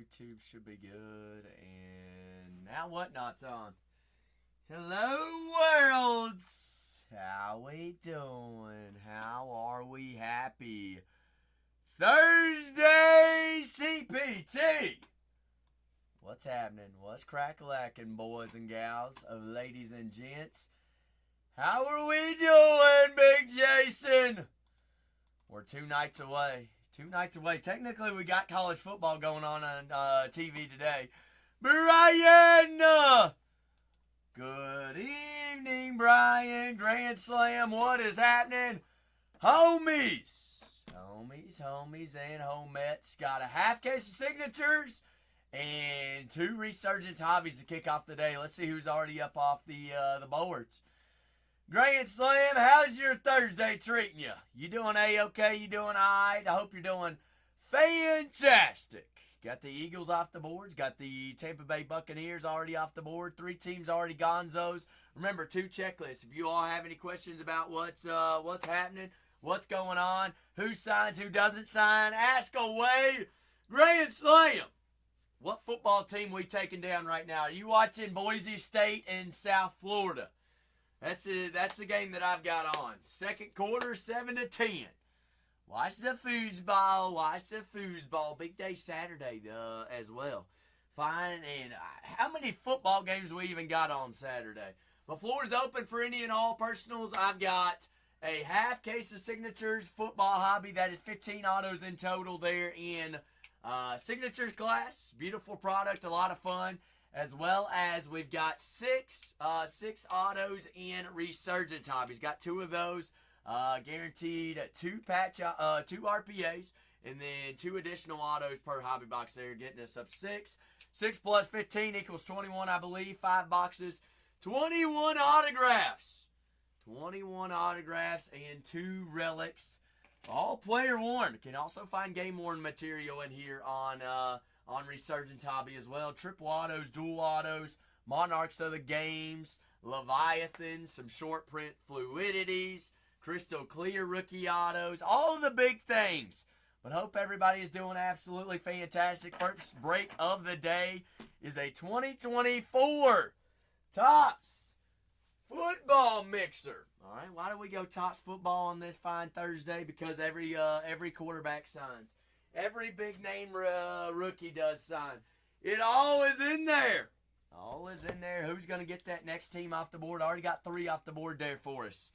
YouTube should be good. And now Whatnot's on. Hello, worlds. How we doing? How are we? Happy Thursday, CPT. What's happening? What's crack-a-lacking, boys and gals, ladies and gents? How are we doing, Big Jason? We're 2 nights away. 2 nights away. Technically, we got college football going on TV today. Brian! Good evening, Brian. Grand Slam. What is happening? Homies, and homettes. Got a half case of signatures and 2 resurgence hobbies to kick off the day. Let's see who's already up off the boards. Grand Slam, how's your Thursday treating you? You doing A-okay? You doing all right? I hope you're doing fantastic. Got the Eagles off the boards. Got the Tampa Bay Buccaneers already off the board. 3 teams already gonzos. Remember, 2 checklists. If you all have any questions about what's happening, what's going on, who signs, who doesn't sign, ask away. Grand Slam. What football team we taking down right now? Are you watching Boise State in South Florida? That's the game that I've got on. Second quarter, 7-10. Watch the foosball. Watch the foosball. Big day Saturday as well. Fine. And how many football games we even got on Saturday? The floor is open for any and all personals. I've got a half case of signatures football hobby. That is 15 autos in total there in signatures class. Beautiful product. A lot of fun. As well as we've got 6 autos in resurgence hobbies. Got 2 of those. Guaranteed 2 RPAs, and then 2 additional autos per hobby box there, getting us up 6. 6 plus 15 equals 21, I believe. 5 boxes, 21 autographs. 21 autographs and 2 relics. All player worn. Can also find game worn material in here on Resurgence Hobby as well. Triple autos, dual autos, Monarchs of the Games, Leviathan, some short print fluidities, crystal clear rookie autos, all of the big things. But hope everybody is doing absolutely fantastic. First break of the day is a 2024 TOPPS football mixer. All right, why do we go TOPPS football on this fine Thursday? Because every quarterback signs. Every big name rookie does sign. It all is in there. All is in there. Who's going to get that next team off the board? Already got 3 off the board there for us.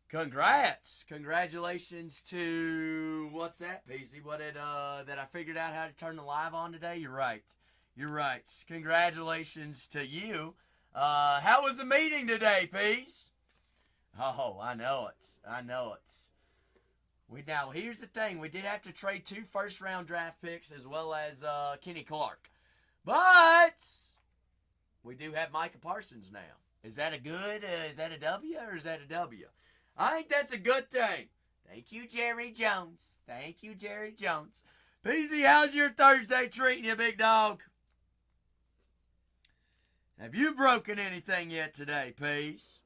Congrats. Congratulations to, what's that, PC? What that I figured out how to turn the live on today? You're right. You're right. Congratulations to you. How was the meeting today, Peace? Oh, I know it. I know it. Now, here's the thing. We did have to trade 2 first-round draft picks as well as Kenny Clark. But we do have Micah Parsons now. Is that a good, is that a W or is that a W? I think that's a good thing. Thank you, Jerry Jones. Thank you, Jerry Jones. Peasy, how's your Thursday treating you, big dog? Have you broken anything yet today, Peace?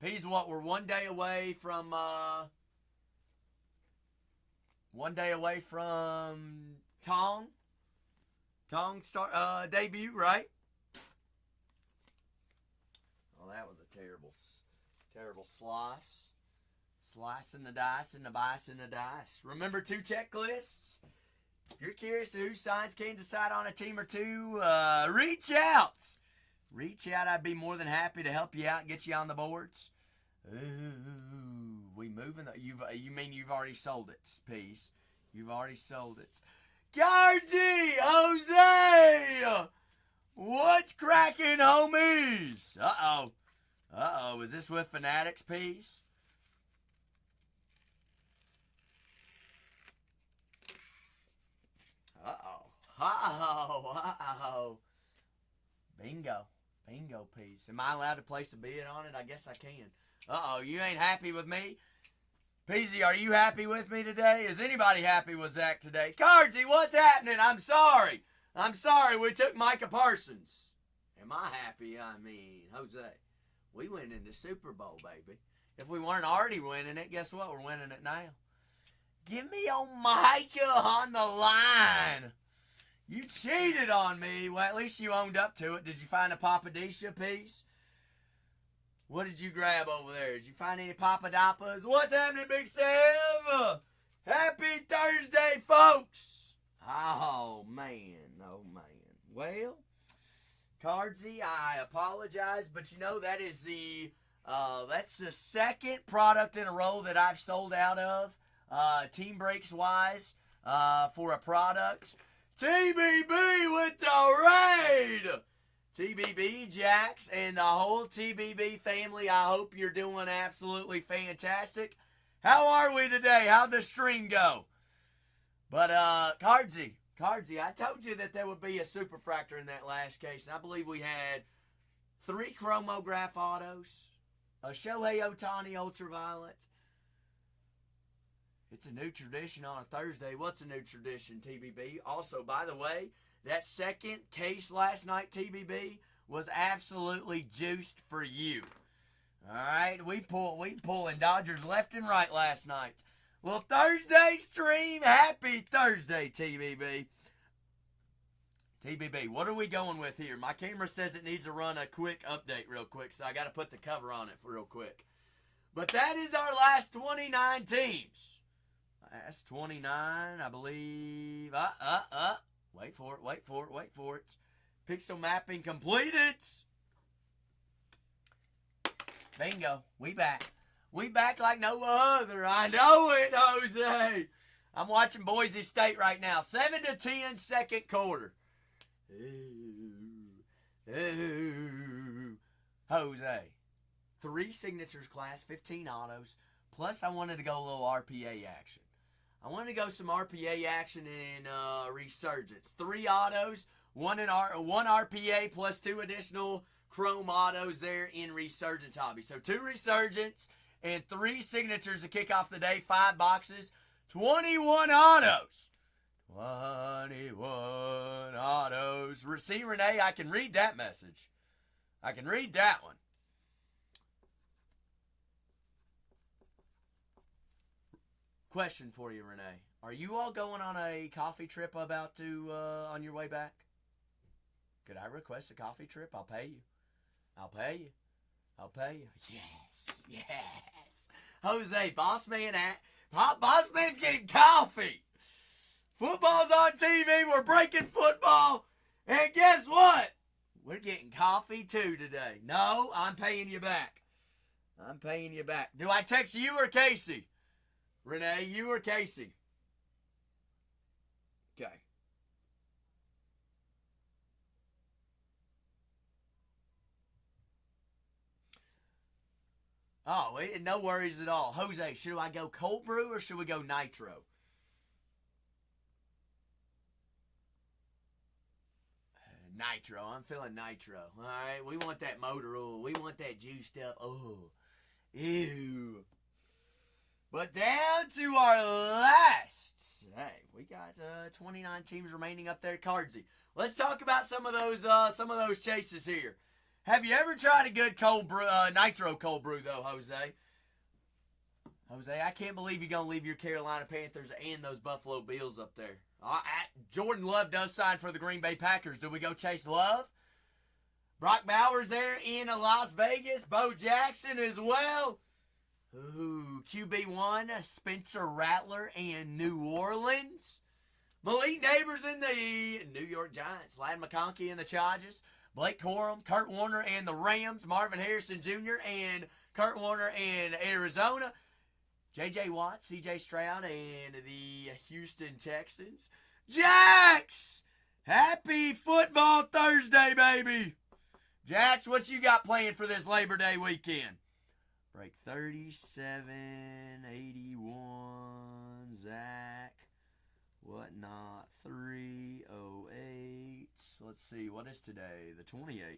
Peace, what, we're 1 day away from, Tong start, debut, right? Oh, that was a terrible slice. Slicing the dice and the bice in the dice. Remember 2 checklists? If you're curious who signs can decide on a team or 2, reach out. Reach out. I'd be more than happy to help you out and get you on the boards. Ooh, we moving. You mean you've already sold it, Peace? You've already sold it. Garzi, Jose! What's cracking, homies? Uh-oh. Is this with Fanatics, Peace? Uh-oh. Bingo, Peace. Am I allowed to place a bid on it? I guess I can. Uh-oh, you ain't happy with me? Peasy, are you happy with me today? Is anybody happy with Zach today? Cardsy, what's happening? I'm sorry we took Micah Parsons. Am I happy? I mean, Jose, we went in the Super Bowl, baby. If we weren't already winning it, guess what? We're winning it now. Give me old Micah on the line. You cheated on me. Well, at least you owned up to it. Did you find a Papadisha piece? What did you grab over there? Did you find any Papadoppas? What's happening, Big Sam? Happy Thursday, folks. Oh, man. Oh, man. Well, Cardsy, I apologize, but you know that is that's the second product in a row that I've sold out of, team breaks wise, for a product. TBB with the raid. TBB, Jax, and the whole TBB family, I hope you're doing absolutely fantastic. How are we today? How'd the stream go? But, Cardsy, I told you that there would be a superfractor in that last case. I believe we had 3 chromograph autos, a Shohei Ohtani ultraviolet. It's a new tradition on a Thursday. What's a new tradition, TBB? Also, by the way, that second case last night, TBB, was absolutely juiced for you. All right, we pulling Dodgers left and right last night. Well, Thursday stream, happy Thursday, TBB. TBB, what are we going with here? My camera says it needs to run a quick update real quick, so I got to put the cover on it real quick. But that is our last 29 teams. Last 29, I believe. Wait for it. Pixel mapping completed. Bingo, we back. We back like no other. I know it, Jose. I'm watching Boise State right now. 7-10 second quarter. Ooh. Jose. 3 signatures class, 15 autos. Plus, I wanted to go a little RPA action. I wanted to go some RPA action in Resurgence. 3 autos, 1 RPA plus 2 additional Chrome autos there in Resurgence hobby. So 2 Resurgence and 3 signatures to kick off the day. 5 boxes, 21 autos. 21 autos. See, Renee, I can read that message. I can read that one. Question for you, Renee. Are you all going on a coffee trip about to on your way back? Could I request a coffee trip? I'll pay you. I'll pay you. Yes. Jose, boss man's getting coffee. Football's on TV. We're breaking football. And guess what? We're getting coffee too today. No, I'm paying you back. Do I text you or Casey? Renee, you or Casey? Okay. Oh, no worries at all. Jose, should I go cold brew or should we go nitro? Nitro. I'm feeling nitro. All right. We want that motor oil. We want that juiced up. Oh. Ew. But down to our last. Hey, we got 29 teams remaining up there. Cardsy. Let's talk about some of those chases here. Have you ever tried a good cold brew, nitro cold brew though, Jose? Jose, I can't believe you're gonna leave your Carolina Panthers and those Buffalo Bills up there. Jordan Love does sign for the Green Bay Packers. Do we go chase Love? Brock Bowers there in Las Vegas. Bo Jackson as well. Ooh, QB1, Spencer Rattler in New Orleans. Malik Neighbors in the New York Giants. Ladd McConkey in the Chargers. Blake Corum, Kurt Warner and the Rams. Marvin Harrison Jr. and Kurt Warner in Arizona. J.J. Watt, C.J. Stroud, and the Houston Texans. Jax! Happy Football Thursday, baby! Jax, what you got planned for this Labor Day weekend? Break 3781, Zach, whatnot, 308. Let's see, what is today? The 28th.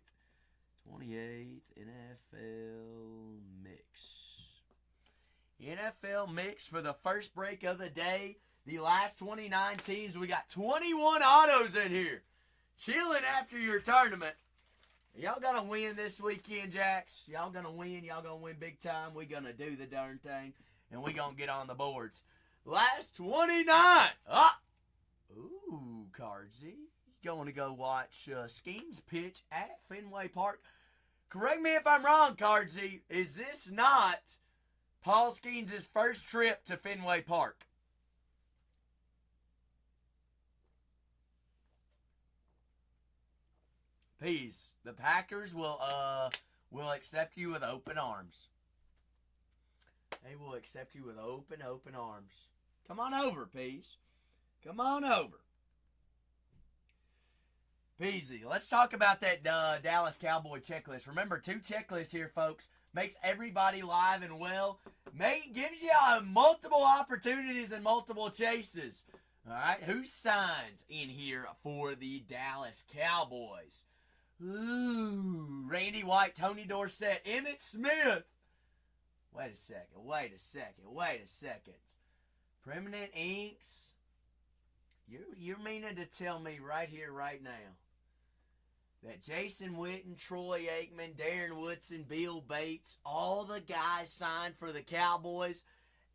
28th NFL Mix. NFL Mix for the first break of the day. The last 29 teams. We got 21 autos in here. Chilling after your tournament. Y'all gonna win this weekend, Jax. Y'all gonna win. Y'all gonna win big time. We gonna do the darn thing. And we gonna get on the boards. Last 29. Ooh, Cardsy. Going to go watch Skeens pitch at Fenway Park. Correct me if I'm wrong, Cardsy. Is this not Paul Skeens' first trip to Fenway Park? Peace. The Packers will accept you with open arms. They will accept you with open arms. Come on over, Peace. Come on over. Peasy. Let's talk about that Dallas Cowboy checklist. Remember, 2 checklists here, folks. Makes everybody live and well. Gives you multiple opportunities and multiple chases. All right, who signs in here for the Dallas Cowboys? Ooh, Randy White, Tony Dorsett, Emmitt Smith. Wait a second. Permanent inks. You're meaning to tell me right here, right now, that Jason Witten, Troy Aikman, Darren Woodson, Bill Bates, all the guys signed for the Cowboys,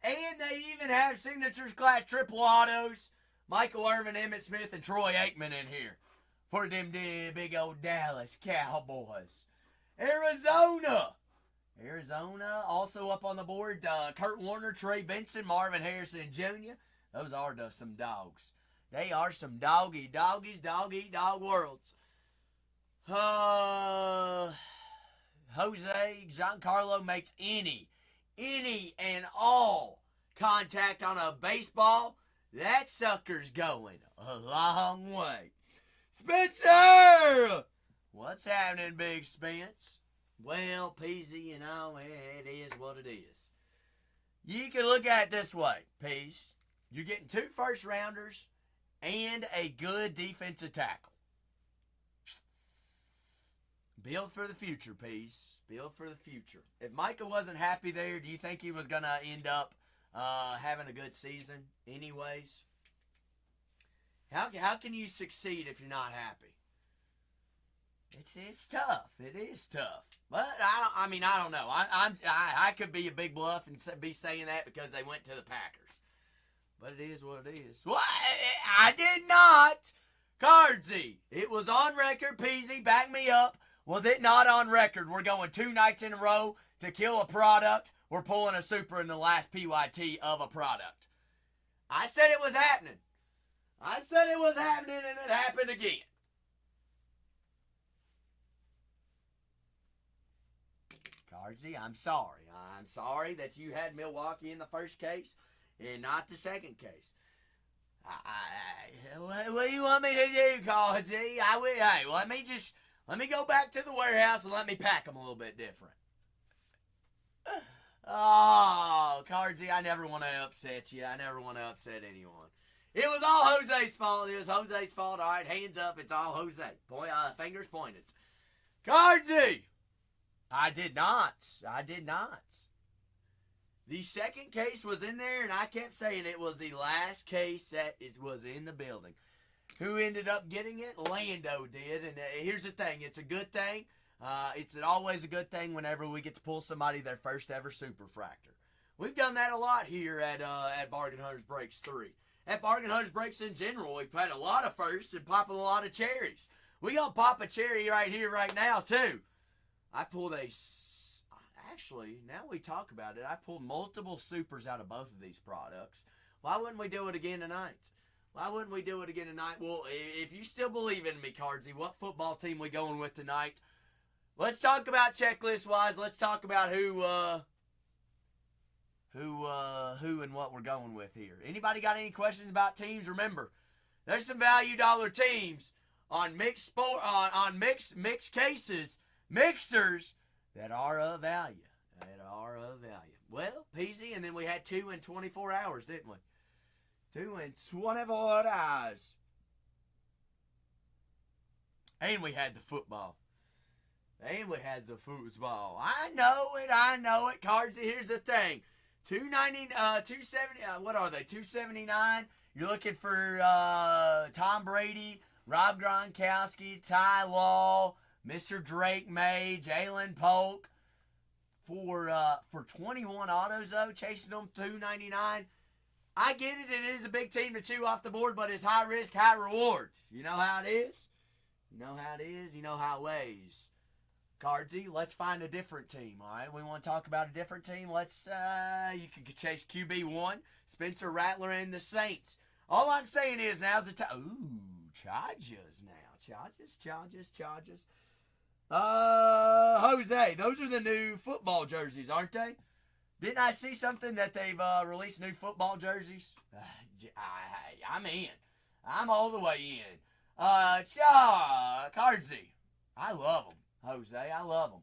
and they even have signatures class triple autos, Michael Irvin, Emmitt Smith, and Troy Aikman in here for them big old Dallas Cowboys. Arizona also up on the board. Kurt Warner, Trey Benson, Marvin Harrison Jr. Those are some dogs. They are some dog worlds. Jose Giancarlo makes any and all contact on a baseball. That sucker's going a long way. Spencer! What's happening, Big Spence? Well, Peasy, it is what it is. You can look at it this way, Peace. You're getting 2 first-rounders and a good defensive tackle. Build for the future, Peace. Build for the future. If Micah wasn't happy there, do you think he was going to end up having a good season anyways? How can you succeed if you're not happy? It's tough. It is tough. But I don't know. I could be a big bluff and be saying that because they went to the Packers. But it is what it is. Well, I did not. Cardsy. It was on record. Peasy, back me up. Was it not on record? We're going 2 nights in a row to kill a product. We're pulling a super in the last PYT of a product. I said it was happening. And it happened again. Cardsy, I'm sorry. I'm sorry that you had Milwaukee in the first case and not the second case. What do you want me to do, Cardsy? Let me go back to the warehouse and let me pack them a little bit different. Oh, Cardsy, I never want to upset you. I never want to upset anyone. It was all Jose's fault. All right, hands up. It's all Jose. Fingers pointed. Cardsy! I did not. The second case was in there, and I kept saying it was the last case that was in the building. Who ended up getting it? Lando did. And here's the thing. It's a good thing. It's always a good thing whenever we get to pull somebody their first ever superfractor. We've done that a lot here at Bargain Hunters Breaks 3. At Bargain Hunters Breaks in general, we've had a lot of firsts and popping a lot of cherries. We gonna pop a cherry right here, right now, too. I pulled actually, now we talk about it, I pulled multiple supers out of both of these products. Why wouldn't we do it again tonight? Well, if you still believe in me, Cardsy, what football team we going with tonight? Let's talk about checklist-wise. Let's talk about who and what we're going with here. Anybody got any questions about teams? Remember, there's some value dollar teams on mixed cases, mixers that are of value. Well, Peasy, and then we had 2 in 24 hours, didn't we? 2 in 24 hours. And we had the football. I know it. Cardsy, here's the thing. 270, what are they? 279. You're looking for Tom Brady, Rob Gronkowski, Ty Law, Mr. Drake May, Jalen Polk for 21 autos though, chasing them 299. I get it. It is a big team to chew off the board, but it's high risk, high rewards. You know how it is? You know how it is? You know how it weighs. Cardsy, let's find a different team, all right? We want to talk about a different team. You could chase QB1, Spencer Rattler, and the Saints. All I'm saying is now's the time. Ooh, Chargers now. Chargers. Jose, those are the new football jerseys, aren't they? Didn't I see something that they've released new football jerseys? I'm in. I'm all the way in. Cardsy. I love them. Jose, I love them.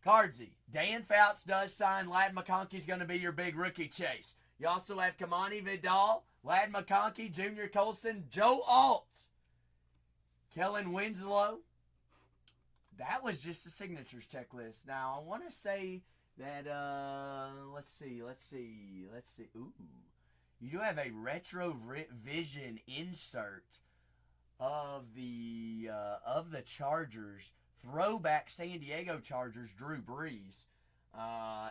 Cardsy. Dan Fouts does sign. Ladd McConkey's going to be your big rookie chase. You also have Kamani Vidal, Ladd McConkey, Junior Colson, Joe Alt, Kellen Winslow. That was just the signatures checklist. Now, I want to say that, let's see. Ooh. You do have a retro vision insert of the Chargers, throwback San Diego Chargers, Drew Brees,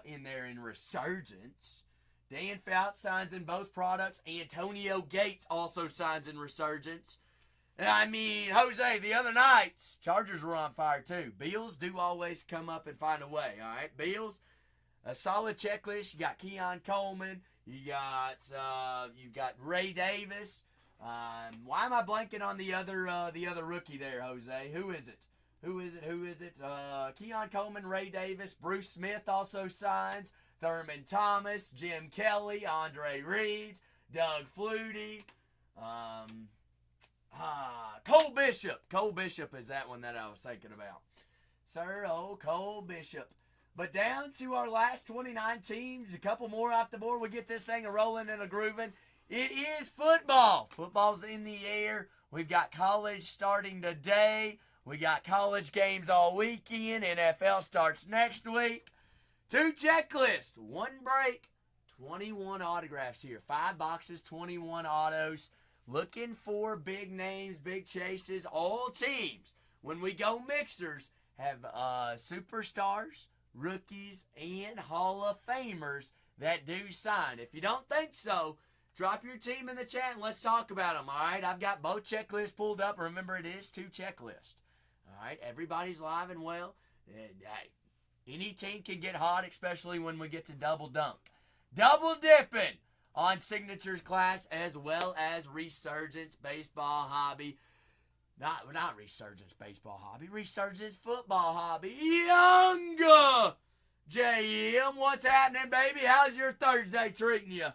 in there in Resurgence. Dan Fouts signs in both products. Antonio Gates also signs in Resurgence. I mean, Jose, the other night, Chargers were on fire too. Bills do always come up and find a way, all right? Bills, a solid checklist. You got Keon Coleman. You've got Ray Davis. Why am I blanking on the other rookie there, Jose? Who is it? Keon Coleman, Ray Davis. Bruce Smith also signs. Thurman Thomas, Jim Kelly, Andre Reed, Doug Flutie. Cole Bishop. Cole Bishop is that one that I was thinking about. Sir, Cole Bishop. But down to our last 29 teams, a couple more off the board. We get this thing a-rolling and a-grooving. It is football. Football's in the air. We've got college starting today. We got college games all weekend. NFL starts next week. 2 checklists, 1 break, 21 autographs here. 5 boxes, 21 autos. Looking for big names, big chases. All teams, when we go mixers, have superstars, rookies, and Hall of Famers that do sign. If you don't think so, drop your team in the chat and let's talk about them, all right? I've got both checklists pulled up. Remember, it is 2 checklists. All right, everybody's live and well. And, hey, any team can get hot, especially when we get to double dunk. Double dipping on signatures class as well as Resurgence Baseball Hobby. Not Resurgence Baseball Hobby, Resurgence Football Hobby. Younger JM, what's happening, baby? How's your Thursday treating you?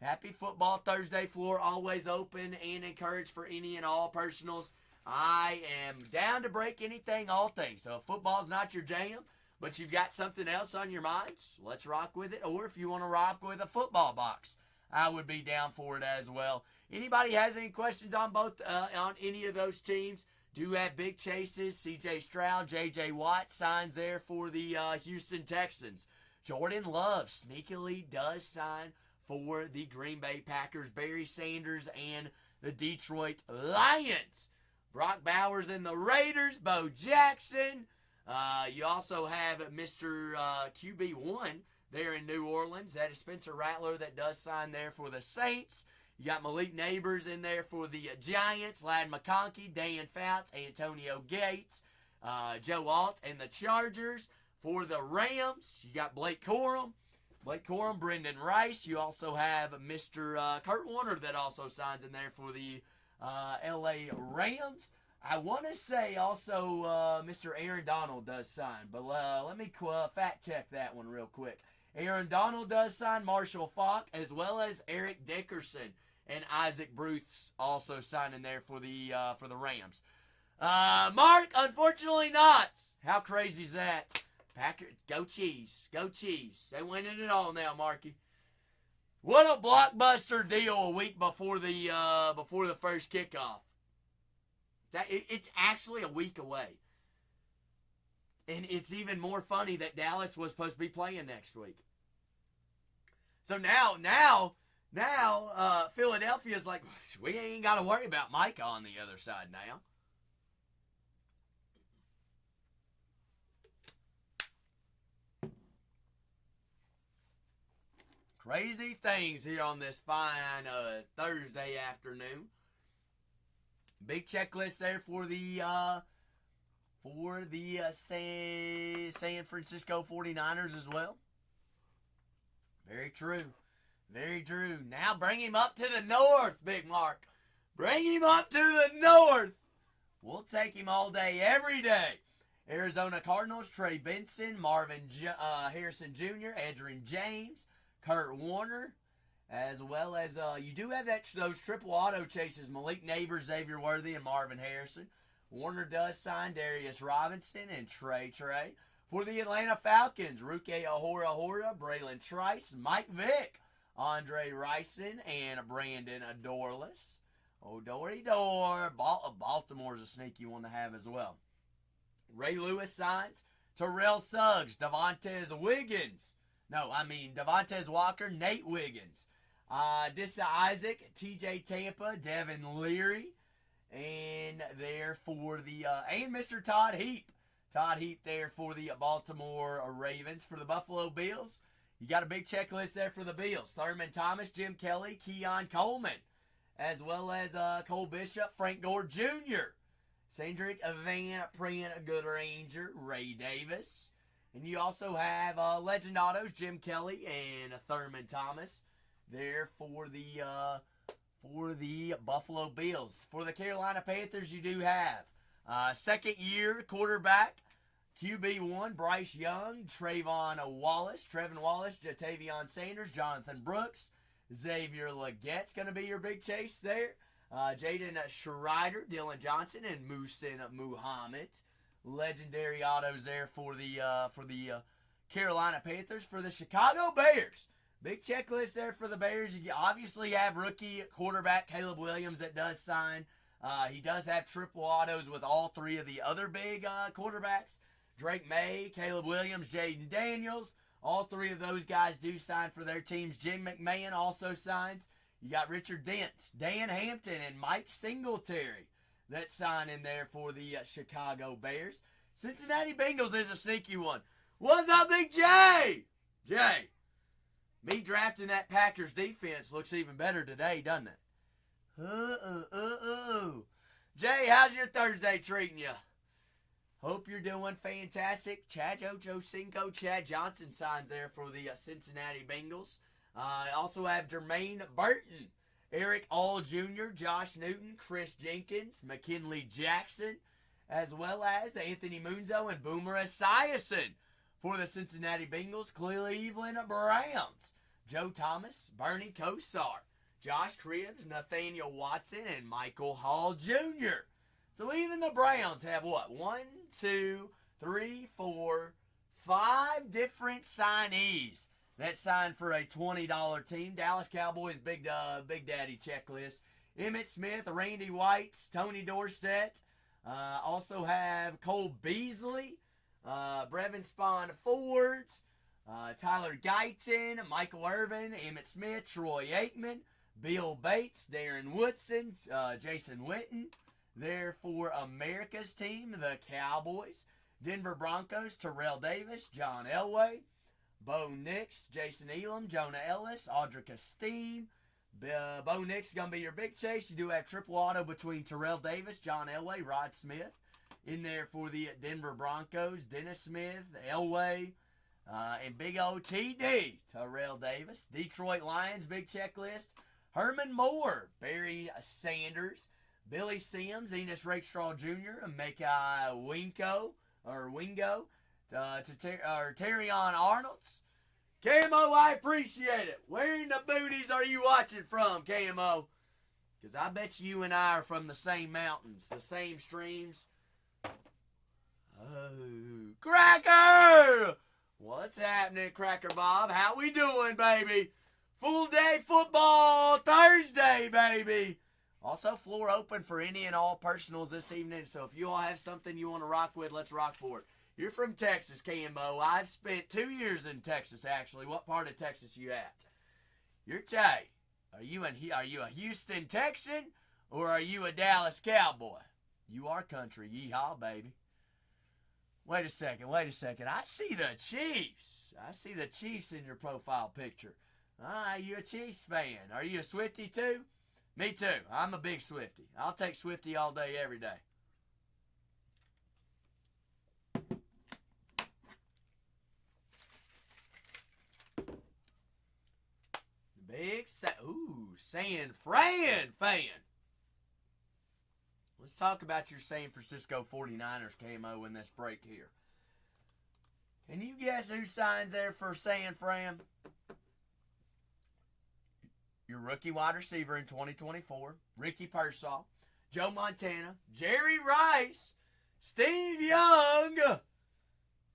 Happy Football Thursday. Floor always open and encouraged for any and all personals. I am down to break anything, all things. So if football's not your jam, but you've got something else on your minds, let's rock with it. Or if you want to rock with a football box, I would be down for it as well. Anybody has any questions on on any of those teams? Do have big chases. C.J. Stroud, J.J. Watt signs there for the Houston Texans. Jordan Love sneakily does sign for the Green Bay Packers. Barry Sanders and the Detroit Lions. Brock Bowers and the Raiders. Bo Jackson. You also have Mr. QB1 there in New Orleans. That is Spencer Rattler that does sign there for the Saints. You got Malik Neighbors in there for the Giants. Ladd McConkey, Dan Fouts, Antonio Gates, Joe Alt, and the Chargers. For the Rams, you got Blake Corum, Brendan Rice. You also have Mr. Kurt Warner that also signs in there for the L.A. Rams. I want to say also Mr. Aaron Donald does sign, but let me fact check that one real quick. Aaron Donald does sign. Marshall Faulk, as well as Eric Dickerson and Isaac Bruce also signing there for the Rams. Mark, unfortunately not. How crazy is that? Packers, go Cheese, go Cheese. They winning it all now, Marky. What a blockbuster deal a week before the first kickoff. It's actually a week away. And it's even more funny that Dallas was supposed to be playing next week. So now, Philadelphia's like, we ain't got to worry about Micah on the other side now. Crazy things here on this fine Thursday afternoon. Big checklist there for the San Francisco 49ers as well. Very true. Very true. Now bring him up to the north, Big Mark. Bring him up to the north. We'll take him all day, every day. Arizona Cardinals, Trey Benson, Marvin Harrison Jr., Edgerrin James, Kurt Warner, as well as you do have those triple auto chases, Malik Neighbors, Xavier Worthy, and Marvin Harrison. Warner does sign Darius Robinson and Trey. For the Atlanta Falcons, Ruke Ahora, Braylon Trice, Mike Vick, Andre Rison, and Brandon Adorless. Baltimore's a sneaky one to have as well. Ray Lewis signs Terrell Suggs, Devontae Walker, Nate Wiggins, Dissa Isaac, TJ Tampa, Devin Leary, and there for the and Mr. Todd Heap. Todd Heap there for the Baltimore Ravens. For the Buffalo Bills, you got a big checklist there for the Bills. Thurman Thomas, Jim Kelly, Keon Coleman, as well as Cole Bishop, Frank Gore Jr., Cedric Van Pran-Goodranger, Ray Davis. And you also have Legend Autos, Jim Kelly and Thurman Thomas there for the Buffalo Bills. For the Carolina Panthers, you do have second-year quarterback, QB1, Bryce Young, Trevin Wallace, Jatavion Sanders, Jonathan Brooks, Xavier Leggette's going to be your big chase there. Jaden Schreider, Dylan Johnson, and Muhsin Muhammad. Legendary autos there for the Carolina Panthers. For the Chicago Bears, big checklist there for the Bears. You obviously have rookie quarterback Caleb Williams that does sign. He does have triple autos with all three of the other big quarterbacks. Drake May, Caleb Williams, Jaden Daniels. All three of those guys do sign for their teams. Jim McMahon also signs. You got Richard Dent, Dan Hampton, and Mike Singletary that sign in there for the Chicago Bears. Cincinnati Bengals is a sneaky one. What's up, Big J? Jay, me drafting that Packers defense looks even better today, doesn't it? Jay, how's your Thursday treating you? Hope you're doing fantastic. Chad Ochocinco, Chad Johnson signs there for the Cincinnati Bengals. Also have Jermaine Burton, Eric All Jr., Josh Newton, Chris Jenkins, McKinley Jackson, as well as Anthony Munzo and Boomer Esiason for the Cincinnati Bengals. Cleveland Browns, Joe Thomas, Bernie Kosar, Josh Cribbs, Nathaniel Watson, and Michael Hall Jr. So even the Browns have what? 1, 2, 3, 4, 5 different signees that signed for a $20 team. Dallas Cowboys, Big Daddy checklist. Emmitt Smith, Randy White, Tony Dorsett. Also have Cole Beasley, Brevin Spawn Ford, Tyler Guyton, Michael Irvin, Emmitt Smith, Troy Aikman, Bill Bates, Darren Woodson, Jason Witten. There for America's team, the Cowboys. Denver Broncos, Terrell Davis, John Elway, Bo Nix, Jason Elam, Jonah Ellis, Audric Esteen. Bo Nix is going to be your big chase. You do have triple auto between Terrell Davis, John Elway, Rod Smith. In there for the Denver Broncos, Dennis Smith, Elway, and big old TD, Terrell Davis. Detroit Lions, big checklist. Herman Moore, Barry Sanders, Billy Sims, Enos Rakestraw Jr., Mekai Wingo, Terrion Arnolds. KMO, I appreciate it. Where in the booties are you watching from, KMO? Because I bet you and I are from the same mountains, the same streams. Oh, Cracker! What's happening, Cracker Bob? How we doing, baby? Full day football Thursday, baby. Also, floor open for any and all personals this evening. So if you all have something you want to rock with, let's rock for it. You're from Texas, KMO. I've spent 2 years in Texas, actually. What part of Texas you at? You're Tay. Are you a Houston Texan or are you a Dallas Cowboy? You are country. Yeehaw, baby. Wait a second. I see the Chiefs. I see the Chiefs in your profile picture. Ah, you a Chiefs fan. Are you a Swiftie too? Me too. I'm a big Swiftie. I'll take Swiftie all day, every day. Big San Fran fan. Let's talk about your San Francisco 49ers camo in this break here. Can you guess who signs there for San Fran? Your rookie wide receiver in 2024, Ricky Pearsall, Joe Montana, Jerry Rice, Steve Young.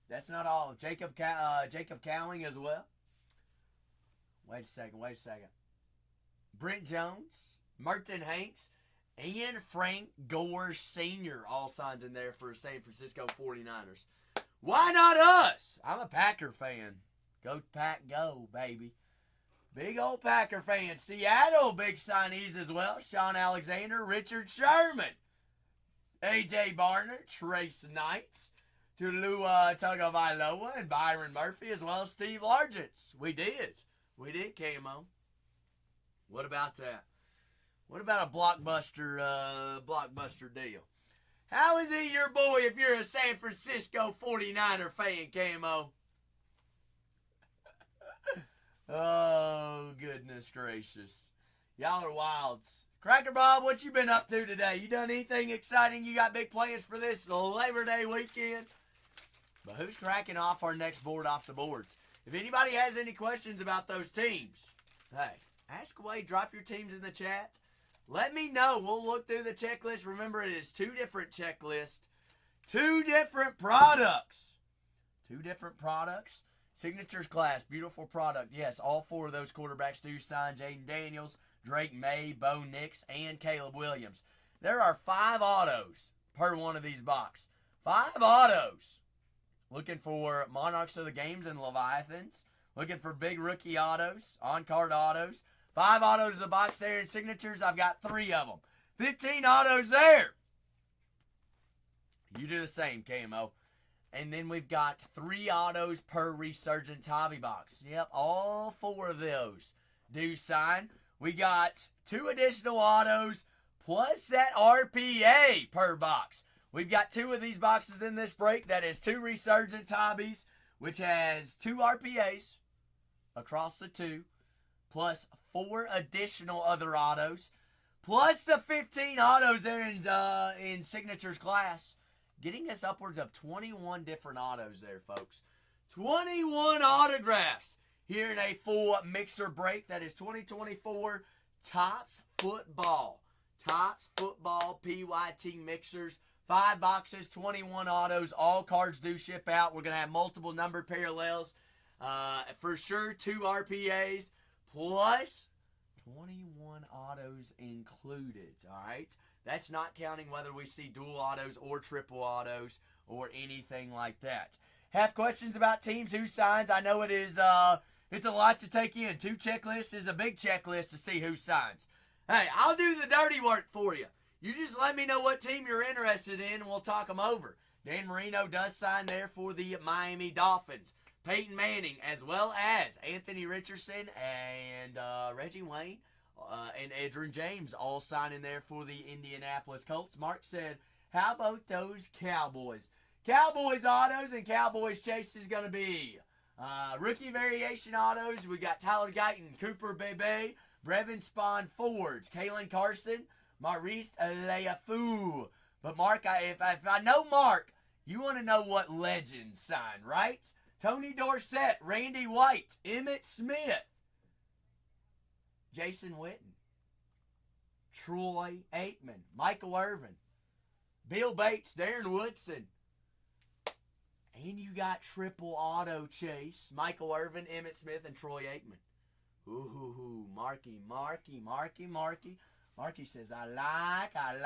That's not all. Jacob Cowing as well. Wait a second. Brent Jones, Merton Hanks, and Frank Gore Sr. all signs in there for San Francisco 49ers. Why not us? I'm a Packer fan. Go Pack, go, baby. Big old Packer fan. Seattle, big signees as well. Sean Alexander, Richard Sherman, A.J. Barner, Trace Knights, Tulua Tagovailoa, and Byron Murphy, as well as Steve Largents. We did, Camo. What about that? What about a blockbuster deal? How is he your boy if you're a San Francisco 49er fan, Camo? Oh, goodness gracious. Y'all are wilds. Cracker Bob, what you been up to today? You done anything exciting? You got big plans for this Labor Day weekend? But who's cracking off our next board off the boards? If anybody has any questions about those teams, hey, ask away. Drop your teams in the chat. Let me know. We'll look through the checklist. Remember, it is 2 different checklists. 2 different products. 2 different products. Signatures class, beautiful product. Yes, all 4 of those quarterbacks do sign. Jaden Daniels, Drake May, Bo Nix, and Caleb Williams. There are 5 autos per one of these boxes. 5 autos. Looking for Monarchs of the Games and Leviathans. Looking for big rookie autos, on-card autos. 5 autos in the box there, and signatures, I've got 3 of them. 15 autos there. You do the same, KMO. And then we've got 3 autos per Resurgence Hobby Box. Yep, all 4 of those do sign. We got 2 additional autos plus that RPA per box. We've got 2 of these boxes in this break. That is 2 Resurgence Hobbies, which has 2 RPAs across the 2, plus 4 additional other autos, plus the 15 autos there in Signatures class. Getting us upwards of 21 different autos there, folks. 21 autographs here in a full mixer break. That is 2024 TOPPS Football. TOPPS Football PYT mixers. 5 boxes, 21 autos. All cards do ship out. We're going to have multiple number parallels. For sure, 2 RPAs plus 21 autos included, all right? That's not counting whether we see dual autos or triple autos or anything like that. Have questions about teams, who signs? I know it is, it's a lot to take in. 2 checklists is a big checklist to see who signs. Hey, I'll do the dirty work for you. You just let me know what team you're interested in, and we'll talk them over. Dan Marino does sign there for the Miami Dolphins. Peyton Manning, as well as Anthony Richardson and Reggie Wayne and Edgerrin James, all signing there for the Indianapolis Colts. Mark said, how about those Cowboys? Cowboys autos and Cowboys chase is going to be rookie variation autos. We got Tyler Guyton, Cooper Bebe, Brevin Spawn Fords, Kalen Carson, Maurice Leafou. But Mark, if I know Mark, you want to know what legends signed, right? Tony Dorsett, Randy White, Emmitt Smith, Jason Witten, Troy Aikman, Michael Irvin, Bill Bates, Darren Woodson. And you got triple auto chase, Michael Irvin, Emmitt Smith, and Troy Aikman. Ooh, Marky. Marky says, I like a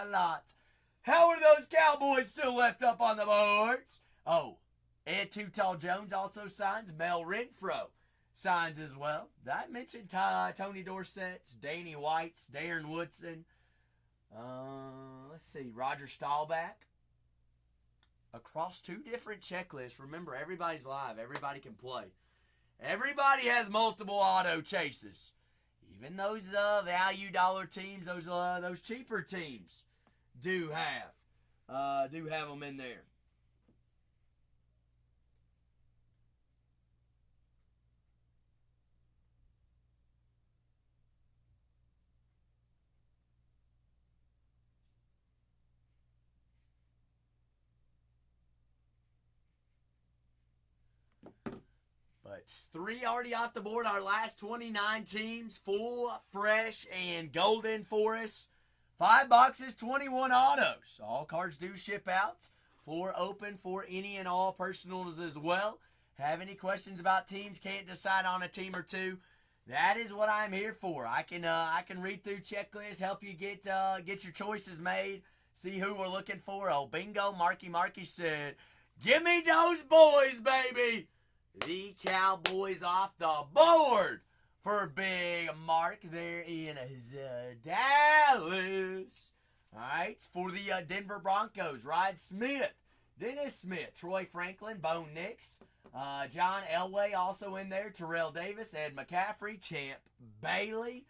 lot. How are those Cowboys still left up on the boards? Oh, Ed Too Tall Jones also signs. Mel Renfro signs as well. Did I mention Tony Dorsett's, Danny White's, Darren Woodson? Let's see, Roger Staubach. Across 2 different checklists. Remember, everybody's live. Everybody can play. Everybody has multiple auto chases. Even those value dollar teams, those cheaper teams, do have them in there. But 3 already off the board. Our last 29 teams, full, fresh, and golden for us. 5 boxes, 21 autos. All cards do ship out. Floor open for any and all personals as well. Have any questions about teams? Can't decide on a team or two? That is what I'm here for. I can read through checklists, help you get your choices made, see who we're looking for. Oh, bingo! Marky said, "Give me those boys, baby." The Cowboys off the board for Big Mark there in Dallas. All right, for the Denver Broncos, Rod Smith, Dennis Smith, Troy Franklin, Bo Nix, John Elway also in there, Terrell Davis, Ed McCaffrey, Champ Bailey.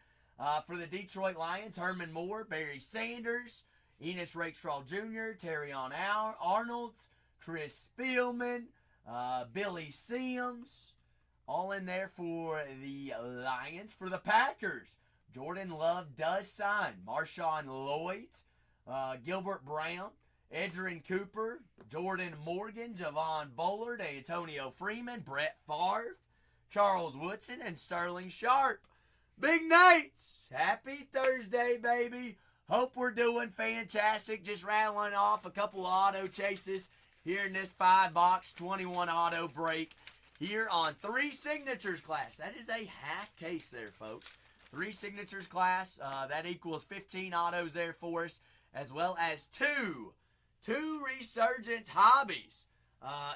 For the Detroit Lions, Herman Moore, Barry Sanders, Enos Rakestraw Jr., Terrion Arnold, Chris Spielman, Billy Sims, all in there for the Lions. For the Packers, Jordan Love does sign. Marshawn Lloyd, Gilbert Brown, Edgerrin Cooper, Jordan Morgan, Javon Bullard, Antonio Freeman, Brett Favre, Charles Woodson, and Sterling Sharp. Big Nates, happy Thursday, baby. Hope we're doing fantastic. Just rattling off a couple of auto chases here in this 5-box 21 auto break here on 3 signatures class. That is a half case there, folks. 3 signatures class. That equals 15 autos there for us, as well as two resurgence hobbies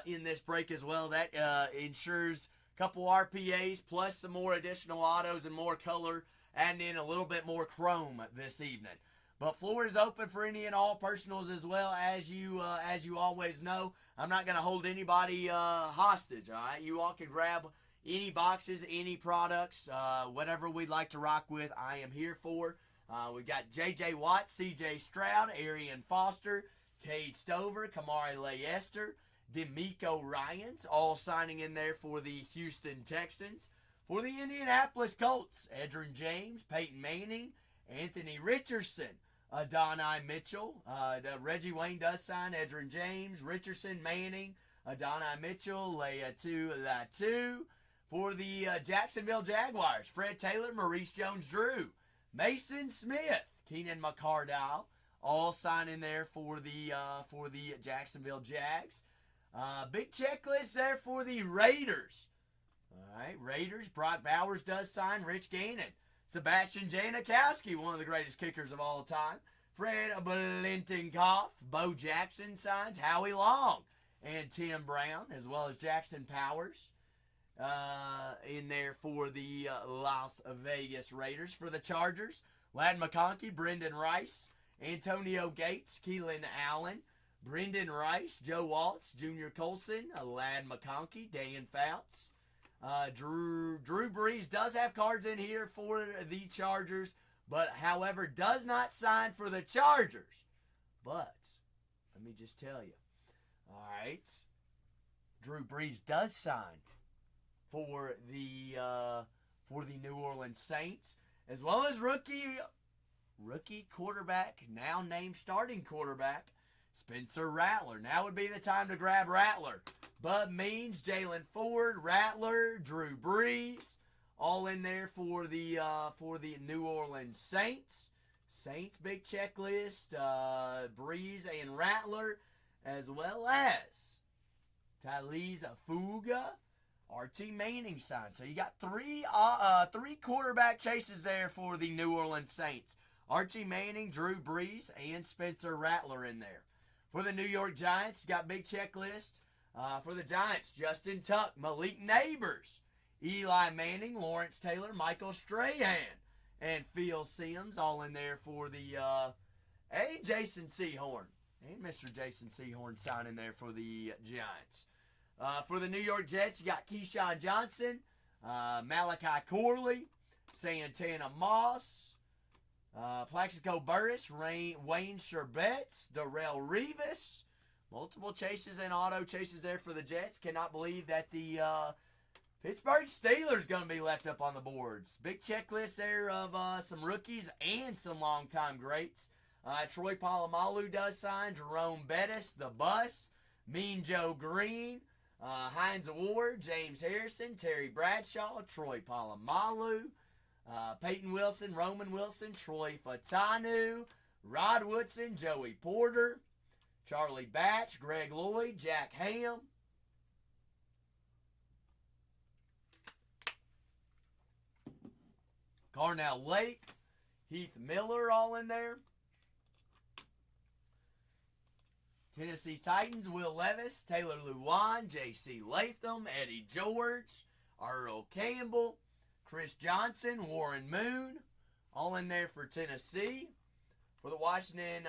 in this break as well. That ensures a couple RPAs plus some more additional autos and more color, and in a little bit more chrome this evening. But floor is open for any and all personals as well. As you always know, I'm not going to hold anybody hostage, all right? You all can grab any boxes, any products, whatever we'd like to rock with, I am here for. We've got J.J. Watt, C.J. Stroud, Arian Foster, Cade Stover, Kamari Leicester, D'Amico Ryans, all signing in there for the Houston Texans. For the Indianapolis Colts, Edgerrin James, Peyton Manning, Anthony Richardson, Adonai Mitchell. Reggie Wayne does sign Edgerrin James, Richardson, Manning, Adonai Mitchell, Latu. For the Jacksonville Jaguars, Fred Taylor, Maurice Jones-Drew, Mason Smith, Keenan McCardell, all signing there for the Jacksonville Jags. Big checklist there for the Raiders. All right, Raiders, Brock Bowers does sign, Rich Gannon, Sebastian Janikowski, one of the greatest kickers of all time. Fred Blintenkoff, Bo Jackson signs, Howie Long, and Tim Brown, as well as Jackson Powers in there for the Las Vegas Raiders. For the Chargers, Ladd McConkey, Brendan Rice, Antonio Gates, Keelan Allen, Brendan Rice, Joe Waltz, Junior Colson, Ladd McConkey, Dan Fouts. Drew Brees does have cards in here for the Chargers, but however does not sign for the Chargers. But let me just tell you, all right, Drew Brees does sign for the New Orleans Saints, as well as rookie quarterback, now named starting quarterback, Spencer Rattler. Now would be the time to grab Rattler. Bud Means, Jalen Ford, Rattler, Drew Brees, all in there for the New Orleans Saints. Saints big checklist, Brees and Rattler, as well as Taliz Fuga, Archie Manning signed. So you got three quarterback chases there for the New Orleans Saints. Archie Manning, Drew Brees, and Spencer Rattler in there. For the New York Giants, you got big checklist. For the Giants, Justin Tuck, Malik Neighbors, Eli Manning, Lawrence Taylor, Michael Strahan, and Phil Simms, all in there for the Jason Sehorn. And Mr. Jason Sehorn signing there for the Giants. For the New York Jets, you got Keyshawn Johnson, Malachi Corley, Santana Moss, Plaxico Burris, Wayne Sherbetts, Darrell Revis. Multiple chases and auto chases there for the Jets. Cannot believe that the Pittsburgh Steelers going to be left up on the boards. Big checklist there of some rookies and some longtime greats. Troy Polamalu does sign. Jerome Bettis, the Bus. Mean Joe Green. Hines Ward, James Harrison, Terry Bradshaw, Troy Polamalu. Peyton Wilson, Roman Wilson, Troy Fatanu. Rod Woodson, Joey Porter. Charlie Batch, Greg Lloyd, Jack Ham. Carnell Lake, Heath Miller all in there. Tennessee Titans, Will Levis, Taylor Lewan, J.C. Latham, Eddie George, Earl Campbell, Chris Johnson, Warren Moon, all in there for Tennessee. For the Washington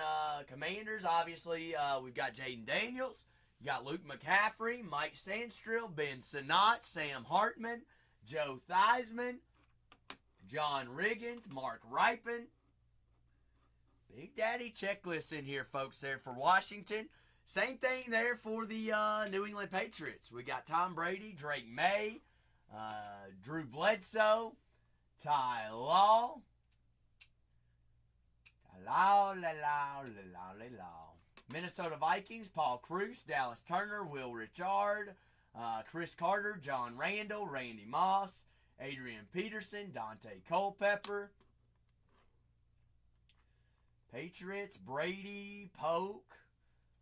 Commanders, obviously, we've got Jaden Daniels. You got Luke McCaffrey, Mike Sandstrill, Ben Sinat, Sam Hartman, Joe Theismann, John Riggins, Mark Ripon. Big Daddy checklist in here, folks, there for Washington. Same thing there for the New England Patriots. We got Tom Brady, Drake May, Drew Bledsoe, Ty Law. Minnesota Vikings, Paul Cruz, Dallas Turner, Will Richard, Chris Carter, John Randall, Randy Moss, Adrian Peterson, Dante Culpepper. Patriots, Brady, Polk,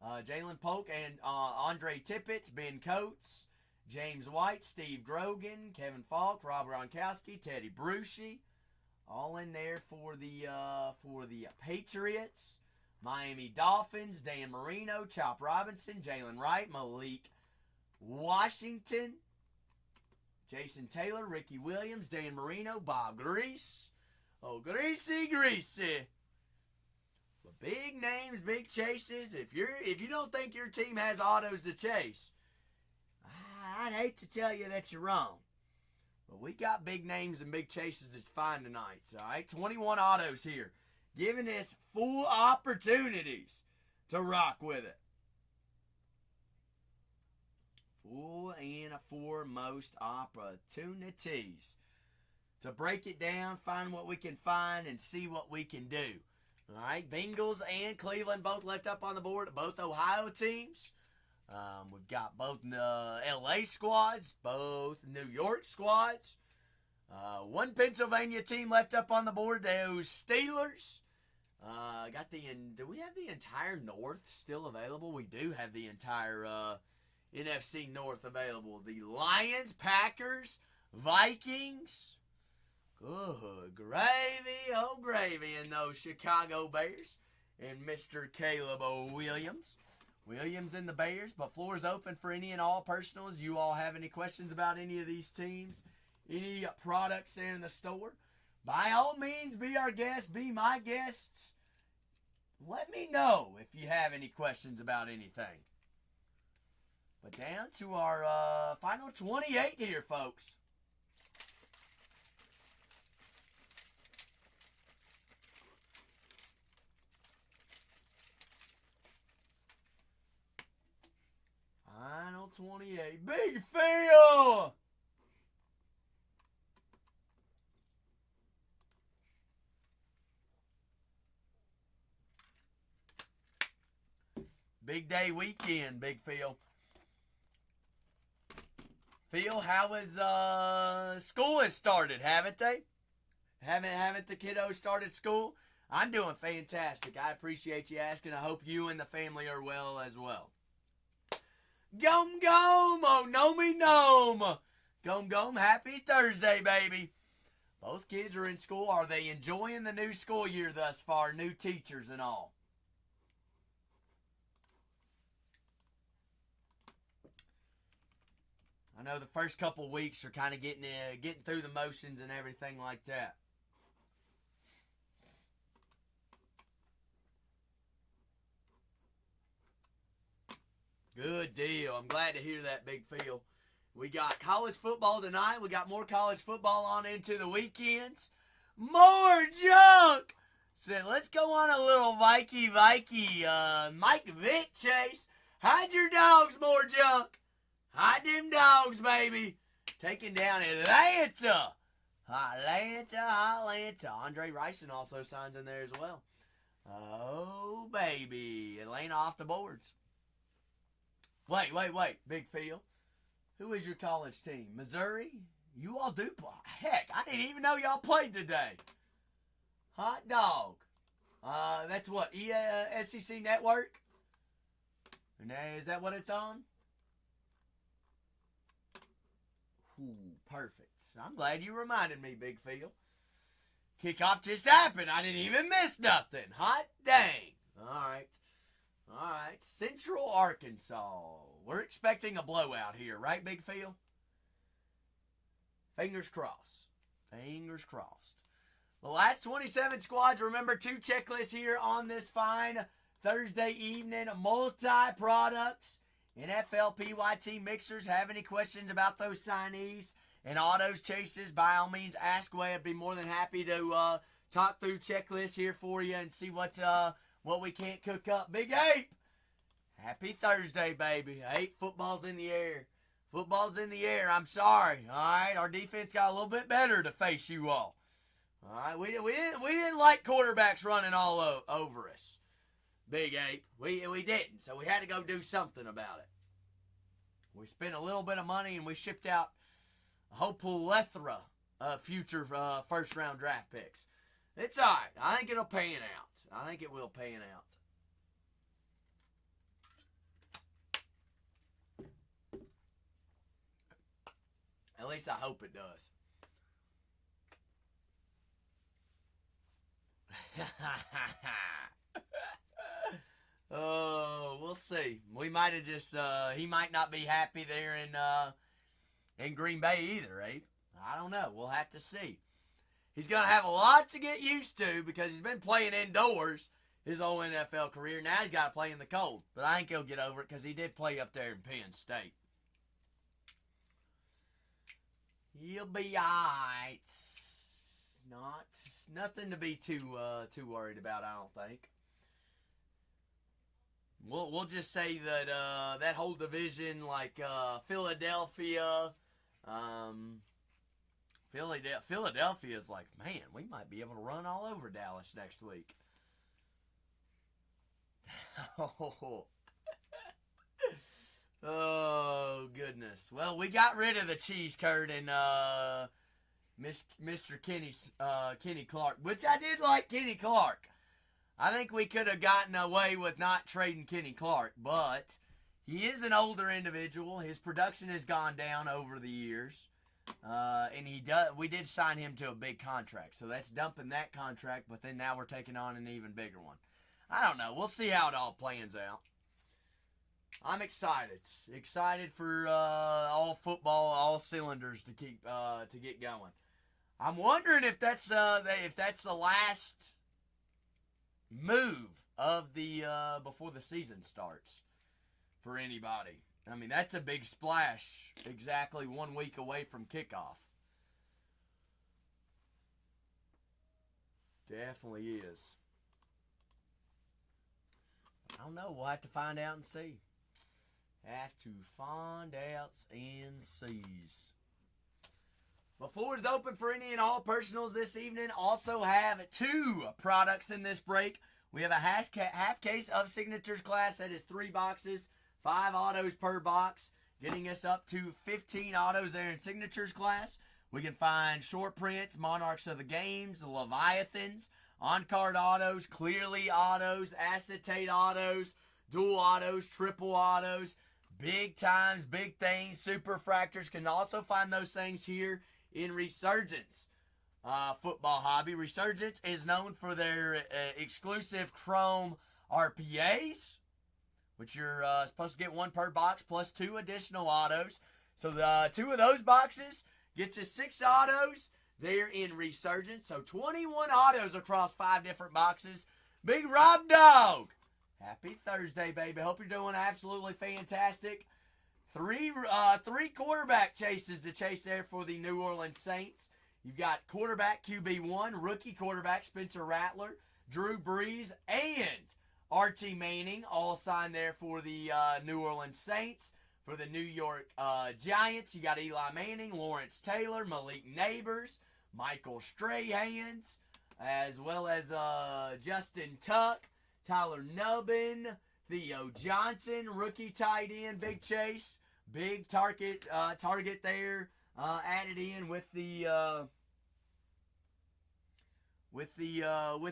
Jalen Polk, and Andre Tippett, Ben Coates, James White, Steve Grogan, Kevin Falk, Rob Gronkowski, Teddy Bruschi. All in there for the Patriots. Miami Dolphins, Dan Marino, Chop Robinson, Jalen Wright, Malik Washington, Jason Taylor, Ricky Williams, Dan Marino, Bob Grease. Oh, Greasy. But big names, big chases. If you don't think your team has autos to chase, I'd hate to tell you that you're wrong. But we got big names and big chases to find tonight. All right, 21 autos here, giving us full opportunities to rock with it. Full and foremost opportunities to break it down, find what we can find, and see what we can do. All right, Bengals and Cleveland both left up on the board, both Ohio teams. We've got both LA squads, both New York squads. One Pennsylvania team left up on the board, those Steelers. Do we have the entire North still available? We do have the entire NFC North available. The Lions, Packers, Vikings. Good gravy, oh gravy, in those Chicago Bears. And Mr. Caleb Williams. Williams and the Bears, but floor is open for any and all personals. You all have any questions about any of these teams, any products there in the store? By all means, be our guest, be my guest. Let me know if you have any questions about anything. But down to our final 28 here, folks. Final 28. Big Phil! Big day weekend, Big Phil. Phil, how is school has started, haven't they? Haven't the kiddos started school? I'm doing fantastic. I appreciate you asking. I hope you and the family are well as well. Gom, oh, no me gnome. Gom, happy Thursday, baby. Both kids are in school. Are they enjoying the new school year thus far? New teachers and all. I know the first couple weeks are kind of getting through the motions and everything like that. Good deal. I'm glad to hear that, Big Phil. We got college football tonight. We got more college football on into the weekends. More junk! So let's go on a little Vikey Mike Vick chase. Hide your dogs, more junk. Hide them dogs, baby. Taking down Atlanta. Atlanta. Andre Rison also signs in there as well. Oh, baby. Atlanta off the boards. Wait. Big Phil. Who is your college team? Missouri? You all do play. Heck, I didn't even know y'all played today. Hot dog. That's what? SEC Network? Is that what it's on? Ooh, perfect. I'm glad you reminded me, Big Phil. Kickoff just happened. I didn't even miss nothing. Hot dang. All right. Central Arkansas. We're expecting a blowout here, right, Big Phil? Fingers crossed. The last 27 squads. Remember, 2 checklists here on this fine Thursday evening. Multi-products. NFL PYT mixers. Have any questions about those signees and autos chases? By all means, ask away. I'd be more than happy to talk through checklists here for you and see what we can't cook up. Big Ape, happy Thursday, baby. Ape, football's in the air. I'm sorry. All right, our defense got a little bit better to face you all. All right, we didn't like quarterbacks running all over us. Big Ape, we didn't, so we had to go do something about it. We spent a little bit of money and we shipped out a whole plethora of future first-round draft picks. It's all right. I think it'll pan out. I think it will pan out. At least I hope it does. Oh, we'll see. We might have just, he might not be happy there in Green Bay either, eh? I don't know. We'll have to see. He's going to have a lot to get used to because he's been playing indoors his whole NFL career. Now he's got to play in the cold. But I think he'll get over it because he did play up there in Penn State. He'll be all right. Nothing to be too worried about, I don't think. We'll just say that that whole division, like Philadelphia, Philadelphia is like, man, we might be able to run all over Dallas next week. Oh, goodness. Well, we got rid of the cheese curd and Mr. Kenny Clark, which I did like Kenny Clark. I think we could have gotten away with not trading Kenny Clark, but he is an older individual. His production has gone down over the years. And we did sign him to a big contract. So that's dumping that contract, but then now we're taking on an even bigger one. I don't know. We'll see how it all plans out. I'm excited. Excited for all football, all cylinders to get going. I'm wondering if that's the last move of the before the season starts for anybody. I mean, that's a big splash exactly 1 week away from kickoff. Definitely is. I don't know. We'll have to find out and see. Have to find out and sees. The floor is open for any and all personals this evening. Also have 2 products in this break. We have a half case of signatures class. That is 3 boxes, 5 autos per box, getting us up to 15 autos there in signatures class. We can find short prints, Monarchs of the Games, Leviathans, on-card autos, clearly autos, acetate autos, dual autos, triple autos, big times, big things, super fractors. Can also find those things here in Resurgence football hobby. Resurgence is known for their exclusive chrome RPAs, which you're supposed to get 1 per box plus 2 additional autos. So the 2 of those boxes gets us 6 autos there in Resurgence. So 21 autos across 5 different boxes. Big Rob Dog, happy Thursday, baby. Hope you're doing absolutely fantastic. Three quarterback chases to chase there for the New Orleans Saints. You've got quarterback QB1, rookie quarterback Spencer Rattler, Drew Brees, and Archie Manning, all signed there for the New Orleans Saints. For the New York Giants, you got Eli Manning, Lawrence Taylor, Malik Neighbors, Michael Strahans, as well as Justin Tuck, Tyler Nubbin, Theo Johnson, rookie tight end, Big Chase, big target there added in with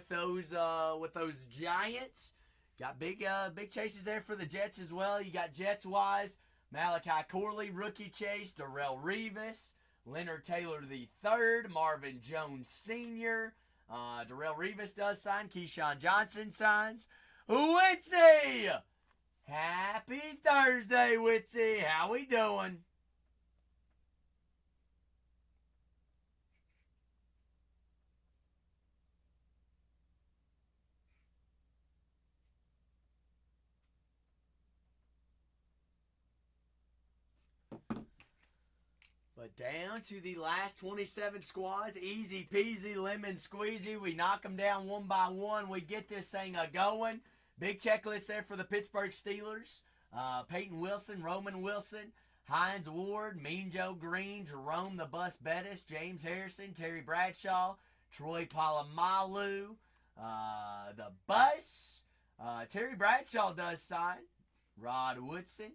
those Giants. Got big chases there for the Jets as well. You got Jets wise, Malachi Corley, rookie chase, Darrelle Revis, Leonard Taylor III, Marvin Jones Sr. Darrelle Revis does sign. Keyshawn Johnson signs. Witsy! Happy Thursday, Witsy. How we doing? But down to the last 27 squads. Easy peasy, lemon squeezy. We knock them down one by one. We get this thing going. Big checklist there for the Pittsburgh Steelers. Peyton Wilson, Roman Wilson, Hines Ward, Mean Joe Green, Jerome the Bus Bettis, James Harrison, Terry Bradshaw, Troy Polamalu, the Bus. Terry Bradshaw does sign. Rod Woodson.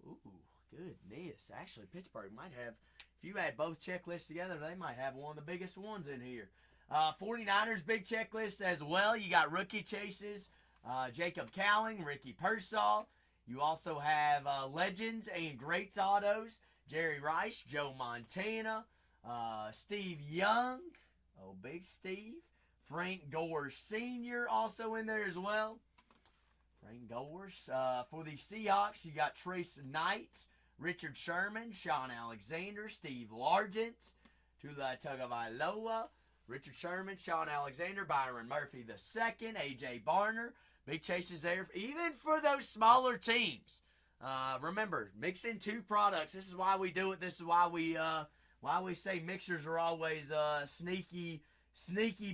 Ooh, goodness. Actually, Pittsburgh might have, if you add both checklists together, they might have one of the biggest ones in here. 49ers, big checklist as well. You got rookie chases, Jacob Cowling, Ricky Pearsall. You also have legends and greats autos, Jerry Rice, Joe Montana, Steve Young, big Steve, Frank Gore Sr. also in there as well. Frank Gores. For the Seahawks, you got Trace Knight, Richard Sherman, Sean Alexander, Steve Largent, Tula Tagovailoa, Richard Sherman, Sean Alexander, Byron Murphy II, A.J. Barner. Big chases there, even for those smaller teams. Remember, mix in two products. This is why we do it. This is why we say mixers are always sneaky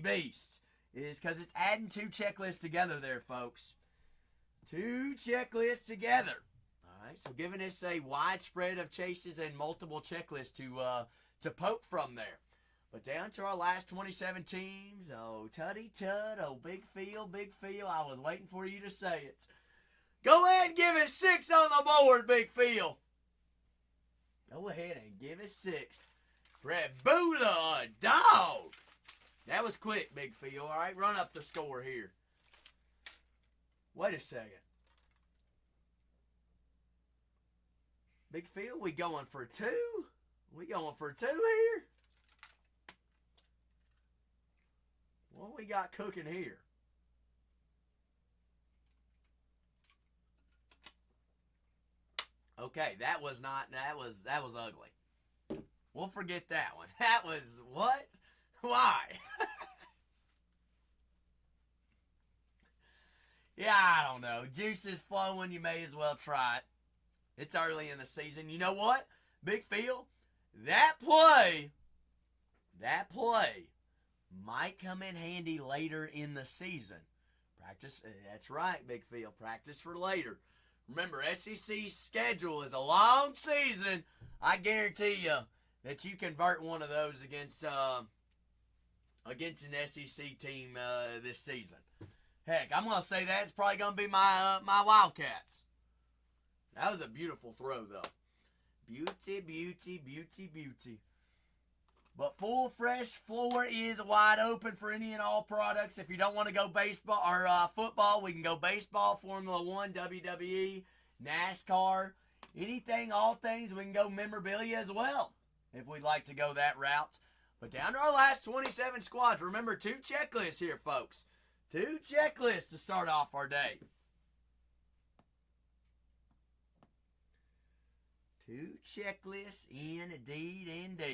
beasts. Is because it's adding two checklists together there, folks. Two checklists together. All right, so giving us a wide spread of chases and multiple checklists to poke from there. But down to our last 27 teams. Oh, Tutty Tut. Oh, Big Phil, Big Phil. I was waiting for you to say it. Go ahead and give it 6 on the board, Big Phil. Go ahead and give it 6. Brett Bula, a dog. That was quick, Big Phil. All right, run up the score here. Wait a second. Big Phil, we going for 2? We going for 2 here? What we got cooking here? Okay, that was ugly. We'll forget that one. That was what? Why? Yeah, I don't know. Juice is flowing. You may as well try it. It's early in the season. You know what? Big Phil, that play might come in handy later in the season. Practice, that's right, Big Phil. Practice for later. Remember, SEC's schedule is a long season. I guarantee you that you convert one of those against an SEC team this season. Heck, I'm going to say that's probably going to be my Wildcats. That was a beautiful throw, though. Beauty, beauty, beauty, beauty. But full fresh floor is wide open for any and all products. If you don't want to go baseball or football, we can go baseball, Formula One, WWE, NASCAR, anything, all things. We can go memorabilia as well if we'd like to go that route. But down to our last 27 squads. Remember, 2 checklists here, folks. 2 checklists to start off our day. 2 checklists, indeed.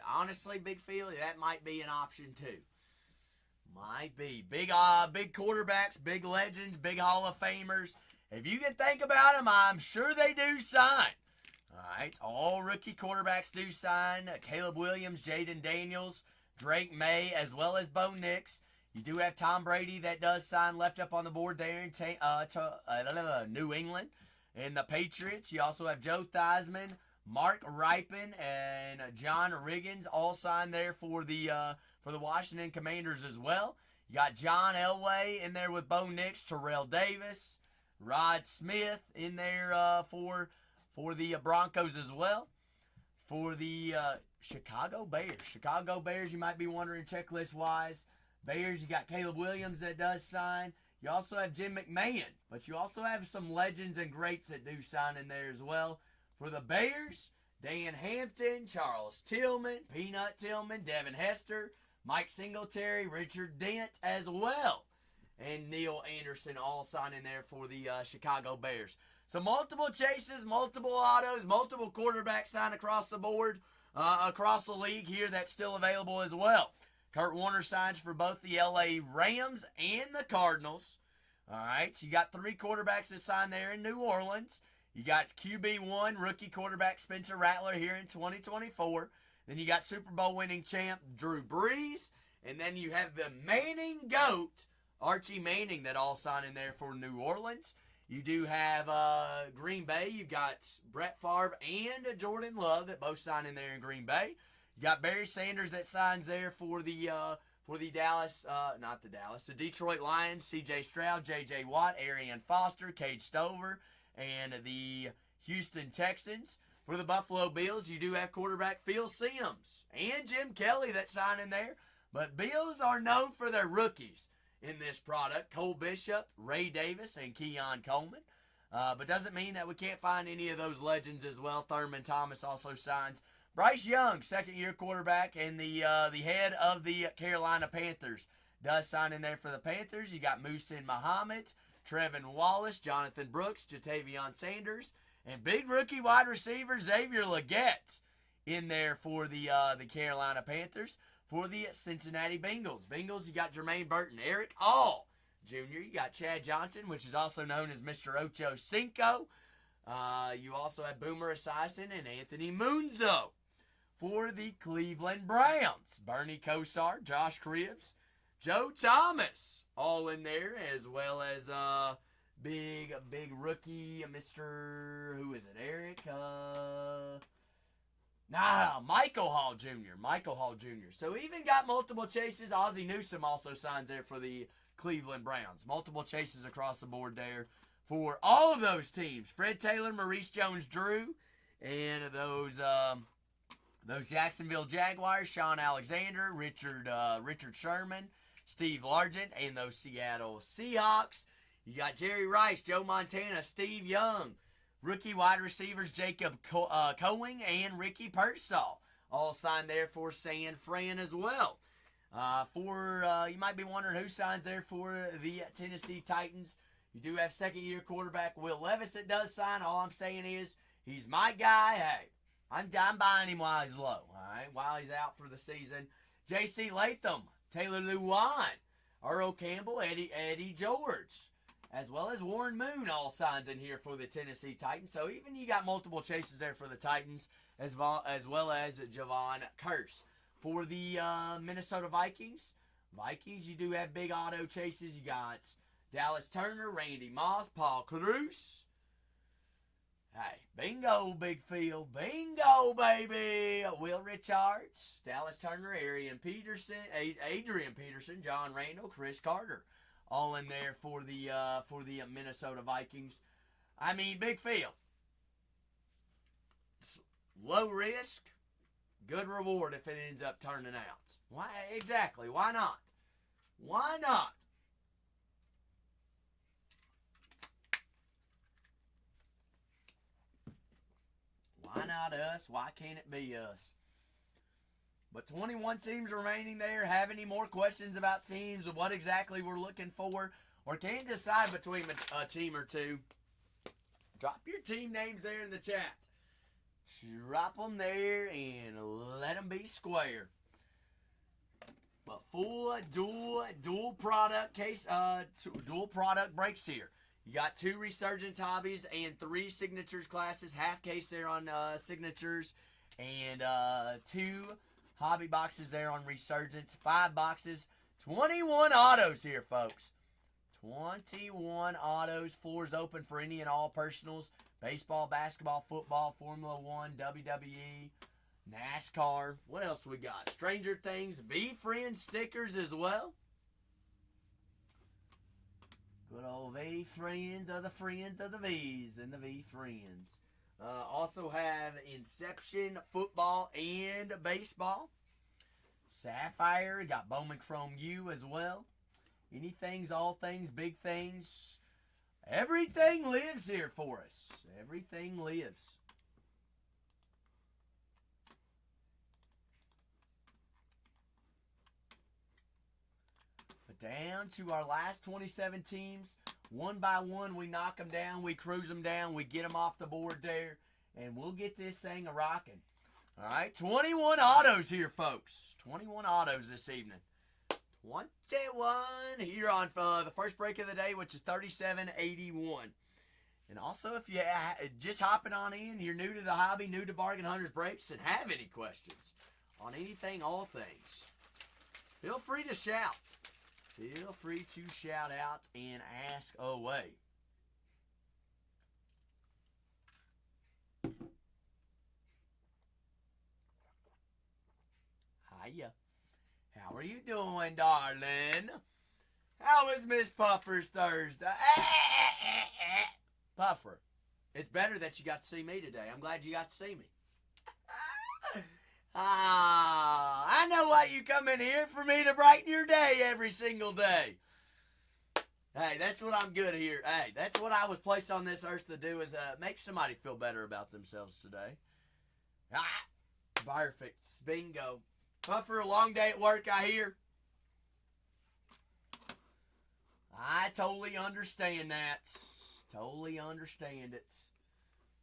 Honestly, Big Phil, that might be an option too. Might be. Big quarterbacks, big legends, big Hall of Famers. If you can think about them, I'm sure they do sign. All right, all rookie quarterbacks do sign. Caleb Williams, Jaden Daniels, Drake May, as well as Bo Nix. You do have Tom Brady that does sign left up on the board there in New England. And the Patriots, you also have Joe Theismann, Mark Ripon, and John Riggins all signed there for the Washington Commanders as well. You got John Elway in there with Bo Nix, Terrell Davis, Rod Smith in there for the Broncos as well. For the Chicago Bears, you might be wondering checklist-wise. Bears, you got Caleb Williams that does sign. You also have Jim McMahon, but you also have some legends and greats that do sign in there as well. For the Bears, Dan Hampton, Charles Tillman, Peanut Tillman, Devin Hester, Mike Singletary, Richard Dent as well, and Neil Anderson all signing there for the Chicago Bears. So multiple chases, multiple autos, multiple quarterbacks signed across the board, across the league here that's still available as well. Kurt Warner signs for both the LA Rams and the Cardinals. All right, so you got 3 quarterbacks that signed there in New Orleans. You got QB1, rookie quarterback Spencer Rattler here in 2024. Then you got Super Bowl winning champ Drew Brees. And then you have the Manning GOAT, Archie Manning, that all signed in there for New Orleans. You do have Green Bay. You've got Brett Favre and Jordan Love that both signed in there in Green Bay. You got Barry Sanders that signs there for the the Detroit Lions, C.J. Stroud, J.J. Watt, Arian Foster, Cade Stover, and the Houston Texans. For the Buffalo Bills, you do have quarterback Phil Simms and Jim Kelly that sign in there. But Bills are known for their rookies in this product. Cole Bishop, Ray Davis, and Keon Coleman. But doesn't mean that we can't find any of those legends as well. Thurman Thomas also signs. Bryce Young, second-year quarterback, and the head of the Carolina Panthers, does sign in there for the Panthers. You got Muhsin Muhammad, Trevin Wallace, Jonathan Brooks, Jatavion Sanders, and big rookie wide receiver Xavier Legette in there for the Carolina Panthers. For the Cincinnati Bengals, you got Jermaine Burton, Eric All Jr., you got Chad Johnson, which is also known as Mr. Ocho Cinco. You also have Boomer Esiason and Anthony Munzo. For the Cleveland Browns, Bernie Kosar, Josh Cribbs, Joe Thomas, all in there, as well as big rookie, Mr. Who is it? Michael Hall Jr. So even got multiple chases. Ozzie Newsome also signs there for the Cleveland Browns. Multiple chases across the board there for all of those teams. Fred Taylor, Maurice Jones-Drew, and those Jacksonville Jaguars, Sean Alexander, Richard Sherman, Steve Largent, and those Seattle Seahawks. You got Jerry Rice, Joe Montana, Steve Young, rookie wide receivers Jacob Coing and Ricky Pearsall, all signed there for San Fran as well. You might be wondering who signs there for the Tennessee Titans. You do have second-year quarterback Will Levis that does sign. All I'm saying is he's my guy. Hey, I'm buying him while he's low, all right, while he's out for the season. J.C. Latham, Taylor Lewan, Earl Campbell, Eddie George, as well as Warren Moon, all signs in here for the Tennessee Titans. So even you got multiple chases there for the Titans, as well as Javon Curse. For the Minnesota Vikings, you do have big auto chases. You got Dallas Turner, Randy Moss, Paul Cruz. Hey, bingo, Big Phil. Bingo, baby. Will Richards, Dallas Turner, Adrian Peterson, John Randall, Chris Carter. All in there for the Minnesota Vikings. I mean, Big Phil. Low risk, good reward if it ends up turning out. Why exactly? Why not? Why not? Why not us? Why can't it be us? But 21 teams remaining there. Have any more questions about teams of what exactly we're looking for? Or can decide between a team or two? Drop your team names there in the chat. Drop them there and let them be square. But full dual product case, dual product breaks here. You got 2 Resurgence hobbies and 3 signatures classes. Half case there on signatures, and 2 hobby boxes there on Resurgence. 5 boxes, 21 autos here, folks. 21 autos. Floors open for any and all personals. Baseball, basketball, football, Formula 1, WWE, NASCAR. What else we got? Stranger Things, V-Friends stickers as well. Good old V-Friends of the Friends of the V's and the V-Friends. Also have Inception, football, and baseball. Sapphire, got Bowman Chrome U as well. Anything's, all things, big things. Everything lives here for us. Everything lives. But down to our last 27 teams. One by one, we knock them down. We cruise them down. We get them off the board there. And we'll get this thing a-rocking. All right, 21 autos here, folks. 21 autos this evening. 21 here on the first break of the day, which is 37.81. And also, if you're just hopping on in, you're new to the hobby, new to Bargain Hunters Breaks, and have any questions on anything, all things, feel free to shout. Feel free to shout out and ask away. Hiya. How are you doing, darling? How was Miss Puffer's Thursday? Puffer, it's better that you got to see me today. I'm glad you got to see me. I know why you come in here, for me to brighten your day every single day. Hey, that's what I'm good here. Hey, that's what I was placed on this earth to do, is make somebody feel better about themselves today. Perfect. Bingo. Puffer, a long day at work, I hear. I totally understand that. Totally understand it.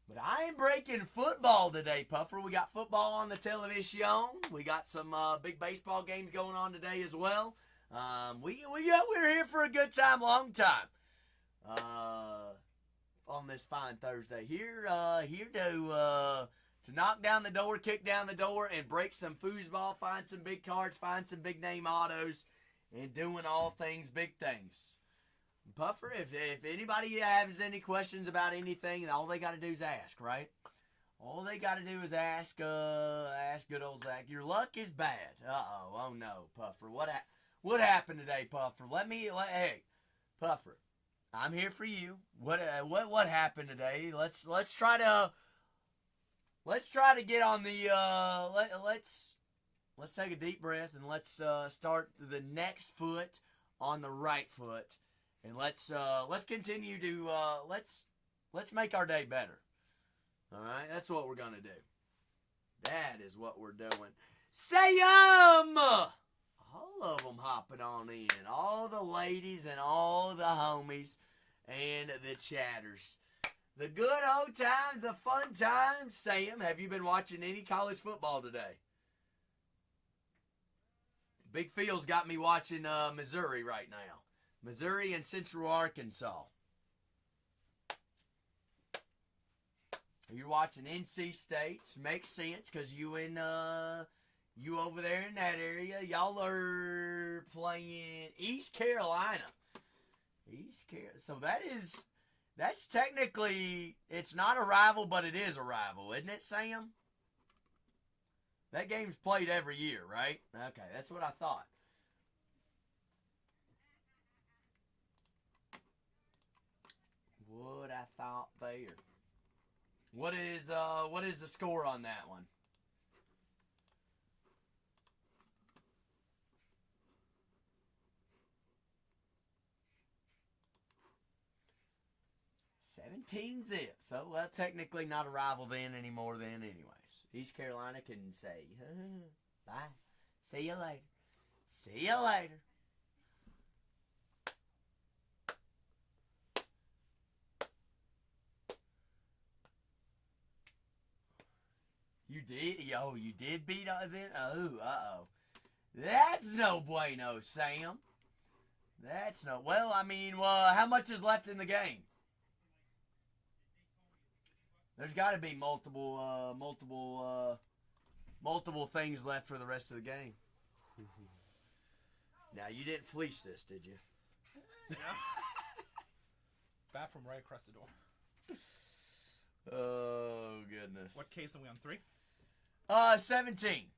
But I am breaking football today, Puffer. We got football on the television. We got some big baseball games going on today as well. We're here for a good time, long time. On this fine Thursday. Here to knock down the door, kick down the door, and break some foosball, find some big cards, find some big name autos, and doing all things big things. Puffer, if anybody has any questions about anything, all they got to do is ask, right? All they got to do is ask good old Zach. Your luck is bad. Oh no, Puffer. What happened today, Puffer? Hey, Puffer, I'm here for you. What happened today? Let's try to get on the let's take a deep breath, and let's start the next foot on the right foot, and let's continue to let's make our day better. All right, that's what we're gonna do. That is what we're doing. Say all of them hopping on in, all the ladies and all the homies and the chatters. The good old times, the fun times. Sam, have you been watching any college football today? Big Phil's got me watching Missouri right now. Missouri and Central Arkansas. You're watching NC State. Makes sense, because you over there in that area. Y'all are playing East Carolina. So that's technically, it's not a rival, but it is a rival, isn't it, Sam? That game's played every year, right? Okay, that's what I thought. What I thought there. What is the score on that one? $17-0. So, well, technically not a rival then anymore then anyways. East Carolina can say, bye. See you later. See you later. You did? You did beat then? Oh, uh-oh. That's no bueno, Sam. That's no. Well, I mean, how much is left in the game? There's got to be multiple things left for the rest of the game. Now, you didn't fleece this, did you? Yeah. Bathroom right across the door. Oh, goodness. What case are we on? 3? 17.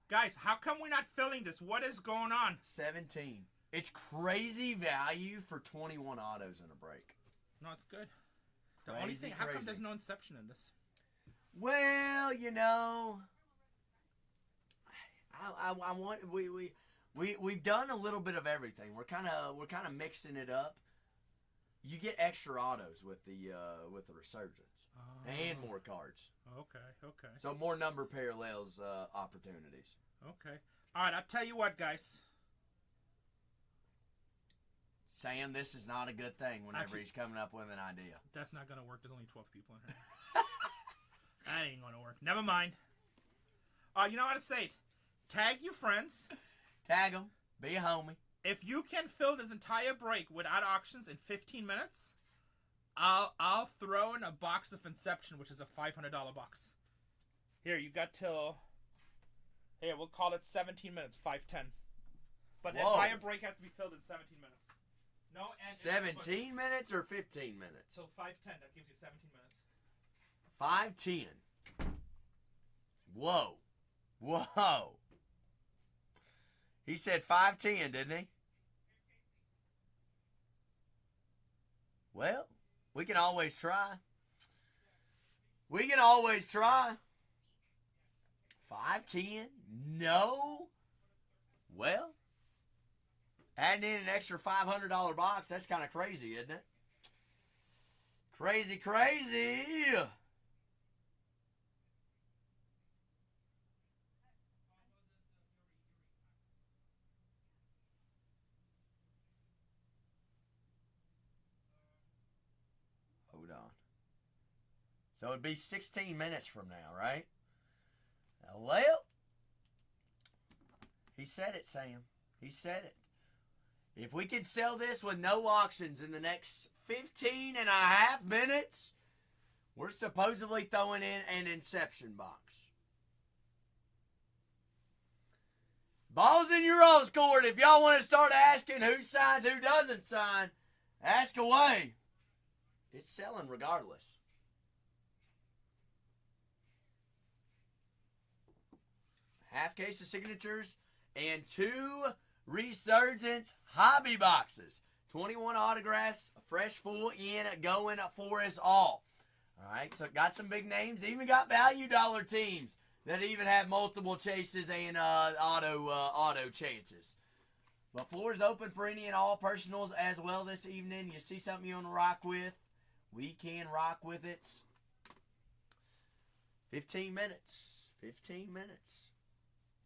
Guys, how come we're not filling this? What is going on? 17. It's crazy value for 21 autos in a break. No, it's good. The Crazy, only thing, how come crazy. there's no Inception in this? Well, you know, I want we've done a little bit of everything. We're kind of mixing it up. You get extra autos with the Resurgence and more cards. Okay. So more number parallels opportunities. Okay. All right, I'll tell you what, guys. Sam, this is not a good thing whenever Actually, he's coming up with an idea. That's not going to work. There's only 12 people in here. That ain't going to work. Never mind. You know how to say it. Tag your friends. Tag them. Be a homie. If you can fill this entire break without auctions in 15 minutes, I'll throw in a box of Inception, which is a $500 box. Here, you got till... Here, we'll call it 17 minutes, 5:10. But the entire break has to be filled in 17 minutes. No end. 17 minutes or 15 minutes? So 5:10, that gives you 17 minutes. 5:10. Whoa. He said 5:10, didn't he? Well, we can always try. 5:10? No? Well, adding in an extra $500 box, that's kind of crazy, isn't it? Crazy. Hold on. So it'd be 16 minutes from now, right? Well, he said it, Sam. He said it. If we can sell this with no auctions in the next 15 and a half minutes, we're supposedly throwing in an Inception box. Ball's in your all's court. If y'all want to start asking who signs, who doesn't sign, ask away. It's selling regardless. Half case of signatures and 2 Resurgence hobby boxes. 21 autographs, fresh full in, going for us all. All right, so got some big names. Even got value dollar teams that even have multiple chases and auto chances. But floor is open for any and all personals as well this evening. You see something you want to rock with? We can rock with it. 15 minutes. 15 minutes.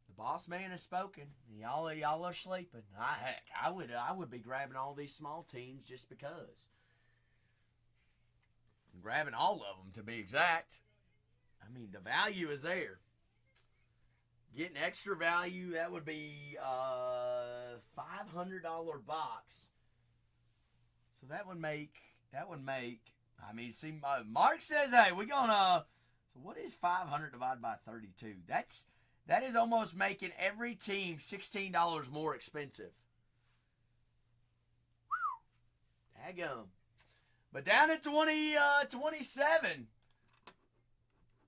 The boss man has spoken. Y'all are sleeping. Heck, I would be grabbing all these small teams just because. I'm grabbing all of them to be exact. I mean, the value is there. Getting extra value, that would be a $500 box. So that would make. I mean, see, Mark says, hey, we're gonna. So what is 500 divided by 32? That is almost making every team $16 more expensive. Daggum. But down at 27.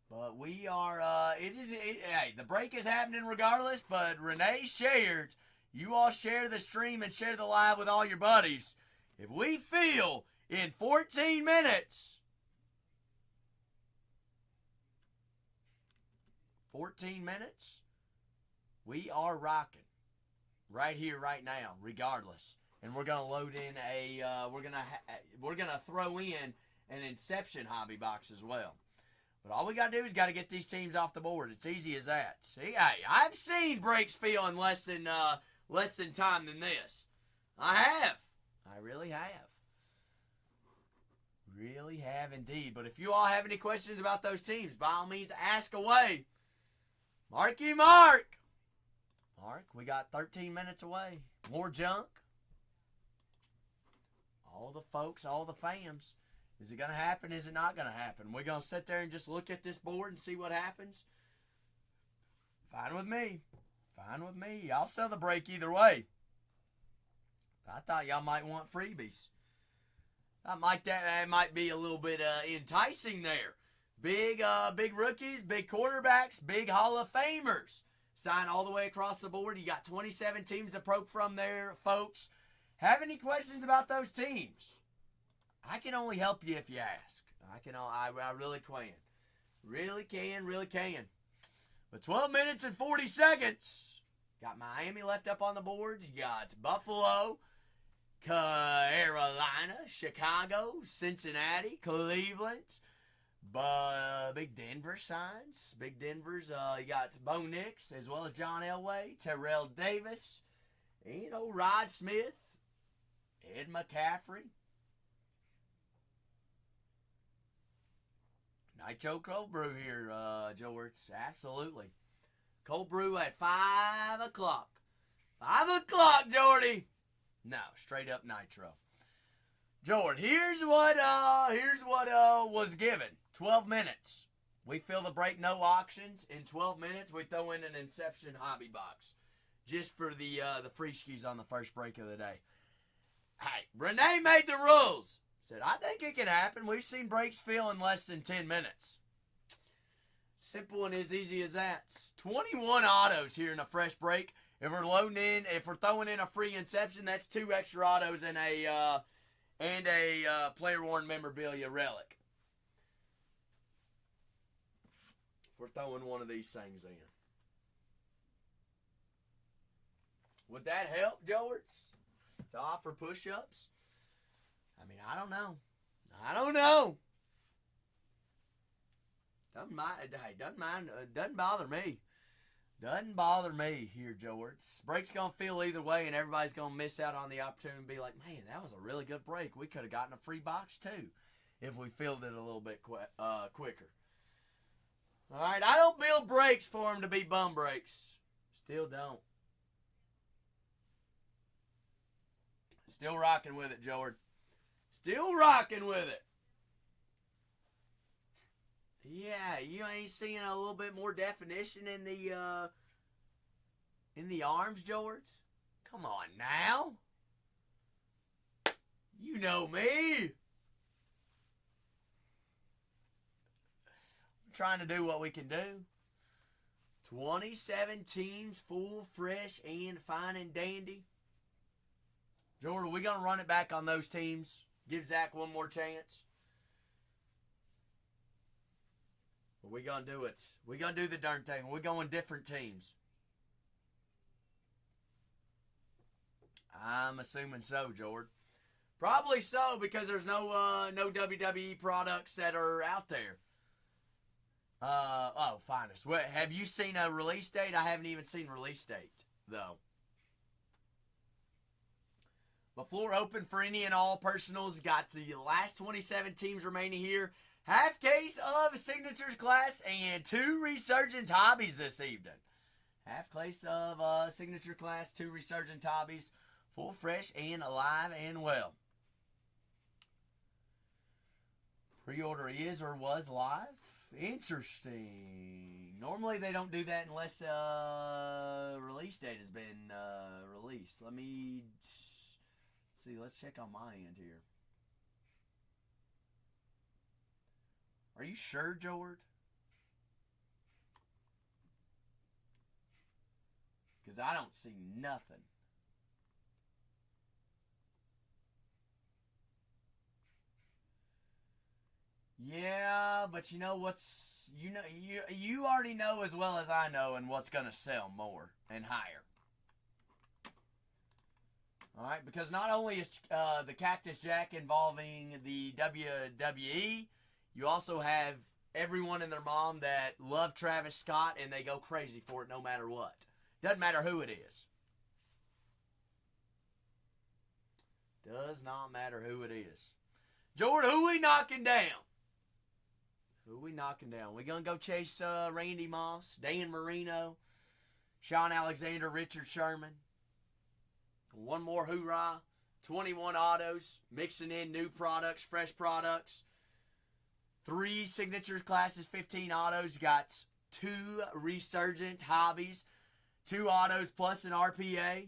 But we are, hey, the break is happening regardless, but Renee shared, you all share the stream and share the live with all your buddies. If we feel in 14 minutes, 14 minutes, we are rocking right here, right now, regardless. And we're gonna load in we're gonna throw in an Inception hobby box as well. But all we gotta do is gotta get these teams off the board. It's easy as that. See, hey, I've seen breaks feel in less than time than this. I have. I really have. Really have indeed. But if you all have any questions about those teams, by all means, ask away. Marky Mark. Mark. break. We got 13 minutes away. More junk. All the folks, all the fams. Is it going to happen? Is it not going to happen? We're going to sit there and just look at this board and see what happens? Fine with me. Fine with me. I'll sell the break either way. I thought y'all might want freebies. That might be a little bit enticing there. Big rookies, big quarterbacks, big Hall of Famers. Sign all the way across the board. You got 27 teams to probe from there, folks. Have any questions about those teams? I can only help you if you ask. I really can. Really can. But 12 minutes and 40 seconds. Got Miami left up on the boards. You got Buffalo, Carolina, Chicago, Cincinnati, Cleveland. Big Denver signs. Big Denver's. You got Bo Nix as well as John Elway, Terrell Davis, Rod Smith, Ed McCaffrey. Nitro Cold Brew here, George. Absolutely. Cold Brew at 5 o'clock. 5 o'clock, Jordy. No, straight up Nitro. Jordan, here's what was given. 12 minutes. We fill the break, no auctions. In 12 minutes, we throw in an Inception hobby box. Just for the free skis on the first break of the day. Hey, Renee made the rules. Said, I think it can happen. We've seen breaks fill in less than 10 minutes. Simple and as easy as that. 21 autos here in a fresh break. If we're throwing in a free Inception, that's 2 extra autos and a player-worn memorabilia relic. If we're throwing one of these things in. Would that help, George? To offer push-ups? I mean, I don't know. Doesn't bother me. Doesn't bother me here, George. Break's going to feel either way, and everybody's going to miss out on the opportunity and be like, man, that was a really good break. We could have gotten a free box, too, if we filled it a little bit quicker. All right, I don't build breaks for them to be bum breaks. Still don't. Still rocking with it, George. Still rocking with it. Yeah, you ain't seeing a little bit more definition in the arms, George? Come on now. You know me. We're trying to do what we can do. 27 teams, full, fresh, and fine and dandy. Jordan, are we going to run it back on those teams? Give Zach one more chance? Or we going to do it? We going to do the darn thing. We're going different teams. I'm assuming so, Jordan. Probably so, because there's no WWE products that are out there. Finest. Have you seen a release date? I haven't even seen release date, though. The floor open for any and all personals. Got the last 27 teams remaining here. Half case of Signatures class and 2 Resurgence hobbies this evening. Half case of Signature class, 2 Resurgence hobbies. Full, fresh, and alive and well. Pre-order is or was live. Interesting. Normally they don't do that unless release date has been released. Let me see. Let's check on my end here. Are you sure, George? Because I don't see nothing. Yeah, but you know what's you already know as well as I know and what's gonna sell more and higher. All right, because not only is the Cactus Jack involving the WWE, you also have everyone and their mom that love Travis Scott and they go crazy for it no matter what. Doesn't matter who it is. Does not matter who it is. Jordan, who we knocking down? Who we knocking down? We gonna go chase Randy Moss, Dan Marino, Sean Alexander, Richard Sherman. One more hoorah. 21 autos, mixing in new products, fresh products. 3 signatures classes, 15 autos. Got 2 resurgent hobbies, 2 autos plus an RPA.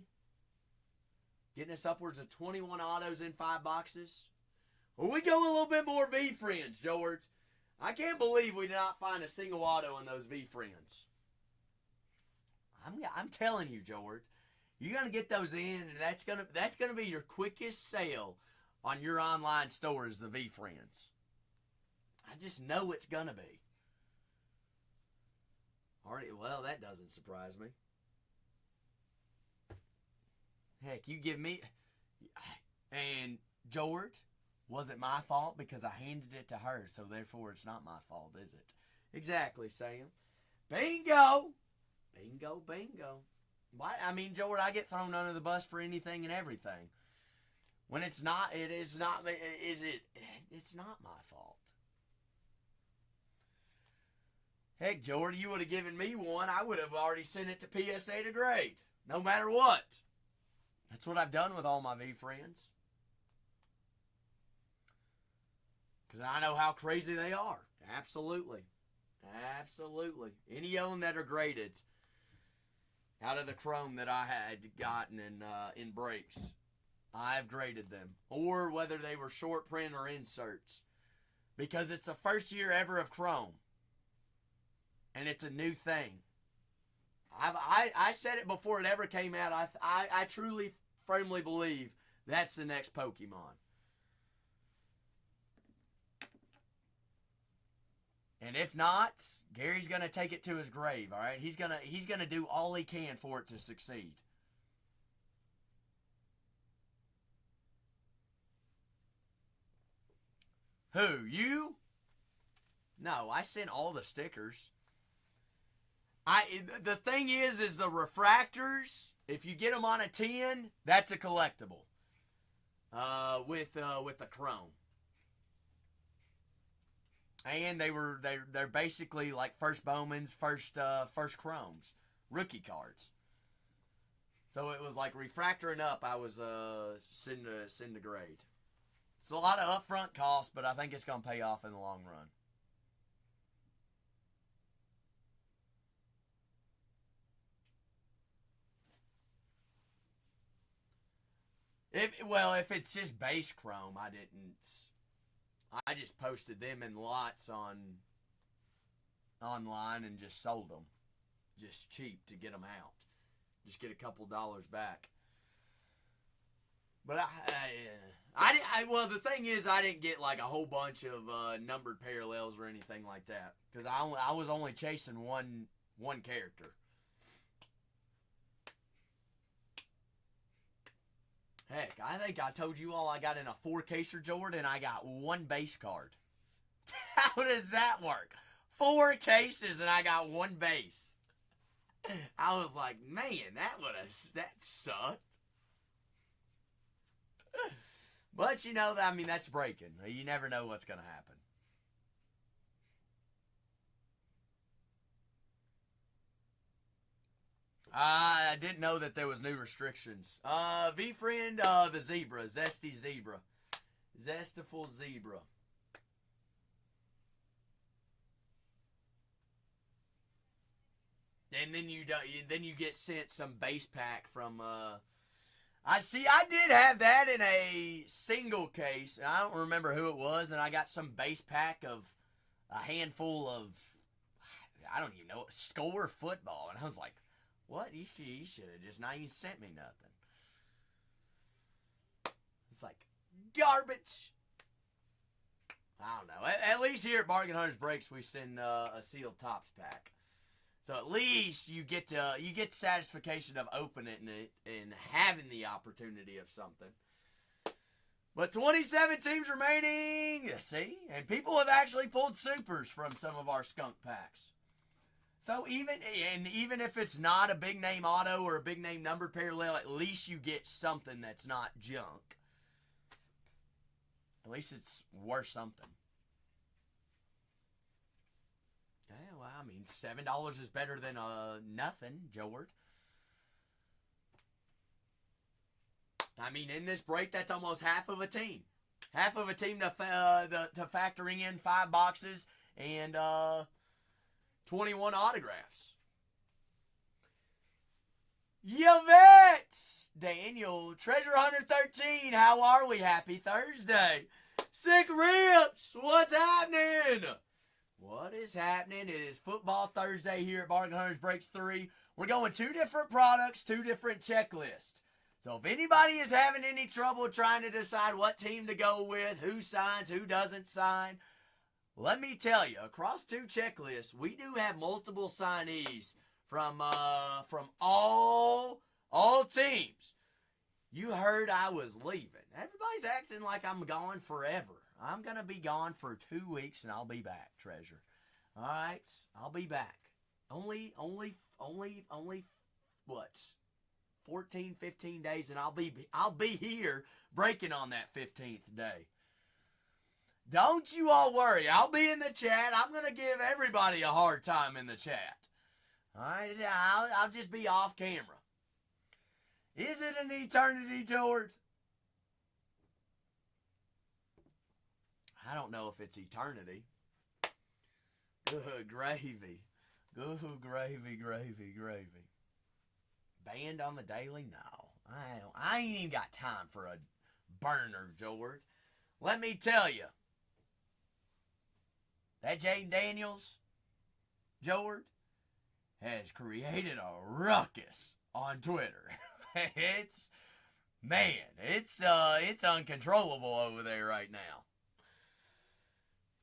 Getting us upwards of 21 autos in 5 boxes. Well, we go a little bit more V-Friends, George. I can't believe we did not find a single auto in those V-Friends. I'm telling you, George, you're gonna get those in, and that's gonna be your quickest sale on your online store is the V-Friends. I just know it's gonna be. Already, well, that doesn't surprise me. Heck, you give me, and George, was it my fault because I handed it to her, so therefore it's not my fault, is it? Exactly, Sam. Bingo! Bingo, bingo. Why? I mean, George, I get thrown under the bus for anything and everything. When it's not, it is not, is it? It's not my fault. Heck, George, you would have given me one, I would have already sent it to PSA to grade. No matter what. That's what I've done with all my V-Friends. Because I know how crazy they are. Absolutely. Absolutely. Any of them that are graded out of the chrome that I had gotten in breaks, I've graded them. Or whether they were short print or inserts. Because it's the first year ever of chrome. And it's a new thing. I said it before it ever came out. I truly, firmly believe that's the next Pokemon. And if not, Gary's gonna take it to his grave. All right, he's gonna do all he can for it to succeed. Who, you? No, I sent all the stickers. The thing is the refractors, if you get them on a 10, that's a collectible. With the chrome. And they're basically like first Bowman's, first chromes, rookie cards. So it was like refractor and up. I was send to grade. It's a lot of upfront cost, but I think it's gonna pay off in the long run. If it's just base chrome, I just posted them in lots online and just sold them. Just cheap to get them out. Just get a couple dollars back. But well, the thing is, I didn't get like a whole bunch of numbered parallels or anything like that. Because I was only chasing one character. Heck, I think I told you all I got in a 4-caser, Jordan, and I got 1 base card. How does that work? 4 cases and I got 1 base. I was like, man, that sucked. But you know, I mean, that's breaking. You never know what's going to happen. I didn't know that there was new restrictions. V-Friend, the zebra, Zesty Zebra. Zestiful Zebra. And then you get sent some base pack from, I did have that in a single case. I don't remember who it was, and I got some base pack of a handful of, I don't even know, Score football. And I was like, what? You should have just not even sent me nothing. It's like garbage. I don't know. At least here at Bargain Hunters Breaks, we send a sealed TOPPS pack. So at least you get satisfaction of opening it and having the opportunity of something. But 27 teams remaining. See? And people have actually pulled supers from some of our skunk packs. So even if it's not a big name auto or a big name numbered parallel, at least you get something that's not junk. At least it's worth something. Yeah, well, I mean, $7 is better than nothing, George. I mean, in this break, that's almost half of a team. Half of a team to factoring in 5 boxes and 21 autographs. Yvette! Daniel, Treasure Hunter 13, how are we? Happy Thursday. Sick Rips, what's happening? What is happening? It is Football Thursday here at Bargain Hunters Breaks 3. We're going 2 different products, 2 different checklists. So if anybody is having any trouble trying to decide what team to go with, who signs, who doesn't sign, let me tell you, across 2 checklists, we do have multiple signees from all teams. You heard I was leaving. Everybody's acting like I'm gone forever. I'm going to be gone for 2 weeks and I'll be back, Treasure. All right, I'll be back. Only what? 14, 15 days and I'll be here breaking on that 15th day. Don't you all worry. I'll be in the chat. I'm going to give everybody a hard time in the chat. All right, I'll just be off camera. Is it an eternity, George? I don't know if it's eternity. Good gravy. Good gravy. Banned on the daily? No. I ain't even got time for a burner, George. Let me tell you. That Jaden Daniels, George, has created a ruckus on Twitter. It's uncontrollable over there right now.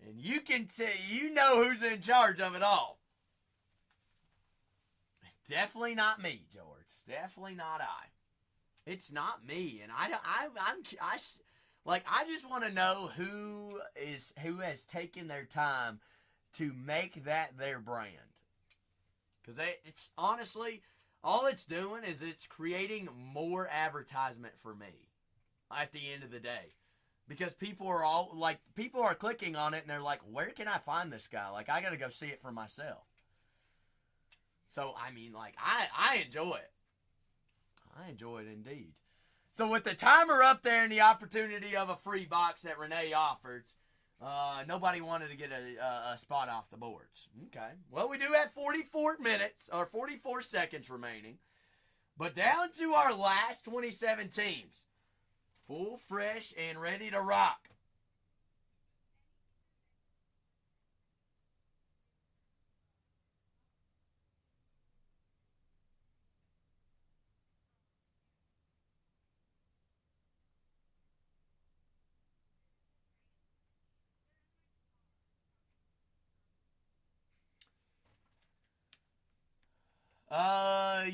And you can you know who's in charge of it all. Definitely not me, George. Definitely not I. It's not me, and I just want to know who has taken their time to make that their brand. Because it's honestly, all it's doing is it's creating more advertisement for me at the end of the day. Because people are clicking on it and they're like, where can I find this guy? Like, I got to go see it for myself. So, I mean, like, I enjoy it. I enjoy it indeed. So, with the timer up there and the opportunity of a free box that Renee offered, nobody wanted to get a spot off the boards. Okay. Well, we do have 44 seconds remaining. But down to our last 27 teams. Full, fresh, and ready to rock.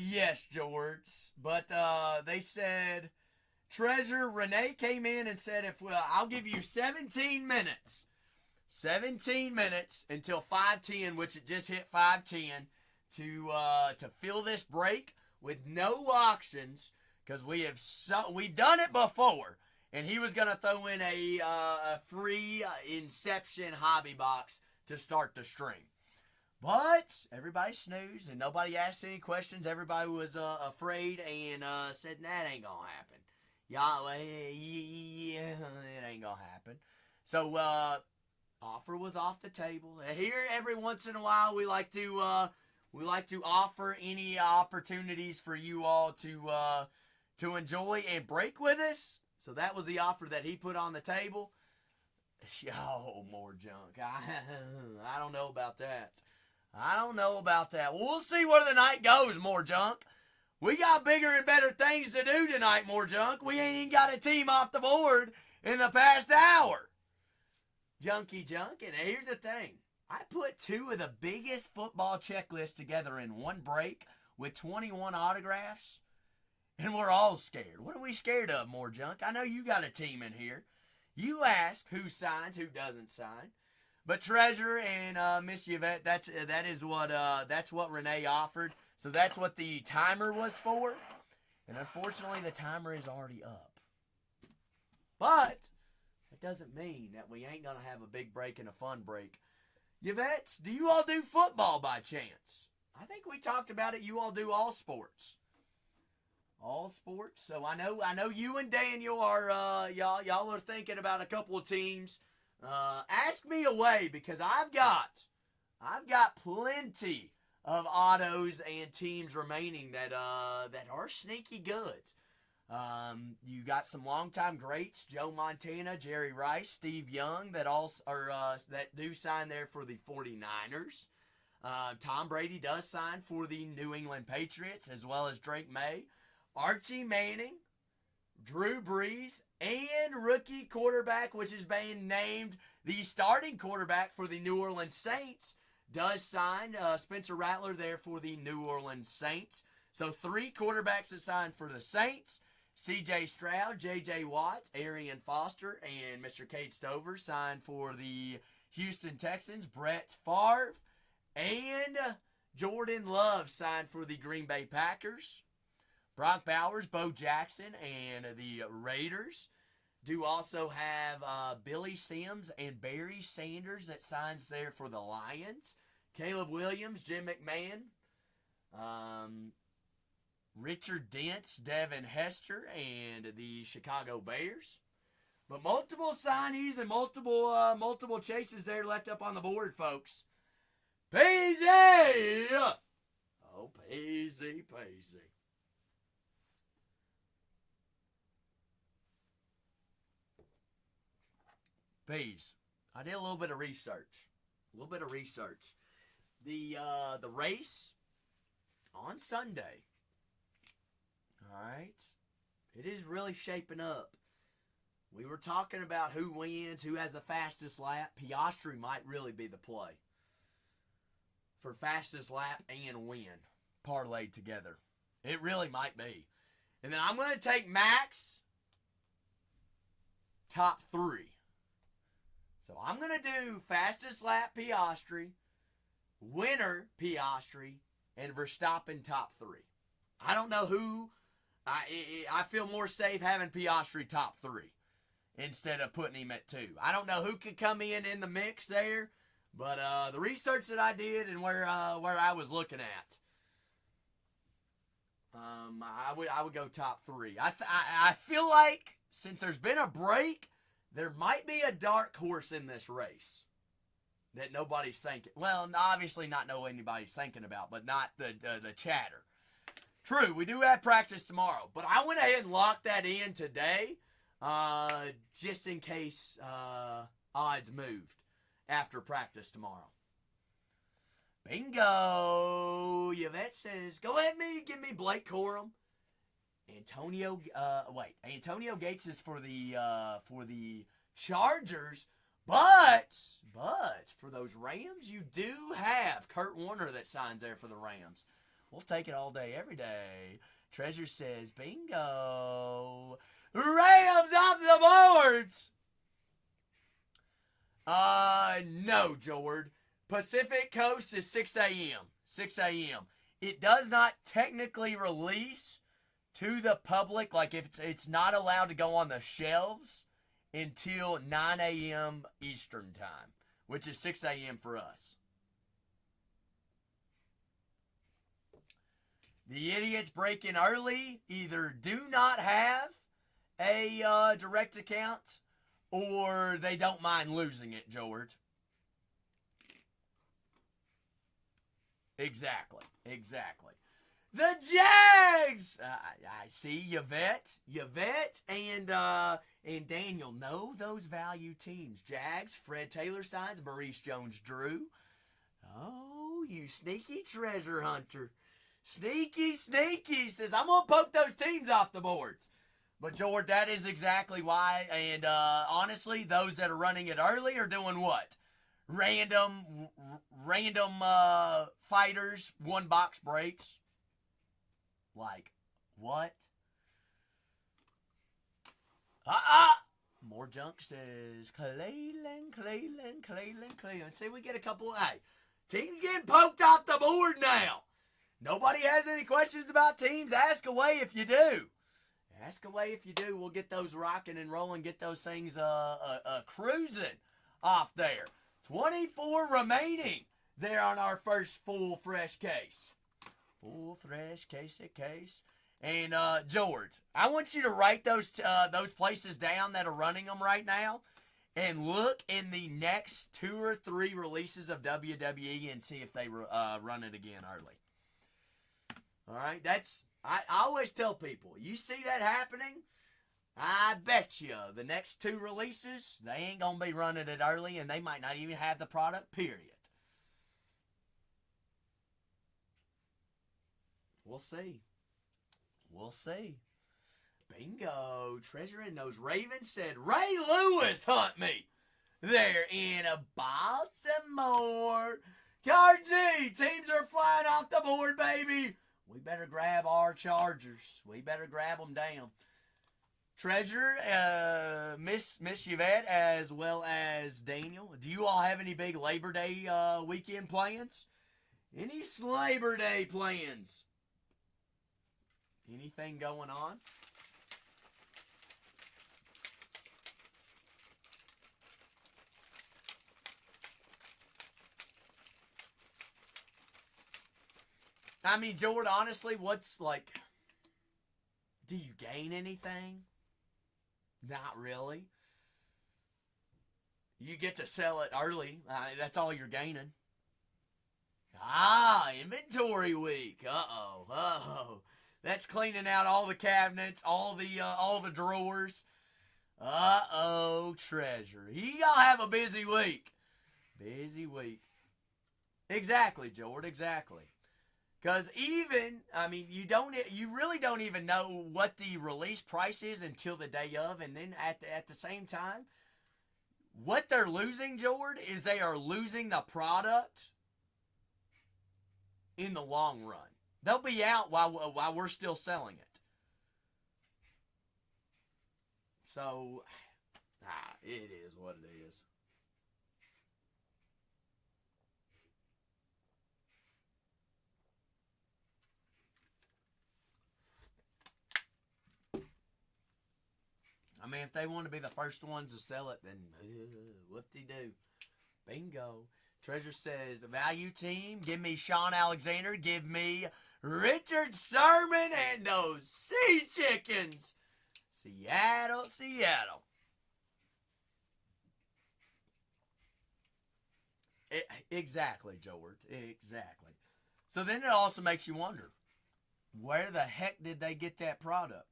Yes, George. But they said, Treasure, Renee came in and said, I'll give you 17 minutes. 17 minutes until 5:10, which it just hit 5:10, to fill this break with no auctions, because we've done it before, and he was gonna throw in a free Inception hobby box to start the stream. But everybody snoozed and nobody asked any questions. Everybody was afraid and said, that ain't gonna happen. Yeah, it ain't gonna happen. So offer was off the table. Here, every once in a while, we like to offer any opportunities for you all to enjoy and break with us. So that was the offer that he put on the table. Oh, more junk. I don't know about that. We'll see where the night goes, more junk. We got bigger and better things to do tonight, more junk. We ain't even got a team off the board in the past hour. Junky junk. And here's the thing. I put 2 of the biggest football checklists together in one break with 21 autographs. And we're all scared. What are we scared of, more junk? I know you got a team in here. You ask who signs, who doesn't sign. But Treasure and Miss Yvette, that's what Renee offered. So that's what the timer was for. And unfortunately, the timer is already up. But it doesn't mean that we ain't going to have a big break and a fun break. Yvette, do you all do football by chance? I think we talked about it. You all do all sports. All all sports. So I know you and Daniel are y'all are thinking about a couple of teams. Ask me away because I've got plenty of autos and teams remaining that are sneaky good. You got some longtime greats: Joe Montana, Jerry Rice, Steve Young, that do sign there for the 49ers. Tom Brady does sign for the New England Patriots, as well as Drake May, Archie Manning, Drew Brees, and rookie quarterback, which is being named the starting quarterback for the New Orleans Saints, does sign Spencer Rattler there for the New Orleans Saints. So 3 quarterbacks that signed for the Saints: C.J. Stroud, J.J. Watt, Arian Foster, and Mr. Cade Stover signed for the Houston Texans. Brett Favre and Jordan Love signed for the Green Bay Packers. Brock Bowers, Bo Jackson, and the Raiders do also have Billy Sims and Barry Sanders that signs there for the Lions. Caleb Williams, Jim McMahon, Richard Dent, Devin Hester, and the Chicago Bears. But multiple signees and multiple chases there left up on the board, folks. Peasy! Oh, peasy. Peas. I did a little bit of research. The race on Sunday. All right. It is really shaping up. We were talking about who wins, who has the fastest lap. Piastri might really be the play for fastest lap and win parlayed together. It really might be. And then I'm going to take Max top 3. So I'm going to do fastest lap Piastri, winner Piastri, and Verstappen top 3. I don't know who. I feel more safe having Piastri top 3 instead of putting him at 2. I don't know who could come in the mix there, but the research that I did and where I was looking at, I would go top 3. I feel like since there's been a break, there might be a dark horse in this race that nobody's thinking. Well, obviously not know anybody's thinking about, but not the chatter. True, we do have practice tomorrow, but I went ahead and locked that in today, just in case odds moved after practice tomorrow. Bingo! Yvette says, go ahead and give me Blake Corum. Antonio Gates is for the Chargers, but for those Rams, you do have Kurt Warner that signs there for the Rams. We'll take it all day, every day. Treasure says, bingo. Rams off the boards. No, Jord. Pacific Coast is 6 a.m. 6 a.m. It does not technically release to the public, like if it's not allowed to go on the shelves until 9 a.m. Eastern time, which is 6 a.m. for us. The idiots breaking early either do not have a direct account or they don't mind losing it, George. Exactly. The Jags! I see Yvette and Daniel know those value teams. Jags, Fred Taylor signs, Maurice Jones-Drew. Oh, you sneaky treasure hunter. Sneaky, says, I'm going to poke those teams off the boards. But, George, that is exactly why. And, honestly, those that are running it early are doing what? Random fighters, 1-box breaks. Like, what? More junk says, Cleveland. See, we get a couple. Hey, teams getting poked off the board now. Nobody has any questions about teams. Ask away if you do. We'll get those rocking and rolling, get those things cruising off there. 24 remaining there on our first full fresh case. Full fresh case. And George, I want you to write those places down that are running them right now, and look in the next 2 or 3 releases of WWE and see if they run it again early. All right, I always tell people, you see that happening, I bet you the next 2 releases, they ain't going to be running it early, and they might not even have the product, period. We'll see. We'll see. Bingo. Treasure in those Ravens said, Ray Lewis hunt me there in Baltimore. Card Z, teams are flying off the board, baby. We better grab our Chargers. We better grab them down. Treasure, Miss Yvette, as well as Daniel, do you all have any big Labor Day weekend plans? Any Labor Day plans? Anything going on? I mean, Jordan, honestly, what's like, do you gain anything? Not really. You get to sell it early. That's all you're gaining. Inventory week. Uh-oh. That's cleaning out all the cabinets, all the drawers. Treasure. You gonna have a busy week. Busy week. Exactly, Jordan. Exactly. Because you really don't even know what the release price is until the day of, and then at the same time, what they're losing, Jordan, is they are losing the product in the long run. They'll be out while we're still selling it. So, it is what it is. I mean, if they want to be the first ones to sell it, then whoop-de-doo. Bingo. Treasure says, value team, give me Sean Alexander, give me Richard Sherman and those Sea Chickens. Seattle. Exactly, George. Exactly. So then it also makes you wonder, where the heck did they get that product?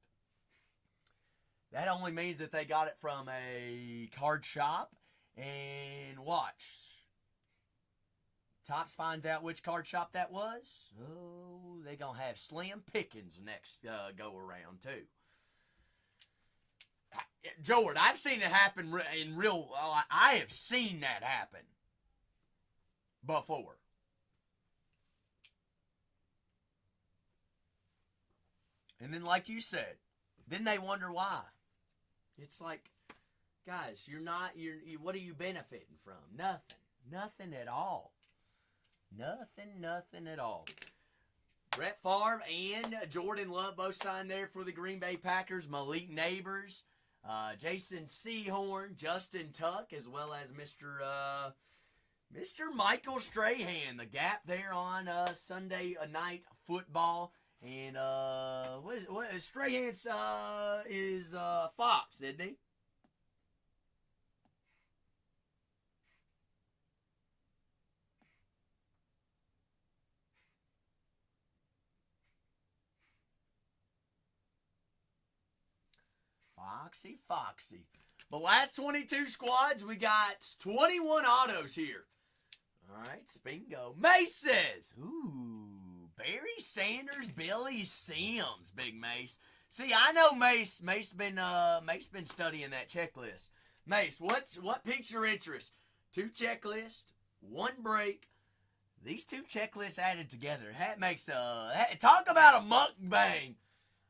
That only means that they got it from a card shop, and watch. TOPPS finds out which card shop that was. Oh, they gonna have slim pickings next go around too. Jordan, I've seen it happen in real. I have seen that happen before. And then, like you said, then they wonder why. It's like, guys, what are you benefiting from? Nothing at all. Nothing at all. Brett Favre and Jordan Love both signed there for the Green Bay Packers. Malik Neighbors, Jason Sehorn, Justin Tuck, as well as Mr. Michael Strahan. The gap there on Sunday night football. And what Strahan's is Fox, isn't he? Foxy. The last 22 squads, we got 21 autos here. All right, bingo. Mace says, ooh, Barry Sanders, Billy Sims, Big Mace. See, I know Mace been studying that checklist. Mace, what piques your interest? 2 checklists, 1 break. These 2 checklists added together, that makes talk about a mukbang.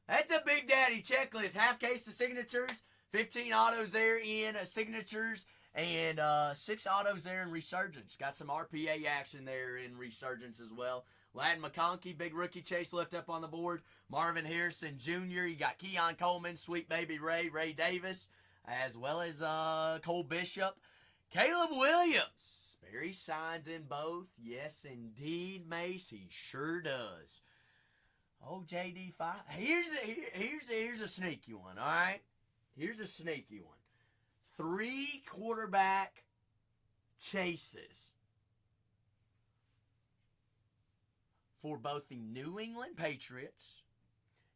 That's a Big Daddy checklist. Half case of signatures, 15 autos there in signatures, and 6 autos there in Resurgence. Got some RPA action there in Resurgence as well. Ladd McConkey, big rookie chase left up on the board. Marvin Harrison Jr. You got Keon Coleman, Sweet Baby Ray Davis, as well as Cole Bishop. Caleb Williams. Barry signs in both. Yes, indeed, Mace. He sure does. Oh, JD5. Here's a sneaky one, all right? Here's a sneaky one. 3 quarterback chases for both the New England Patriots,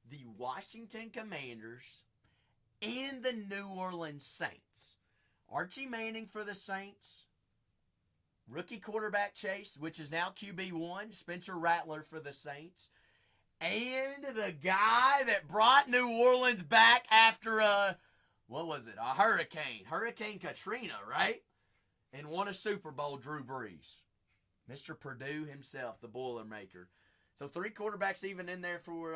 the Washington Commanders, and the New Orleans Saints. Archie Manning for the Saints, rookie quarterback chase, which is now QB1, Spencer Rattler for the Saints, and the guy that brought New Orleans back after a hurricane. Hurricane Katrina, right? And won a Super Bowl, Drew Brees. Mr. Purdue himself, the Boilermaker. So 3 quarterbacks even in there for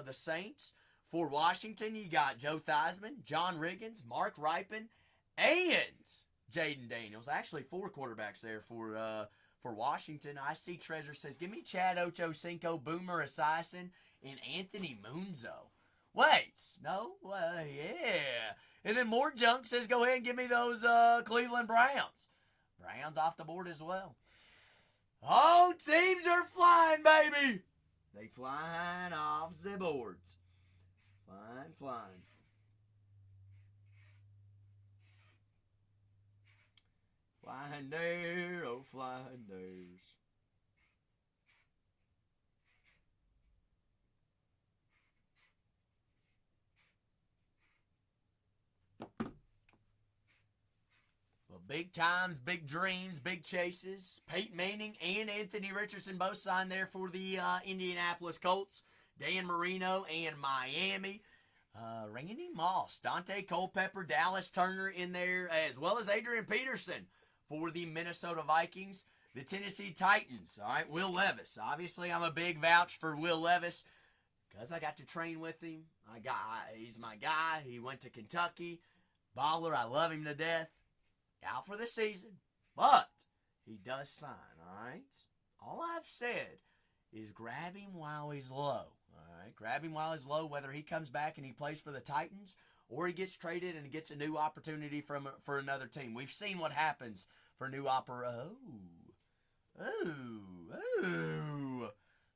the Saints. For Washington, you got Joe Theismann, John Riggins, Mark Rypien, and Jaden Daniels. Actually, 4 quarterbacks there for Washington. I see Treasure says, give me Chad Ochocinco, Boomer Esiason, and Anthony Munzo. Wait, no? Well, yeah. And then more junk says, go ahead and give me those Cleveland Browns. Browns off the board as well. Oh, teams are flying, baby. They flying off the boards. Flying. Flying there, oh, flying there's. Well, big times, big dreams, big chases. Peyton Manning and Anthony Richardson both signed there for the Indianapolis Colts. Dan Marino and Miami. Randy Moss, Dante Culpepper, Dallas Turner in there, as well as Adrian Peterson for the Minnesota Vikings. The Tennessee Titans, all right, Will Levis. Obviously, I'm a big vouch for Will Levis because I got to train with him. He's my guy. He went to Kentucky. Baller, I love him to death. Out for the season, but he does sign, all right? All I've said is grab him while he's low. All right, grab him while he's low, whether he comes back and he plays for the Titans or he gets traded and gets a new opportunity for another team. We've seen what happens for new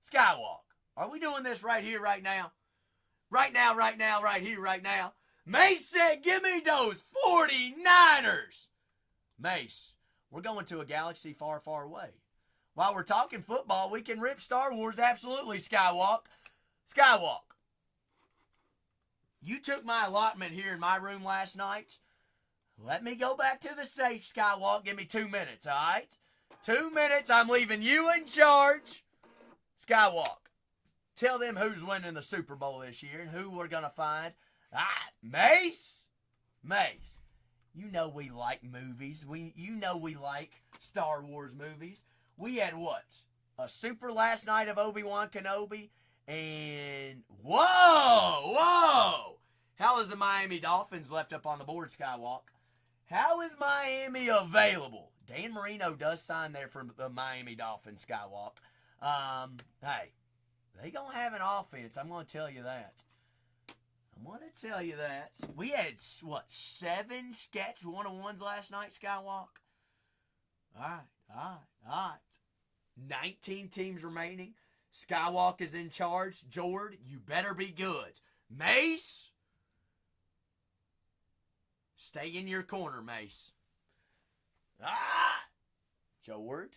Skywalk. Are we doing this right here, right now? Right now, right here, right now. Mace said, give me those 49ers. Mace, we're going to a galaxy far, far away. While we're talking football, we can rip Star Wars, absolutely, Skywalk. Skywalk, you took my allotment here in my room last night. Let me go back to the safe, Skywalk. Give me 2 minutes, all right? 2 minutes, I'm leaving you in charge. Skywalk, tell them who's winning the Super Bowl this year and who we're going to find. Mace, you know we like movies. You know we like Star Wars movies. We had what? A super last night of Obi-Wan Kenobi. And whoa! How is the Miami Dolphins left up on the board, Skywalk? How is Miami available? Dan Marino does sign there for the Miami Dolphins, Skywalk. Hey, they gonna have an offense. I'm gonna tell you that. We had, 7 sketch one-on-ones last night, Skywalk? All right. 19 teams remaining. Skywalk is in charge. Jord, you better be good. Mace, stay in your corner, Mace. Jord,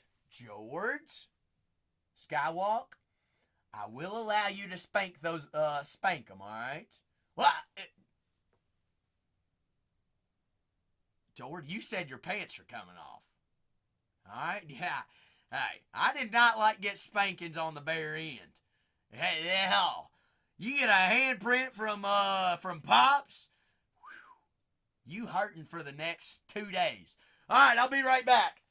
Skywalk, I will allow you to spank them, all right? What? Jord, you said your pants are coming off. All right? Yeah. Hey, I did not like get spankings on the bare end. Hey, hell, you get a handprint from Pops, you hurting for the next 2 days. All right, I'll be right back.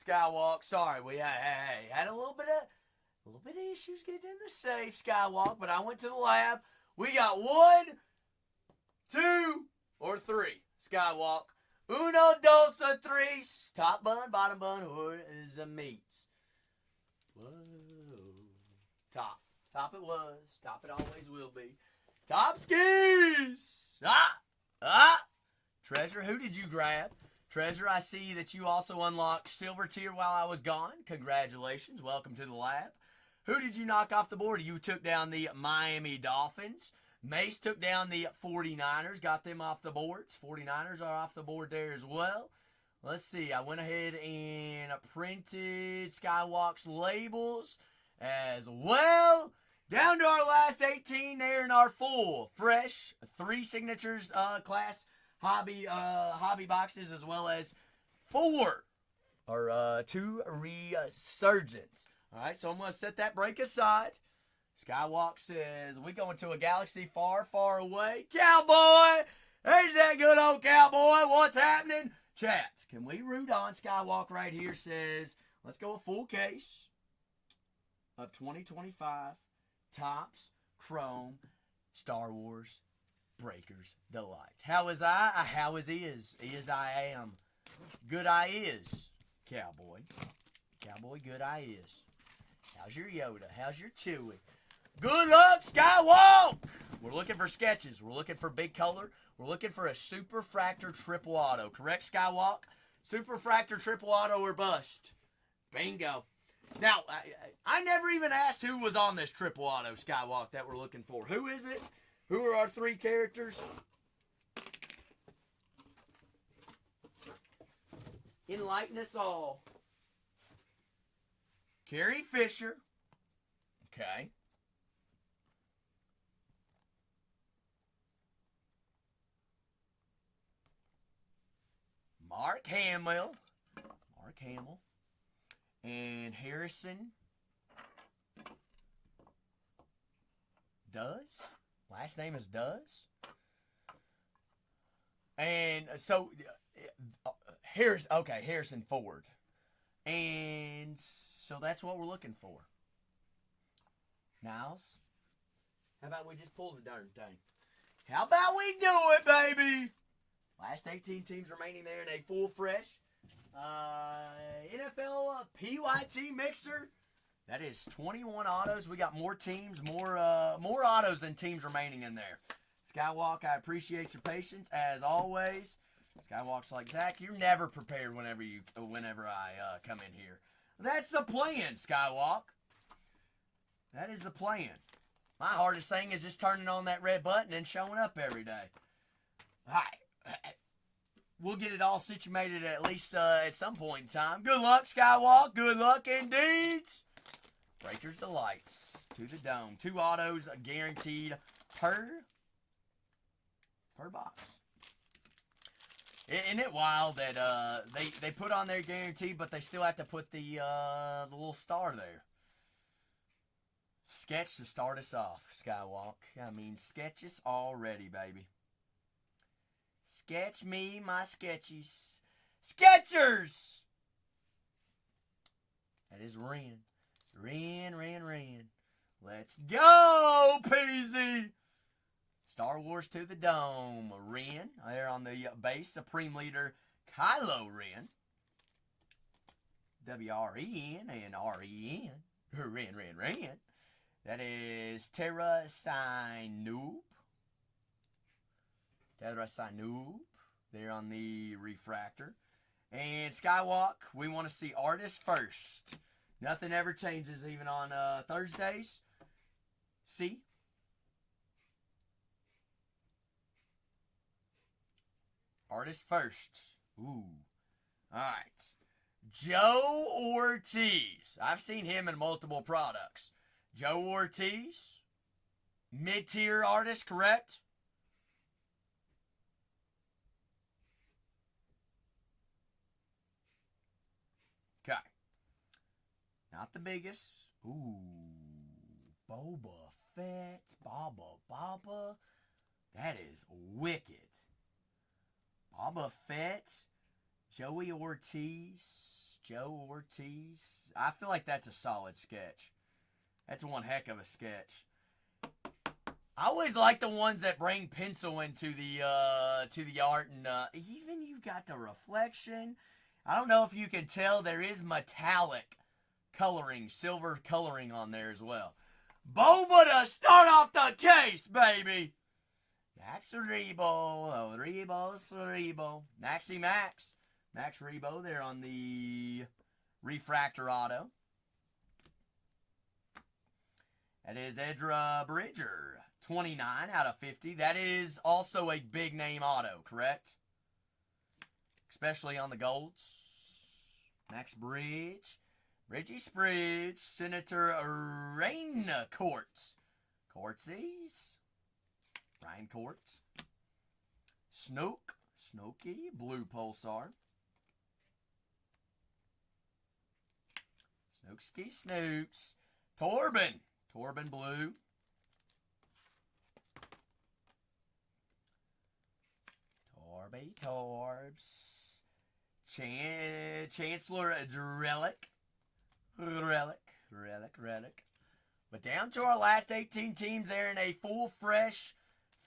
Skywalk. Sorry, we had a little bit of issues getting in the safe, Skywalk, but I went to the lab. We got 1, 2, or 3, Skywalk. Uno, dos, or tres. Top bun, bottom bun, or is a meats. Whoa. Top. Top it was. Top it always will be. Top skis. Treasure, who did you grab? Treasure, I see that you also unlocked silver tier while I was gone. Congratulations. Welcome to the lab. Who did you knock off the board? You took down the Miami Dolphins. Mace took down the 49ers, got them off the boards. 49ers are off the board there as well. Let's see. I went ahead and printed Skywalk's labels as well. Down to our last 18 there in our full, fresh, 3 signatures class hobby boxes, as well as 2 resurgence. All right, so I'm going to set that break aside. Skywalk says, we going to a galaxy far, far away. Cowboy! There's that good old cowboy. What's happening? Chats, can we root on? Skywalk right here says, let's go a full case of 2025 Topps Chrome Star Wars Breakers Delight. How is I? How is is? Is I am. Good I is. Cowboy. Cowboy, good I is. How's your Yoda? How's your Chewie? Good luck, Skywalk! We're looking for sketches. We're looking for big color. We're looking for a Superfractor triple auto. Correct, Skywalk? Superfractor triple auto or bust. Bingo. Now, I never even asked who was on this triple auto, Skywalk, that we're looking for. Who is it? Who are our 3 characters? Enlighten us all. Carrie Fisher. Okay. Mark Hamill. Mark Hamill. And Harrison Does. Last name is Does. And so, Harrison Ford. And so that's what we're looking for. Niles, how about we just pull the darn thing? How about we do it, baby? Last 18 teams remaining there in a full fresh NFL PYT mixer. That is 21 autos. We got more teams, more autos than teams remaining in there. Skywalk, I appreciate your patience as always. Skywalk's like, Zach, you're never prepared whenever I come in here. That's the plan, Skywalk. That is the plan. My hardest thing is just turning on that red button and showing up every day. All right. We'll get it all situated at least at some point in time. Good luck, Skywalk. Good luck indeed. Breakers Delights to the dome. 2 autos guaranteed per box. Isn't it wild that they put on their guarantee, but they still have to put the little star there? Sketch to start us off, Skywalk. I mean, sketch us already, baby. Sketch me my sketchies. Sketchers! That is Ren. Ren. Let's go, PZ! Star Wars to the dome. Ren. There on the base. Supreme Leader Kylo Ren. W-R-E-N and R-E-N. Ren. That is Terra Sinoop. There on the refractor. And Skywalk, we want to see artists first. Nothing ever changes even on Thursdays. See? Artist first. Ooh. Alright. Joe Ortiz. I've seen him in multiple products. Joe Ortiz. Mid-tier artist, correct? Okay. Not the biggest. Ooh. Boba Fett. Baba. That is wicked. Boba Fett. Joey Ortiz. Joe Ortiz. I feel like that's a solid sketch. That's one heck of a sketch. I always like the ones that bring pencil into the art, and even you got the reflection. I don't know if you can tell, there is metallic coloring, silver coloring on there as well. Boba to start off the case, baby. That's Rebo, Rebo. Maxi Max. Max Rebo there on the refractor auto. That is Edra Bridger. 29 out of 50. That is also a big name auto, correct? Especially on the golds. Max Bridge. Reggie Spridge. Senator Raina Courts. Courtsies. Ryan Court. Snoke. Snokey. Blue Pulsar. Snookski Snooks. Torben. Torben Blue. Torby Torbs. Chancellor Relic. Relic. But down to our last 18 teams there in a full fresh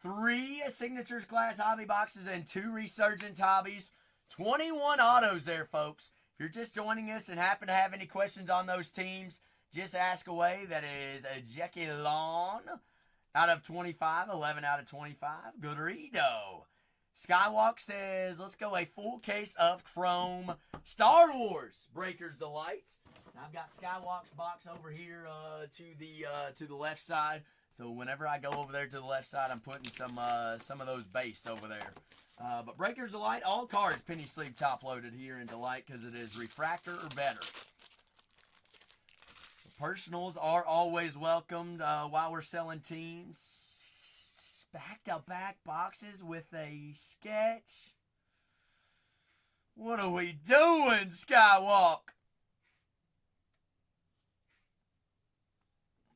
3 Signatures Class hobby boxes and 2 Resurgence hobbies. 21 autos there, folks. If you're just joining us and happen to have any questions on those teams, just ask away. That is a Jackie Lawn out of 25, 11 out of 25. Gooderido. Skywalk says, let's go a full case of Chrome Star Wars Breakers Delight. Now I've got Skywalk's box over here to the left side. So whenever I go over there to the left side, I'm putting some of those base over there. But Breakers Delight, all cards penny sleeve top loaded here in Delight because it is refractor or better. Personals are always welcomed while we're selling teams. Back-to-back boxes with a sketch. What are we doing, Skywalk?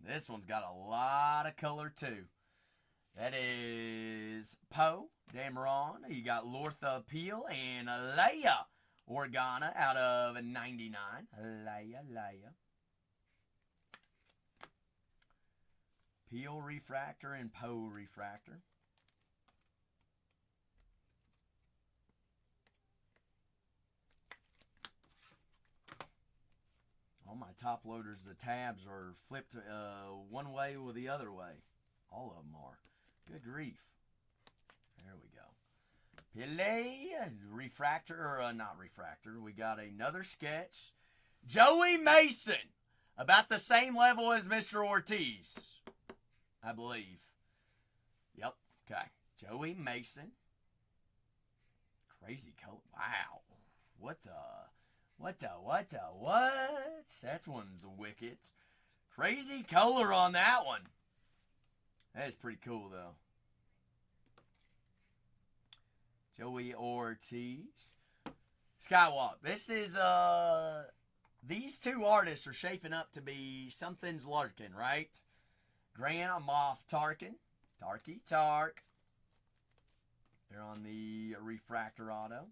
This one's got a lot of color, too. That is Poe, Dameron. You got Lortha Peel and Leia Organa out of 99. Leia. Peel refractor and Poe refractor. All my top loaders, the tabs are flipped one way or the other way. All of them are. Good grief. There we go. Pele, refractor, or not refractor. We got another sketch. Joey Mason, about the same level as Mr. Ortiz, I believe. Yep. Okay. Joey Mason. Crazy color. Wow. What? That one's wicked. Crazy color on that one. That is pretty cool, though. Joey Ortiz. Skywalk. This is, these 2 artists are shaping up to be something's lurking, right? Grand Moff Tarkin. Tarky Tark. They're on the refractor auto.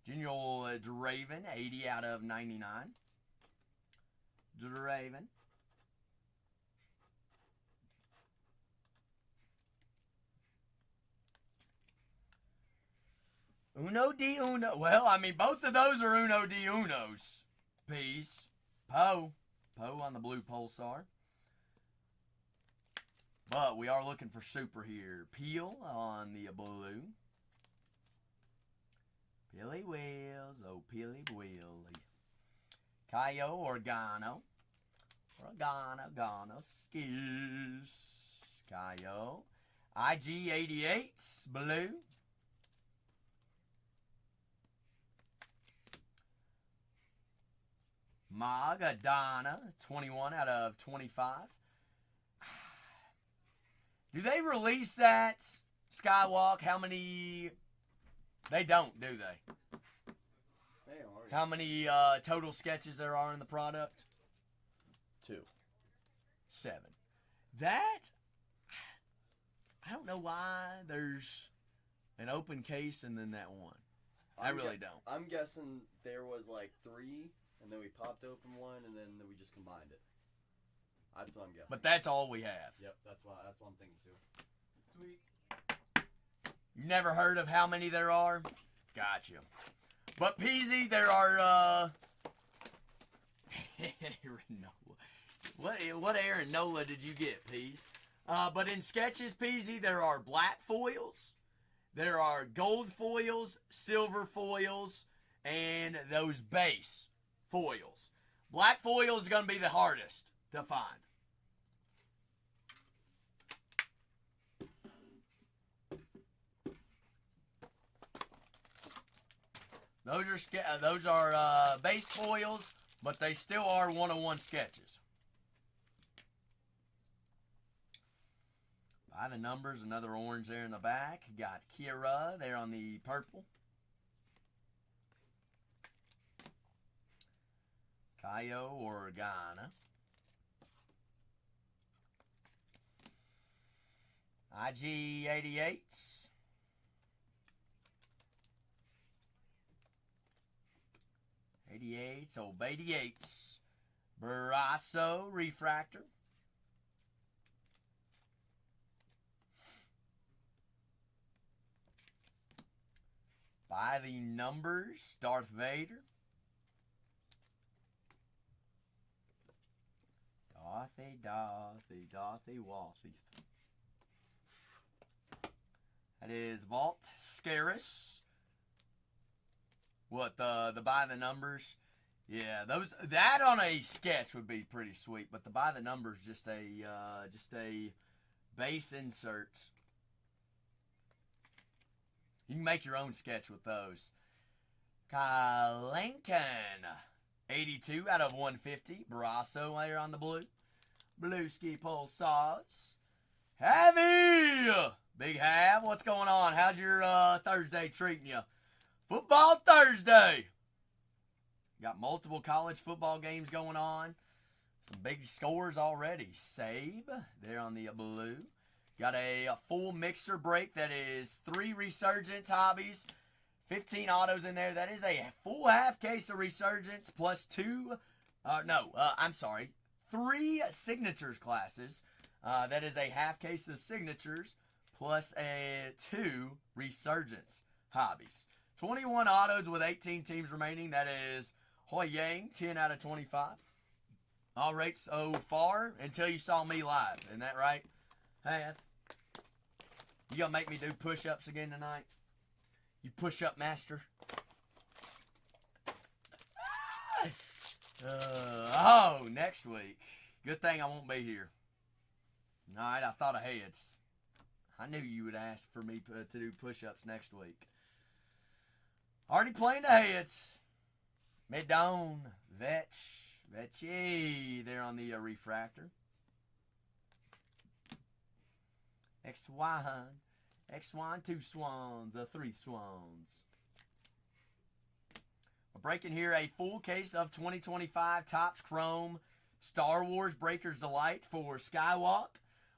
General Draven, 80 out of 99. Draven. Uno de Uno. Well, I mean, both of those are Uno de Unos. Peace. Poe on the blue Pulsar. But we are looking for super here. Peel on the blue. Pilly Wheels. Oh, Pilly Wheelie. Caio Organo. Organo. Skis. Caio. IG-88. Blue. Magadana, 21 out of 25. Do they release that, Skywalk? How many? They don't, do they? They are. How many total sketches there are in the product? 2. 7. That, I don't know why there's an open case and then that one. I really don't. I'm guessing there was like 3, and then we popped open one, and then we just combined it. That's what I'm guessing. But that's all we have. Yep, that's what I'm thinking too. Sweet. You never heard of how many there are? Gotcha. But Peasy, there are Aaron Nola. What Aaron Nola did you get, Peas? But in sketches, Peasy, there are black foils, there are gold foils, silver foils, and those base foils. Black foil is going to be the hardest to find. Those are base foils, but they still are one-on-one sketches. By the numbers, another orange there in the back. Got Kira there on the purple. Cayo Organa. IG 88s. Old 88s. Barrasso Refractor. By the numbers, Darth Vader. Darthy Walthy. That is Vault Scaris. What, the by the numbers? Yeah, that on a sketch would be pretty sweet, but the by the numbers just a base inserts. You can make your own sketch with those. Kalenkin, 82 out of 150. Barrasso there on the blue. Blueski Pulsars. Heavy! Big Hav, what's going on? How's your Thursday treating you? Football Thursday. Got multiple college football games going on. Some big scores already. Sabe there on the blue. Got a full mixer break that is 3 Resurgence hobbies, 15 autos in there. That is a full half case of Resurgence plus 3 signatures classes. That is a half case of signatures plus 2 Resurgence hobbies. 21 autos with 18 teams remaining. That is Hoi Yang, 10 out of 25. All rates so far until you saw me live. Isn't that right? Have. You gonna make me do push-ups again tonight? You push-up master? Next week. Good thing I won't be here. Alright, I thought ahead. I knew you would ask for me to do push-ups next week. Already playing ahead. Mid-down. Vetchy there on the refractor. X1, 2 swans, 3 swans. We're breaking here a full case of 2025 Topps Chrome Star Wars Breaker's Delight for Skywalk.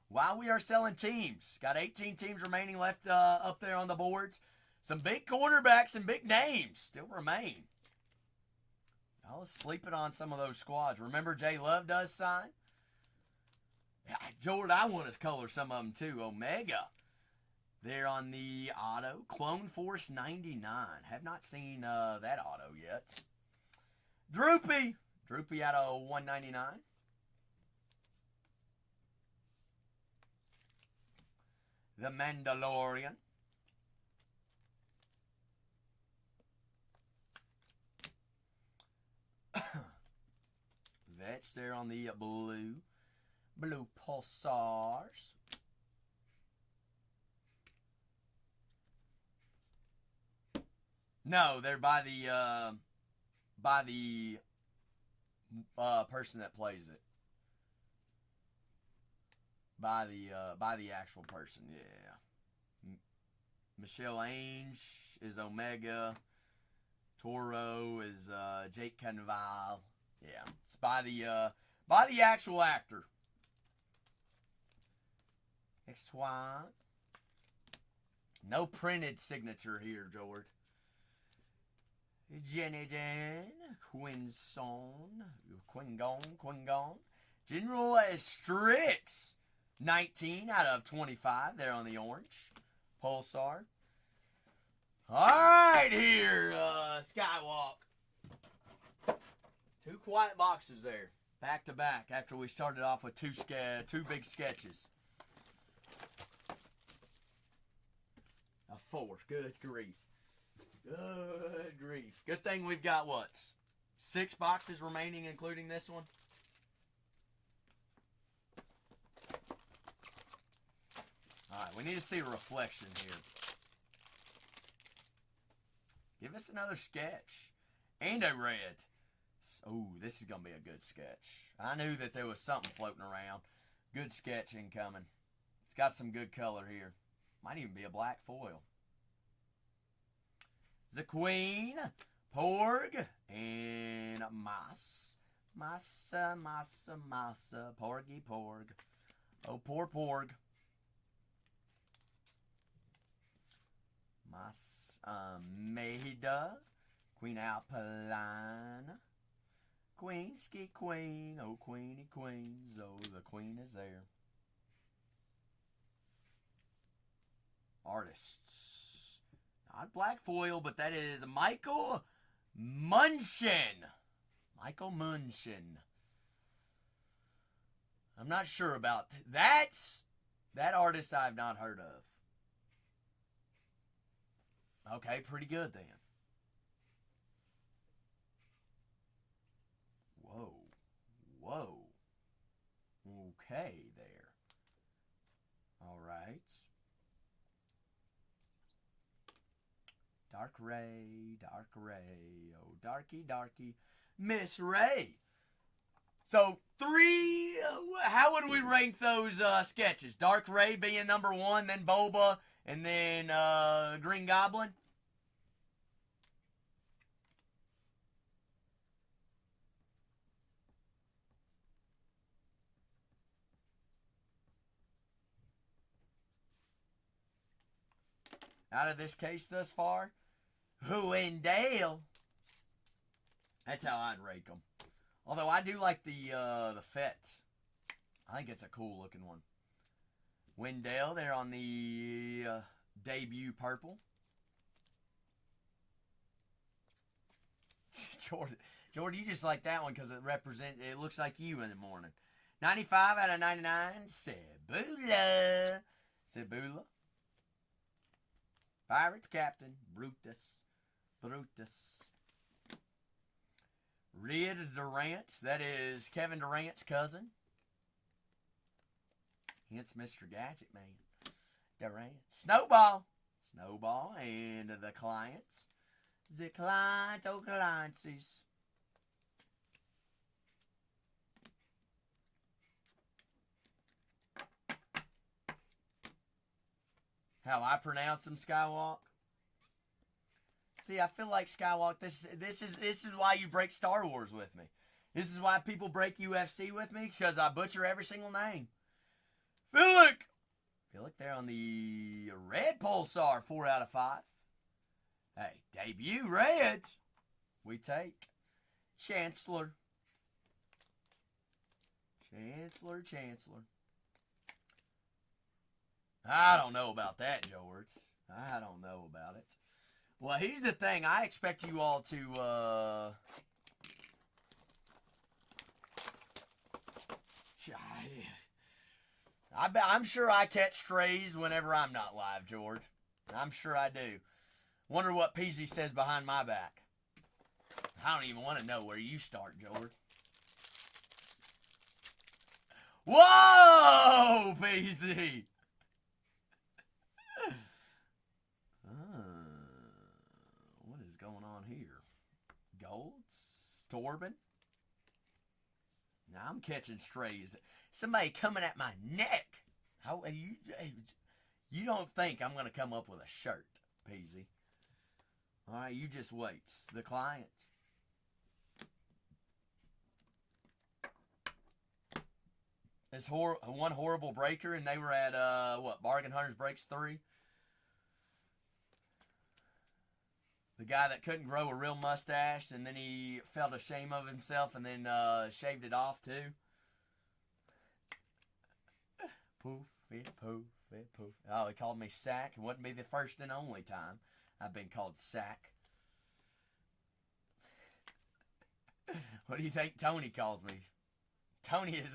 While we are selling teams, got 18 teams remaining left up there on the boards. Some big quarterbacks and big names still remain. I was sleeping on some of those squads. Remember J Love does sign? Yeah, Jordan, I want to color some of them too. Omega. There on the auto. Clone Force 99. Have not seen that auto yet. Droopy. Droopy out of 199. The Mandalorian. Vetch there on the blue. Blue Pulsars. No, they're by the person that plays it. By the actual person, yeah. Michelle Ainge is Omega. Toro is Jake Canval. Yeah, it's by the actual actor. Next one. No printed signature here, George. Jenny Jan, Quingon. General Strix, 19 out of 25 there on the orange. Pulsar. All right, here, Skywalk. 2 quiet boxes there, back to back, after we started off with two big sketches. A 4, good grief. Good grief. Good thing we've got, what, 6 boxes remaining, including this one? Alright, we need to see a reflection here. Give us another sketch. And a red. Oh, this is going to be a good sketch. I knew that there was something floating around. Good sketch incoming. It's got some good color here. Might even be a black foil. The Queen, Porg, and Massa, Porgy Porg. Oh, poor Porg. Maida, Queen Alpine, Queenski Queen, oh Queenie Queens, oh the Queen is there. Artists, not black foil, but that is Michael Munchin. Michael Munchin. I'm not sure about that artist. I've not heard of. Okay, pretty good then. Whoa. Okay there. All right. Dark Ray, oh darky, Miss Ray. So 3, how would we rank those sketches? Dark Ray being number 1, then Boba, and then Green Goblin? Out of this case thus far, Wendell. That's how I'd rate them. Although I do like the Fett. I think it's a cool looking one. Wendell, they're on the debut purple. Jordan, you just like that one because it looks like you in the morning. 95 out of 99, Cebula. Pirates captain, Brutus. Red Durant, that is Kevin Durant's cousin. Hence Mr. Gadget Man. Durant. Snowball, and the clients. The clientsies. How I pronounce them, Skywalk? See, I feel like Skywalk, this is why you break Star Wars with me. This is why people break UFC with me, because I butcher every single name. Philip there on the red Pulsar, 4 out of 5. Hey, debut red. We take Chancellor. I don't know about that, George. I don't know about it. Well, here's the thing. I expect you all to, I'm sure I catch strays whenever I'm not live, George. I'm sure I do. Wonder what Peasy says behind my back. I don't even want to know where you start, George. Whoa, Peasy! What is going on here? Golds? Storbin? Now I'm catching strays. Somebody coming at my neck. How you don't think I'm going to come up with a shirt, Peasy. All right, you just wait. The client. It's one horrible breaker, and they were at, Bargain Hunters Breaks 3? The guy that couldn't grow a real mustache, and then he felt ashamed of himself, and then shaved it off too. Poof it, poof it, poof. Oh, he called me Sack. It wouldn't be the first and only time I've been called Sack. What do you think Tony calls me? Tony is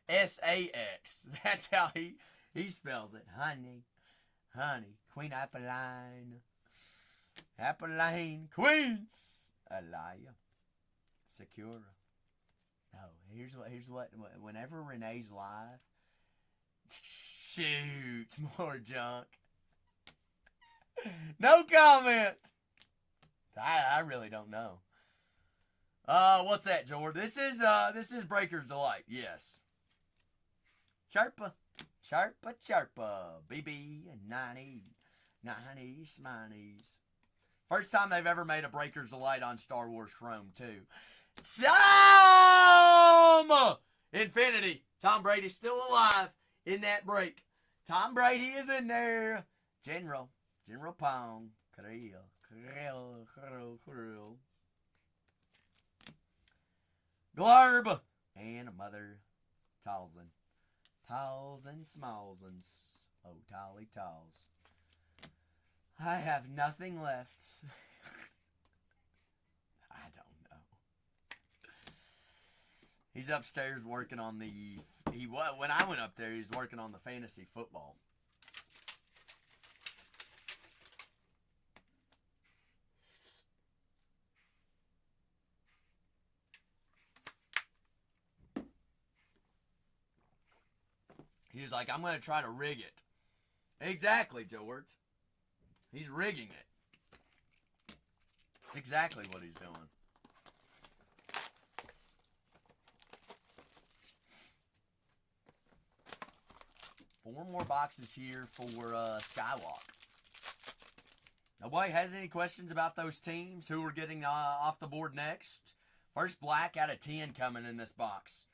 S-A-X. That's how he spells it. Honey. Queen Apolline. Apolline. Queens. Alaya. Secura. No, here's what. Whenever Renee's live, shoot, more junk. No comment. I really don't know. What's that, George? This is Breaker's Delight. Yes. Chirpa, BB 90 smineys. First time they've ever made a Breaker's Delight on Star Wars Chrome 2. Some Infinity. Tom Brady's still alive in that break. Tom Brady is in there. General Pong. Krill. Glarb. And Mother Talzin. Talls and Smallsons. Oh, Tolly Talls. I have nothing left. I don't know. He's upstairs working on when I went up there, he was working on the fantasy football. He was like, I'm going to try to rig it. Exactly, George. He's rigging it. That's exactly what he's doing. Four more boxes here for Skywalk. Nobody has any questions about those teams? Who are getting off the board next? First black out of 10 coming in this box.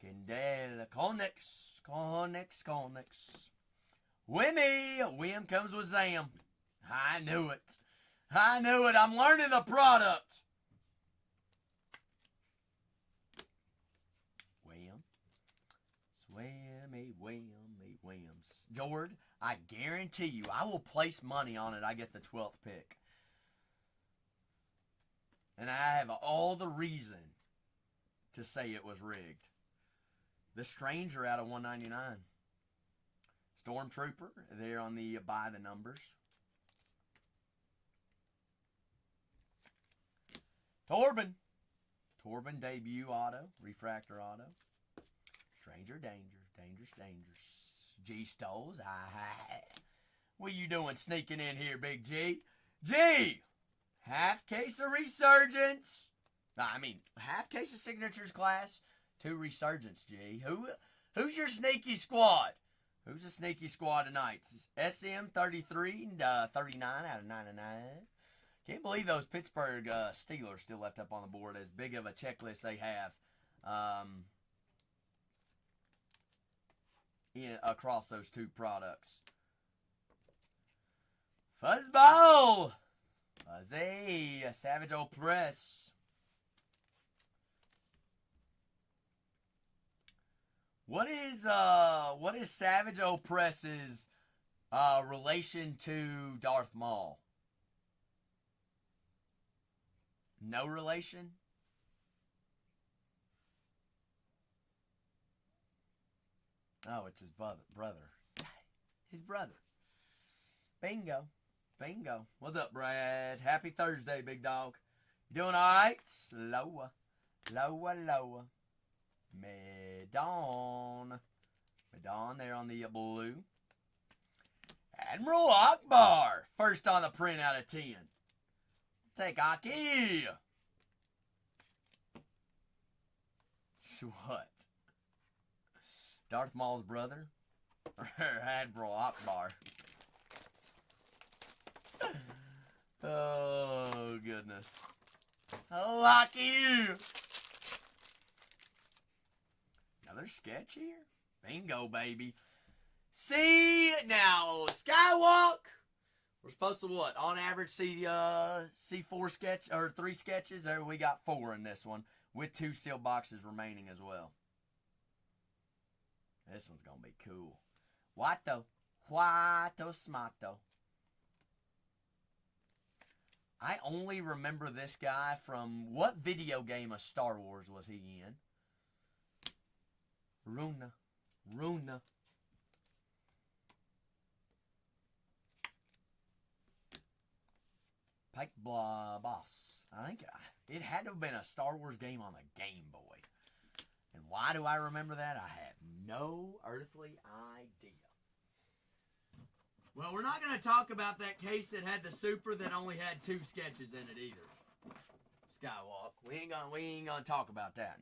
Kendall, Konix. Wim comes with Zam. I knew it. I'm learning the product. Williams. George, I guarantee you, I will place money on it. I get the 12th pick. And I have all the reason to say it was rigged. The Stranger out of 199. Stormtrooper, there on the by the numbers. Torben debut auto, refractor auto. Stranger Dangers. G-Stoles, what you doing sneaking in here, Big G? G! Half case of Resurgence. Half case of Signatures class. 2 Resurgence, G. Who's your sneaky squad? Who's the sneaky squad tonight? SM 33, 39 out of 99. Can't believe those Pittsburgh Steelers still left up on the board. As big of a checklist they have across those 2 products. Fuzzball! Fuzzy! Savage Old Press. What is Savage Opress's relation to Darth Maul? No relation? Oh, it's his brother. His brother. Bingo. What's up, Brad? Happy Thursday, big dog. You doing all right? Lower. Medon there on the blue. Admiral Akbar, first on the print out of 10. Take Aki. What? Darth Maul's brother? Admiral Akbar. Oh, goodness. Lucky. Another sketch here? Bingo, baby. See, now, Skywalk, We're supposed to what? On average, see 4 sketch or 3 sketches. There we got 4 in this one, with 2 sealed boxes remaining as well. This one's gonna be cool. Whito Smato. I only remember this guy from what video game of Star Wars was he in? Runa. Pike Boss. I think it had to have been a Star Wars game on the Game Boy. And why do I remember that? I have no earthly idea. Well, we're not going to talk about that case that had the Super that only had 2 sketches in it either. Skywalk. We ain't gonna talk about that.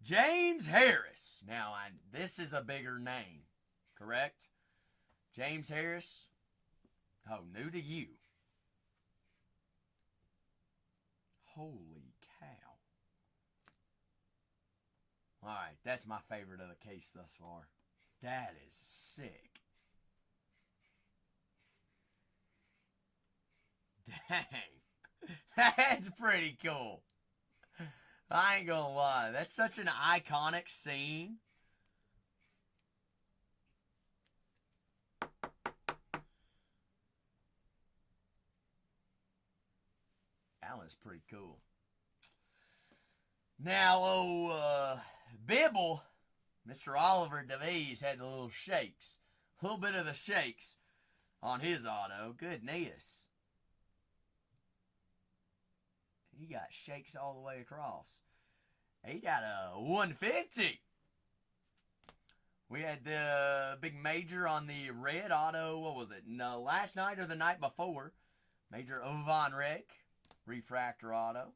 James Harris. Now, this is a bigger name, correct? James Harris. Oh, new to you. Holy cow. Alright, that's my favorite of the case thus far. That is sick. Dang. That's pretty cool. I ain't gonna lie. That's such an iconic scene. That was pretty cool. Now, Bibble, Mr. Oliver DeVries had the little shakes. A little bit of the shakes on his auto. Goodness. He got shakes all the way across. He got a 150. We had the big major on the red auto. What was it? No, last night or the night before. Major Von Rick. Refractor auto.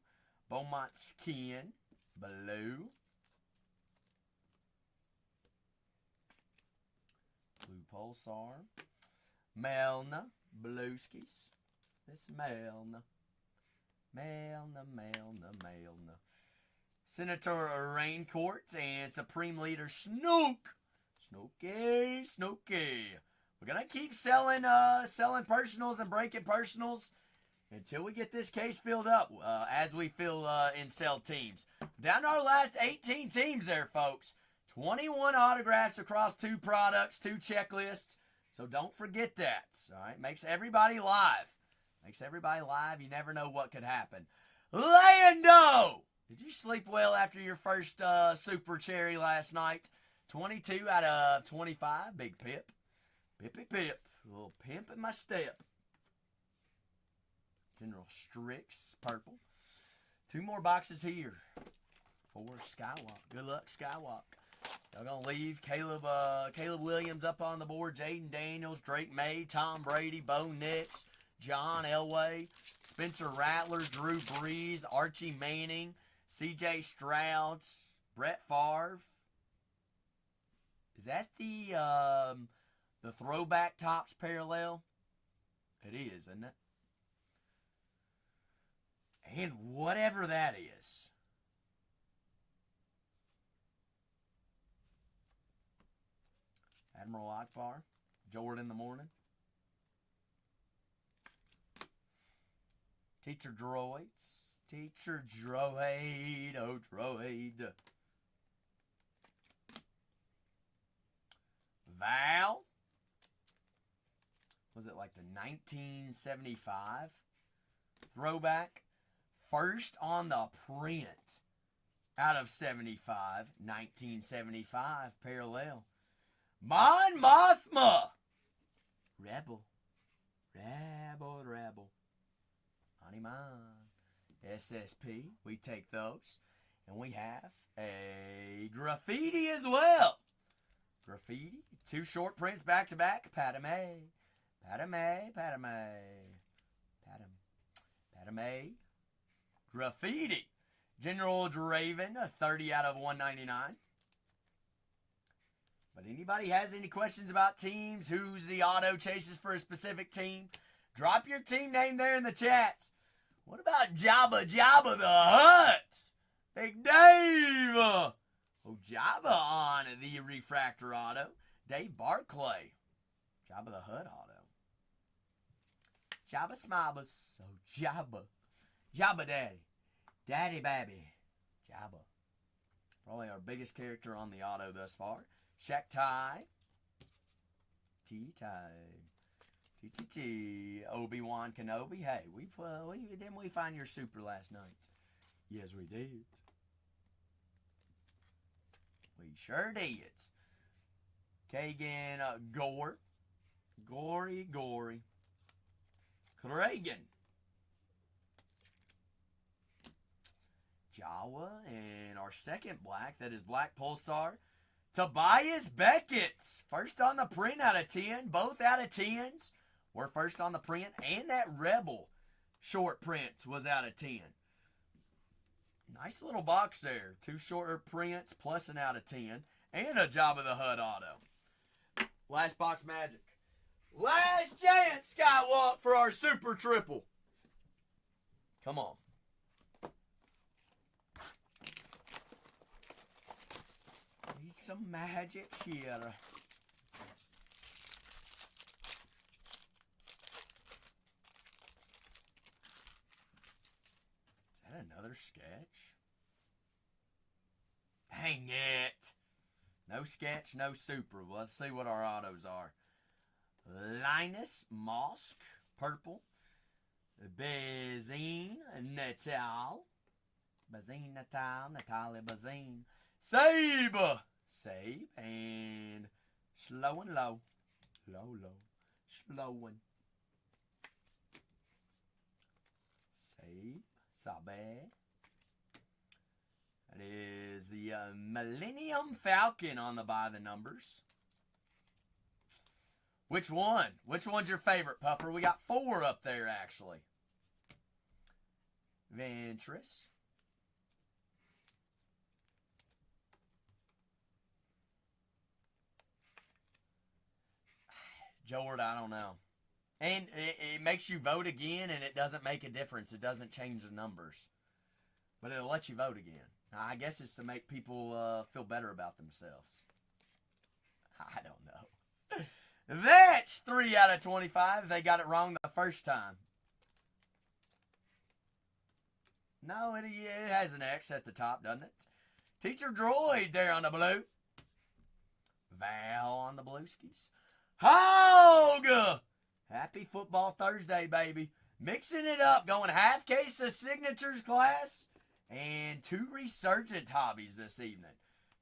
Beaumont's Ken. Blue. Blue Pulsar. Melna. Blueskis. This Melna. Melna. Senator Raincourt and Supreme Leader Snook. Snooky. We're gonna keep selling personals and breaking personals until we get this case filled up, as we fill in sell teams. Down to our last 18 teams there, folks. 21 autographs across 2 products, 2 checklists. So don't forget that. All right, makes everybody live. You never know what could happen. Lando! Did you sleep well after your first Super Cherry last night? 22 out of 25. Big pip. Pippy. A little pimp in my step. General Strix, purple. 2 more boxes here for Skywalk. Good luck, Skywalk. Y'all gonna leave Caleb Williams up on the board. Jaden Daniels, Drake May, Tom Brady, Bo Nix, John Elway, Spencer Rattler, Drew Brees, Archie Manning, C.J. Stroud, Brett Favre. Is that the throwback Topps parallel? It is, isn't it? And whatever that is. Admiral Akbar, Jordan in the morning. Teacher Droids. Teacher Droid. Oh, Droid. Val. Was it like the 1975 throwback? First on the print out of 75. 1975 parallel. Mon Mothma. Rebel. Honeyman. SSP. We take those. And we have a graffiti as well. Graffiti. 2 short prints back to back. Padme. Graffiti. General Draven. A 30 out of 199. But anybody has any questions about teams, who's the auto chases for a specific team, drop your team name there in the chats. What about Jabba the Hutt? Big Dave. Oh, Jabba on the refractor auto. Dave Barclay. Jabba the Hutt auto. Jabba Smabbas. Oh, Jabba. Jabba Daddy. Daddy Babby. Jabba. Probably our biggest character on the auto thus far. Shaq Ty. T-Time. T-T-T. Obi-Wan Kenobi. Hey, didn't we find your super last night? Yes, we did. We sure did. Kagan Gore. Gory. Kragan. Jawa. And our second black, that is Black Pulsar. Tobias Beckett. First on the print out of 10. Both out of 10s. We're first on the print. And that Rebel short prints was out of 10. Nice little box there. 2 shorter prints plus an out of 10. And a Jabba the Hutt auto. Last box magic. Last chance Skywalk for our super triple. Come on. Need some magic here. Is that another sketch? Dang it. No sketch, no super. Well, let's see what our autos are. Linus Mosk, purple. Bazine Natal. Bazine Natal, Natalia Bazine. Sabe. And slow and low. Low. Slowing. Sabe. That is the Millennium Falcon on the by the numbers. Which one? Which one's your favorite, Puffer? We got 4 up there, actually. Ventress. Jord, I don't know. And it makes you vote again, and it doesn't make a difference. It doesn't change the numbers. But it'll let you vote again. I guess it's to make people feel better about themselves. I don't know. That's 3 out of 25. They got it wrong the first time. No, it has an X at the top, doesn't it? Teacher Droid there on the blue. Val on the blueskies. Hog! Happy Football Thursday, baby. Mixing it up. Going half case of signatures class. And 2 resurgent hobbies this evening.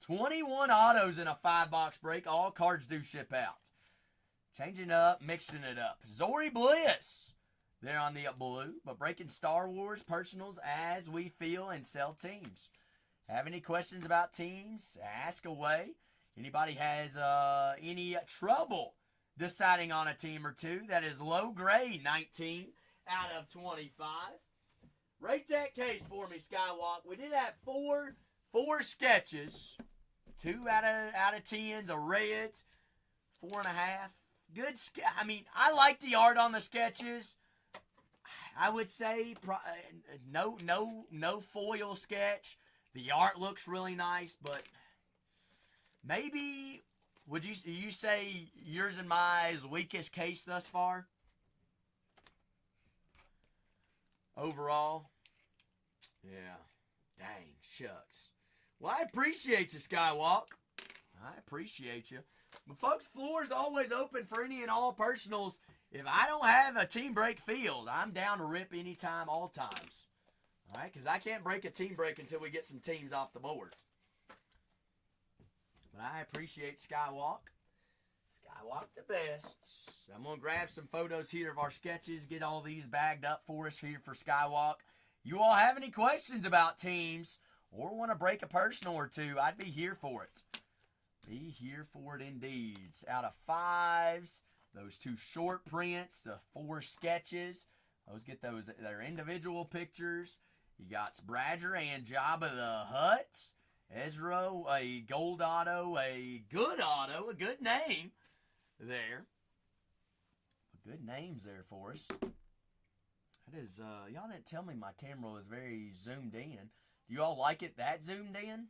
21 autos in a 5-box break. All cards do ship out. Changing up, mixing it up. Zori Bliss. They're on the blue, but breaking Star Wars personals as we feel and sell teams. Have any questions about teams? Ask away. Anybody has any trouble deciding on a team or two? That is low grade, 19 out of 25. Rate that case for me, Skywalk. We did have four sketches. 2 out of 10s, a red, 4.5. Good. I mean, I like the art on the sketches. I would say no foil sketch. The art looks really nice, but maybe would you say yours and mine's weakest case thus far? Overall? Yeah. Dang, shucks. Well, I appreciate you, Skywalk. I appreciate you. But folks, floor is always open for any and all personals. If I don't have a team break field, I'm down to rip anytime, all times. All right, because I can't break a team break until we get some teams off the board. But I appreciate Skywalk. Skywalk the best. I'm going to grab some photos here of our sketches, get all these bagged up for us here for Skywalk. You all have any questions about teams or want to break a personal or two, I'd be here for it. Be here for it indeed. Out of 5s, those 2 short prints, the 4 sketches. Those get their individual pictures. You got Bradger and Jabba the Hutt. Ezra, a gold auto, a good name there. Good names there for us. That is, y'all didn't tell me my camera was very zoomed in. Do you all like it that zoomed in?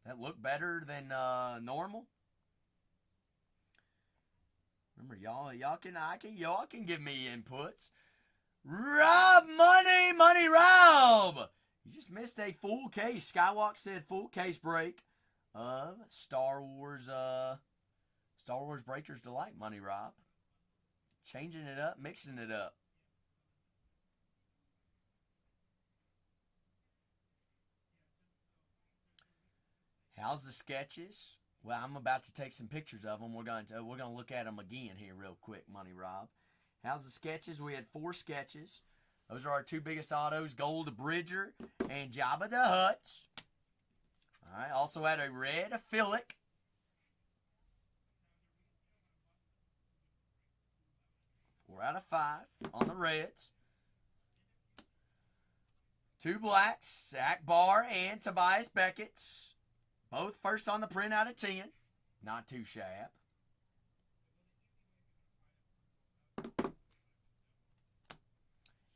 That look better than normal? Remember, y'all can give me inputs. Rob Money Rob. You just missed a full case. Skywalk said full case break of Star Wars Breaker's Delight. Money Rob. Changing it up, mixing it up. How's the sketches? Well, I'm about to take some pictures of them. We're going to look at them again here real quick, Money Rob. How's the sketches? We had 4 sketches. Those are our 2 biggest autos, Gold Bridger and Jabba the Hutt. All right, also had a red Philic. Four out of 5 on the reds. 2 blacks, Akbar and Tobias Beckett's. Both first on the print out of 10. Not too shabby.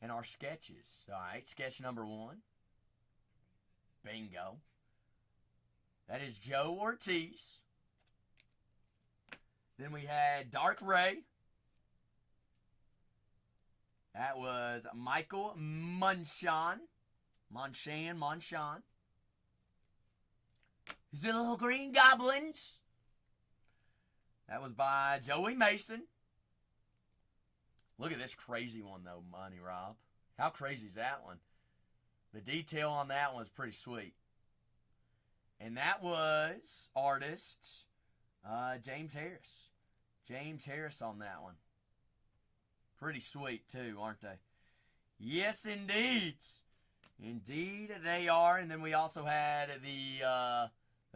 And our sketches. All right, sketch number 1. Bingo. That is Joe Ortiz. Then we had Dark Ray. That was Michael Munshan. The Little Green Goblins. That was by Joey Mason. Look at this crazy one, though, Money Rob. How crazy is that one? The detail on that one is pretty sweet. And that was artist James Harris. James Harris on that one. Pretty sweet, too, aren't they? Yes, indeed. Indeed, they are. And then we also had the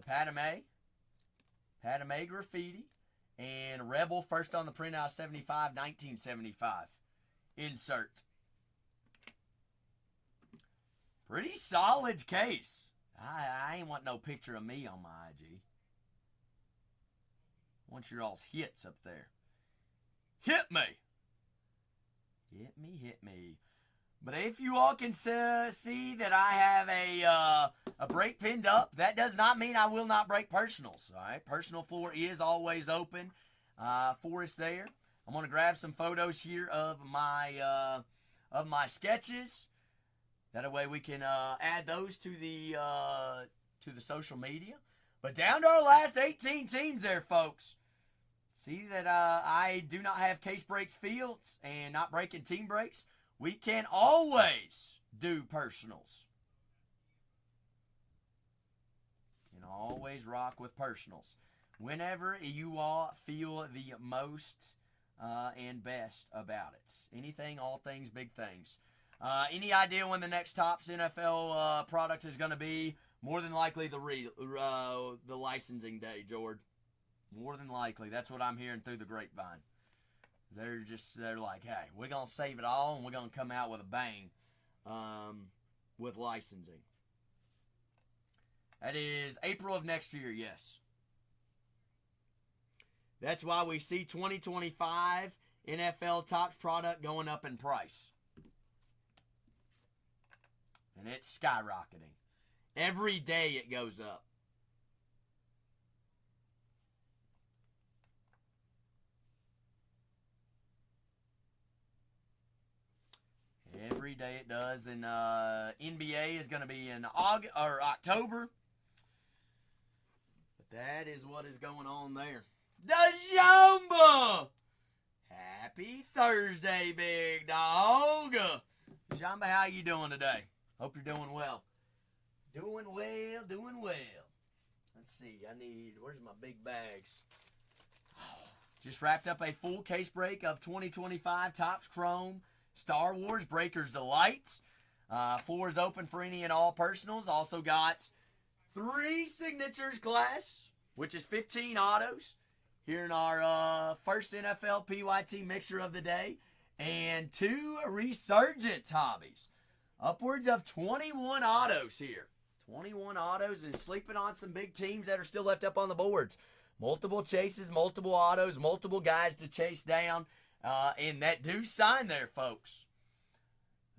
Padme Graffiti. And Rebel, first on the print out 75, 1975. Insert. Pretty solid case. I ain't want no picture of me on my IG. I want your all's hits up there. Hit me. Hit me. But if you all can see that I have a break pinned up, that does not mean I will not break personals. All right, personal floor is always open for us there. I'm gonna grab some photos here of my sketches. That way we can add those to the social media. But down to our last 18 teams there, folks. See that I do not have case breaks fields and not breaking team breaks. We can always do personals. Can always rock with personals. Whenever you all feel the most and best about it. Anything, all things, big things. Any idea when the next TOPPS NFL product is going to be? More than likely the licensing day, Jord. More than likely. That's what I'm hearing through the grapevine. They're like, hey, we're going to save it all and we're going to come out with a bang with licensing. That is April of next year, yes. That's why we see 2025 NFL TOPPS product going up in price. And it's skyrocketing. Every day it goes up. Every day it does. And NBA is going to be in October. But that is what is going on there. The Jamba! Happy Thursday, big dog. Jamba, how you doing today? Hope you're doing well. Doing well. Let's see. Where's my big bags? Just wrapped up a full case break of 2025 TOPPS Chrome Star Wars Breaker's Delight. Floor is open for any and all personals. Also got 3 signatures class, which is 15 autos. Here in our first NFL PYT mixture of the day. And 2 resurgence hobbies. Upwards of 21 autos here. 21 autos and sleeping on some big teams that are still left up on the boards. Multiple chases, multiple autos, multiple guys to chase down. And that do sign there, folks.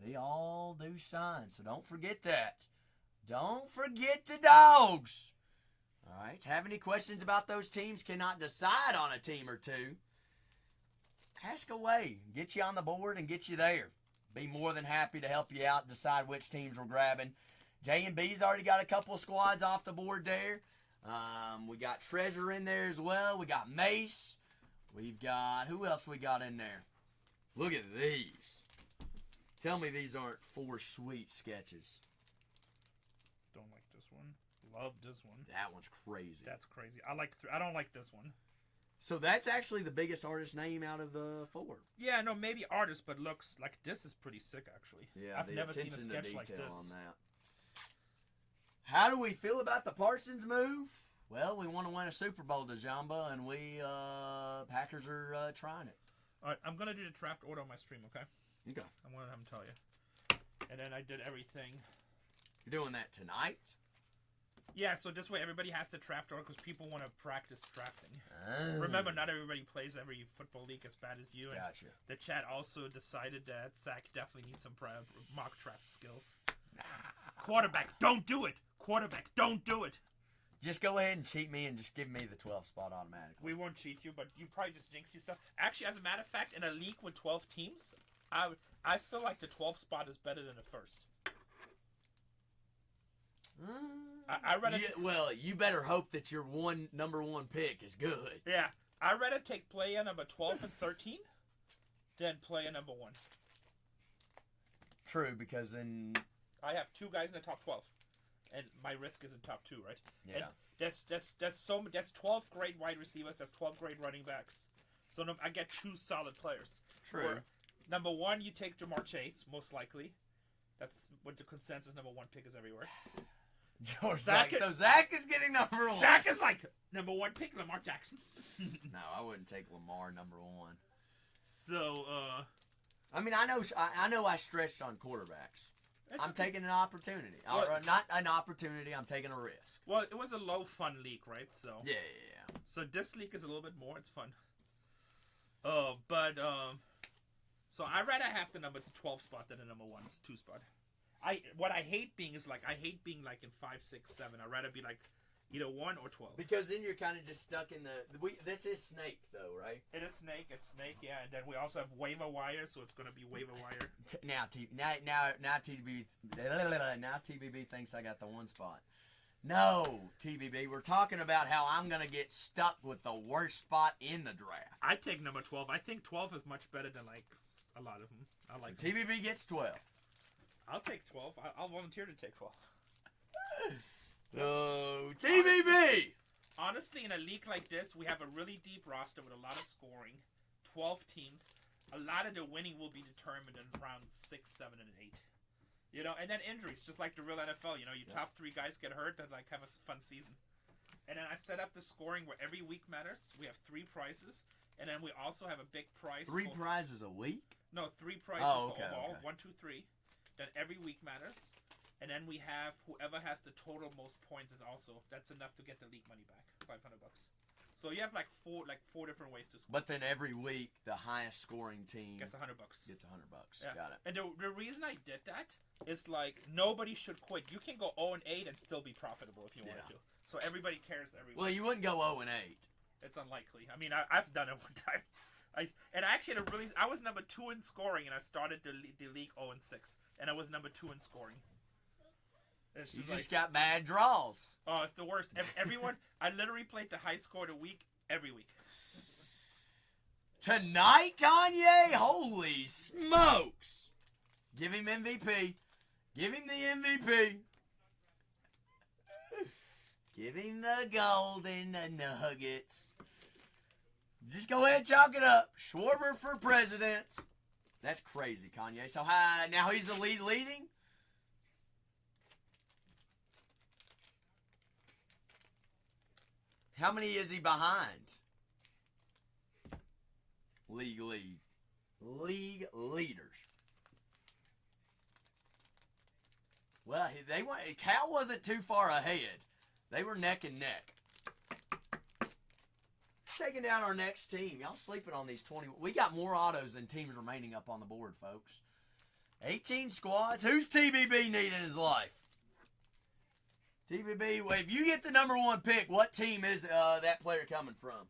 They all do sign, so don't forget that. Don't forget the dogs. All right, have any questions about those teams? Cannot decide on a team or two. ask away. Get you on the board and get you there. Be more than happy to help you out, decide which teams we're grabbing. J&B's already got a couple of squads off the board there. We got Treasure in there as well. We got Mace. We've got, who else we got in there? Look at these. Tell me these aren't 4 sweet sketches. Don't like this one. Love this one. That one's crazy. That's crazy. I don't like this one. So that's actually the biggest artist name out of the 4. Yeah, no, maybe artist, but looks like this is pretty sick, actually. Yeah, I've the never seen a attention to sketch like detail this. on that. How do we feel about the Parsons move? Well, we want to win a Super Bowl to Jamba, and we Packers are trying it. All right, I'm gonna do the draft order on my stream, okay? Okay. I'm gonna have them tell you. And then I did everything. You're doing that tonight? Yeah, so this way everybody has to draft order because people want to practice drafting. Oh. Remember, not everybody plays every football league as bad as you. And Gotcha. the chat also decided that Zach definitely needs some mock draft skills. Nah. Quarterback, don't do it. Quarterback, don't do it. Just go ahead and cheat me and just give me the 12th spot automatically. We won't cheat you, but you probably just jinx yourself. Actually, as a matter of fact, in a league with 12 teams, I feel like the 12th spot is better than the first. I read it. Well, you better hope that your number one pick is good. Yeah, I'd rather take player number 12 and 13 than player number 1. True, because then I have 2 guys in the top 12, and my risk is in top 2, right? yeah, And that's 12 great wide receivers. That's 12 great running backs. So I get 2 solid players. true. Where number 1, you take Jamar Chase, most likely. That's what the consensus number 1 pick is everywhere. George Zach- Zach. So Zach is getting number 1. Zach is like number 1 pick, Lamar Jackson. No, I wouldn't take Lamar number 1. So, I mean, I know I stretched on quarterbacks. it's I'm okay. taking an opportunity. Well- Or not an opportunity. I'm taking a risk. Well, it was a low fun league, right? So, Yeah. so this league is a little bit more. It's fun. So I'd rather have the number 12 spot than the number 2 spot. What I hate being is like in 5, 6, 7. I'd rather be like either 1 or 12. Because then you're kind of just stuck in this is Snake though, right? It is Snake. It's Snake, yeah. And then we also have waiver wire, so it's gonna be waiver wire. Now TBB thinks I got the 1 spot. No, TBB, we're talking about how I'm gonna get stuck with the worst spot in the draft. I take number 12. I think 12 is much better than like a lot of them. I like. TBB gets 12. I'll take 12. I'll volunteer to take 12. Oh, TBB! Honestly, in a league like this, we have a really deep roster with a lot of scoring. 12 teams. A lot of the winning will be determined in rounds 6, 7, and 8. You know, and then injuries, just like the real NFL. You know, your top 3 guys get hurt, but like have a fun season. And then I set up the scoring where every week matters. We have 3 prizes, and then we also have a big prize. 3 prizes a week? No, 3 prizes Oh, okay, for overall. okay. 1, 2, 3. Then every week matters. And then we have whoever has the total most points is also, that's enough to get the league money back, $500. So you have like four different ways to score. But then every week, the highest scoring team Gets $100. gets $100. Yeah. Got it. And the reason I did that is like nobody should quit. You can go 0-8 and still be profitable if you wanted Yeah. to. So everybody cares every Well, week. you wouldn't go 0-8. It's unlikely. I mean, I've done it one time. I actually had I was number 2 in scoring, and I started the league 0-6, and I was number 2 in scoring. It's You just just like, got bad draws. oh, it's the worst. Everyone, I literally played the high score of the week every week. Tonight, Kanye? Holy smokes. Give him MVP. Give him the MVP. Give him the golden nuggets. Just go ahead and chalk it up. Schwarber for president. That's crazy, Kanye. So now he's the leading? How many is he behind? League leaders. Well, Cal wasn't too far ahead. They were neck and neck. Taking down our next team. Y'all sleeping on these 20. We got more autos than teams remaining up on the board, folks. 18 squads. Who's TBB need in his life? TBB, if you get the number 1 pick, what team is that player coming from?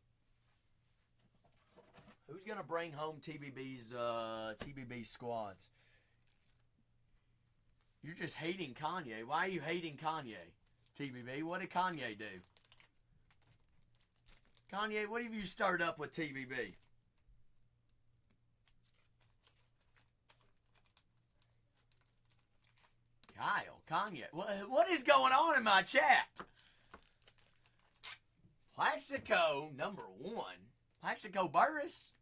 Who's gonna bring home TBB's TBB squads? You're just hating Kanye. Why are you hating Kanye, TBB? What did Kanye do? Kanye, what have you stirred up with TBB? Kyle, Kanye, what is going on in my chat? Plaxico, number 1. Plaxico Burris?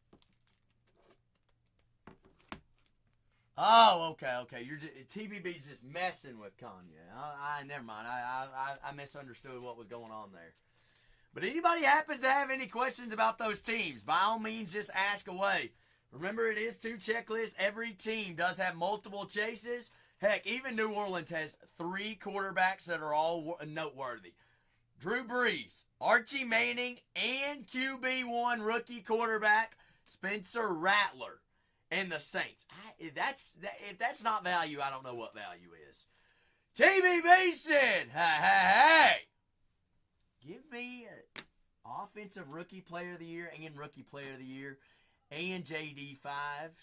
Oh, okay. You're just, TBB's just messing with Kanye. Never mind. I misunderstood what was going on there. But anybody happens to have any questions about those teams, by all means, just ask away. Remember, it is 2 checklists. Every team does have multiple chases. Heck, even New Orleans has 3 quarterbacks that are all noteworthy. Drew Brees, Archie Manning, and QB1 rookie quarterback Spencer Rattler, and the Saints. If that's not value, I don't know what value is. TBB said, hey. Give me offensive rookie player of the year and rookie player of the year and JD5.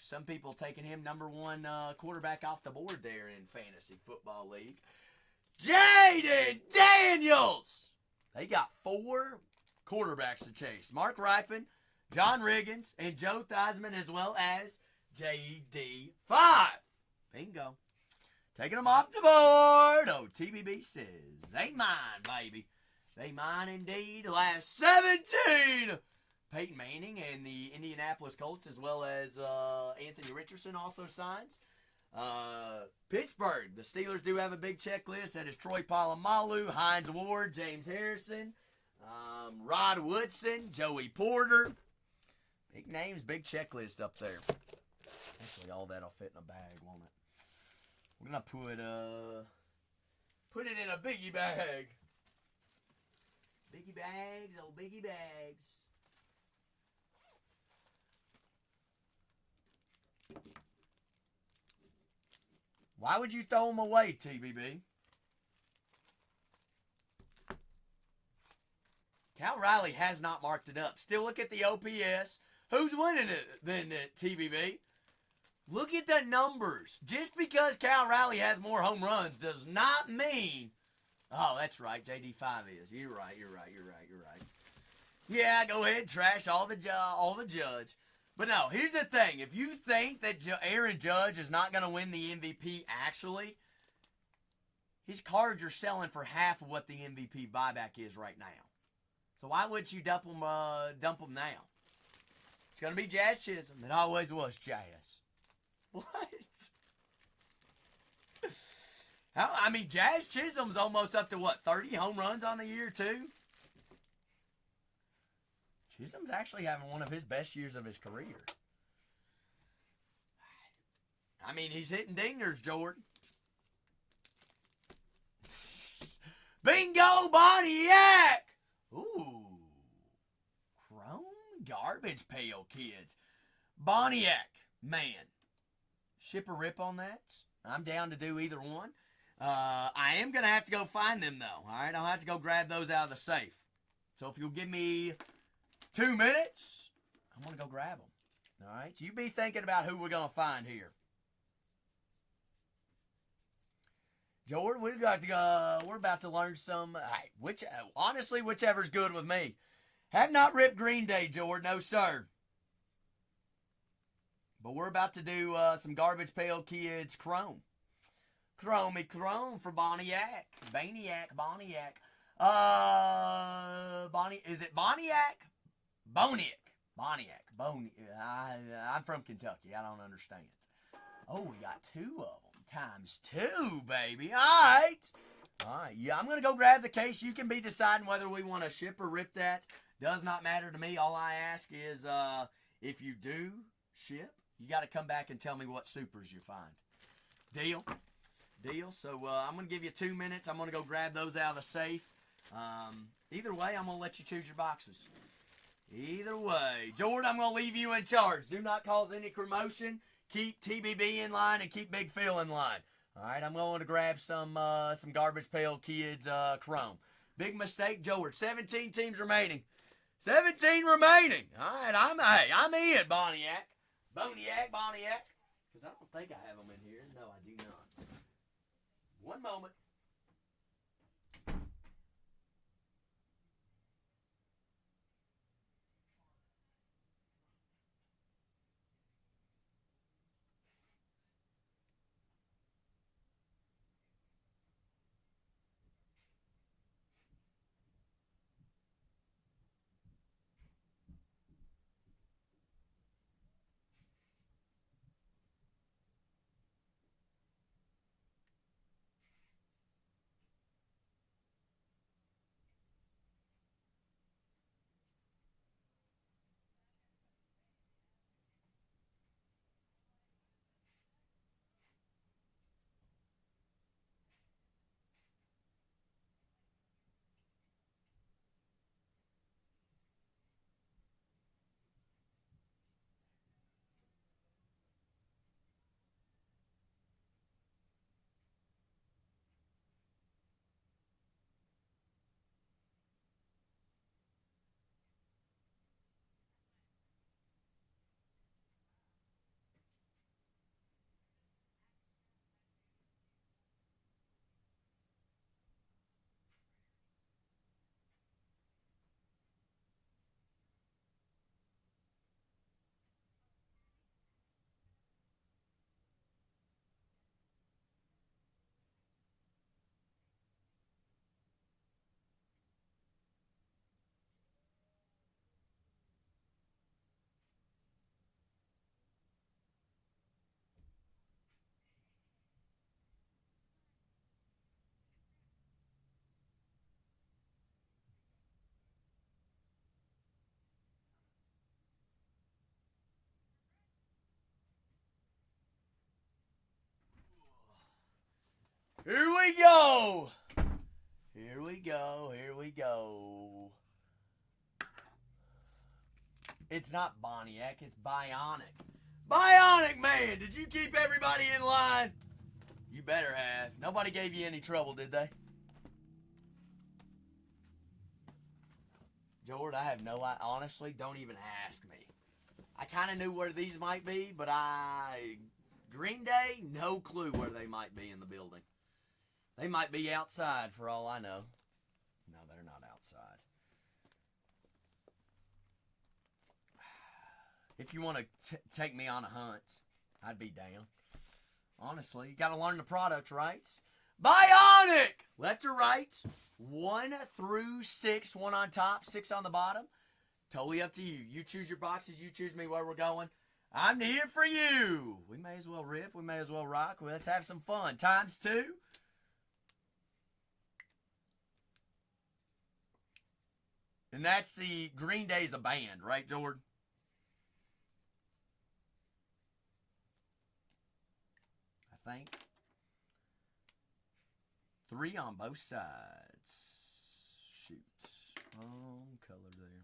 Some people taking him number 1 quarterback off the board there in Fantasy Football League. Jaden Daniels. They got 4 quarterbacks to chase. Mark Ripon, John Riggins, and Joe Theismann, as well as JD5. Bingo. Taking them off the board. Oh, TBB says, they mine, baby. They mine indeed. Last 17. Peyton Manning and the Indianapolis Colts, as well as Anthony Richardson also signs. Pittsburgh, the Steelers do have a big checklist. That is Troy Polamalu, Hines Ward, James Harrison, Rod Woodson, Joey Porter. Big names, big checklist up there. Actually, all that'll fit in a bag, won't it? We're gonna put it in a biggie bag. Biggie bags, oh biggie bags. Why would you throw them away, TBB? Cal Riley has not marked it up. Still look at the OPS. Who's winning it then, TBB? Look at the numbers. Just because Cal Riley has more home runs does not mean... Oh, that's right. JD5 is. You're right. Yeah, go ahead. Trash all the judge. But no, here's the thing. If you think that Aaron Judge is not going to win the MVP, actually, his cards are selling for half of what the MVP buyback is right now. So why wouldn't you dump them now? It's going to be Jazz Chisholm. It always was Jazz. What? Jazz Chisholm's almost up to, 30 home runs on the year, too? Chisholm's actually having one of his best years of his career. He's hitting dingers, Jordan. Bingo, Boniac! Ooh. Chrome Garbage Pail Kids. Boniac, man. Ship or rip on that? I'm down to do either one. I am going to have to go find them, though. All right, I'll have to go grab those out of the safe. So if you'll give me 2 minutes, I'm going to go grab them. All right, so you be thinking about who we're going to find here. Jordan, we're about to learn some. Honestly, whichever's good with me. Have not ripped Green Day, Jordan. No, sir. But we're about to do some Garbage Pail Kids Chrome. Chrome for Boniac. Boniac. Is it Boniac? Boniac. I'm from Kentucky. I don't understand. Oh, we got 2 of them. Times 2, baby. All right. Yeah, I'm going to go grab the case. You can be deciding whether we want to ship or rip that. Does not matter to me. All I ask is if you do ship, you got to come back and tell me what supers you find. Deal. So I'm going to give you 2 minutes. I'm going to go grab those out of the safe. Either way, I'm going to let you choose your boxes. Either way. Jordan, I'm going to leave you in charge. Do not cause any commotion. Keep TBB in line and keep Big Phil in line. All right, I'm going to grab some Garbage Pail Kids Chrome. Big mistake, Jordan. 17 teams remaining. 17 remaining. All right, I'm in, Boniac. Boniac. Because I don't think I have them in here. No, I do not. One moment. Here we go. It's not Boniac, it's Bionic. Bionic Man, did you keep everybody in line? You better have. Nobody gave you any trouble, did they? George, I have honestly, don't even ask me. I kind of knew where these might be, but Green Day, no clue where they might be in the building. They might be outside for all I know. No, they're not outside. If you want to take me on a hunt, I'd be down. Honestly, you got to learn the product, right? Bionic! Left or right? 1 through 6. 1 on top, 6 on the bottom. Totally up to you. You choose your boxes. You choose me where we're going. I'm here for you. We may as well rip. We may as well rock. Let's have some fun. Times 2. And that's the Green Day's a band, right, Jordan? I think. 3 on both sides. Shoot. Wrong color there.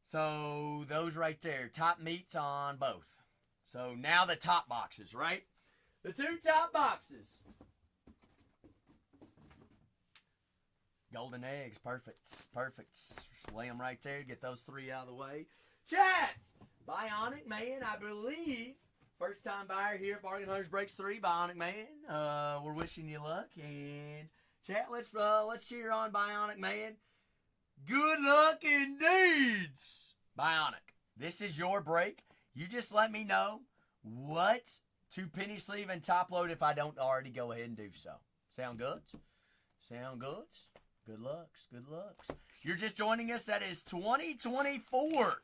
So those right there. Top meats on both. So now the top boxes, right? The 2 top boxes. Golden eggs, perfect. Lay them right there. Get those 3 out of the way. Chat! Bionic Man, I believe. First time buyer here at Bargain Hunters Breaks 3. Bionic Man. We're wishing you luck. And chat, let's cheer on Bionic Man. Good luck indeed. Bionic, this is your break. You just let me know what to penny sleeve and top load if I don't already go ahead and do so. Sound good? Sound good? Good looks. You're just joining us. That is 2024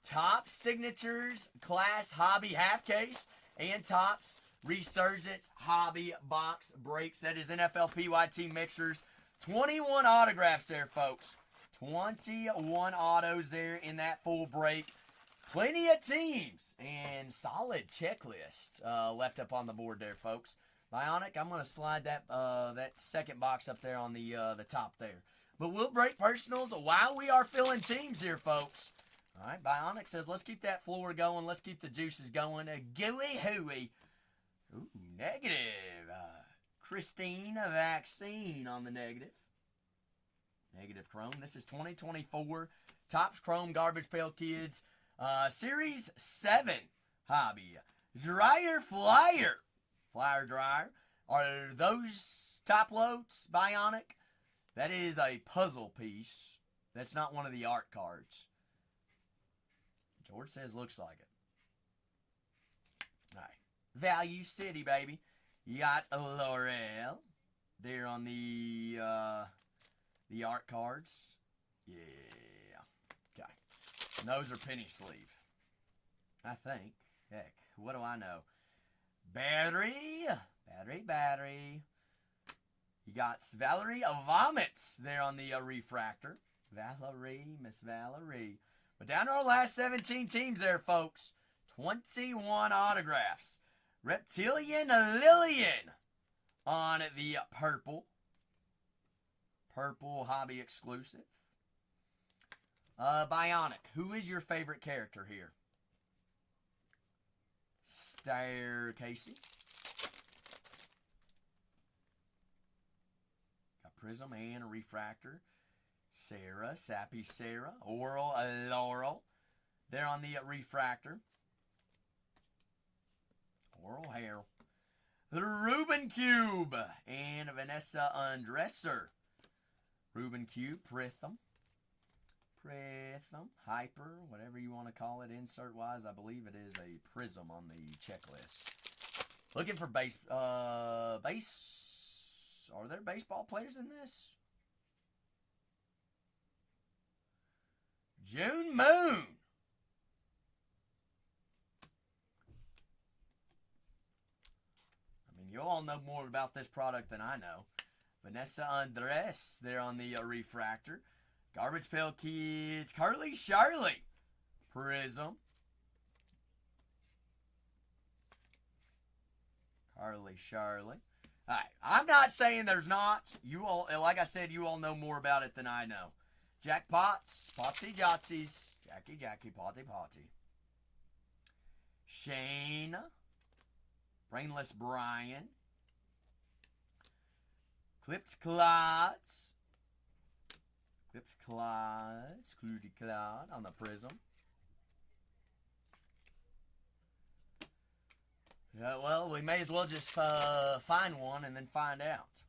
TOPPS Signatures Class Hobby Half Case and TOPPS Resurgence Hobby Box Breaks. That is NFL PYT Mixers. 21 autographs there, folks. 21 autos there in that full break. Plenty of teams and solid checklist left up on the board there, folks. Bionic, I'm going to slide that that second box up there on the top there. But we'll break personals while we are filling teams here, folks. All right, Bionic says, let's keep that floor going. Let's keep the juices going. Gooey hooey. Ooh, negative. Christine Vaccine on the negative. Negative Chrome. This is 2024 Topps Chrome Garbage Pail Kids Series 7 hobby. Dryer Flyer. Flyer dryer. Are those top loads bionic? That is a puzzle piece. That's not one of the art cards. George says looks like it. All right. Value City, baby. You got L'Oreal there on the art cards. Yeah. Okay. And those are penny sleeve, I think. Heck, what do I know? Battery. You got Valerie Vomits there on the refractor. Valerie, Miss Valerie. But down to our last 17 teams there, folks. 21 autographs. Reptilian Lillian on the purple. Purple hobby exclusive. Bionic. Who is your favorite character here? Staircasey. Got Prism and a refractor. Sarah, Sappy Sarah. Oral, Laurel. There on the refractor. Oral Hair. The Ruben Cube and Vanessa Undresser. Ruben Cube, Pritham, Hyper, whatever you want to call it, insert-wise, I believe it is a prism on the checklist. Looking for base, are there baseball players in this? June Moon. I mean, you all know more about this product than I know. Vanessa Andres there on the refractor. Garbage Pail Kids. Carly Charlie. Prism. Carly Charlie. All right. I'm not saying there's not. You all, like I said, you all know more about it than I know. Jackpots. Potsy Jotsies. Jackie, Potty. Shane. Brainless Brian. Clipped Clods. Cludy Cloud on the prism. Yeah, well, we may as well just find one and then find out.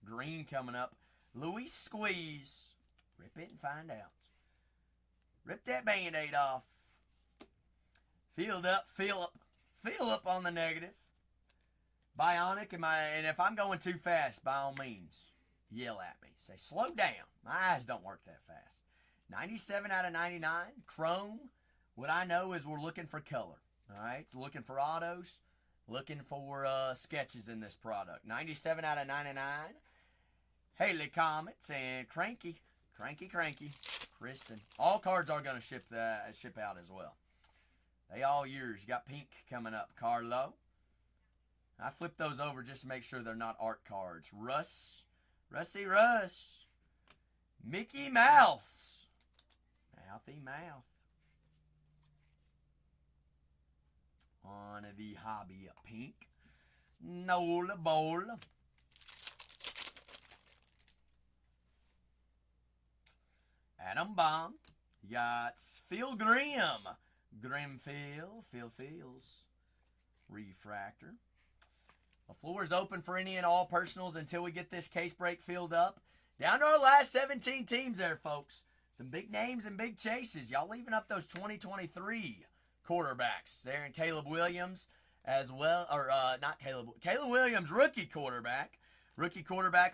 Green coming up. Louis Squeeze. Rip it and find out. Rip that Band-Aid off. Field up, fill up on the negative. Bionic, and if I'm going too fast, by all means, yell at me. Say, slow down. My eyes don't work that fast. 97 out of 99. Chrome. What I know is we're looking for color. All right? So looking for autos. Looking for sketches in this product. 97 out of 99. Haley Comets and Cranky. Kristen. All cards are going to ship out as well. They all yours. You got pink coming up. Carlo. I flipped those over just to make sure they're not art cards. Rusty Russ. Mickey Mouse. Mouthy Mouth. On the hobby pink. Nola Bowl. Adam Bomb. You got Phil Grimm. Phil Fields. Refractor. The floor is open for any and all personals until we get this case break filled up. Down to our last 17 teams there, folks. Some big names and big chases. Y'all leaving up those 2023 quarterbacks. There and Caleb Williams as well. Or not Caleb. Caleb Williams, rookie quarterback.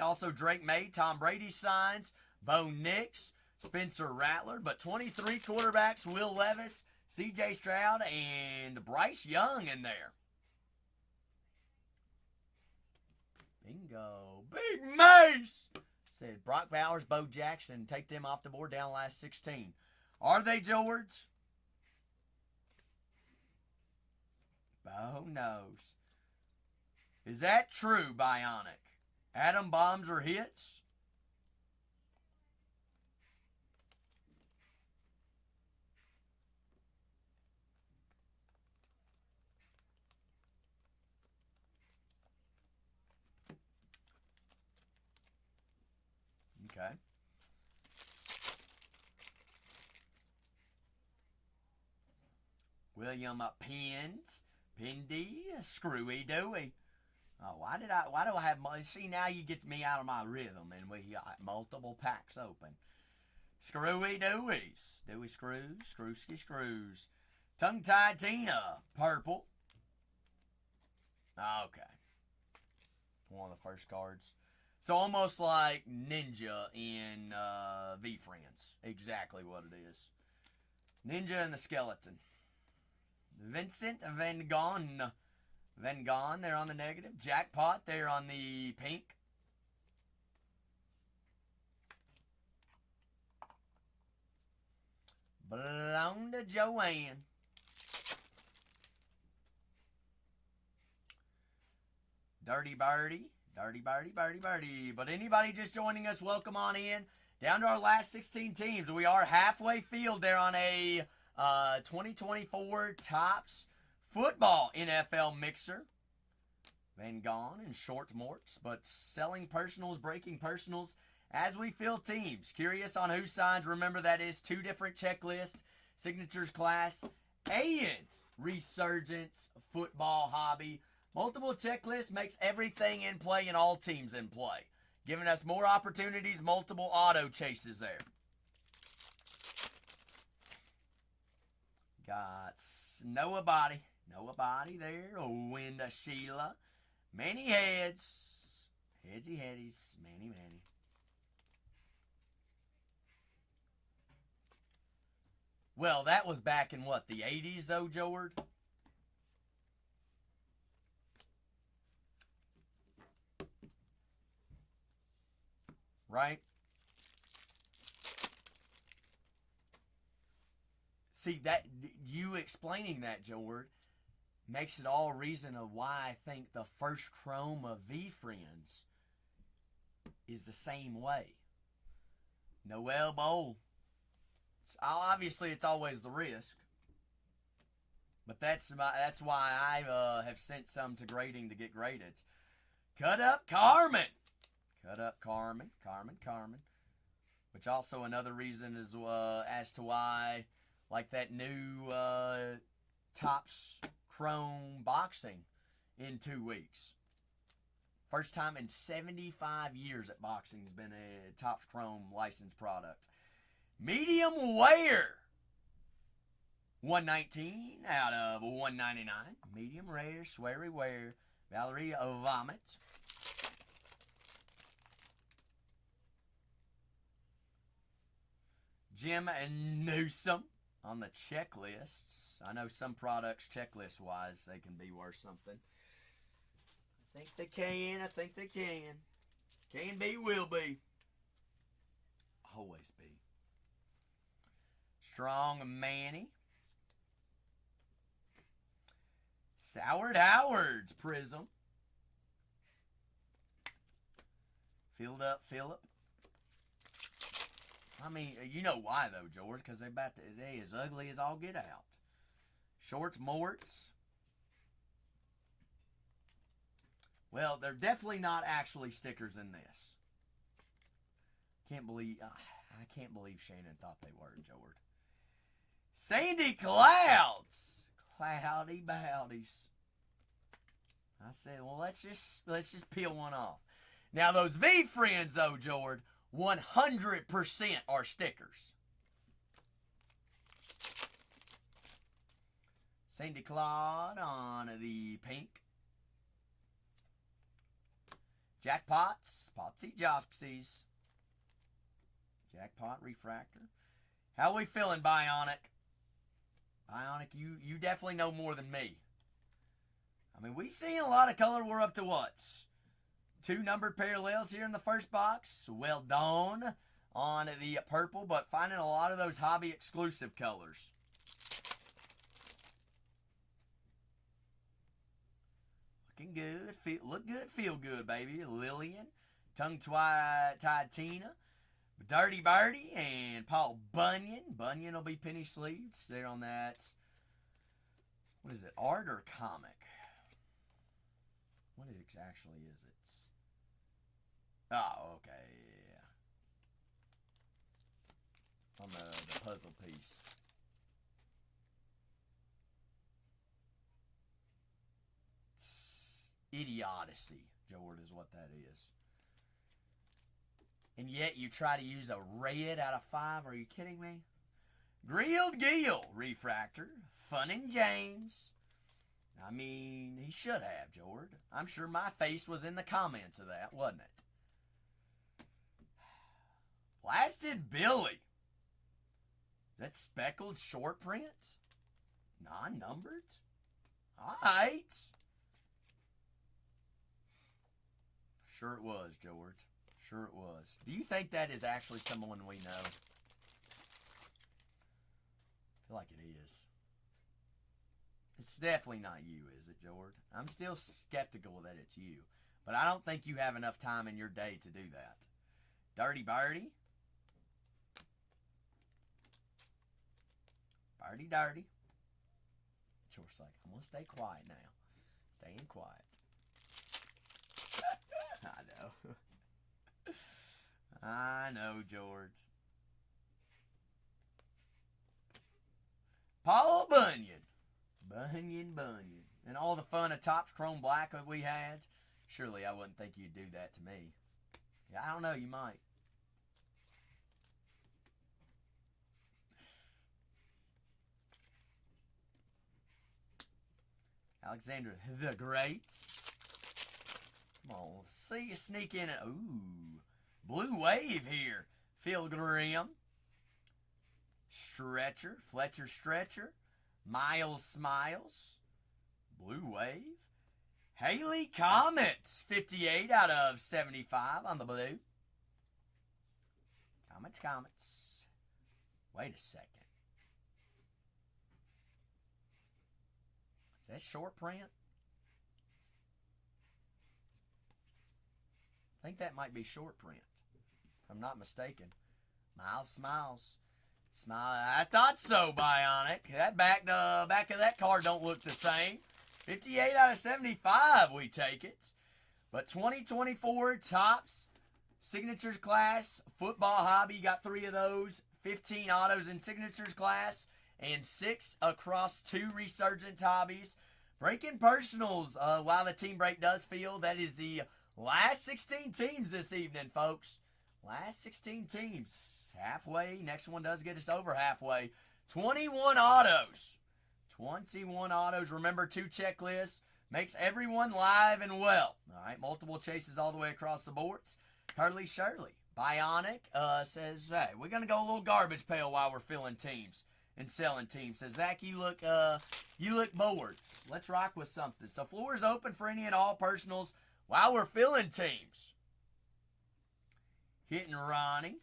Also Drake May, Tom Brady signs. Bo Nix, Spencer Rattler. But 23 quarterbacks, Will Levis, C.J. Stroud, and Bryce Young in there. Bingo. Big Mace! Said Brock Bowers, Bo Jackson, take them off the board down last 16. Are they, George? Bo knows. Is that true, Bionic? Atom bombs or hits? Okay. William Pindy, Screwy Dewey. Oh, why do I have, see, now you get me out of my rhythm, and we got multiple packs open. Screwy Deweys. Dewey Screws, Screwski Screws. Tongue-tied Tina, purple. Okay. One of the first cards. So almost like Ninja in V-Friends. Exactly what it is. Ninja and the Skeleton. Vincent Van Gogh. Van Gogh there on the negative. Jackpot there on the pink. Belong to Joanne. Dirty Birdie. Dirty Birdie. But anybody just joining us, welcome on in. Down to our last 16 teams. We are halfway field there on a 2024 TOPPS football NFL mixer. Van Gogh and short morts, but selling personals, breaking personals as we fill teams. Curious on who signs? Remember, that is 2 different checklists. Signatures class and resurgence football hobby. Multiple checklists makes everything in play and all teams in play. Giving us more opportunities, multiple auto chases there. Got Noah Body there. Winda Sheila. Manny Heads. Headies. Manny. Well, that was back in what, the 80s though, Jord? Right? See, that you explaining that, Jord, makes it all reason of why I think the first chrome of V-Friends is the same way. No elbow. Obviously, it's always the risk. But that's why I have sent some to grading to get graded. Cut up Carmen. Carmen. Which also another reason is as to why, like that new TOPPS Chrome boxing in 2 weeks. First time in 75 years that boxing has been a TOPPS Chrome licensed product. Medium wear. 119 out of 199. Medium rare, sweary wear. Valerie Vomit. Jim Newsom on the checklists. I know some products, checklist-wise, they can be worth something. I think they can. Can be, will be. Always be. Strong Manny. Soured Howard's Prism. Filled up Phillip. I mean, you know why though, George? Because they as ugly as all get out. Shorts Morts. Well, they're definitely not actually stickers in this. I can't believe Shannon thought they were, George. Sandy Clouds. Cloudy Bowdies. I said, well, let's just peel one off. Now those V-Friends though, George, 100% are stickers. Sandy Claude on the pink. Jackpots, Potsy Joxies. Jackpot Refractor. How we feeling, Bionic? Bionic, you definitely know more than me. I mean, we see a lot of color. We're up to what? 2 numbered parallels here in the first box. Well done on the purple, but finding a lot of those hobby exclusive colors. Looking good. Look good, feel good, baby. Lillian, tongue-tied Tina, Dirty Birdie, and Paul Bunyan. Bunyan will be penny sleeves there on that. What is it, art or comic? What actually is it? Oh, okay, yeah. on the puzzle piece. It's idiocy, George, is what that is. And yet you try to use a red out of 5. Are you kidding me? Grilled Gill refractor. Fun and James. I mean, he should have, George. I'm sure my face was in the comments of that, wasn't it? Blasted Billy. Is that speckled short print? Non-numbered? Alright. Sure it was, George. Sure it was. Do you think that is actually someone we know? I feel like it is. It's definitely not you, is it, George? I'm still skeptical that it's you. But I don't think you have enough time in your day to do that. Dirty Birdie. Birdie Dirty. George's like, I'm going to stay quiet now. Staying quiet. I know. I know, George. Paul Bunyan. Bunyan. And all the fun of Topps Chrome Black that we had. Surely I wouldn't think you'd do that to me. Yeah, I don't know, you might. Alexander the Great. Come on, see you sneak in. Ooh, Blue Wave here. Phil Graham. Stretcher. Fletcher Stretcher. Miles Smiles. Blue Wave. Haley Comets. 58 out of 75 on the blue. Comets. Wait a second. Is that short print? I think that might be short print, if I'm not mistaken. Miles Smiles. Smile. I thought so, Bionic. That back of that card don't look the same. 58 out of 75, we take it. But 2024 Topps Signatures class, football hobby, got 3 of those. 15 autos in Signatures class, and 6 across 2 Resurgence hobbies. Breaking personals, while the team break does feel, that is the last 16 teams this evening, folks. Last 16 teams. Halfway. Next one does get us over halfway. 21 autos. 21 autos. Remember, 2 checklists. Makes everyone live and well. All right, multiple chases all the way across the boards. Curly Shirley. Bionic says, hey, we're going to go a little garbage pail while we're filling teams and selling teams. Says, Zach, you look bored. Let's rock with something. So floor is open for any and all personals while we're filling teams. Hitting Ronnie.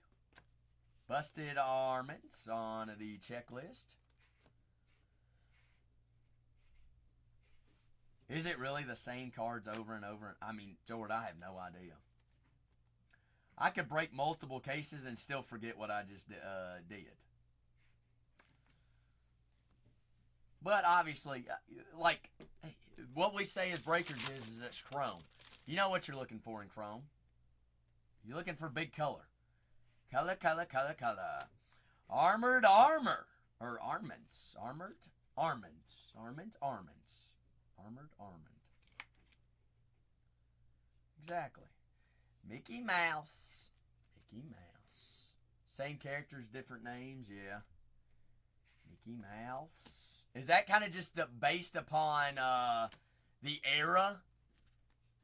Busted Armints on the checklist. Is it really the same cards over and over? I mean, George, I have no idea. I could break multiple cases and still forget what I just did. But obviously, like, what we say as breakers is it's chrome. You know what you're looking for in chrome. You're looking for big color. Color. Armored armor. Or armaments. Armored armaments. Armored armament. Exactly. Mickey Mouse. Same characters, different names, yeah. Mickey Mouse. Is that kind of just based upon the era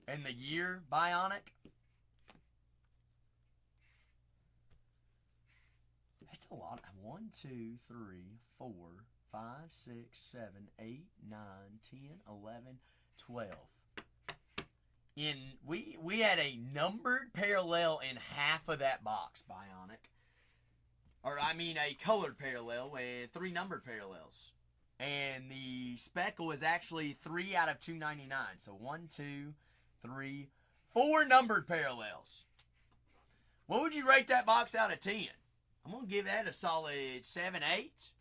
and the year, Bionic? That's a lot. 1, 2, 3, 4, 5, 6, 7, 8, 9, 10, 11, 12. We had a numbered parallel in half of that box, Bionic. Or I mean a colored parallel and 3 numbered parallels. And the speckle is actually 3 out of 299. So 1, 2, 3, 4 numbered parallels. What would you rate that box out of 10? I'm going to give that a solid 7, 8.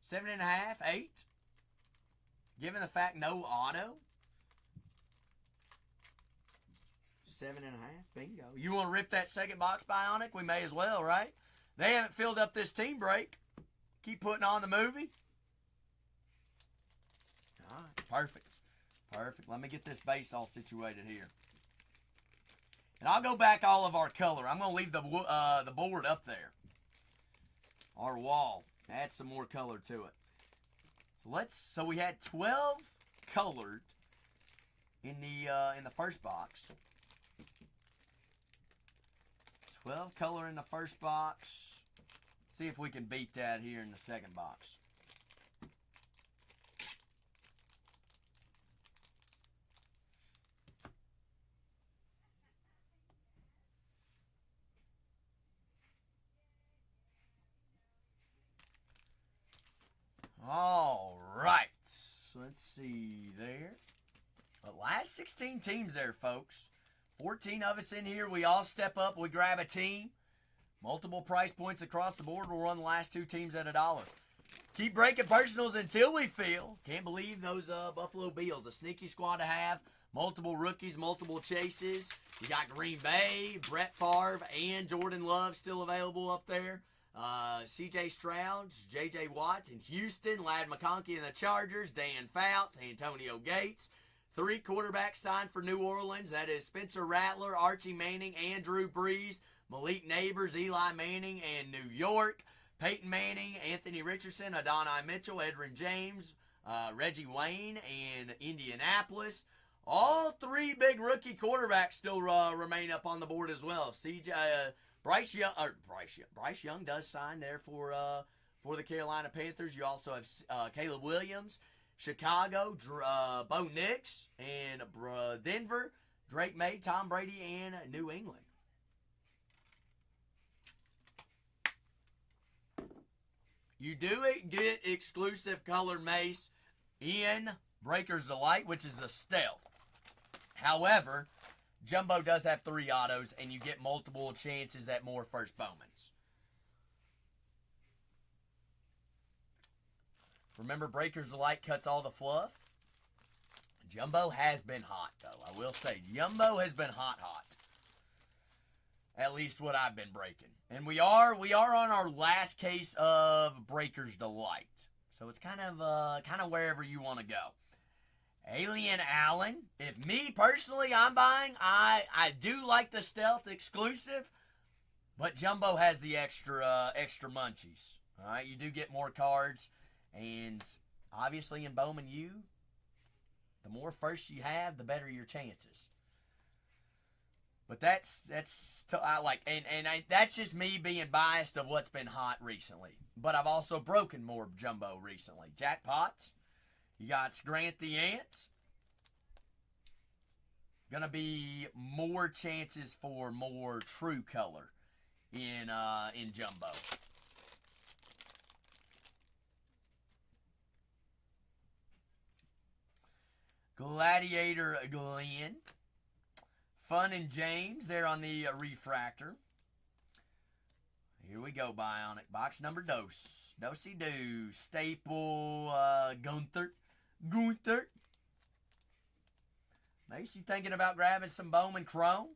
7.5, 8. Given the fact no auto. 7.5. Bingo. You want to rip that second box, Bionic? We may as well, right? They haven't filled up this team break. Keep putting on the movie. All right, perfect. Perfect. Let me get this base all situated here. And I'll go back all of our color. I'm going to leave the board up there. Our wall. Add some more color to it. So we had 12 colored in the first box. 12 color in the first box. See if we can beat that here in the second box. All right. So let's see there. The last 16 teams there, folks. 14 of us in here. We all step up. We grab a team. Multiple price points across the board. We'll run the last two teams at $1. Keep breaking personals until we feel. Can't believe those Buffalo Bills. A sneaky squad to have. Multiple rookies, multiple chases. You got Green Bay, Brett Favre, and Jordan Love still available up there. C.J. Stroud, J.J. Watt in Houston, Ladd McConkey in the Chargers, Dan Fouts, Antonio Gates. 3 quarterbacks signed for New Orleans. That is Spencer Rattler, Archie Manning, Andrew Brees, Malik Neighbors, Eli Manning, and New York. Peyton Manning, Anthony Richardson, Adonai Mitchell, Edgerrin James, Reggie Wayne, and Indianapolis. All 3 big rookie quarterbacks still remain up on the board as well. Bryce Young does sign there for the Carolina Panthers. You also have Caleb Williams, Chicago, Bo Nix, and Denver, Drake May, Tom Brady, and New England. You do get exclusive colored mace in Breakers Delight, which is a stealth. However, Jumbo does have 3 autos, and you get multiple chances at more first Bowmans. Remember, Breakers Delight cuts all the fluff. Jumbo has been hot, though. I will say, Jumbo has been hot. At least what I've been breaking. And we are on our last case of Breakers Delight. So it's kind of wherever you want to go. Alien Allen. If me personally, I'm buying. I do like the stealth exclusive, but Jumbo has the extra munchies. All right, you do get more cards, and obviously in Bowman U, the more firsts you have, the better your chances. But that's just me being biased of what's been hot recently. But I've also broken more Jumbo recently. Jackpots. You got Grant the Ant. Gonna be more chances for more true color in Jumbo. Gladiator Glenn. Fun and James there on the refractor. Here we go, Bionic. Box number dos. Dosey-do. Staple Gunther. Mace, you thinking about grabbing some Bowman Chrome?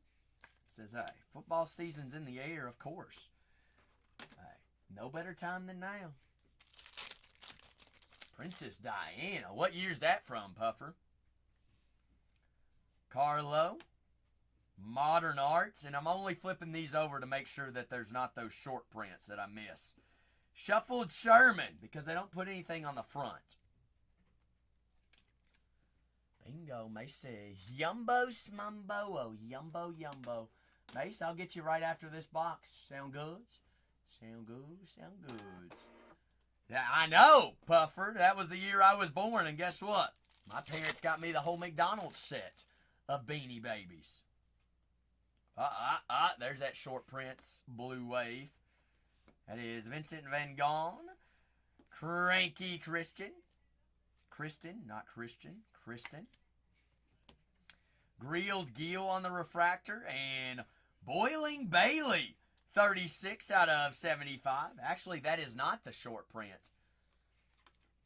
Says, hey, football season's in the air, of course. Hey, no better time than now. Princess Diana. What year's that from, Puffer? Carlo. Modern Arts. And I'm only flipping these over to make sure that there's not those short prints that I miss. Shuffled Sherman, because they don't put anything on the front. Bingo, Mace says, Yumbo Smumbo, oh, Yumbo. Mace, I'll get you right after this box. Sound good? Sound good. Yeah, I know, Puffer. That was the year I was born, and guess what? My parents got me the whole McDonald's set of Beanie Babies. There's that short prints blue wave. That is Vincent Van Gogh. Cranky Kristen. Grilled Gill on the refractor. And Boiling Bailey. 36 out of 75. Actually, that is not the short print.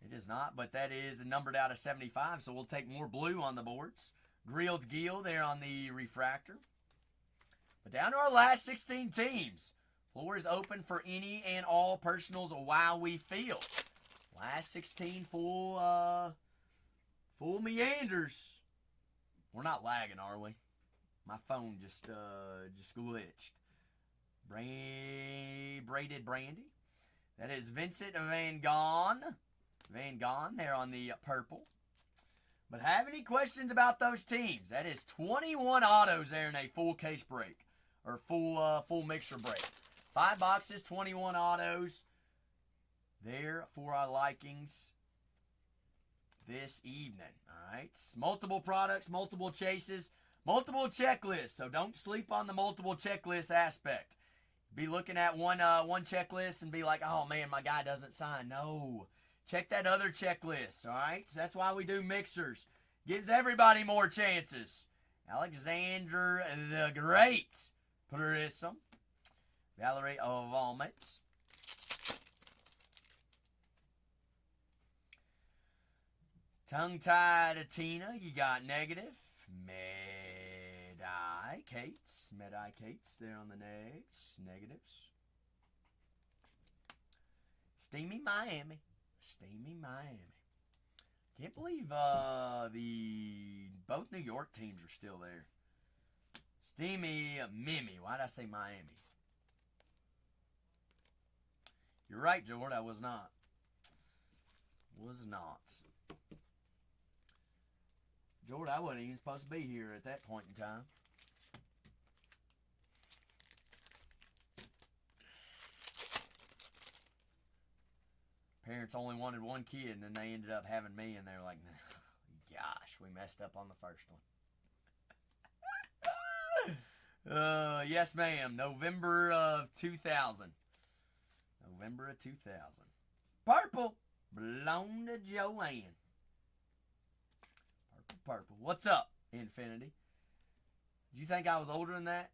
It is not, but that is numbered out of 75, so we'll take more blue on the boards. Grilled Gill there on the refractor. But down to our last 16 teams. Floor is open for any and all personals while we field. Last 16 full meanders. We're not lagging, are we? My phone just glitched. Braided Brandy. That is Vincent Van Gogh. Van Gogh there on the purple. But have any questions about those teams? That is 21 autos there in a full case break. Or full mixer break. 5 boxes, 21 autos. There for our likings this evening. Alright. Multiple products, multiple chases, multiple checklists. So don't sleep on the multiple checklist aspect. Be looking at one checklist and be like, oh man, my guy doesn't sign. No. Check that other checklist. Alright. So that's why we do mixers. Gives everybody more chances. Alexander the Great. Purism. Valerie Vomit. Tongue-tied Tina, you got negative. Medi Cates there on the negatives. Steamy Miami. Can't believe both New York teams are still there. Steamy Mimi. Why'd I say Miami? You're right, Jordan. I was not. Jordan, I wasn't even supposed to be here at that point in time. Parents only wanted one kid, and then they ended up having me, and they were like, gosh, we messed up on the first one. Yes, ma'am. November of 2000. Purple. Blown to Joanne. Purple. What's up, Infinity? Did you think I was older than that?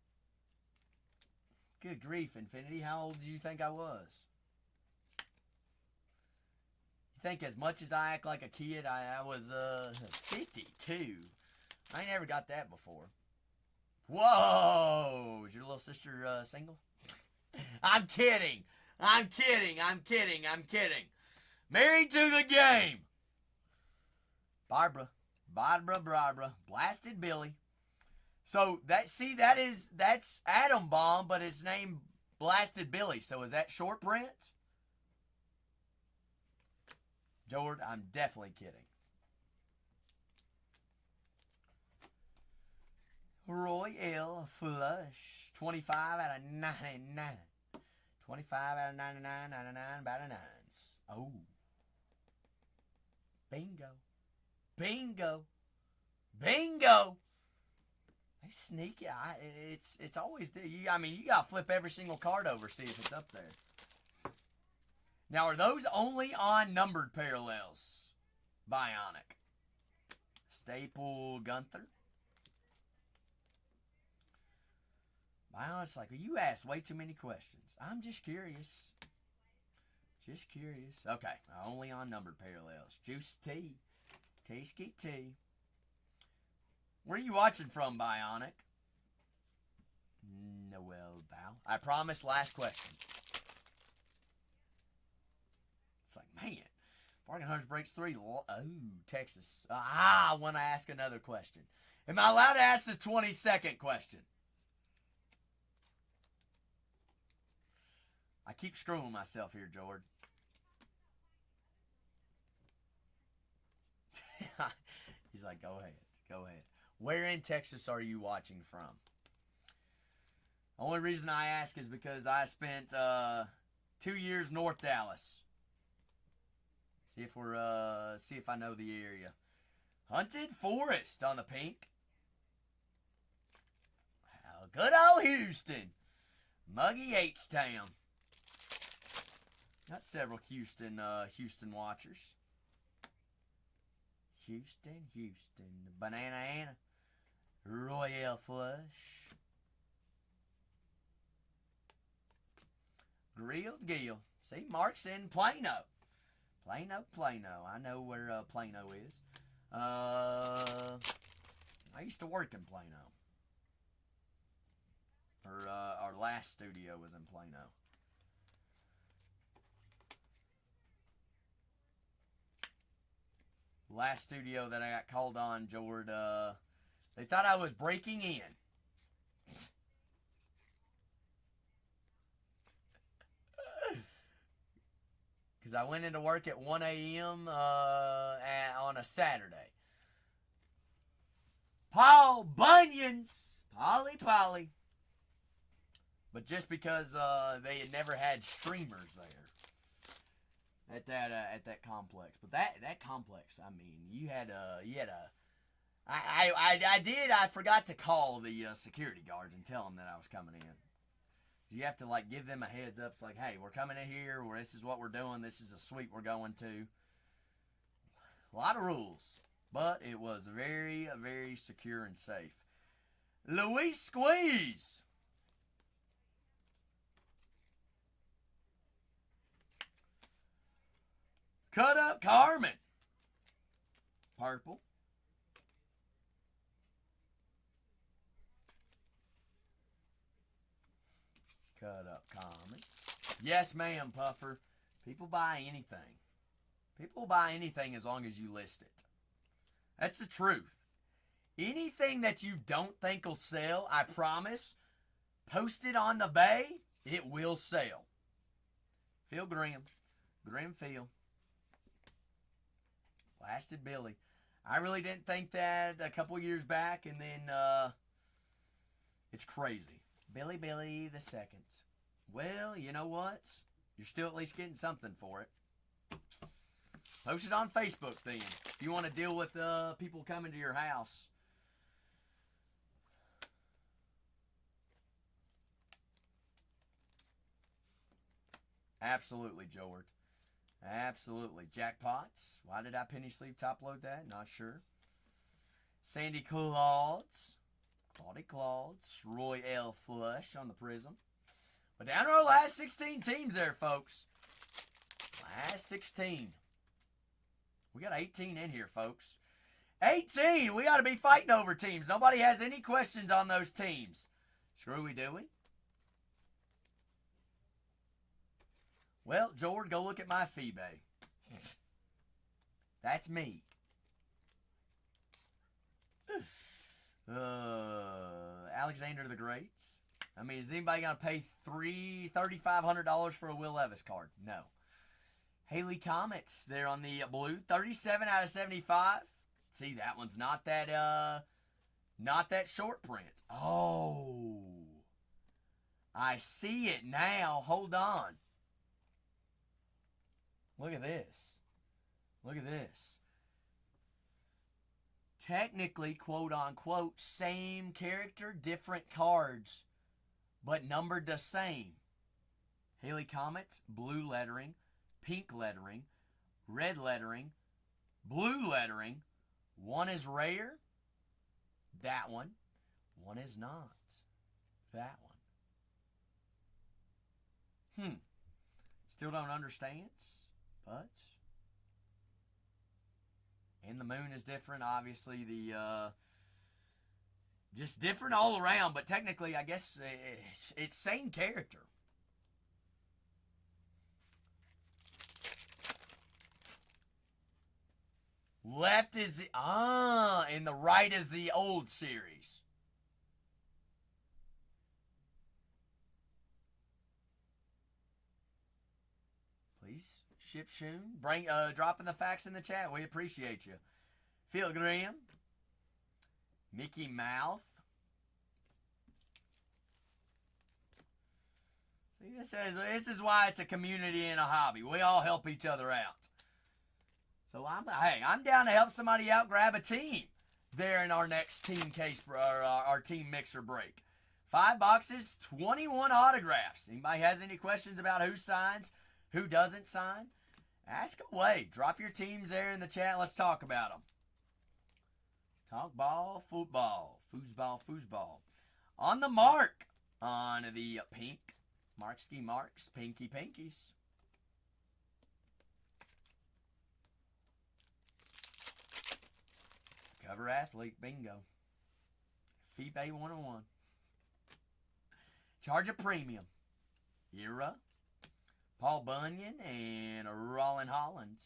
Good grief, Infinity. How old do you think I was? You think as much as I act like a kid, I was 52. I ain't never got that before. Whoa! Is your little sister single? I'm kidding. Married to the game. Barbara. Blasted Billy. So that's Atom Bomb, but it's named Blasted Billy. So is that short print? George, I'm definitely kidding. Royale Flush. 25 out of 99. 25 out of 99, 99 out of 9s. Oh. Bingo. They sneaky. It's always there. You gotta flip every single card over, see if it's up there. Now, are those only on numbered parallels? Bionic. Staple Gunther. Bionic's like, well, you asked way too many questions. I'm just curious. Okay, only on numbered parallels. Juice T. Tasty T. Where are you watching from, Bionic? Noel Bow. I promise, last question. It's like, man. Bargain Hunters breaks 3. Oh, Texas. I want to ask another question. Am I allowed to ask the 22nd question? I keep screwing myself here, George. He's like, go ahead. Where in Texas are you watching from? Only reason I ask is because I spent 2 years North Dallas. See if I know the area. Hunted Forest on the pink. Good old Houston. Muggy H-Town. Got several Houston watchers. Houston. Banana Anna. Royale Flush. Grilled Gill. See, Mark's in Plano. Plano. I know where Plano is. I used to work in Plano. our last studio was in Plano. Last studio that I got called on, Jord, they thought I was breaking in. Because I went into work at 1 a.m. On a Saturday. Paul Bunyan's, Polly. But just because they had never had streamers there at that complex. But that complex, I mean, I forgot to call the security guards and tell them that I was coming in. You have to like give them a heads up. It's like, hey, we're coming in here. This is what we're doing. This is a suite we're going to. A lot of rules, but it was very, very secure and safe. Luis Squeeze. Cut up Carmen. Purple. Cut up comments. Yes, ma'am, Puffer. People buy anything. People buy anything as long as you list it. That's the truth. Anything that you don't think will sell, I promise, post it on the bay, it will sell. Phil Grimm. Grimm Phil. Blasted Billy. I really didn't think that a couple years back, and then it's crazy. Billy the second. Well, you know what? You're still at least getting something for it. Post it on Facebook then. If you want to deal with people coming to your house. Absolutely, Jord. Absolutely. Jackpots. Why did I penny sleeve top load that? Not sure. Sandy Claudes. Claudie Claudes. Roy L. Flush on the Prism. But down to our last 16 teams there, folks. Last 16. We got 18 in here, folks. 18! We got to be fighting over teams. Nobody has any questions on those teams. Screwy do we? Well, Jord, go look at my FeeBay. That's me. Alexander the Great. I mean, is anybody going to pay $3,500 for a Will Levis card? No. Haley Comets there on the blue. 37 out of 75. See, that one's not that short print. Oh. I see it now. Hold on. Look at this. Look at this. Technically, quote unquote, same character, different cards, but numbered the same. Haley Comets, blue lettering, pink lettering, red lettering, blue lettering. One is rare. That one. One is not. That one. Still don't understand, but... And the moon is different, obviously. Just different all around, but technically, I guess it's same character. Left is the and the right is the old series. Please ship soon. Dropping the facts in the chat. We appreciate you. Phil Graham. Mickey Mouth. See, this is why it's a community and a hobby. We all help each other out. So I'm down to help somebody out, grab a team there in our next team case, or our team mixer break. 5 boxes, 21 autographs. Anybody has any questions about who signs, who doesn't sign? Ask away. Drop your teams there in the chat. Let's talk about them. Talk ball, football, foosball. On the mark on the pink. Marksky marks, pinky pinkies. Cover athlete, bingo. FeeBay 101. Charge a premium. Era, Paul Bunyan, and Rollin Hollins.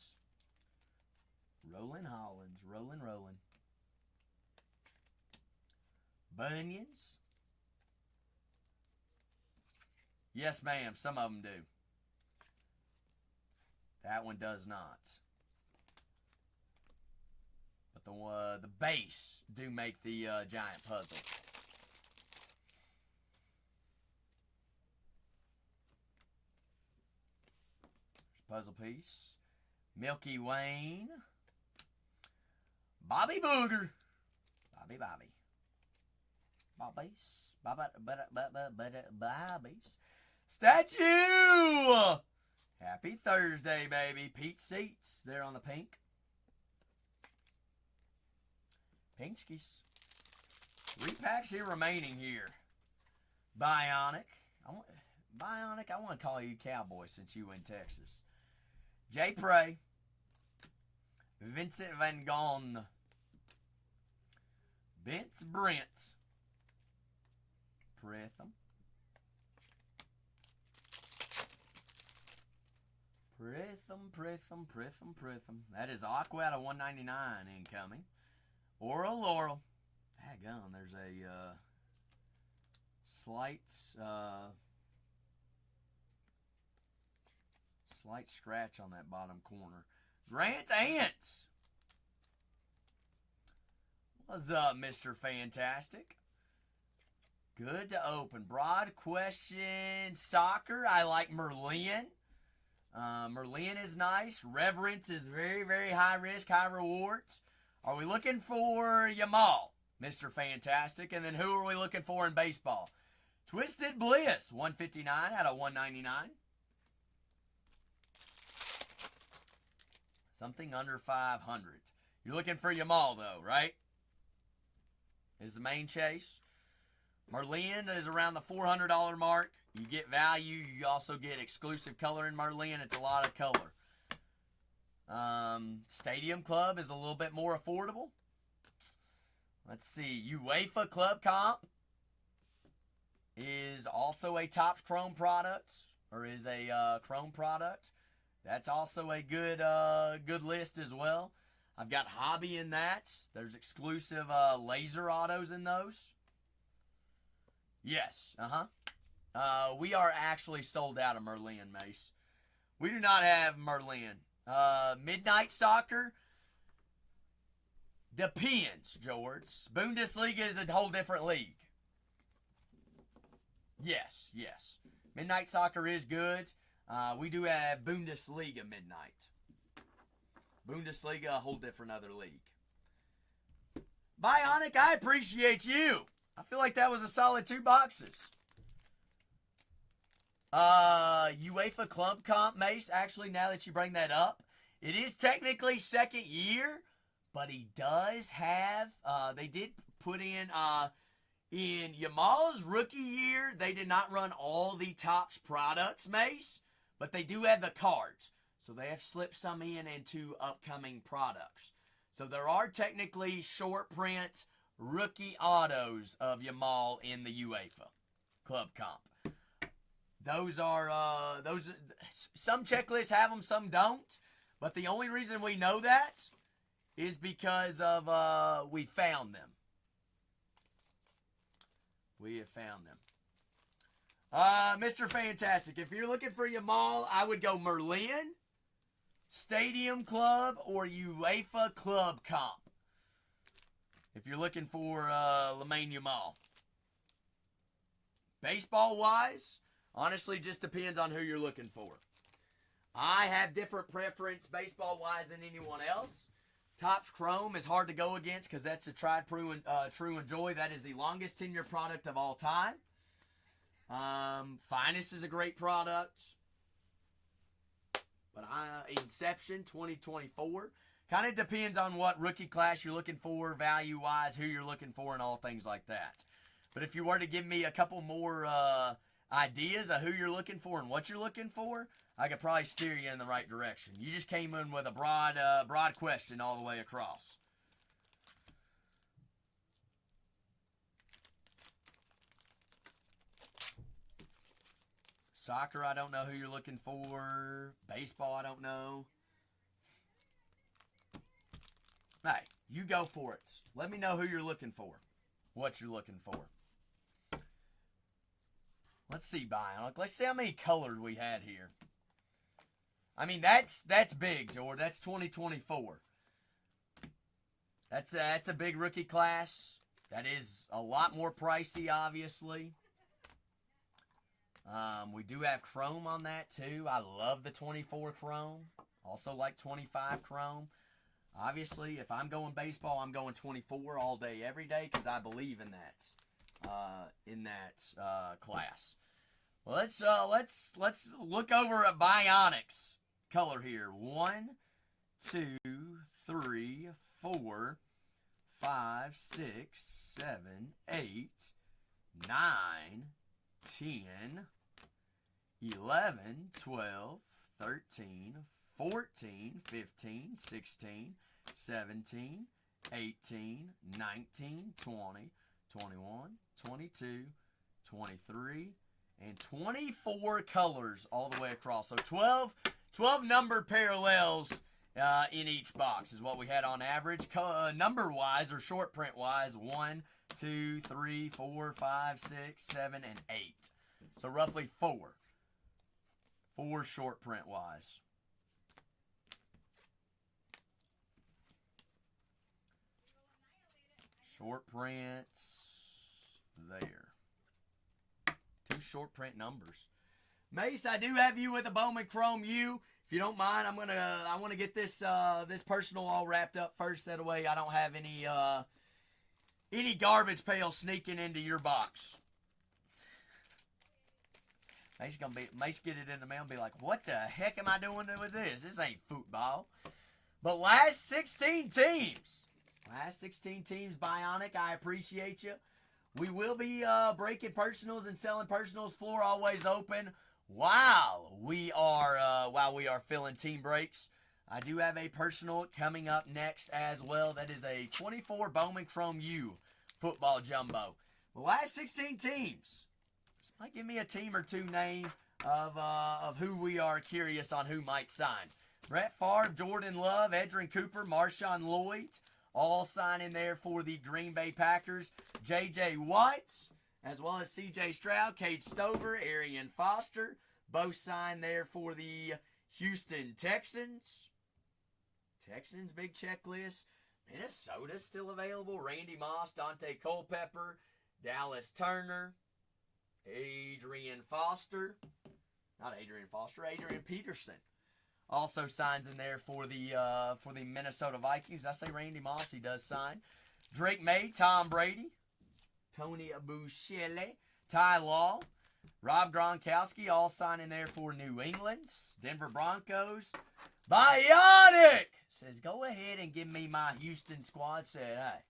Rolling Hollins. Rolling. Bunions. Yes, ma'am. Some of them do. That one does not. But the base do make the giant puzzle. There's puzzle piece. Milky Wayne. Bobby Booger. Bobbies. Bobbies. Statue! Happy Thursday, baby. Pete Seats there on the pink. Pinkskis. 3 packs here remaining here. Bionic. I want to call you Cowboy since you in Texas. Jay Prey. Vincent Van Gogh. Vince Brent. Pritham. That is Aqua out of 199 incoming. Oral Laurel. Daggone, there's a slight scratch on that bottom corner. Grant Ants. What's up, Mr. Fantastic? Good to open. Broad question. Soccer. I like Merlin. Merlin is nice. Reverence is very, very high risk, high rewards. Are we looking for Yamal, Mr. Fantastic? And then who are we looking for in baseball? Twisted Bliss, 159 out of 199. Something under 500. You're looking for Yamal, though, right? Is the main chase. Merlin is around the $400 mark. You get value. You also get exclusive color in Merlin. It's a lot of color. Stadium Club is a little bit more affordable. Let's see. UEFA Club Comp is also a TOPPS Chrome product, or is a Chrome product. That's also a good list as well. I've got Hobby in that. There's exclusive laser autos in those. Yes, we are actually sold out of Merlin, Mace. We do not have Merlin. Midnight Soccer depends, George. Bundesliga is a whole different league. Yes. Midnight Soccer is good. We do have Bundesliga Midnight. Bundesliga, a whole different other league. Bionic, I appreciate you. I feel like that was a solid 2 boxes. UEFA Club Comp, Mace, actually, now that you bring that up, it is technically second year, but he does have, they did put in Yamal's rookie year, they did not run all the TOPPS products, Mace, but they do have the cards. So they have slipped some into upcoming products. So there are technically short print rookie autos of Yamal in the UEFA Club Comp. Those are, some checklists have them, some don't. But the only reason we know that is because of, we found them. We have found them. Mr. Fantastic, if you're looking for Yamal, I would go Merlin, Stadium Club, or UEFA Club Comp. If you're looking for Lamine Yamal. Baseball-wise, honestly, just depends on who you're looking for. I have different preference baseball-wise than anyone else. TOPPS Chrome is hard to go against because that's a tried, true, and joy. That is the longest tenure product of all time. Finest is a great product. But Inception 2024 kind of depends on what rookie class you're looking for, value-wise, who you're looking for, and all things like that. But if you were to give me a couple more ideas of who you're looking for and what you're looking for, I could probably steer you in the right direction. You just came in with a broad question all the way across. Soccer, I don't know who you're looking for. Baseball, I don't know. Hey, you go for it. Let me know who you're looking for. What you're looking for. Let's see, Bionic. Let's see how many colors we had here. I mean, that's big, George. That's 2024. That's a big rookie class. That is a lot more pricey, obviously. We do have chrome on that, too. I love the 24 chrome. Also like 25 chrome. Obviously, if I'm going baseball, I'm going 24 all day, every day, because I believe in that class. Well, let's look over at Bionics color here. 1, 2, 3, 4, 5, 6, 7, 8, 9, 10, 11, 12, 13, 14, 15, 16, 17, 18, 19, 20, 21, 22, 23, and 24 colors all the way across. So 12 number parallels in each box is what we had on average. Number-wise or short print-wise, 1, 2, 3, 4, 5, 6, 7, and 8. So roughly 4. 4 short print-wise. Short prints there. 2 short print numbers. Mace, I do have you with a Bowman Chrome U. If you don't mind, I want to get this this personal all wrapped up first. That way I don't have any garbage pail sneaking into your box. Mace get it in the mail and be like, what the heck am I doing with this? This ain't football. But last 16 teams. Last 16 teams, Bionic, I appreciate you. We will be breaking personals and selling personals. Floor always open while we are filling team breaks. I do have a personal coming up next as well. That is a 24 Bowman Chrome U football jumbo. The last 16 teams. This might give me a team or two name of who we are curious on who might sign. Brett Favre, Jordan Love, Edrin Cooper, Marshawn Lloyd. All signing there for the Green Bay Packers. J.J. Watt, as well as C.J. Stroud, Cade Stover, Arian Foster. Both signed there for the Houston Texans. Texans, big checklist. Minnesota still available. Randy Moss, Dante Culpepper, Dallas Turner, Adrian Peterson. Also signs in there for the Minnesota Vikings. I say Randy Moss, he does sign. Drake May, Tom Brady, Tony Abushele, Ty Law, Rob Gronkowski, all signing there for New England. Denver Broncos. Bionic says, go ahead and give me my Houston squad. Said, hey,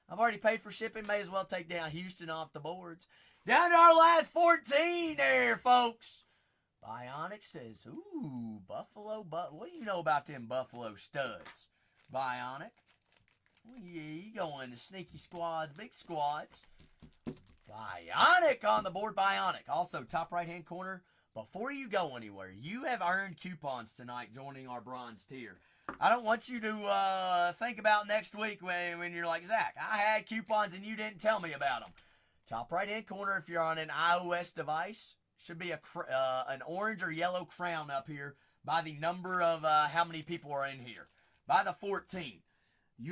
I've already paid for shipping. May as well take down Houston off the boards. Down to our last 14 there, folks. Bionic says, ooh, Buffalo, but what do you know about them Buffalo studs? Bionic. Well, yeah, you going to sneaky squads, big squads. Bionic on the board, Bionic. Also, top right-hand corner, before you go anywhere, you have earned coupons tonight joining our bronze tier. I don't want you to think about next week when you're like, Zach, I had coupons and you didn't tell me about them. Top right-hand corner, if you're on an iOS device, should be an orange or yellow crown up here by the number of how many people are in here. By the 14.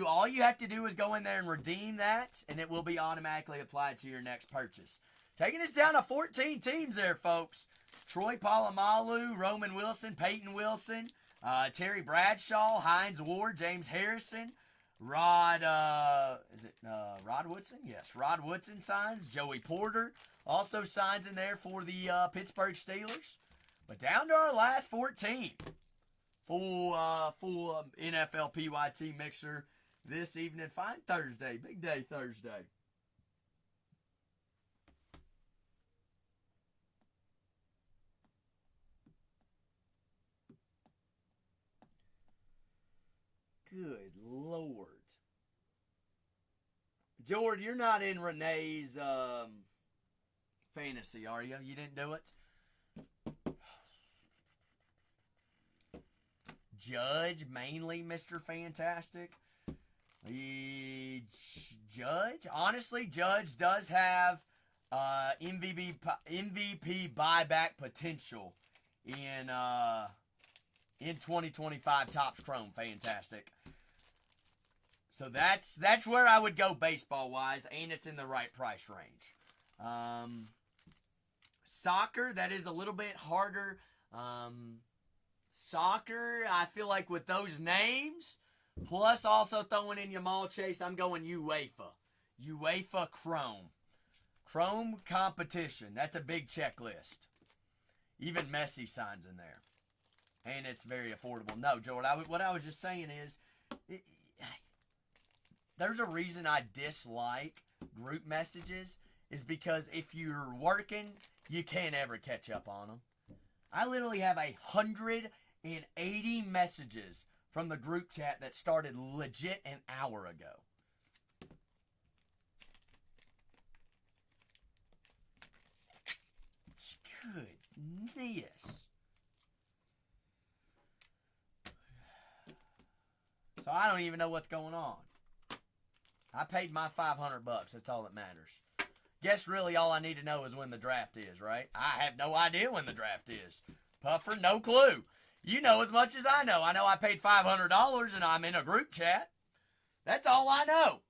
All you have to do is go in there and redeem that, and it will be automatically applied to your next purchase. Taking us down to 14 teams there, folks. Troy Polamalu, Roman Wilson, Peyton Wilson, Terry Bradshaw, Hines Ward, James Harrison, Rod Woodson? Yes, Rod Woodson signs. Joey Porter also signs in there for the Pittsburgh Steelers. But down to our last 14. Full NFL PYT mixer this evening. Fine Thursday. Big day Thursday. Good Lord. Jordan, you're not in Renee's fantasy, are you? You didn't do it? Judge, mainly Mr. Fantastic. The Judge, honestly, Judge does have MVP buyback potential in 2025 Topps Chrome. Fantastic. So that's where I would go baseball wise, and it's in the right price range. Soccer, that is a little bit harder. Soccer, I feel like with those names, plus also throwing in your mall chase, I'm going UEFA. UEFA Chrome. Chrome competition. That's a big checklist. Even Messi signs in there. And it's very affordable. No, Jordan, what I was just saying is, there's a reason I dislike group messages, is because if you're working, you can't ever catch up on them. I literally have 180 messages from the group chat that started legit an hour ago. Goodness. So I don't even know what's going on. I paid my $500. That's all that matters. Guess really all I need to know is when the draft is, right? I have no idea when the draft is. Puffer, no clue. You know as much as I know. I know I paid $500 and I'm in a group chat. That's all I know.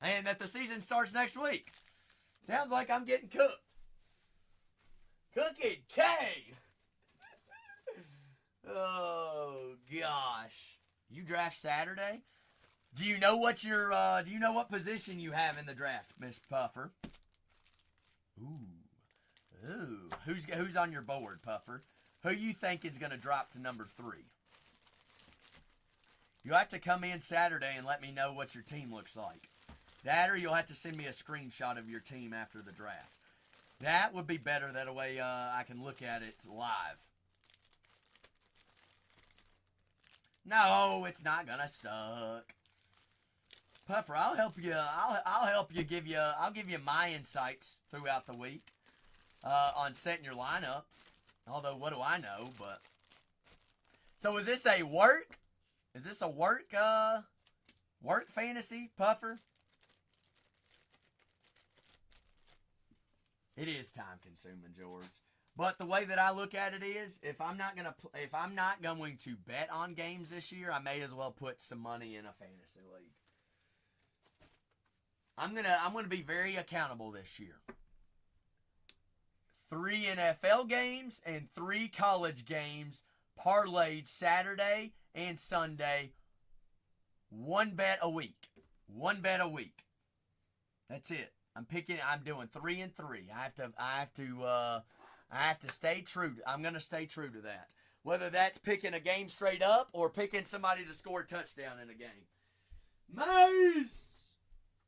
And that the season starts next week. Sounds like I'm getting cooked. Cooking K. Oh gosh. You draft Saturday? Do you know what position you have in the draft, Miss Puffer? Ooh. Who's on your board, Puffer? Who you think is going to drop to number 3? You have to come in Saturday and let me know what your team looks like. That, or you'll have to send me a screenshot of your team after the draft. That would be better. That way I can look at it live. No, it's not gonna suck. Puffer, I'll help you. I'll help you. I'll give you my insights throughout the week on setting your lineup. Although, what do I know? But so is this a work? Is this a work fantasy, Puffer? It is time consuming, George. But the way that I look at it is, if I'm not going to bet on games this year, I may as well put some money in a fantasy league. I'm gonna be very accountable this year. 3 NFL games and 3 college games parlayed Saturday and Sunday. 1 bet a week. 1 bet a week. That's it. I'm doing 3 and 3. I have to stay true. I'm going to stay true to that. Whether that's picking a game straight up or picking somebody to score a touchdown in a game.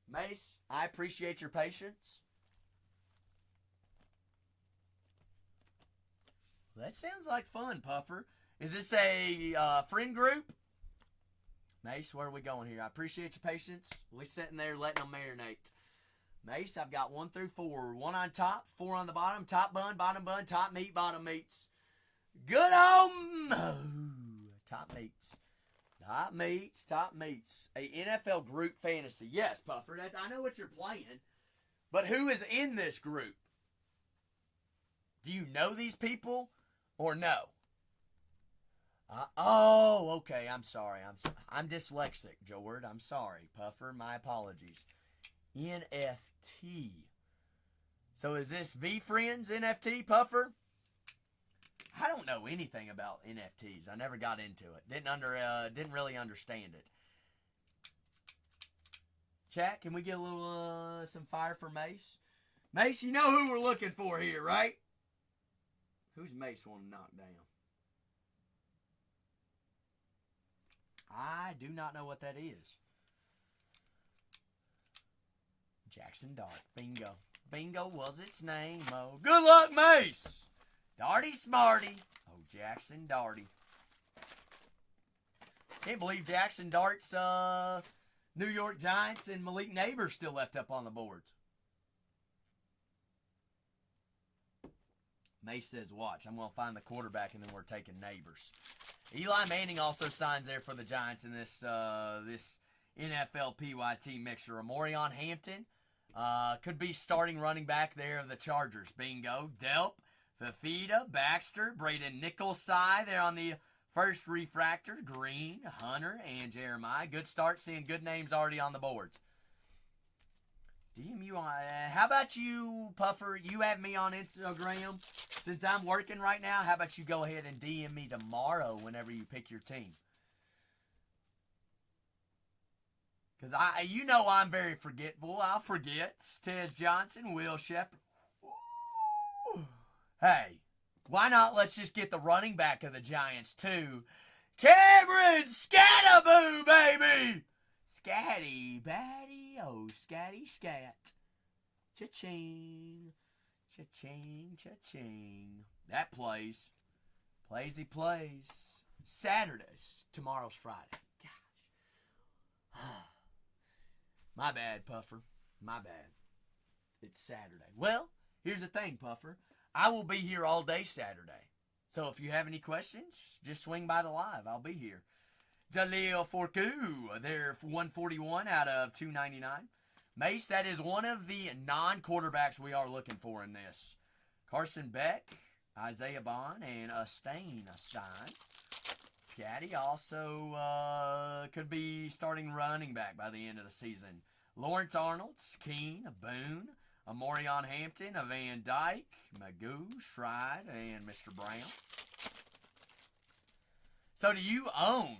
Mace, I appreciate your patience. That sounds like fun, Puffer. Is this a friend group? Mace, where are we going here? I appreciate your patience. We're sitting there letting them marinate. Mace, I've got 1 through 4. 1 on top, 4 on the bottom. Top bun, top meat, bottom meats. Good on top meats. Top meats. A NFL group fantasy. Yes, Puffer, I know what you're playing. But who is in this group? Do you know these people or no? Okay, I'm sorry. I'm dyslexic, George. I'm sorry, Puffer. My apologies. NFT. So is this V-Friends NFT, Puffer? I don't know anything about NFTs. I never got into it. Didn't really understand it. Chat, can we get a little some fire for Mace? Mace, you know who we're looking for here, right? Who's Mace want to knock down? I do not know what that is. Jackson Dart. Bingo. Bingo was its name. Oh, good luck, Mace. Darty Smarty. Oh, Jackson Darty. Can't believe Jackson Dart's New York Giants and Malik Neighbors still left up on the boards. Mace says, watch. I'm going to find the quarterback, and then we're taking Neighbors. Eli Manning also signs there for the Giants in this this NFL PYT mixture. Amorion Hampton could be starting running back there of the Chargers. Bingo. Delp, Fafita, Baxter, Braden Nicholsai there on the first refractor. Green, Hunter, and Jeremiah. Good start, seeing good names already on the boards. DMU, how about you, Puffer? You have me on Instagram. Since I'm working right now, how about you go ahead and DM me tomorrow whenever you pick your team? Because you know I'm very forgetful. I'll forget. Tez Johnson, Will Shepard. Hey, why not let's just get the running back of the Giants, too. Cameron Scattaboo, baby! Scatty, batty, oh, scatty, scat. Cha-ching, cha-ching, cha-ching. That plays. He plays. Saturdays. Tomorrow's Friday. Gosh. My bad, Puffer. My bad. It's Saturday. Well, here's the thing, Puffer. I will be here all day Saturday. So if you have any questions, just swing by the live. I'll be here. Jaleel Forku, they're 141 out of 299. Mace, that is one of the non-quarterbacks we are looking for in this. Carson Beck, Isaiah Bond, and Stein. Scatty also could be starting running back by the end of the season. Lawrence Arnold, Keene, Boone, Amorion Hampton, Van Dyke, Magoo, Shride, and Mr. Brown. So do you own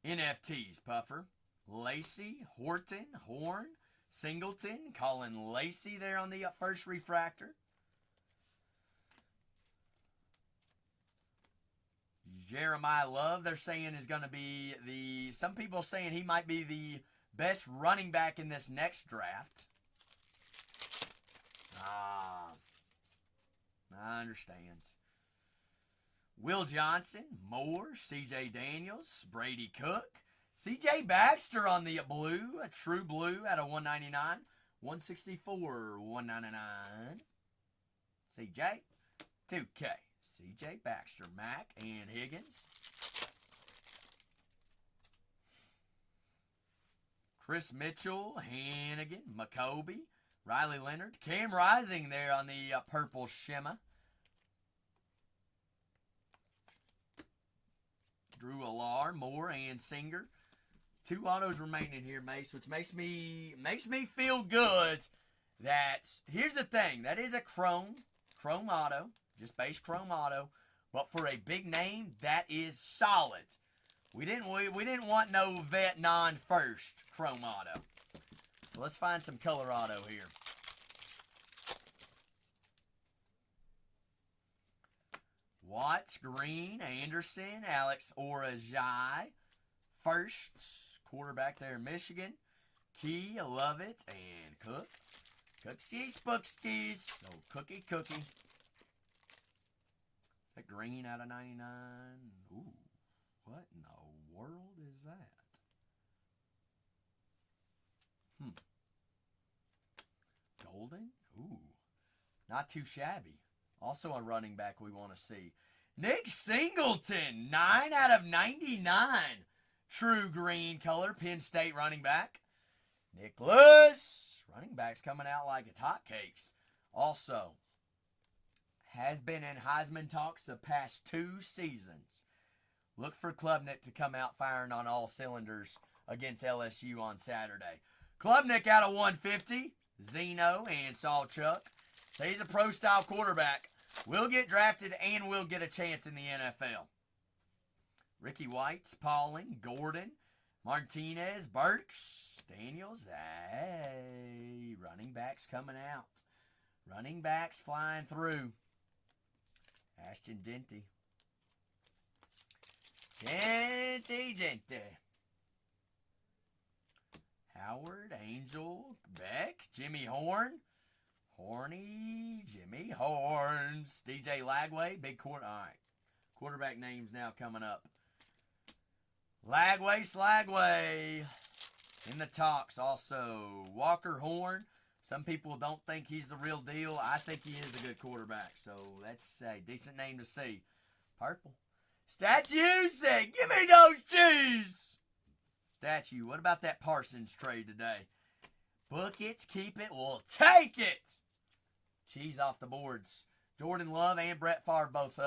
NFTs, Puffer? Lacey, Horton, Horn, Singleton, Colin Lacey there on the first refractor. Jeremiah Love, they're saying, is going to be some people saying he might be the best running back in this next draft. I understand. Will Johnson, Moore, C.J. Daniels, Brady Cook, C.J. Baxter on the blue, a true blue out of 199, 164, 199. C.J. 2K, C.J. Baxter, Mack, and Higgins. Chris Mitchell, Hannigan, McCoby, Riley Leonard, Cam Rising there on the purple shimmer. Drew Alar, Moore, and Singer. 2 autos remaining here, Mace, which makes me feel good that, here's the thing, that is a chrome auto, just base chrome auto, but for a big name, that is solid. We didn't want no vet non-first chrome auto. So let's find some color auto here. Watts, Green, Anderson, Alex Orajai. First, quarterback there in Michigan. Key, Lovett, and Cook. Cooksies, Bookskies. Oh, Cookie. Is that Green out of 99? Ooh, what in the world is that? Golden? Ooh, not too shabby. Also a running back we want to see. Nick Singleton, 9 out of 99. True green color, Penn State running back. Nicholas, running backs coming out like it's hotcakes. Also, has been in Heisman talks the past 2 seasons. Look for Klubnik to come out firing on all cylinders against LSU on Saturday. Klubnik out of 150. Zeno and Sawchuk. So he's a pro-style quarterback. Will get drafted and will get a chance in the NFL. Ricky White, Pauling, Gordon, Martinez, Burks, Daniels. Hey, running backs coming out. Running backs flying through. Ashton Denty. Denty. Howard, Angel, Beck, Jimmy Horn. Horny, Jimmy Horns, DJ Lagway, big quarter. All right, quarterback names now coming up. Lagway, Slagway in the talks. Also, Walker Horn, Some people don't think he's the real deal. I think he is a good quarterback. So that's a decent name to see. Purple. Statue said, give me those cheese. Statue, what about that Parsons trade today? Book it, keep it, we'll take it. Cheese off the boards. Jordan Love and Brett Favre both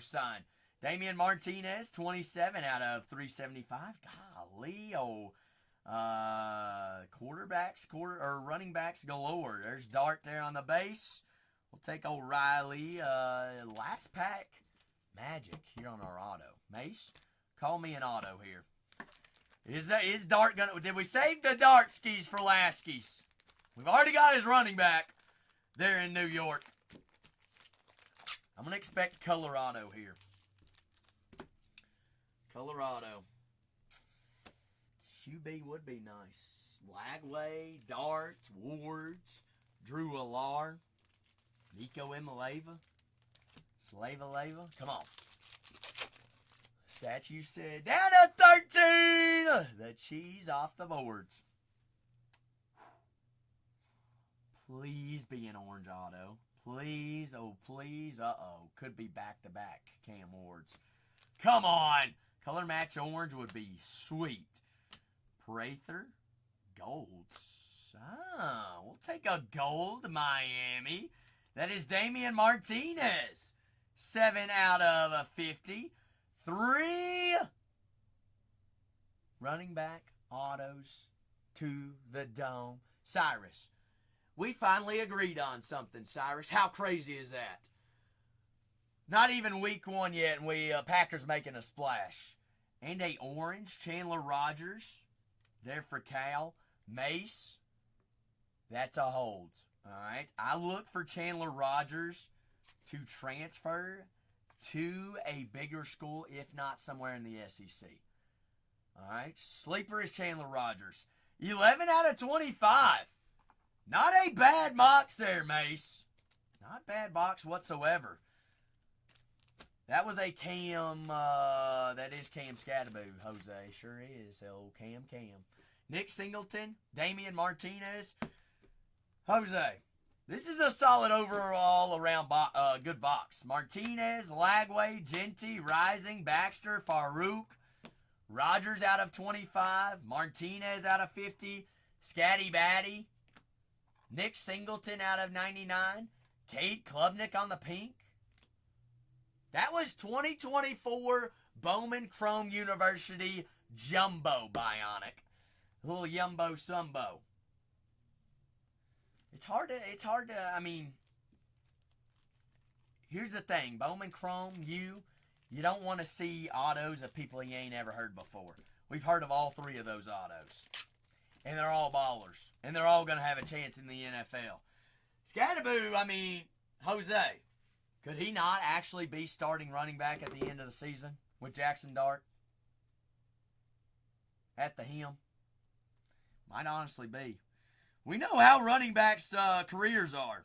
signed. Damian Martinez, 27 out of 375. Golly, running backs galore. There's Dart there on the base. We'll take old Riley. Last pack, Magic here on our auto. Mace, call me an auto here. Is Dart gonna? Did we save the Dart skis for last skis? We've already got his running back there in New York. I'm gonna expect Colorado here. Colorado. QB would be nice. Lagway, Dart, Wards, Drew Alar, Nico Imaleva, Slava. Come on. Statue said, down to 13! The cheese off the boards. Please be an orange auto. Please, oh please. Uh-oh. Could be back-to-back Cam Wards. Come on! Color match orange would be sweet. Prather, golds. Ah, we'll take a gold Miami. That is Damian Martinez. 7 out of 50. 3 running back autos to the dome. Cyrus, we finally agreed on something, Cyrus. How crazy is that? Not even week 1 yet, and we Packers making a splash. And a orange Chandler Rogers there for Cal. Mace, that's a hold. All right, I look for Chandler Rogers to transfer to a bigger school, if not somewhere in the SEC. All right, sleeper is Chandler Rogers. 11 out of 25. Not a bad box there, Mace. Not bad box whatsoever. That was a Cam, that is Cam Scatterboo, Jose. Sure is. Old Cam. Nick Singleton, Damian Martinez. Jose, this is a solid overall around good box. Martinez, Lagway, Genty, Rising, Baxter, Farouk, Rogers out of 25, Martinez out of 50, Scatty Batty, Nick Singleton out of 99, Cade Klubnik on the pink. That was 2024 Bowman Chrome University Jumbo Bionic. A little Yumbo Sumbo. It's hard to, I mean, here's the thing. Bowman Chrome, you don't want to see autos of people you ain't ever heard before. We've heard of all 3 of those autos. And they're all ballers. And they're all going to have a chance in the NFL. Scatterboo, I mean, Jose, could he not actually be starting running back at the end of the season with Jackson Dart? At the helm? Might honestly be. We know how running backs' careers are.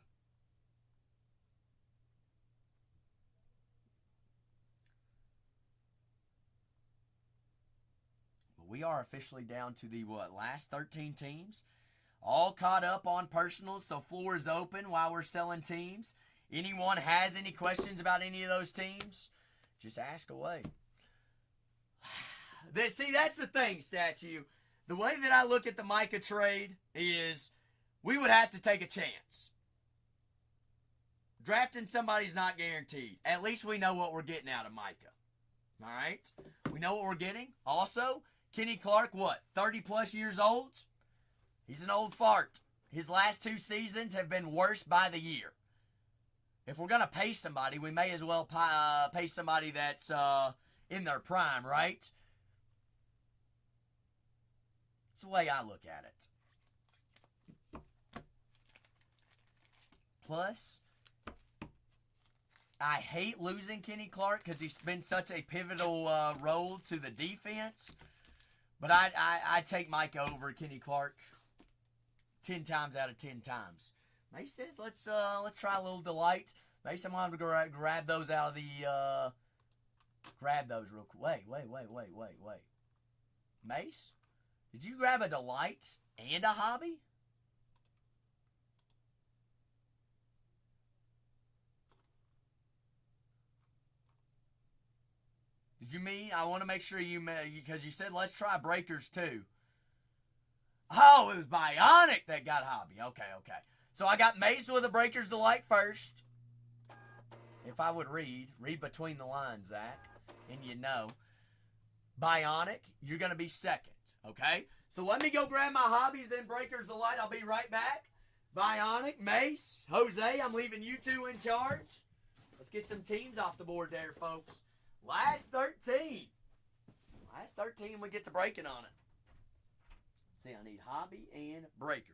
But we are officially down to the, last 13 teams. All caught up on personals, so floor is open while we're selling teams. Anyone has any questions about any of those teams, just ask away. See, that's the thing, Statue. The way that I look at the Micah trade is we would have to take a chance. Drafting somebody's not guaranteed. At least we know what we're getting out of Micah. All right? We know what we're getting. Also, Kenny Clark, 30-plus years old? He's an old fart. His last 2 seasons have been worse by the year. If we're going to pay somebody, we may as well pay somebody that's in their prime, right? It's the way I look at it. Plus, I hate losing Kenny Clark because he's been such a pivotal role to the defense. But I take Mike over Kenny Clark 10 times out of 10 times. Mace says, let's try a little delight. Mace, I'm going to grab those out of the, grab those real quick. Wait. Mace, did you grab a delight and a hobby? Did you mean? I want to make sure you because you said let's try breakers too. Oh, it was Bionic that got Hobby. Okay. So I got Mace with a Breaker's Delight first. If I would read between the lines, Zach, and you know. Bionic, you're going to be second, okay? So let me go grab my hobbies and Breakers Delight. I'll be right back. Bionic, Mace, Jose, I'm leaving you two in charge. Let's get some teams off the board there, folks. Last 13. Last 13, we get to breaking on it. See, I need hobby and breakers.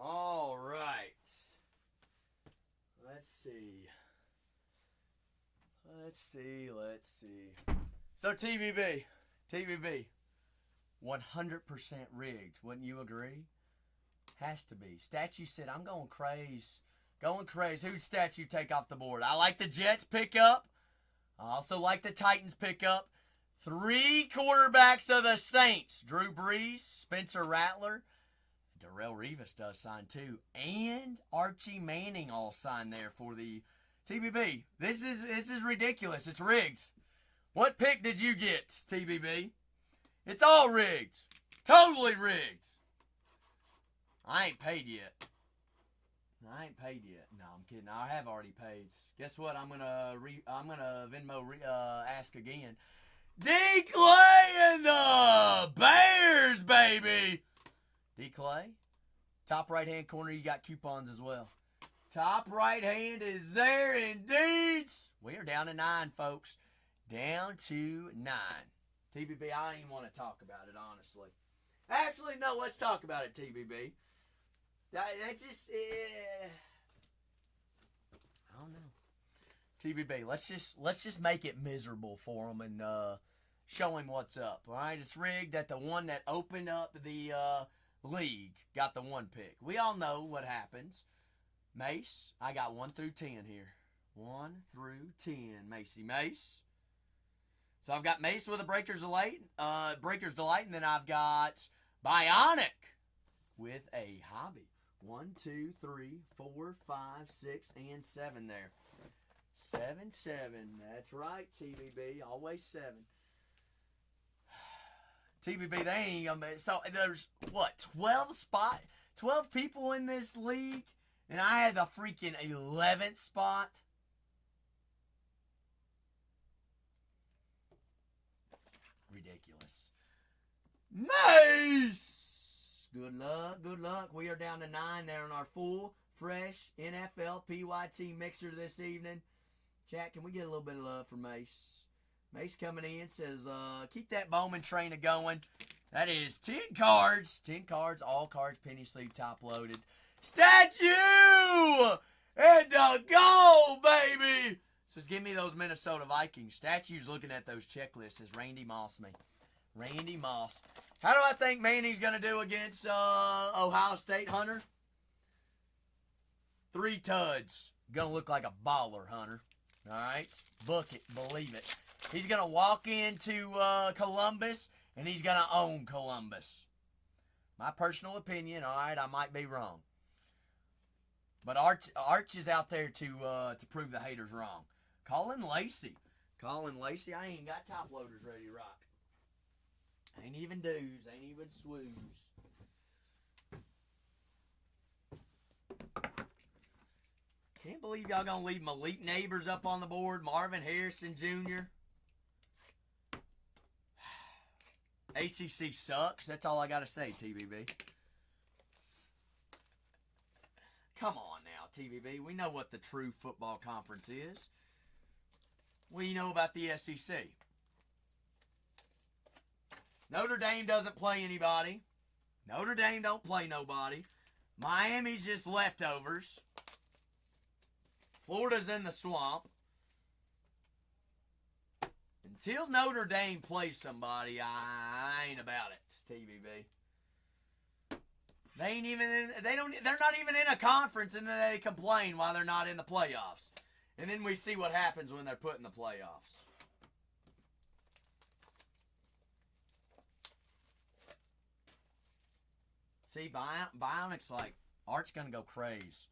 All right. Let's see. So TVB. 100% rigged. Wouldn't you agree? Has to be. Statue said, I'm going crazy. Going crazy. Who'd Statue take off the board? I like the Jets pickup. I also like the Titans pickup. 3 quarterbacks of the Saints. Drew Brees, Spencer Rattler. Darrelle Revis does sign too. And Archie Manning all signed there for the TBB. This is ridiculous. It's rigged. What pick did you get, TBB? It's all rigged. Totally rigged. I ain't paid yet. No, I'm kidding. I have already paid. Guess what? I'm gonna Venmo ask again. D Clay and the Bears, baby. D Clay, top right hand corner. You got coupons as well. Top right hand is there indeed. We are down to 9, folks. Down to 9. TBB, I don't even want to talk about it, honestly. Actually, no, let's talk about it, TBB. That's just, I don't know. TBB, let's just make it miserable for them and show him what's up. All right, it's rigged that the one that opened up the league got the 1 pick. We all know what happens. Mace, I got 1 through 10 here. 1 through 10, Macy Mace. So I've got Mace with a Breaker's Delight, and then I've got Bionic with a Hobby. 1, 2, 3, 4, 5, 6, and 7 there. 7. That's right, TBB. Always 7. TBB, they ain't gonna be. So there's what, 12 people in this league, and I had the freaking 11th spot. Ridiculous. Nice. Good luck. We are down to 9 there in our full, fresh NFL PYT mixer this evening. Chat, can we get a little bit of love for Mace? Mace coming in says, keep that Bowman train going. That is 10 cards. 10 cards, all cards, penny sleeve, top loaded. Statue! And the goal, baby! So give me those Minnesota Vikings. Statue's looking at those checklists. Says Randy Moss me. Randy Moss. How do I think Manning's going to do against Ohio State, Hunter? 3 tuds. Going to look like a baller, Hunter. All right? Book it. Believe it. He's going to walk into Columbus, and he's going to own Columbus. My personal opinion, all right? I might be wrong. But Arch is out there to prove the haters wrong. Colin Lacey, I ain't got top loaders ready to rock. Ain't even dues, ain't even swoos. Can't believe y'all gonna leave Malik Neighbors up on the board. Marvin Harrison Jr. ACC sucks. That's all I gotta say, TBB. Come on now, TBB. We know what the true football conference is. We know about the SEC. Notre Dame doesn't play anybody. Notre Dame don't play nobody. Miami's just leftovers. Florida's in the swamp. Until Notre Dame plays somebody, I ain't about it, TBB. They're not even in a conference, and then they complain why they're not in the playoffs. And then we see what happens when they're put in the playoffs. See, Bionic's like, Arch gonna go crazy.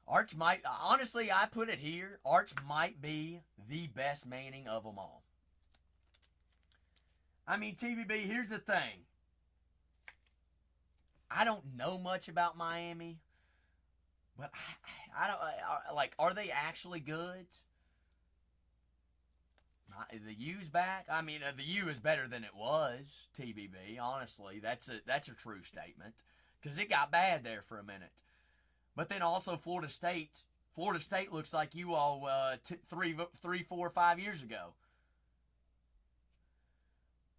Arch might, honestly, I put it here, Arch might be the best Manning of them all. I mean, TBB, here's the thing. I don't know much about Miami, but I don't, like, are they actually good? The U's back. I mean, the U is better than it was, TBB, honestly. That's a true statement, because it got bad there for a minute. But then also Florida State looks like you all 3, 4, 5 years ago.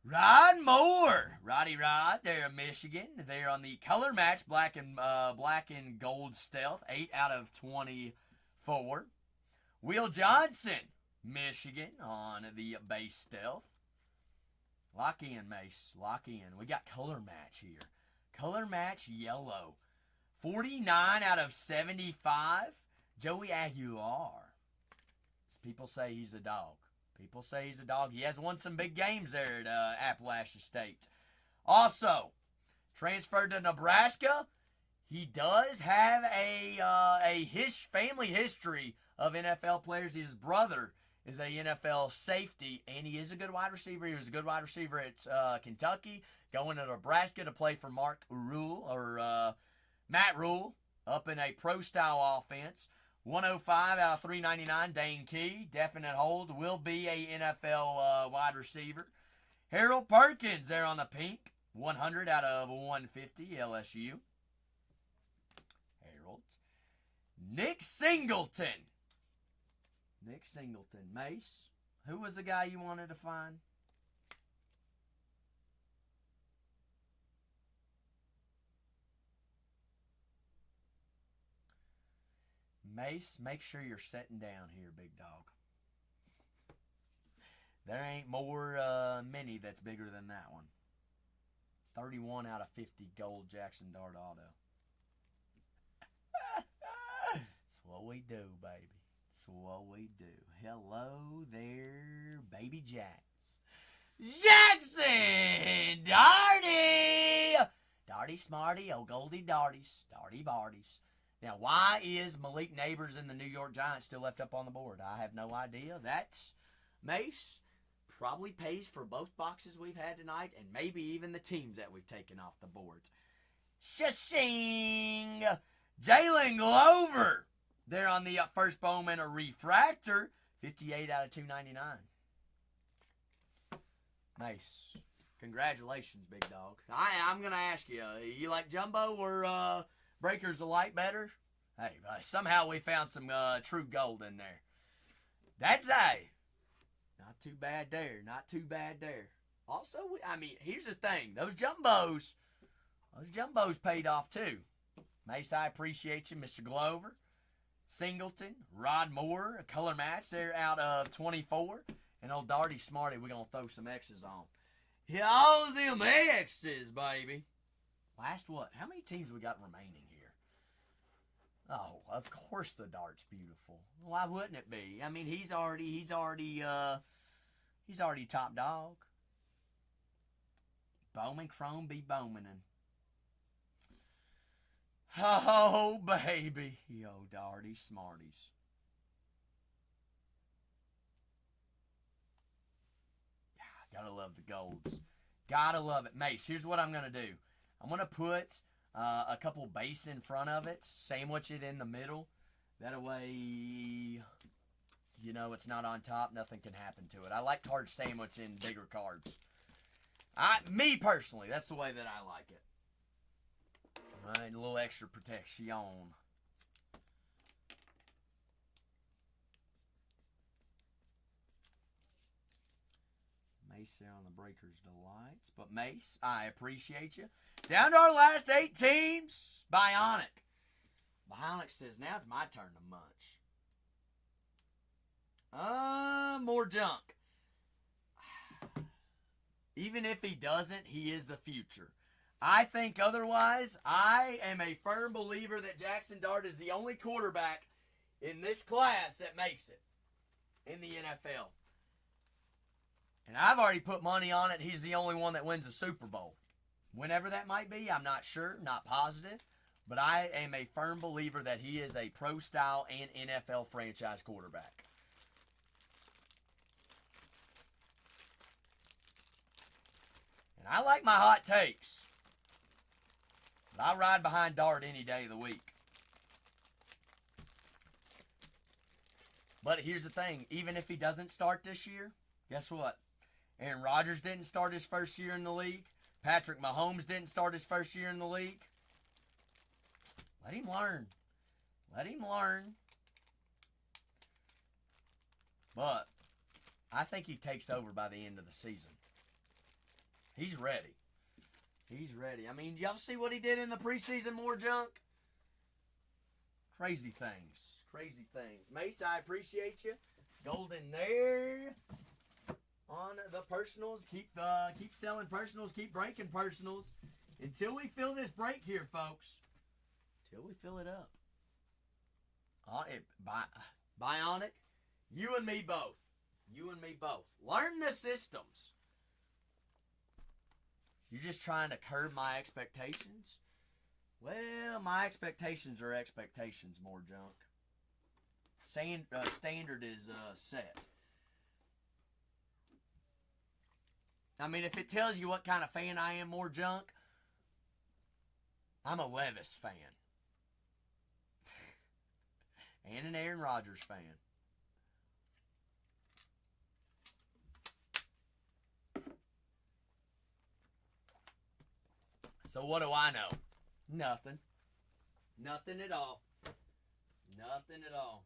Rod Moore, Roddy Rod, there in Michigan. They're on the color match black and gold stealth, 8 out of 24. Will Johnson, Michigan, on the base stealth. Lock in, Mace. Lock in. We got color match here. Color match yellow. 49 out of 75. Joey Aguilar. People say he's a dog. People say he's a dog. He has won some big games there at Appalachia State. Also, transferred to Nebraska. He does have a family history of NFL players. His brother is a NFL safety, and he is a good wide receiver. He was a good wide receiver at Kentucky, going to Nebraska to play for Matt Rule up in a pro-style offense. 105 out of 399, Dane Key. Definite hold. Will be a NFL wide receiver. Harold Perkins there on the pink. 100 out of 150, LSU. Harold. Nick Singleton. Mace, who was the guy you wanted to find? Mace, make sure you're sitting down here, big dog. There ain't many that's bigger than that one. 31 out of 50 gold Jackson Dart auto. That's what we do, baby. That's what we do. Hello there, baby Jacks. Jackson Darty! Darty Smarty, oh Goldie Darties, Darty Barties. Now, why is Malik Neighbors and the New York Giants still left up on the board? I have no idea. That's Mace. Probably pays for both boxes we've had tonight and maybe even the teams that we've taken off the boards. Shashing! Jalen Glover. There on the first Bowman, a refractor. 58 out of 299. Nice. Congratulations, big dog. I'm going to ask you, you like jumbo or breakers of light better? Hey, somehow we found some true gold in there. That's a. Not too bad there. Not too bad there. Also, here's the thing. Those jumbos paid off too. Mace, I appreciate you, Mr. Glover. Singleton, Rod Moore, a color match there out of 24. And old Darty Smarty, we're going to throw some X's on. Yeah, all them X's, baby. Last what? How many teams we got remaining here? Oh, of course the Dart's beautiful. Why wouldn't it be? I mean, he's already top dog. Bowman Chrome be Bowmanin'. Oh, baby. Yo, Darty Smarties. Gotta love the golds. Gotta love it. Mace, here's what I'm going to do. I'm going to put a couple base in front of it, sandwich it in the middle. That way, it's not on top. Nothing can happen to it. I like cards sandwiched in bigger cards. Me personally, that's the way that I like it. All right, a little extra protection. Mace there on the Breakers Delights. But Mace, I appreciate you. Down to our last 8 teams. Bionic. Bionic says, now it's my turn to munch. More junk. Even if he doesn't, he is the future. I think otherwise. I am a firm believer that Jackson Dart is the only quarterback in this class that makes it in the NFL. And I've already put money on it. He's the only one that wins a Super Bowl. Whenever that might be, I'm not sure, not positive. But I am a firm believer that he is a pro-style and NFL franchise quarterback. And I like my hot takes. But I ride behind Dart any day of the week. But here's the thing. Even if he doesn't start this year, guess what? Aaron Rodgers didn't start his first year in the league. Patrick Mahomes didn't start his first year in the league. Let him learn. Let him learn. But I think he takes over by the end of the season. He's ready. He's ready. I mean, y'all see what he did in the preseason, more junk? Crazy things. Crazy things. Mace, I appreciate you. Golden there on the personals. Keep selling personals. Keep breaking personals until we fill this break here, folks. Till we fill it up. Bionic, you and me both. You and me both. Learn the systems. You're just trying to curb my expectations? Well, my expectations are expectations, more junk. Standard is set. I mean, if it tells you what kind of fan I am, more junk, I'm a Levis fan. And an Aaron Rodgers fan. So what do I know? Nothing. Nothing at all. Nothing at all.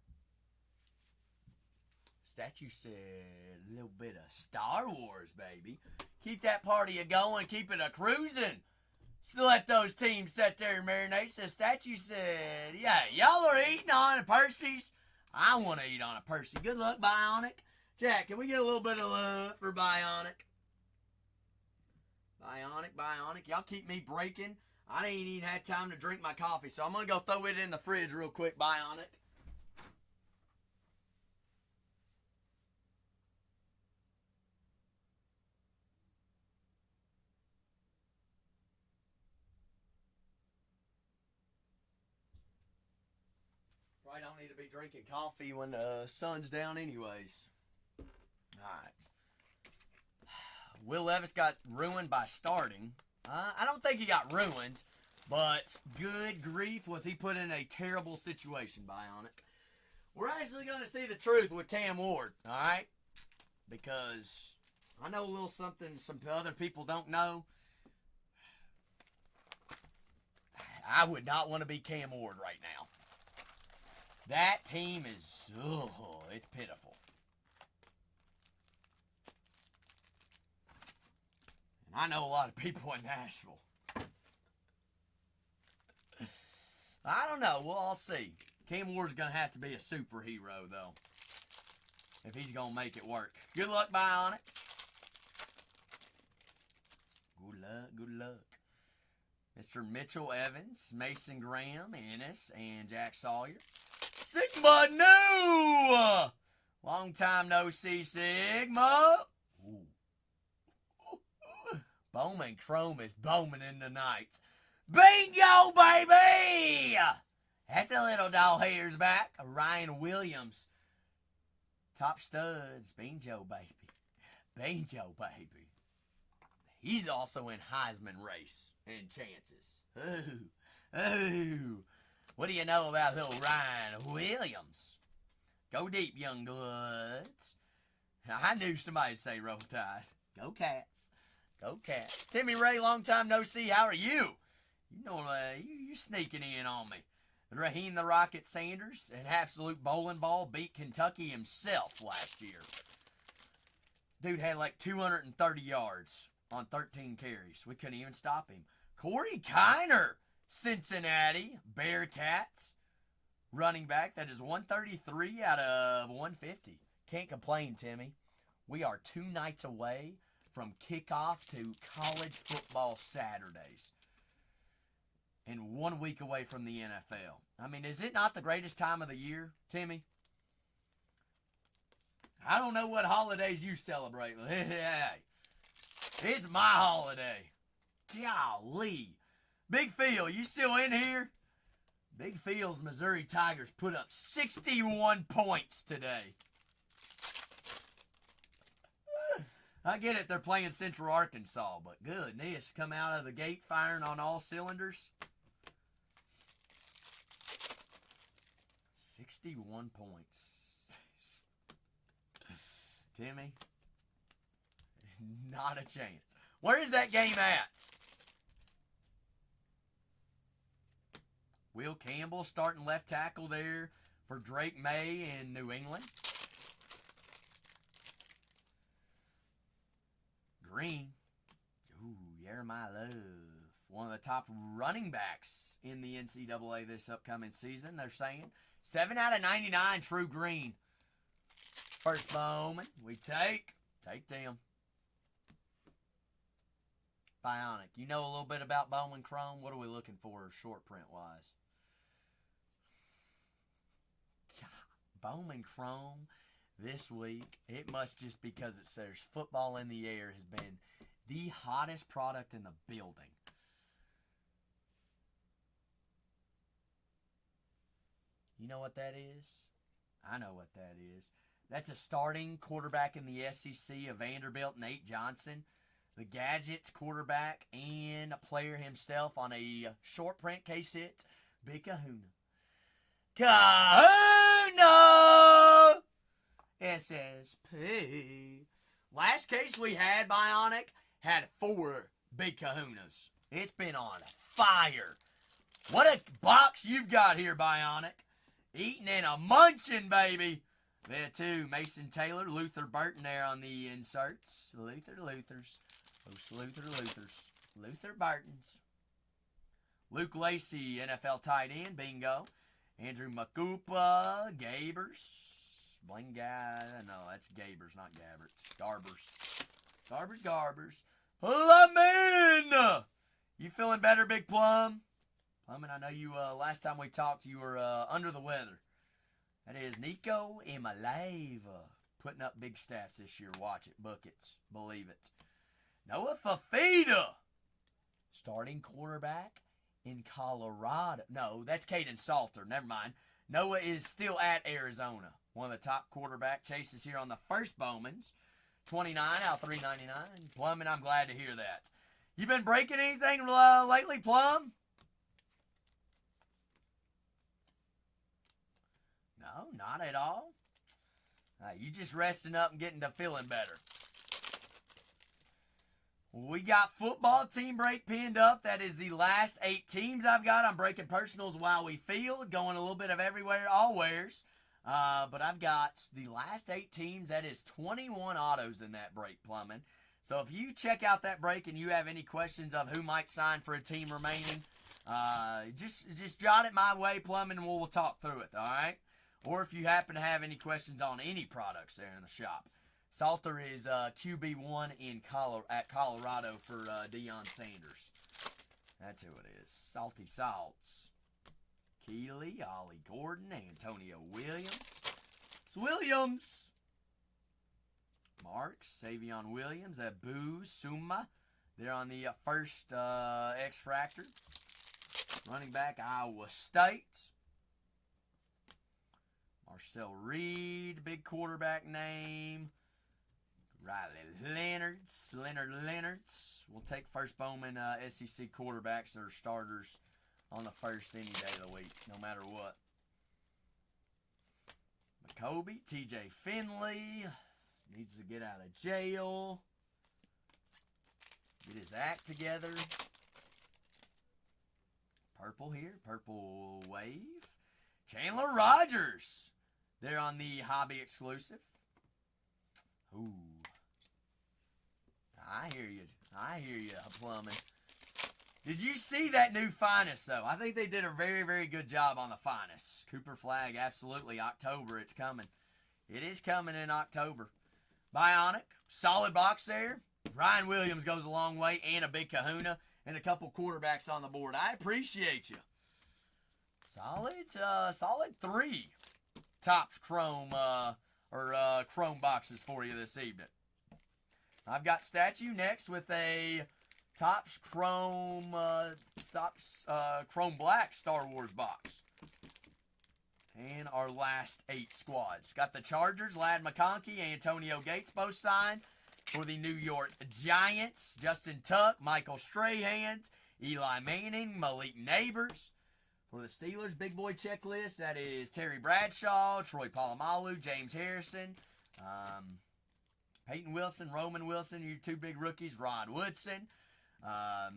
Statue said a little bit of Star Wars, baby. Keep that party a-going. Keep it a-cruising. So let those teams sit there and marinate. So Statue said, yeah, y'all are eating on a Percy's. I want to eat on a Percy. Good luck, Bionic. Jack, can we get a little bit of love for Bionic? Bionic. Y'all keep me breaking. I ain't even had time to drink my coffee, so I'm going to go throw it in the fridge real quick, Bionic. Probably don't need to be drinking coffee when the sun's down anyways. Alright. Will Levis got ruined by starting. I don't think he got ruined, but good grief was he put in a terrible situation, Bionic. We're actually going to see the truth with Cam Ward, alright? Because I know a little something some other people don't know. I would not want to be Cam Ward right now. That team is, it's pitiful. And I know a lot of people in Nashville. I don't know. We'll all see. Cam Ward's going to have to be a superhero, though, if he's going to make it work. Good luck, Bionic. Good luck. Mr. Mitchell Evans, Mason Graham, Ennis, and Jack Sawyer. Sigma New! Long time no see, Sigma. Ooh. Bowman Chrome is Bowman in the night. Bingo, baby! That's a little doll hairs back. Ryan Williams. Top studs. Bingo, baby. Bingo, baby. He's also in Heisman race and chances. Ooh. What do you know about little Ryan Williams? Go deep, young bloods. I knew somebody'd say Roll Tide. Go Cats. Go Cats. Timmy Ray, long time no see. How are you? You know, you sneaking in on me. Raheem the Rocket Sanders, an absolute bowling ball, beat Kentucky himself last year. Dude had like 230 yards on 13 carries. We couldn't even stop him. Corey Kiner, Cincinnati Bearcats, running back. That is 133 out of 150. Can't complain, Timmy. We are 2 nights away from kickoff to college football Saturdays. And 1 week away from the NFL. I mean, is it not the greatest time of the year, Timmy? I don't know what holidays you celebrate. Hey, it's my holiday. Golly. Big Phil, you still in here? Big Phil's Missouri Tigers put up 61 points today. I get it, they're playing Central Arkansas, but goodness, come out of the gate firing on all cylinders. 61 points. Timmy, not a chance. Where is that game at? Will Campbell starting left tackle there for Drake May in New England. Green. Ooh, Jeremiah Love. One of the top running backs in the NCAA this upcoming season, they're saying. 7 out of 99, True Green. First Bowman, we take Take them. Bionic. You know a little bit about Bowman Chrome? What are we looking for short print wise? Bowman Chrome this week, it must just because it says football in the air has been the hottest product in the building. You know what that is? I know what that is. That's a starting quarterback in the SEC of Vanderbilt, Nate Johnson. The Gadgets quarterback and a player himself on a short print case hit, Big Kahuna. Kahuna! SSP. Last case we had, Bionic, had 4 Big Kahunas. It's been on fire. What a box you've got here, Bionic. Eating and a munching, baby. There too, Mason Taylor, Luther Burton there on the inserts. Luthers. Those Luther Burtons. Luke Lacey, NFL tight end, bingo. Andrew Makupa, Gabers. Bling guy, no, that's Gabers, not Gabberts. Garbers. Plummin! You feeling better, Big Plum? Plummin, I know you, last time we talked, you were under the weather. That is Nico Imaleva. Putting up big stats this year. Watch it. Buckets. Believe it. Noah Fafita. Starting quarterback in Colorado. No, that's Caden Salter. Never mind. Noah is still at Arizona. One of the top quarterback chases here on the first Bowmans. 29 out of 399. Plum, and I'm glad to hear that. You been breaking anything lately, Plum? No, not at all. You just resting up and getting to feeling better. We got football team break pinned up. That is the last 8 teams I've got. I'm breaking personals while we field, going a little bit of everywhere, allwheres. But I've got the last 8 teams. That is 21 autos in that break, Plumbing. So if you check out that break and you have any questions of who might sign for a team remaining, just jot it my way, Plumbing, and we'll talk through it, all right? Or if you happen to have any questions on any products there in the shop. Salter is QB1 at Colorado for Deion Sanders. That's who it is. Salty Salts. Keeley, Ollie Gordon, Antonio Williams. It's Williams. Marks, Savion Williams, Abu Suma. They're on the first X-Fractor. Running back, Iowa State. Marcel Reed, big quarterback name. Riley Leonards. We'll take first Bowman SEC quarterbacks that are starters on the first any day of the week, no matter what. McCoby, TJ Finley. Needs to get out of jail. Get his act together. Purple here. Purple wave. Chandler Rogers. They're on the hobby exclusive. Ooh. I hear you, Plumbing. Did you see that new Finest, though? I think they did a very, very good job on the Finest. Cooper Flag, absolutely. October, it's coming. It is coming in October. Bionic, solid box there. Ryan Williams goes a long way, and a big kahuna, and a couple quarterbacks on the board. I appreciate you. Solid 3 TOPPS Chrome Chrome boxes for you this evening. I've got Statue next with a TOPPS Chrome Chrome Black Star Wars box. And our last 8 squads. Got the Chargers, Ladd McConkey, Antonio Gates both signed. For the New York Giants, Justin Tuck, Michael Strahan, Eli Manning, Malik Neighbors. For the Steelers, big boy checklist, that is Terry Bradshaw, Troy Polamalu, James Harrison, Peyton Wilson, Roman Wilson, your 2 big rookies, Rod Woodson,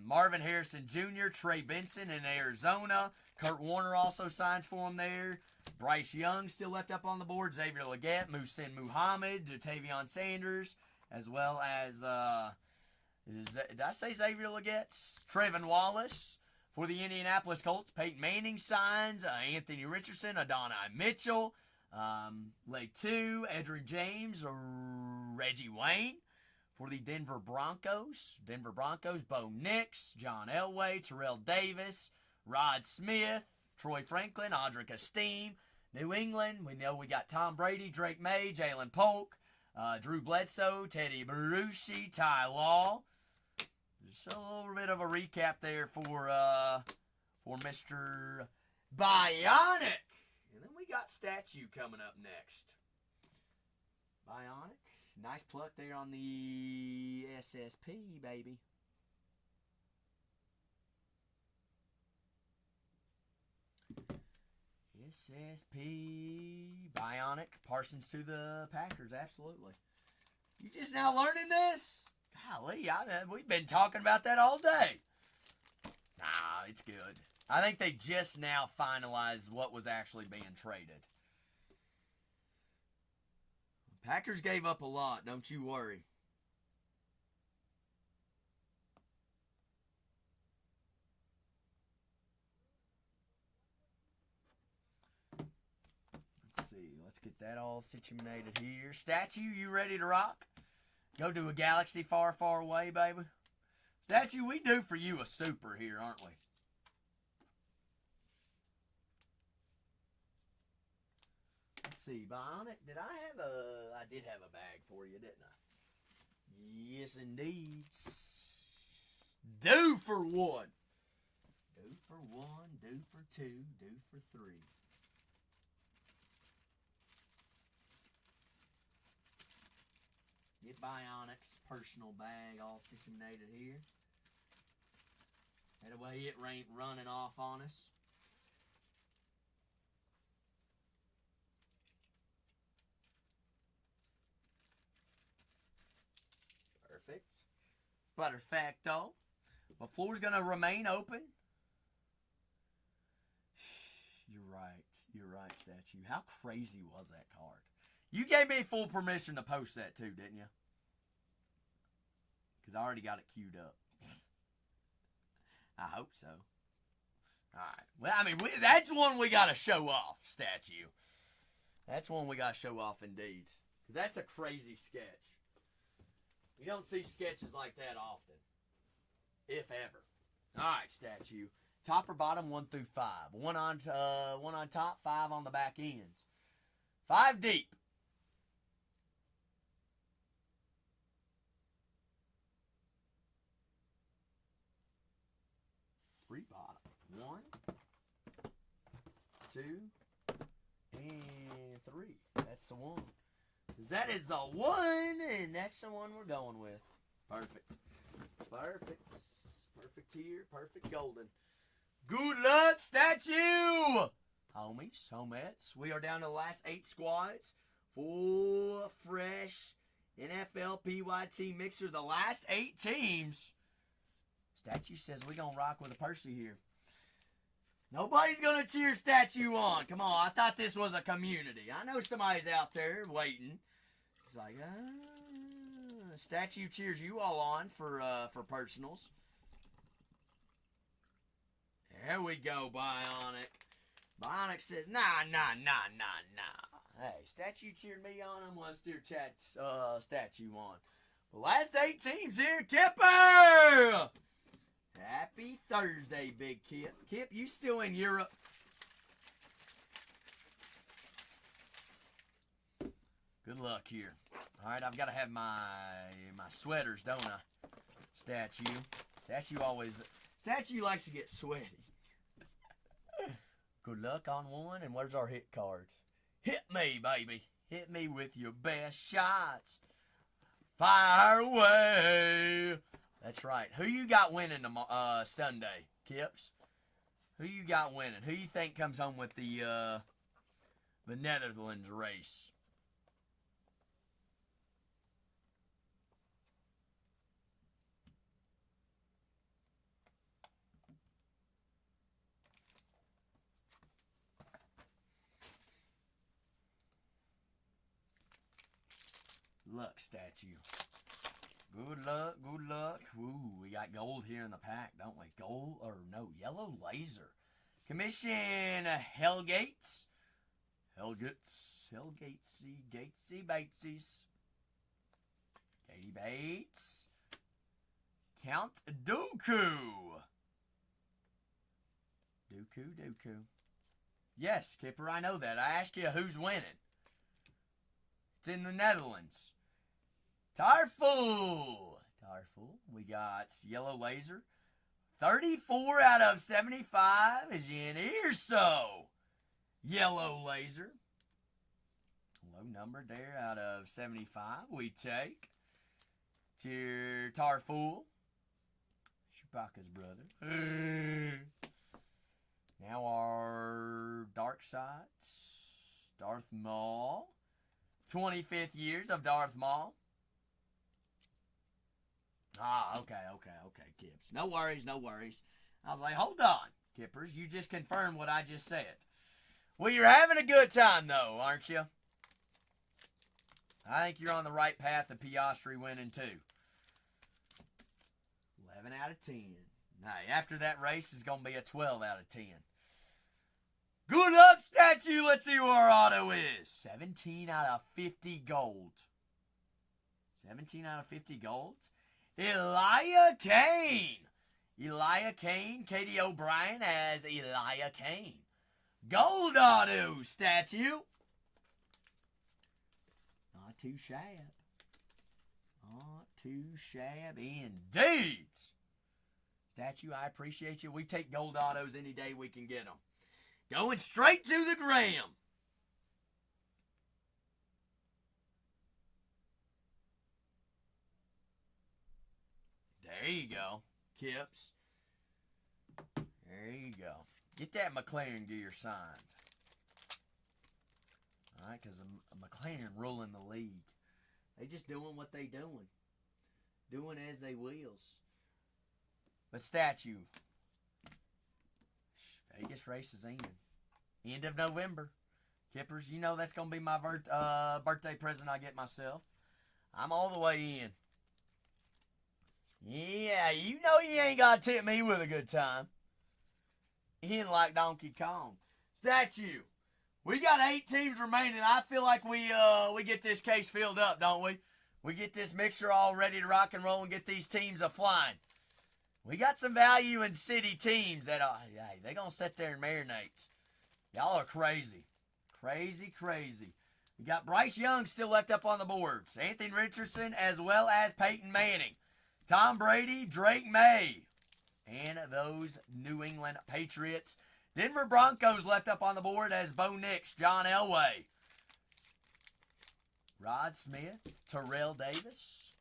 Marvin Harrison Jr., Trey Benson in Arizona. Kurt Warner also signs for him there. Bryce Young still left up on the board. Xavier Legette, Muhsin Muhammad, Jatavion Sanders, as well as, did I say Xavier Legette? Trevin Wallace. For the Indianapolis Colts, Peyton Manning signs, Anthony Richardson, Adonai Mitchell, Leg 2, Edgerrin James or Reggie Wayne. For the Denver Broncos, Bo Nix, John Elway, Terrell Davis, Rod Smith, Troy Franklin, Audric Esteen. New England, we know we got Tom Brady, Drake May, Jalen Polk, Drew Bledsoe, Teddy Berushi, Ty Law. Just a little bit of a recap there for Mr. Bionic. And then we got Statue coming up next. Bionic. Nice pluck there on the SSP, baby. SSP. Bionic. Parsons to the Packers, absolutely. You just now learning this? Golly, we've been talking about that all day. Nah, it's good. I think they just now finalized what was actually being traded. Packers gave up a lot, don't you worry. Let's see. Let's get that all situated here. Statue, you ready to rock? Go to a galaxy far, far away, baby. Statue, we do for you a super here, aren't we? Let's see, Bionic, I did have a bag for you, didn't I? Yes, indeed. Do for one. Do for one, do for two, do for three. Get Bionic's personal bag all situated here. That way it ain't running off on us. Perfect. Perfecto. The floor's going to remain open. You're right, Statue. How crazy was that card? You gave me full permission to post that too, didn't you? Because I already got it queued up. I hope so. Alright. Well, I mean, that's one we got to show off, Statue. That's one we got to show off indeed. Because that's a crazy sketch. You don't see sketches like that often. If ever. Alright, Statue. Top or bottom, 1 through 5. One on top, 5 on the back ends. 5 deep. Three bottom. 1, 2, and 3. That's the one. That is the one, and that's the one we're going with. Perfect. Perfect. Perfect here. Perfect golden. Good luck, Statue! Homies, homettes, we are down to the last 8 squads. 4 fresh NFL PYT mixer. The last 8 teams. Statue says we're going to rock with a Percy here. Nobody's going to cheer Statue on. Come on, I thought this was a community. I know somebody's out there waiting. It's like, Statue cheers you all on for personals. There we go, Bionic. Bionic says, nah. Hey, Statue cheered me on. I'm going to steer Statue on. The last 8 teams here, Kipper! Happy Thursday, Big Kip. Kip, you still in Europe? Good luck here. All right, I've got to have my sweaters, don't I? Statue. Statue likes to get sweaty. Good luck on one, and where's our hit cards? Hit me, baby. Hit me with your best shots. Fire away. That's right. Who you got winning Sunday, Kips? Who you got winning? Who you think comes home with the Netherlands race? Luck, Statue. Good luck, good luck. Ooh, we got gold here in the pack, don't we? Gold, or no, yellow laser. Commission Hellgates. Gatesy, Bateses. Katie Bates. Count Dooku. Dooku. Yes, Kipper, I know that. I asked you who's winning. It's in the Netherlands. Tarful. We got Yellow Laser. 34 out of 75 is in here, so Yellow Laser. Low number there out of 75. We take to Tarful. Chewbacca's brother. Now our Dark Sides. Darth Maul. 25th years of Darth Maul. Okay, Kips. No worries. I was like, hold on, Kippers. You just confirmed what I just said. Well, you're having a good time, though, aren't you? I think you're on the right path to Piastri winning, too. 11 out of 10. Hey, after that race is going to be a 12 out of 10. Good luck, Statue. Let's see where our auto is. 17 out of 50 gold. 17 out of 50 gold. Elijah Kane. Katie O'Brien as Elijah Kane. Gold auto, Statue. Not too shabby indeed. Statue, I appreciate you. We take gold autos any day we can get them. Going straight to the gram. There you go, Kips. There you go. Get that McLaren gear signed. All right, because McLaren ruling the league. They just doing what they doing. Doing as they wills. But Statue. Vegas race is end of November. Kippers, you know that's going to be my birthday present I get myself. I'm all the way in. Yeah, you know you ain't got to tip me with a good time. In like Donkey Kong. Statue, we got 8 teams remaining. I feel like we get this case filled up, don't we? We get this mixer all ready to rock and roll and get these teams a-flying. We got some value in city teams that they going to sit there and marinate. Y'all are crazy. Crazy. We got Bryce Young still left up on the boards. Anthony Richardson as well as Peyton Manning. Tom Brady, Drake May. And those New England Patriots. Denver Broncos left up on the board as Bo Nix, John Elway. Rod Smith, Terrell Davis,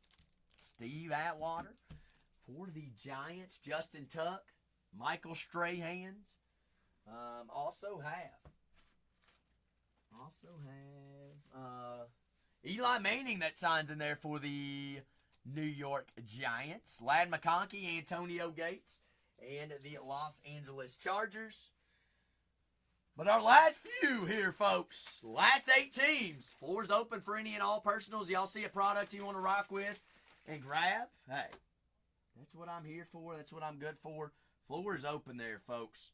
Steve Atwater. For the Giants, Justin Tuck, Michael Strahan. Also have Eli Manning that signs in there for the New York Giants. Ladd McConkey, Antonio Gates, and the Los Angeles Chargers. But our last few here, folks. Last 8 teams. Floor's open for any and all personals. Y'all see a product you want to rock with and grab? Hey, that's what I'm here for. That's what I'm good for. Floor is open there, folks.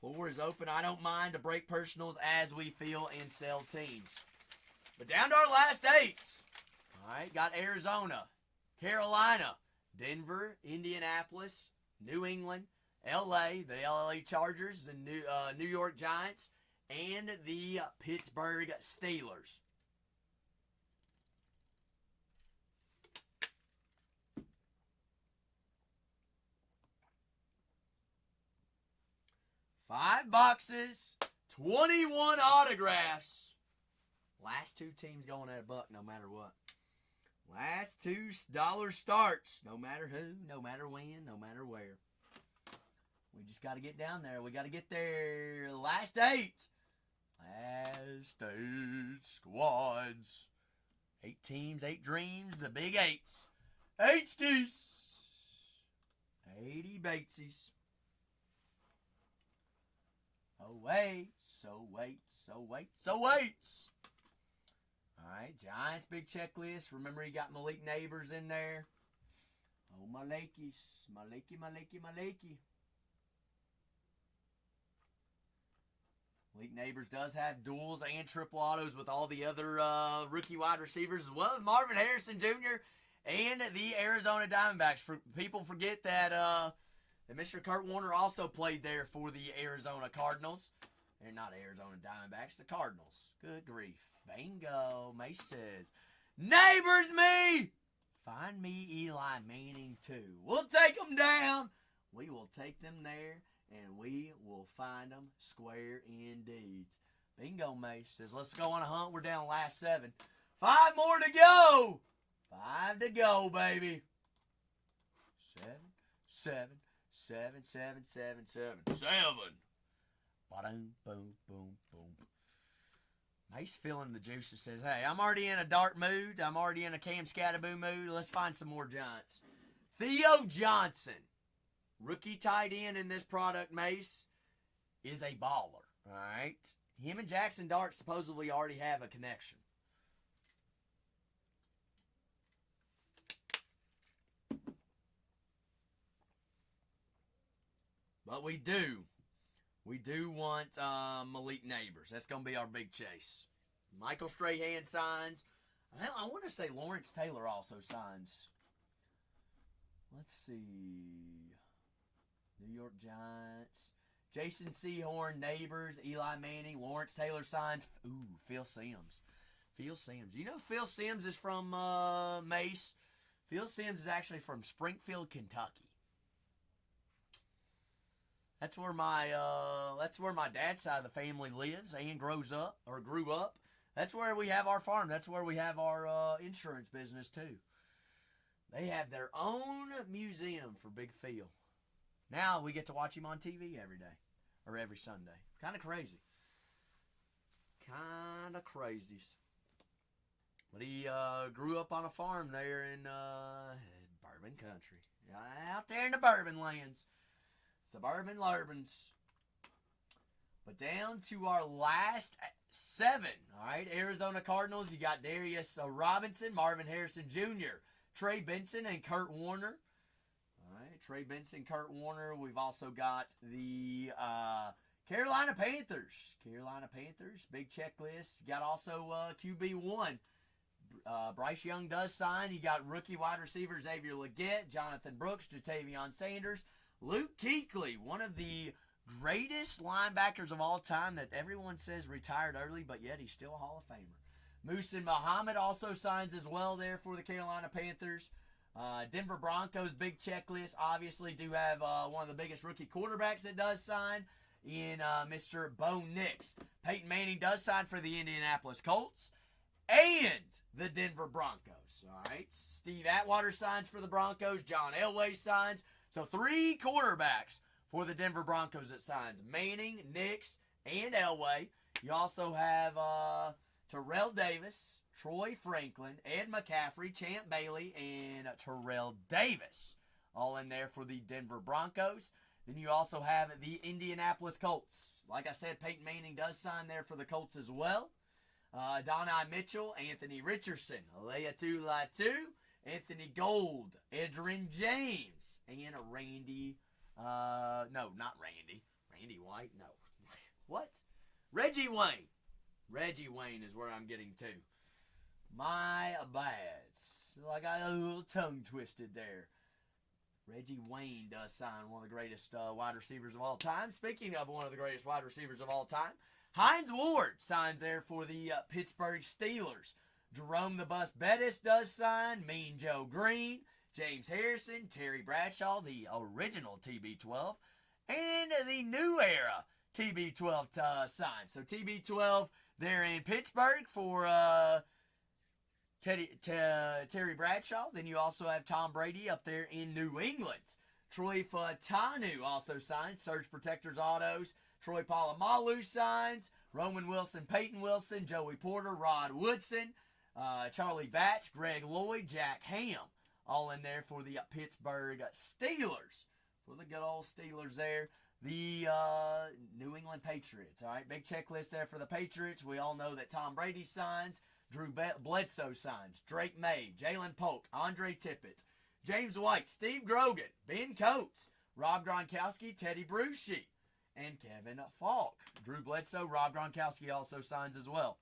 Floor is open. I don't mind to break personals as we feel and sell teams. But down to our last 8. All right, got Arizona, Carolina, Denver, Indianapolis, New England, L.A., the L.A. Chargers, the New York Giants, and the Pittsburgh Steelers. Five boxes, 21 autographs. Last 2 teams going at $1 no matter what. Last $2 starts, no matter who, no matter when, no matter where. We just got to get down there. We got to get there. Last 8. Last 8 squads. 8 teams, 8 dreams, the big 8s. 8 skis. 80 Batesies. Oh, wait. So wait. All right, Giants, big checklist. Remember, you got Malik Neighbors in there. Oh, my Lakeys. My Lakey. Elite Neighbors does have duals and triple autos with all the other rookie wide receivers, as well as Marvin Harrison Jr. and the Arizona Diamondbacks. People forget that Mr. Kurt Warner also played there for the Arizona Cardinals. They're not Arizona Diamondbacks, the Cardinals. Good grief. Bingo. Mace says, Neighbors me! Find me Eli Manning too. We'll take them down. We will take them there, and we will find them square indeed. Bingo, Mace says, let's go on a hunt. We're down last 7. 5 more to go. 5 to go, baby. 7, 7, 7, 7, 7, 7, 7. Ba-dum, boom, boom, boom. Mace feeling the juices says, hey, I'm already in a dark mood. I'm already in a Cam Scatterboo mood. Let's find some more Giants. Theo Johnson, rookie tight end in this product, Mace, is a baller. All right? Him and Jackson Dart supposedly already have a connection. But we do want Elite Neighbors. That's going to be our big chase. Michael Strahan signs. I want to say Lawrence Taylor also signs. Let's see. New York Giants. Jason Sehorn, Neighbors, Eli Manning, Lawrence Taylor signs. Ooh, Phil Simms. Phil Simms. You know Phil Simms is from Mace? Phil Simms is actually from Springfield, Kentucky. That's where my dad's side of the family lives and grew up. That's where we have our farm. That's where we have our insurance business too. They have their own museum for Big Phil. Now we get to watch him on TV every day or every Sunday. Kind of crazy. Kind of crazies. But he grew up on a farm there in Bourbon Country, out there in the Bourbon lands. Suburban Lurbans. But down to our last 7. All right, Arizona Cardinals. You got Darius Robinson, Marvin Harrison Jr., Trey Benson, and Kurt Warner. All right, Trey Benson, Kurt Warner. We've also got the Carolina Panthers. Carolina Panthers, big checklist. You got also QB1. Bryce Young does sign. You got rookie wide receivers Xavier Legette, Jonathan Brooks, Jatavion Sanders, Luke Kuechly, one of the greatest linebackers of all time that everyone says retired early, but yet he's still a Hall of Famer. Muhsin Muhammad also signs as well there for the Carolina Panthers. Denver Broncos, big checklist, obviously do have one of the biggest rookie quarterbacks that does sign in Mr. Bo Nix. Peyton Manning does sign for the Indianapolis Colts and the Denver Broncos. All right, Steve Atwater signs for the Broncos. John Elway signs. So 3 quarterbacks for the Denver Broncos that signs. Manning, Nix, and Elway. You also have Terrell Davis, Troy Franklin, Ed McCaffrey, Champ Bailey, and Terrell Davis. All in there for the Denver Broncos. Then you also have the Indianapolis Colts. Like I said, Peyton Manning does sign there for the Colts as well. Donai Mitchell, Anthony Richardson, Leatu Latu, Anthony Gold, Edgerrin James, and Randy, no, not Randy. Randy White, no. What? Reggie Wayne. Reggie Wayne is where I'm getting to. My bad. I got a little tongue twisted there. Reggie Wayne does sign one of the greatest wide receivers of all time. Speaking of one of the greatest wide receivers of all time, Hines Ward signs there for the Pittsburgh Steelers. Jerome the Bus Bettis does sign. Mean Joe Green, James Harrison, Terry Bradshaw, the original TB12, and the new era TB12 sign. So TB12 there in Pittsburgh for Terry Bradshaw. Then you also have Tom Brady up there in New England. Troy Fatanu also signs. Surge Protectors Autos. Troy Polamalu signs. Roman Wilson, Peyton Wilson, Joey Porter, Rod Woodson, Charlie Batch, Greg Lloyd, Jack Ham, all in there for the Pittsburgh Steelers. For the good old Steelers there. The New England Patriots. All right, big checklist there for the Patriots. We all know that Tom Brady signs. Drew Bledsoe signs. Drake May, Jalen Polk, Andre Tippett, James White, Steve Grogan, Ben Coates, Rob Gronkowski, Teddy Bruschi, and Kevin Falk. Drew Bledsoe, Rob Gronkowski also signs as well.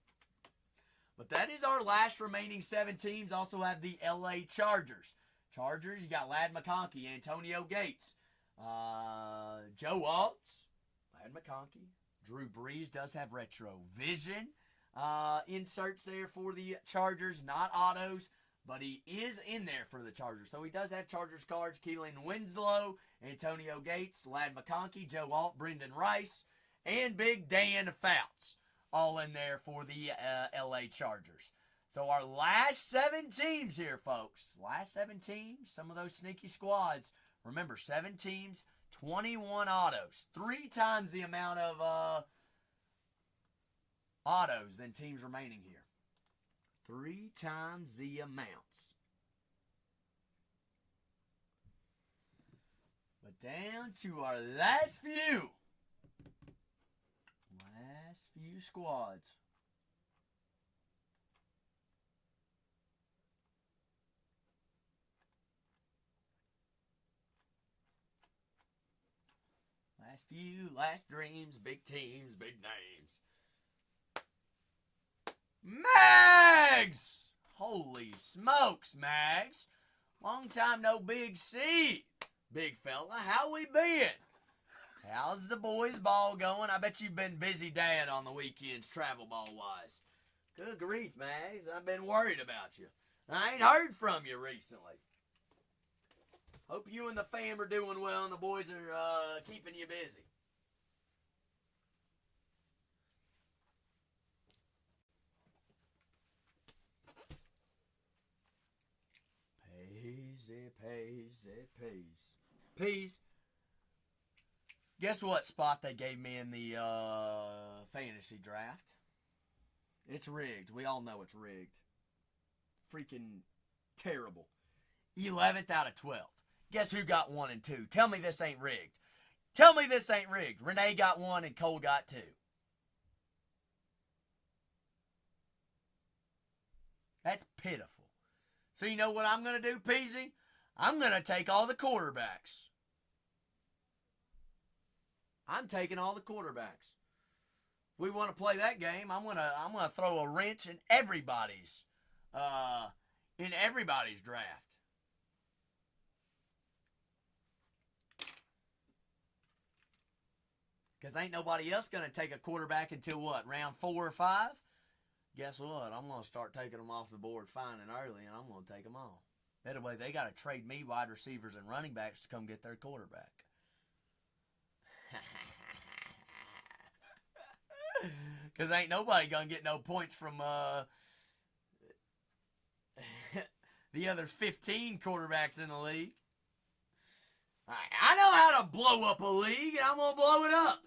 But that is our last remaining 7 teams. Also have the LA Chargers. Chargers, you got Ladd McConkey, Antonio Gates, Joe Waltz, Ladd McConkey. Drew Brees does have retro vision inserts there for the Chargers, not autos, but he is in there for the Chargers. So he does have Chargers cards. Keelan Winslow, Antonio Gates, Ladd McConkey, Joe Alt, Brendan Rice, and Big Dan Fouts, all in there for the LA Chargers. So our last 7 teams here, folks. Last 7 teams, some of those sneaky squads. Remember, 7 teams, 21 autos. 3 times the amount of autos than teams remaining here. 3 times the amounts. But down to our last few. Last few squads. Last few, last dreams, big teams, big names. Mags! Holy smokes, Mags. Long time no Big C. Big fella, how we been? How's the boys' ball going? I bet you've been busy dad on the weekends, travel ball-wise. Good grief, Mags. I've been worried about you. I ain't heard from you recently. Hope you and the fam are doing well and the boys are keeping you busy. Peas. Guess what spot they gave me in the fantasy draft? It's rigged. We all know it's rigged. Freaking terrible. 11th out of 12th. Guess who got 1 and 2? Tell me this ain't rigged. Tell me this ain't rigged. Renee got 1 and Cole got 2. That's pitiful. So you know what I'm going to do, Peasy? I'm going to take all the quarterbacks. I'm taking all the quarterbacks. If we want to play that game, I'm gonna throw a wrench in everybody's draft. Because ain't nobody else going to take a quarterback until what, round 4 or 5? Guess what? I'm going to start taking them off the board fine and early, and I'm going to take them all. That way, they got to trade me wide receivers and running backs to come get their quarterback. Because ain't nobody going to get no points from the other 15 quarterbacks in the league. I know how to blow up a league, and I'm going to blow it up.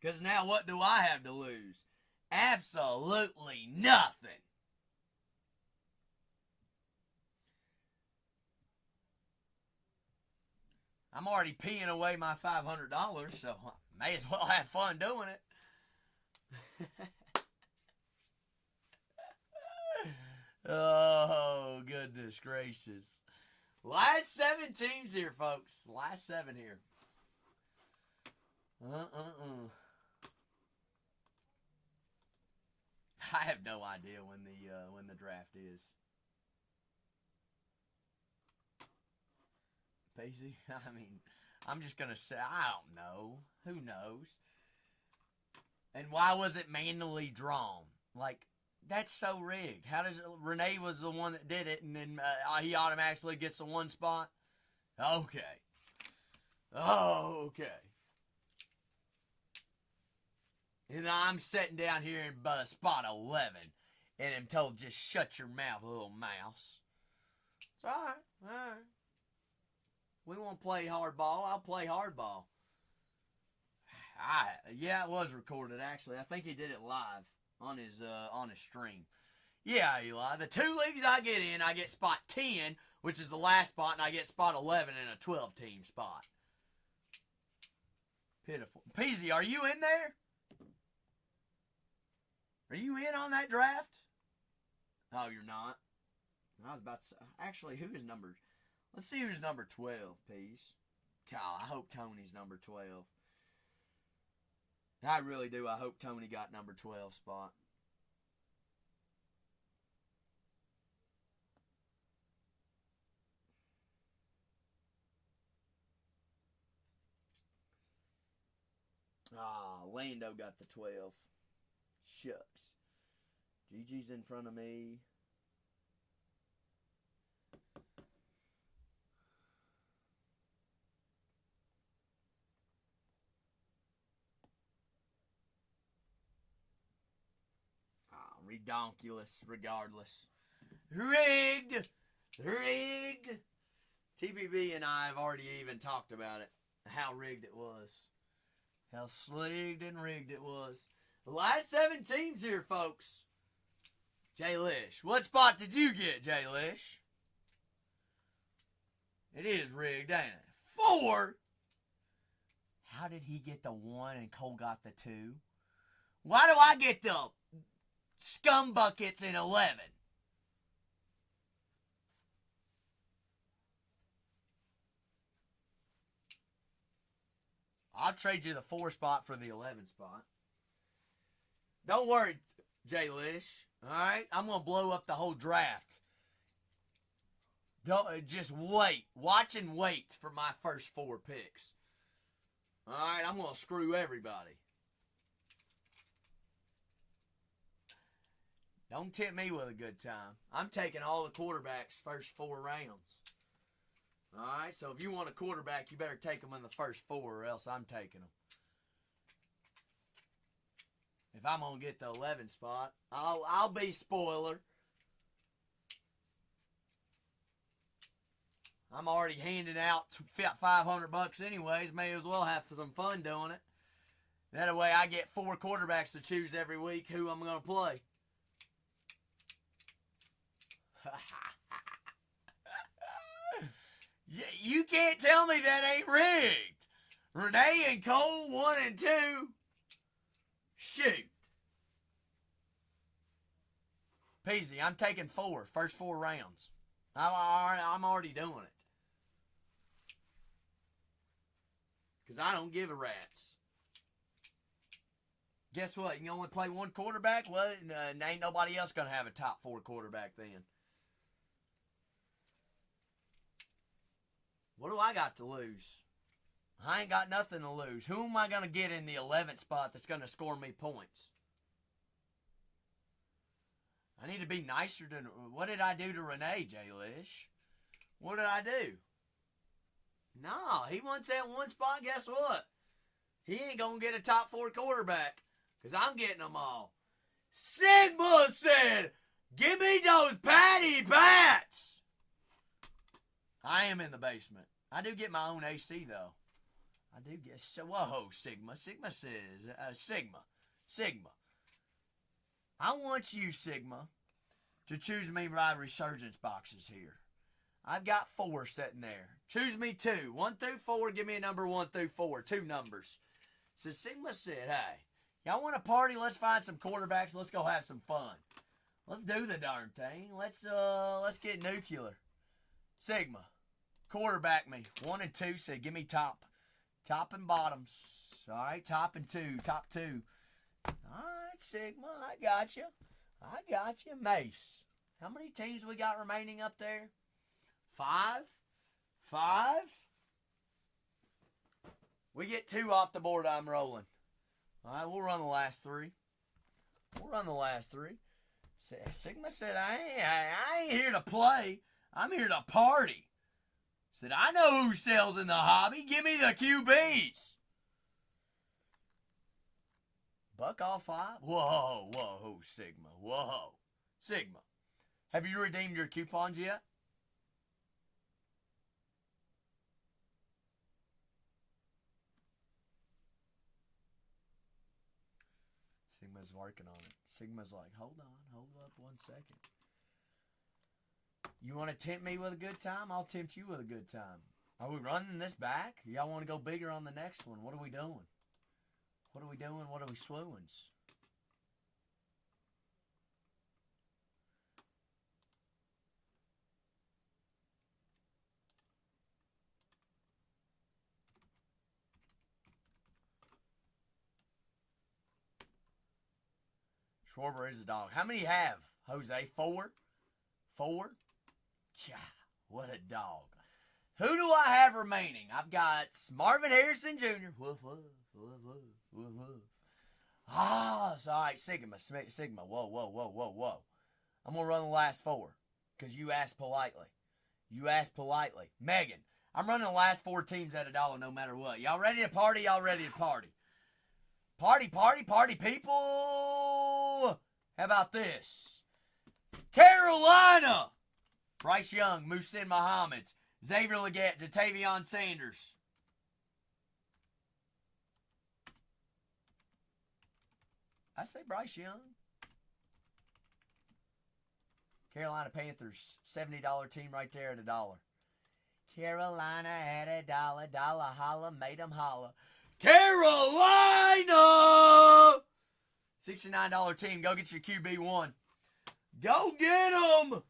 Because now what do I have to lose? Absolutely nothing. I'm already peeing away my $500, so I may as well have fun doing it. Oh, goodness gracious. Last 7 teams here, folks. Last 7 here. I have no idea when the draft is. Pacey? I mean, I'm just going to say, I don't know. Who knows? And why was it manually drawn? Like, that's so rigged. How does Renee was the one that did it, and then he automatically gets the 1 spot? Okay. Okay. And I'm sitting down here in spot 11, and I'm told, just shut your mouth, little mouse. It's all right. We want to play hardball. I'll play hardball. Yeah, it was recorded, actually. I think he did it live on his stream. Yeah, Eli. The 2 leagues I get in, I get spot 10, which is the last spot, and I get spot 11 in a 12-team spot. Pitiful. Peasy, are you in there? Are you in on that draft? Oh, you're not? I was about to say, actually, who is number... Let's see who's number 12, please. God, I hope Tony's number 12. I really do. I hope Tony got number 12 spot. Ah, Lando got the 12. Shucks. Gigi's in front of me. Redonkulous, regardless. Rigged! Rigged! TBB and I have already even talked about it. How rigged it was. How sligged and rigged it was. The last 7 teams here, folks. Jay Lish. What spot did you get, Jay Lish? It is rigged, ain't it? 4? How did he get the 1 and Cole got the 2? Why do I get the scum buckets in 11? I'll trade you the 4 spot for the 11 spot. Don't worry, Jay Lish. Alright? I'm going to blow up the whole draft. Don't just wait. Watch and wait for my first 4 picks. Alright? I'm going to screw everybody. Don't tempt me with a good time. I'm taking all the quarterbacks first 4 rounds. Alright, so if you want a quarterback, you better take them in the first 4 or else I'm taking them. If I'm going to get the 11 spot, I'll be spoiler. I'm already handing out $500 anyways. May as well have some fun doing it. That way I get 4 quarterbacks to choose every week who I'm going to play. You can't tell me that ain't rigged. Renee and Cole, 1 and 2. Shoot. Peasy, I'm taking 4. First 4 rounds. I'm already doing it. Because I don't give a rat's. Guess what? You can only play 1 quarterback? Well, ain't nobody else going to have a top 4 quarterback then. What do I got to lose? I ain't got nothing to lose. Who am I going to get in the 11th spot that's going to score me points? I need to be nicer to... What did I do to Renee, Jay Lish? What did I do? No, he wants that 1 spot. Guess what? He ain't going to get a top 4 quarterback because I'm getting them all. Sigma said, give me those patty pats. I am in the basement. I do get my own AC, though. I do get... So, whoa, Sigma. Sigma says... Sigma. I want you, Sigma, to choose me my resurgence boxes here. I've got 4 sitting there. Choose me 2. 1 through 4. Give me a number 1 through 4. 2 numbers. So, Sigma said, hey, y'all want to party? Let's find some quarterbacks. Let's go have some fun. Let's do the darn thing. Let's get nuclear. Sigma, quarterback me. 1 and 2 said, give me top and bottoms. All right, top and 2, top 2. All right, Sigma, I got you. Mace. How many teams we got remaining up there? 5? We get 2 off the board. I'm rolling. All right, we'll run the last 3. Sigma said, I ain't here to play. I'm here to party. Said, I know who sells in the hobby. Give me the QBs. Buck all 5? Whoa, Sigma. Whoa. Sigma, have you redeemed your coupons yet? Sigma's working on it. Sigma's like, hold up 1 second. You want to tempt me with a good time? I'll tempt you with a good time. Are we running this back? Y'all want to go bigger on the next one? What are we doing? What are we swoons? Schwarber is a dog. How many you have, Jose? 4? 4? Yeah, what a dog. Who do I have remaining? I've got Marvin Harrison Jr. Woof, woof, woof, woof, woof, woof. Ah, it's all right. Sigma. Whoa. I'm going to run the last 4 because you asked politely. Megan, I'm running the last 4 teams at $1 no matter what. Y'all ready to party? Y'all ready to party? Party, people. How about this? Carolina. Bryce Young, Muhsin Muhammad, Xavier Legette, Jatavion Sanders. I say Bryce Young. Carolina Panthers, $70 team right there at $1. Carolina at $1, dollar holla, made them holla. Carolina! $69 team, go get your QB1. Go get them!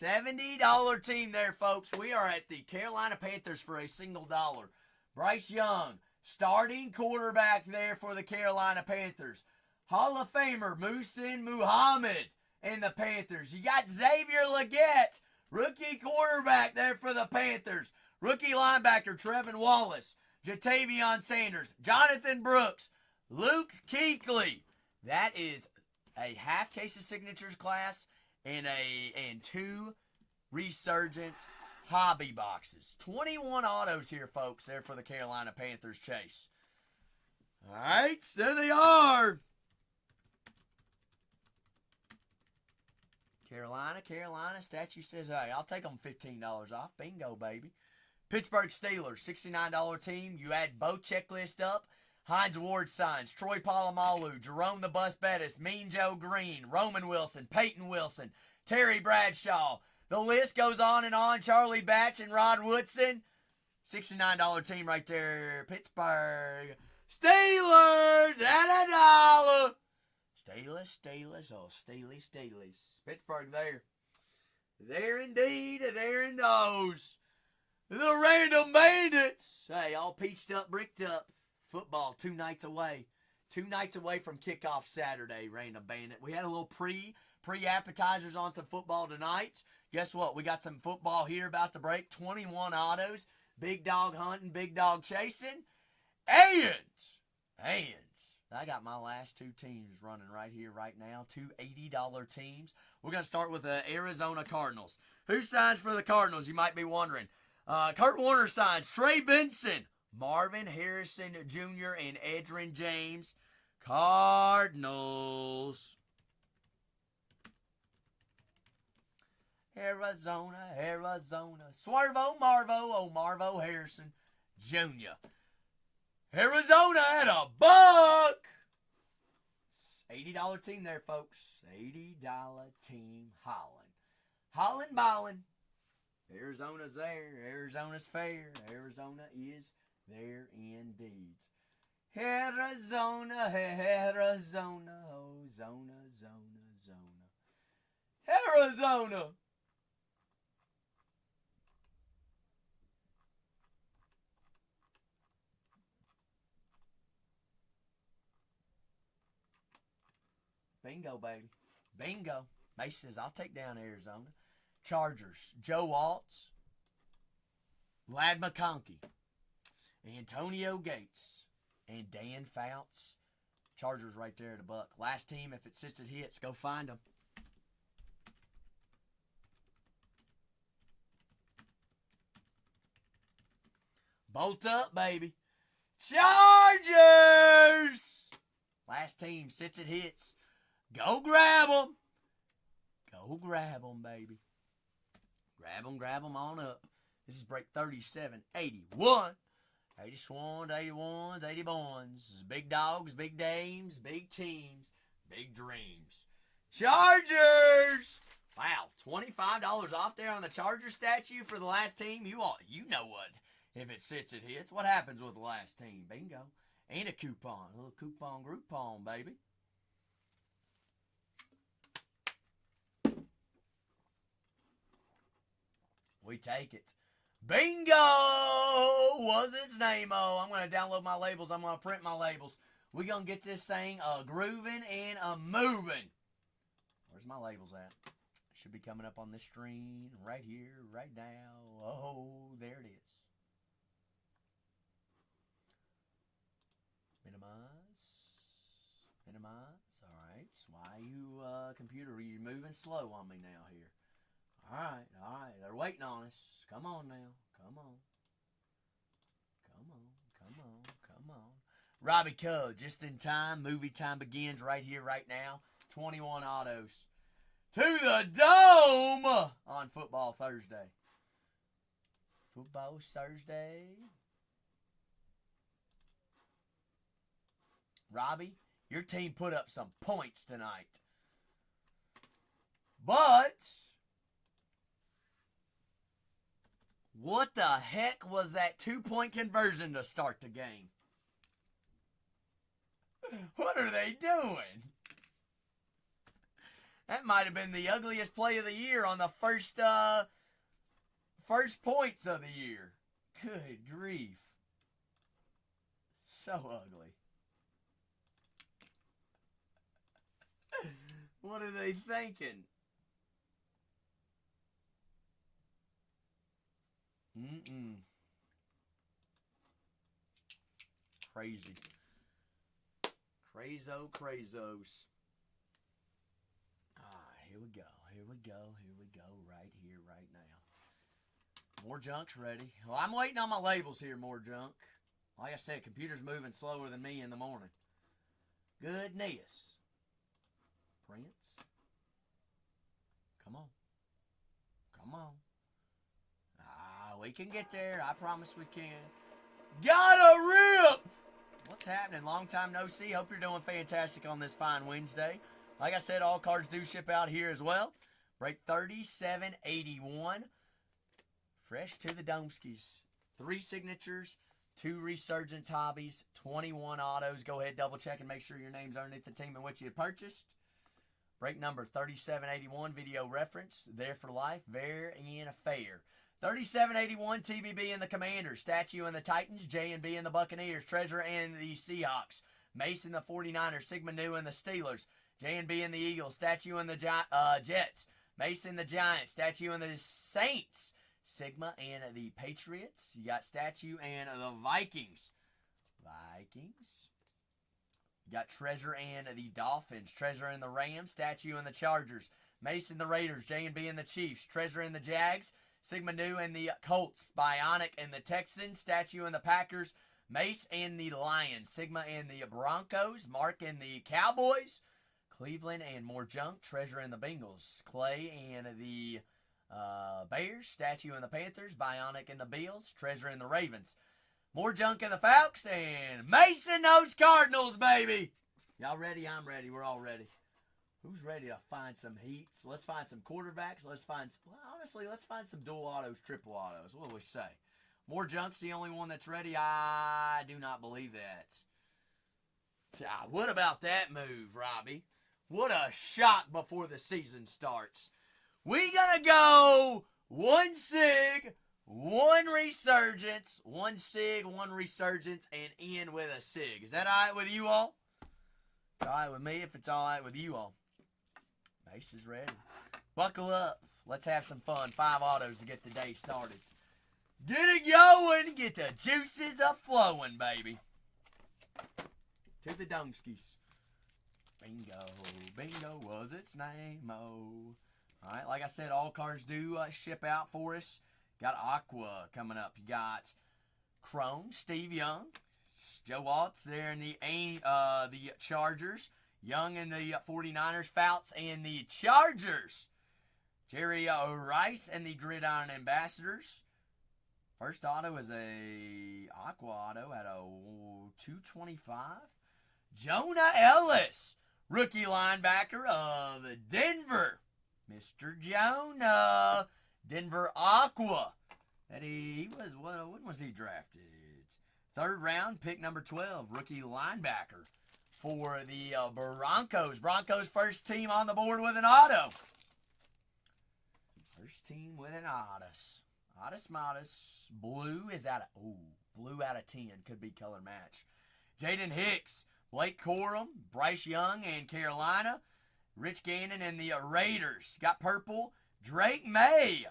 $70 team there, folks. We are at the Carolina Panthers for a single dollar. Bryce Young, starting quarterback there for the Carolina Panthers. Hall of Famer Muhsin Muhammad and the Panthers. You got Xavier Legette, rookie quarterback there for the Panthers. Rookie linebacker Trevin Wallace, Jatavion Sanders, Jonathan Brooks, Luke Kuechly. That is a half case of signatures class and 2 Resurgence hobby boxes. 21 autos here, folks, there for the Carolina Panthers chase. All right, there they are. Carolina. Statue says, hey, I'll take them $15 off. Bingo, baby. Pittsburgh Steelers, $69 team. You add both checklist up. Hines Ward signs. Troy Polamalu, Jerome the Bus Bettis, Mean Joe Green, Roman Wilson, Peyton Wilson, Terry Bradshaw. The list goes on and on. Charlie Batch and Rod Woodson. $69 team right there. Pittsburgh Steelers at $1. Steelers. Oh, Steelers. Pittsburgh there. There indeed. There in those. The Random Bandits. Hey, all peached up, bricked up. Football 2 nights away. 2 nights away from kickoff Saturday, Random Bandit. We had a little pre-appetizers on some football tonight. Guess what? We got some football here about to break. 21 autos. Big dog hunting, big dog chasing. And I got my last 2 teams running right here, right now. 2 $80 teams. We're going to start with the Arizona Cardinals. Who signs for the Cardinals, you might be wondering. Kurt Warner signs Trey Benson, Marvin Harrison Jr., and Edgerrin James. Cardinals. Arizona. Swervo Marvo Harrison Jr. Arizona at $1. $80 team there, folks. $80 team Holland ballin'. Arizona's there. Arizona's fair. Arizona is there indeed. Arizona. Oh, Zona. Arizona. Bingo, baby. Bingo. Mace says, I'll take down Arizona. Chargers, Joe Waltz, Lad McConkey, Antonio Gates, and Dan Fouts. Chargers right there at $1. Last team, if it sits, it hits. Go find them. Bolt up, baby. Chargers! Last team, sits, it hits. Go grab them. Go grab them, baby. Grab them on up. This is break 37, 81. 80 swans, 81s, 80 bonds. Big dogs, big dames, big teams, big dreams. Chargers! Wow, $25 off there on the Chargers statue for the last team. You know what. If it sits, it hits. What happens with the last team? Bingo. And a coupon. A little coupon Groupon, baby. We take it. Bingo was its name. Oh, I'm going to download my labels. I'm going to print my labels. We're going to get this thing grooving and moving. Where's my labels at? Should be coming up on this screen right here, right now. Oh, there it is. Minimize. All right. So why you, computer, are you moving slow on me now here? All right. They're waiting on us. Come on now. Come on. Robbie Code, just in time. Movie time begins right here, right now. 21 autos. To the dome on Football Thursday. Football Thursday. Robbie, your team put up some points tonight. But what the heck was that 2-point conversion to start the game? What are they doing? That might have been the ugliest play of the year on the first points of the year. Good grief. So ugly. What are they thinking? Crazy. Crazos. Here we go. Right here, right now. More junk's ready. Well, I'm waiting on my labels here, more junk. Like I said, computer's moving slower than me in the morning. Goodness. Prince. Come on. We can get there. I promise we can. Gotta rip! What's happening? Long time no see. Hope you're doing fantastic on this fine Wednesday. Like I said, all cards do ship out here as well. Break 3781. Fresh to the Domeskis. 3 signatures, 2 Resurgence hobbies, 21 autos. Go ahead, double check and make sure your name's underneath the team in which you had purchased. Break number 3781, video reference. There for life, fair and fair. 3781, TBB and the Commanders. Statue and the Titans. J&B and the Buccaneers. Treasure and the Seahawks. Mason the 49ers. Sigma Nu and the Steelers. J&B and the Eagles. Statue and the Jets. Mason the Giants. Statue and the Saints. Sigma and the Patriots. You got Statue and the Vikings. You got Treasure and the Dolphins. Treasure and the Rams. Statue and the Chargers. Mason the Raiders. J&B and the Chiefs. Treasure and the Jags. Sigma Nu and the Colts. Bionic and the Texans. Statue and the Packers. Mace and the Lions. Sigma and the Broncos. Mark and the Cowboys. Cleveland and more junk. Treasure and the Bengals. Clay and the Bears. Statue and the Panthers. Bionic and the Bills. Treasure and the Ravens. More junk and the Falcons. And Mason those Cardinals, baby. Y'all ready? I'm ready. We're all ready. Who's ready to find some heats? Let's find some quarterbacks. Let's find some dual autos, triple autos. What do we say? More junk's the only one that's ready? I do not believe that. What about that move, Robbie? What a shock before the season starts. We gonna go 1 Sig, 1 Resurgence, 1 Sig, 1 Resurgence, and end with a Sig. Is that all right with you all? It's all right with me if it's all right with you all. Base is ready. Buckle up. Let's have some fun. 5 autos to get the day started. Get it going. Get the juices a-flowing, baby. To the Domeskis. Bingo was its name. Oh. All right, like I said, all cards do ship out for us. Got Aqua coming up. You got Crone, Steve Young, Joe Waltz there in the Chargers. Young in the 49ers, Fouts and the Chargers. Jerry Rice and the Gridiron Ambassadors. First auto is a Aqua auto at a 225. Jonah Ellis, rookie linebacker of Denver. Mr. Jonah. Denver Aqua. When was he drafted? 3rd round, pick number 12, rookie linebacker for the Broncos. Broncos first team on the board with an auto. First team with an Otis. Modus. Blue is out of 10. Could be color match. Jaden Hicks. Blake Corum, Bryce Young, and Carolina. Rich Gannon and the Raiders. Got purple. Drake May,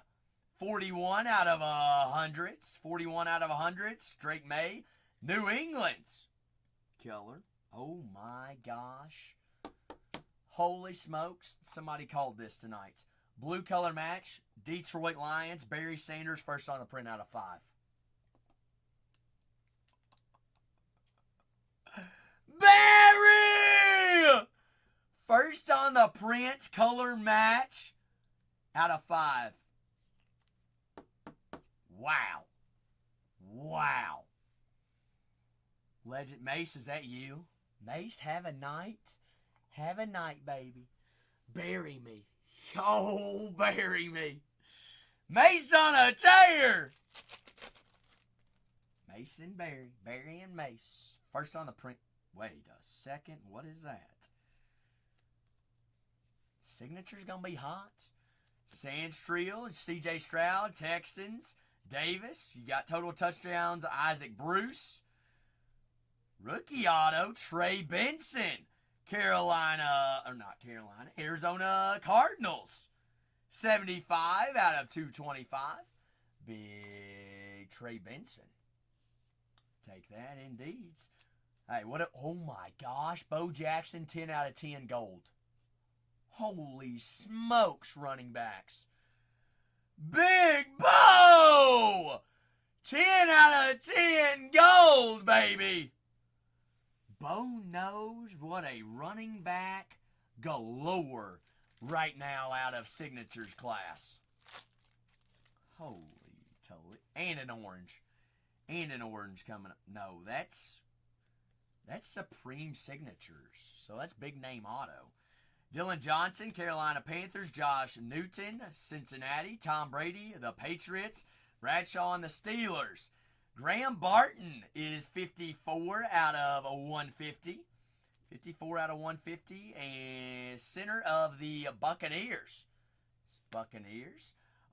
41 out of 100. 41 out of 100. Drake May. New England's color. Oh my gosh. Holy smokes. Somebody called this tonight. Blue color match. Detroit Lions. Barry Sanders, first on the print out of 5. Barry! First on the print color match out of 5. Wow. Wow. Legend Mace, is that you? Mace, have a night. Have a night, baby. Bury me. Oh, bury me. Mace on a tear. Mace and Barry. Barry and Mace. First on the print. Wait a second. What is that? Signature's going to be hot. Sandstriel, CJ Stroud, Texans. Davis. You got total touchdowns. Isaac Bruce. Rookie auto. Trey Benson. Arizona Cardinals. 75 out of 225. Big Trey Benson. Take that, indeed. Hey, oh my gosh. Bo Jackson, 10 out of 10 gold. Holy smokes, running backs. Big Bo! 10 out of 10 gold, baby. Bo knows what a running back galore right now out of Signatures class. Holy toly. And an orange. And an orange coming up. No, that's Supreme Signatures. So that's big name auto. Dylan Johnson, Carolina Panthers. Josh Newton, Cincinnati. Tom Brady, the Patriots. Bradshaw and the Steelers. Graham Barton is 54 out of 150. 54 out of 150. And center of the Buccaneers.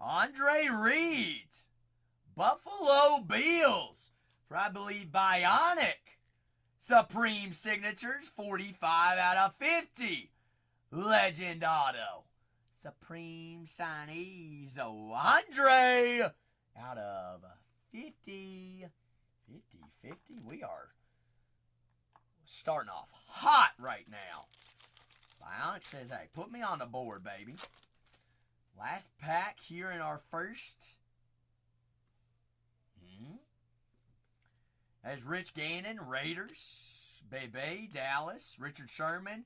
Andre Reed. Buffalo Bills. Probably Bionic. Supreme Signatures. 45 out of 50. Legend Auto. Supreme Signees. Andre out of 50. 50. We are starting off hot right now. Bionic says, hey, put me on the board, baby. Last pack here in our first. As Rich Gannon, Raiders. Bebe, Dallas. Richard Sherman.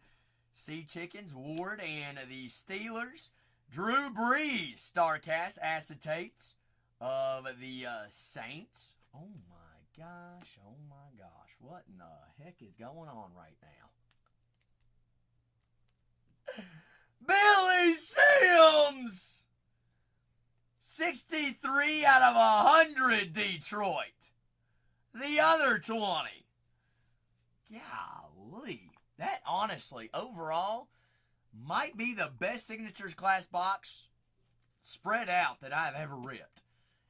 Sea Chickens, Ward, and the Steelers. Drew Brees, StarCast acetates of the Saints. Oh my gosh. What in the heck is going on right now? Billy Sims! 63 out of 100 Detroit. The other 20. Golly. That, honestly, overall, might be the best Signatures class box spread out that I've ever ripped.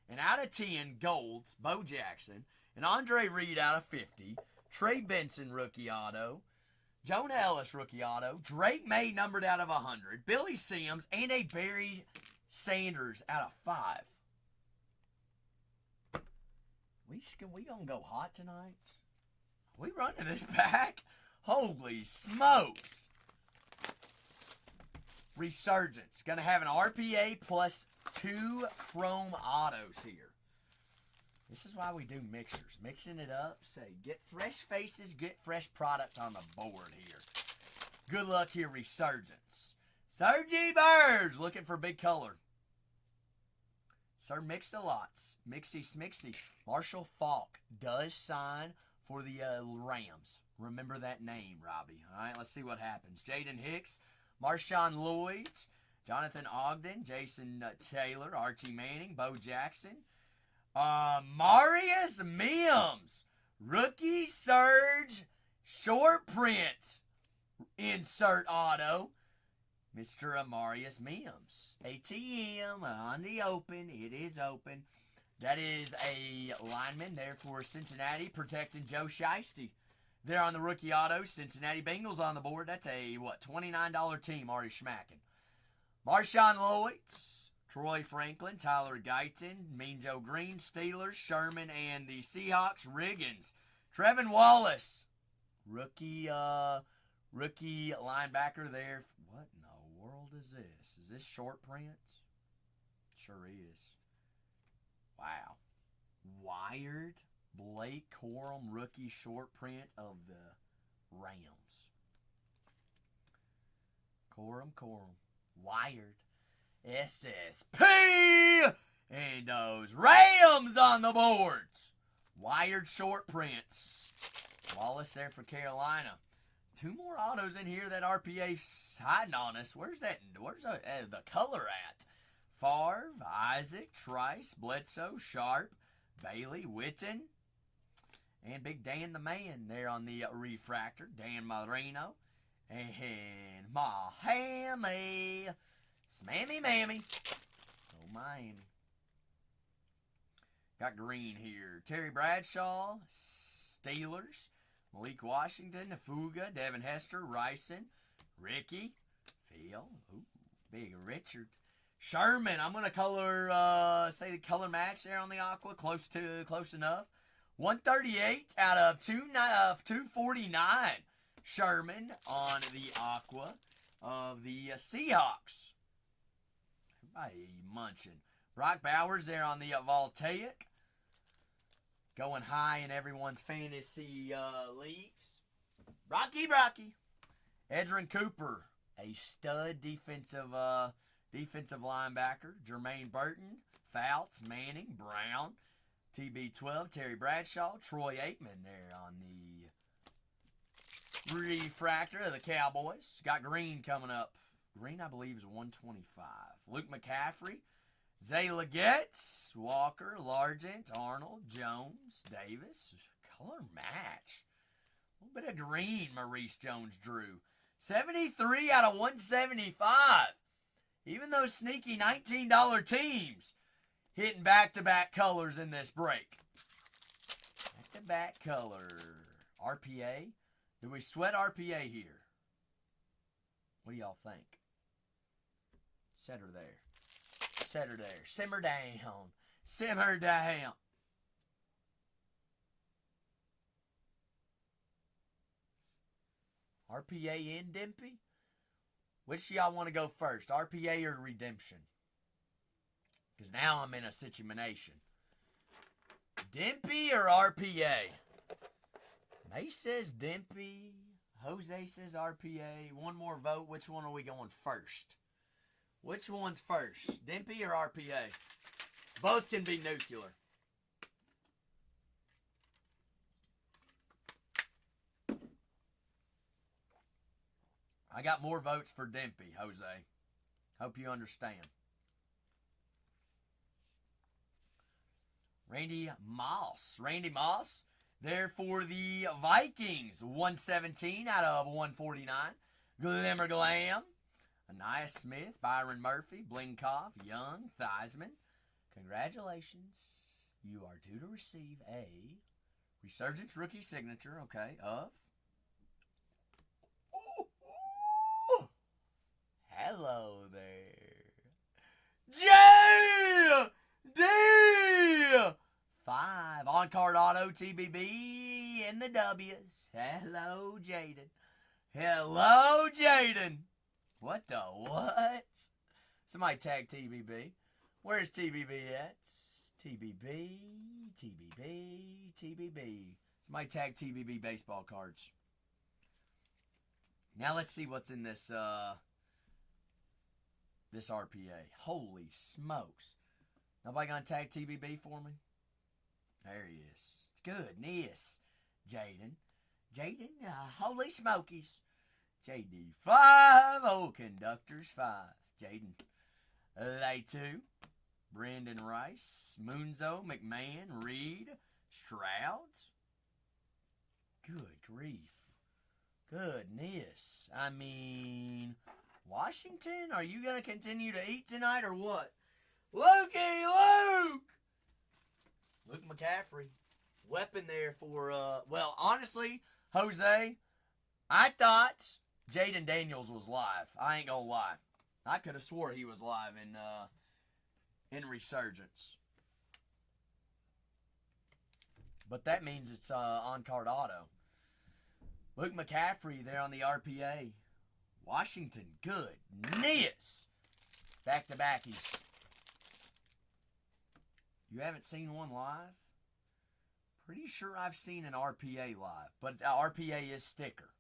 And out of 10, golds, Bo Jackson, and Andre Reed out of 50, Trey Benson rookie auto, Jonah Ellis rookie auto, Drake May numbered out of 100, Billy Sims, and a Barry Sanders out of 5. We gonna go hot tonight? We running this back? Holy smokes. Resurgence. Going to have an RPA plus 2 chrome autos here. This is why we do mixers. Mixing it up. Say, get fresh faces, get fresh product on the board here. Good luck here, Resurgence. Sergi Birds looking for big color. Sir Mix-a-Lots. Mixy Smixy. Marshall Falk does sign for the Rams. Remember that name, Robbie. All right, let's see what happens. Jaden Hicks, Marshawn Lloyd, Jonathan Ogden, Jason Taylor, Archie Manning, Bo Jackson, Marius Mims, rookie Surge, short print, insert auto, Mr. Amarius Mims. ATM on the open. It is open. That is a lineman there for Cincinnati protecting Joe Shiesty. There on the rookie auto, Cincinnati Bengals on the board. That's a, $29 team already smacking. Marshawn Lloyd, Troy Franklin, Tyler Guyton, Mean Joe Green, Steelers, Sherman, and the Seahawks, Riggins. Trevin Wallace, rookie linebacker there. What in the world is this? Is this short print? Sure is. Wow. Wired Blake Corum rookie short print of the Rams. Corum. Wired. SSP! And those Rams on the boards. Wired short prints. Wallace there for Carolina. Two more autos in here that RPA's hiding on us. Where's the color at? Favre, Isaac, Trice, Bledsoe, Sharp, Bailey, Witten, and Big Dan the Man there on the refractor. Dan Marino and Miami. Smammy Mammy. Oh, Miami. Got green here. Terry Bradshaw, Steelers, Malik Washington, Fuga, Devin Hester, Ryson, Ricky, Phil, Big Richard. Sherman, I'm going to color, say the color match there on the Aqua, close enough. 138 out of 249. Sherman on the Aqua of the Seahawks. Everybody munching. Brock Bowers there on the Voltaic. Going high in everyone's fantasy leagues. Brocky. Edrin Cooper, a stud defensive linebacker. Jermaine Burton, Fouts, Manning, Brown, TB12, Terry Bradshaw, Troy Aikman there on the refractor of the Cowboys. Got green coming up. Green, I believe, is 125. Luke McCaffrey, Zay Leggett, Walker, Largent, Arnold, Jones, Davis. Color match. A little bit of green Maurice Jones-Drew. 73 out of 175. Even those sneaky $19 teams hitting back-to-back colors in this break. Back-to-back color. RPA. Do we sweat RPA here? What do y'all think? Set her there. Simmer down. RPA in Dimpy? Which do y'all want to go first? RPA or Redemption? Because now I'm in a situation. Dimpy or RPA? May says Dimpy. Jose says RPA. One more vote. Which one are we going first? Which one's first? Dimpy or RPA? Both can be nuclear. I got more votes for Dimpy, Jose. Hope you understand. Randy Moss, there for the Vikings. 117 out of 149. Glimmer Glam. Anaya Smith, Byron Murphy, Blinkoff, Young, Theismann. Congratulations. You are due to receive a Resurgence rookie signature, okay, of... Hello there. JD! 5. On-card auto TBB in the W's. Hello, Jaden. What the what? Somebody tag TBB. Where's TBB at? TBB. Somebody tag TBB baseball cards. Now let's see what's in this this RPA. Holy smokes. Nobody gonna tag TBB for me? There he is. Goodness. Jaden, holy smokies. JD 5. Oh, Conductors 5. Jaden. Lay 2. Brandon Rice. Moonzo. McMahon. Reed. Strouds. Good grief. Goodness. I mean, Washington, are you going to continue to eat tonight or what? Luke McCaffrey. Weapon there for, well, honestly, Jose, I thought Jaden Daniels was live. I ain't gonna lie. I could have swore he was live in Resurgence. But that means it's on-card auto. Luke McCaffrey there on the RPA. Washington, goodness. Back-to-backies. You haven't seen one live? Pretty sure I've seen an RPA live, but the RPA is sticker.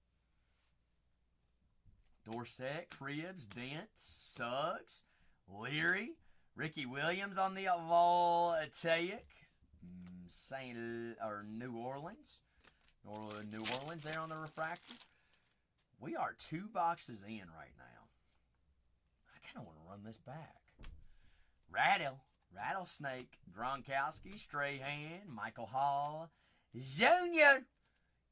Dorsett, Cribs, Dents, Suggs, Leary, Ricky Williams on the voltaic. New Orleans. New Orleans there on the refractor. We are 2 boxes in right now. I kind of want to run this back. Rattlesnake, Gronkowski, Strahan, Michael Hall, Jr.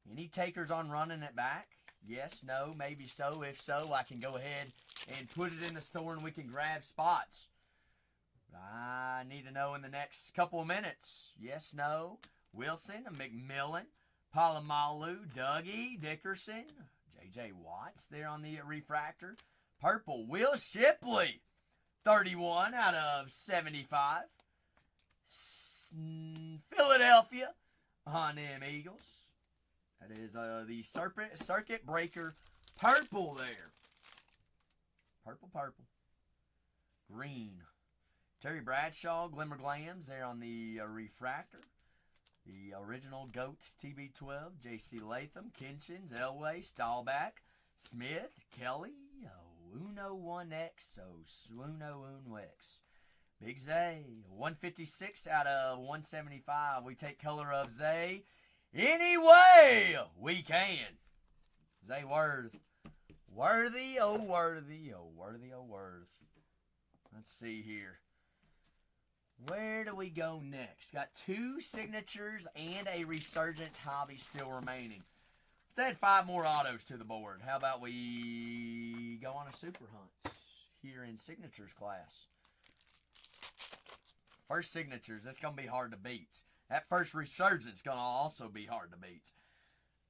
Any takers on running it back? Yes, no, maybe so. If so, I can go ahead and put it in the store and we can grab spots. I need to know in the next couple of minutes. Yes, no. Wilson, McMillan, Palomalu, Dougie, Dickerson, J.J. Watts there on the refractor. Purple, Will Shipley, 31 out of 75. Philadelphia on them Eagles. That is the circuit breaker purple there. Purple. Green. Terry Bradshaw, Glimmer Glams there on the refractor. The original GOATs TB12, J.C. Latham, Kinchins, Elway, Stahlback, Smith, Kelly, Uno 1X, Uno 1X. Big Zay, 156 out of 175. We take color of Zay any way we can. Zay Worth. Worthy, oh worthy, oh worthy, oh worth. Let's see here. Where do we go next? Got 2 signatures and a Resurgence hobby still remaining. Let's add 5 more autos to the board. How about we go on a super hunt here in signatures class? First signatures, that's going to be hard to beat. That first Resurgence going to also be hard to beat.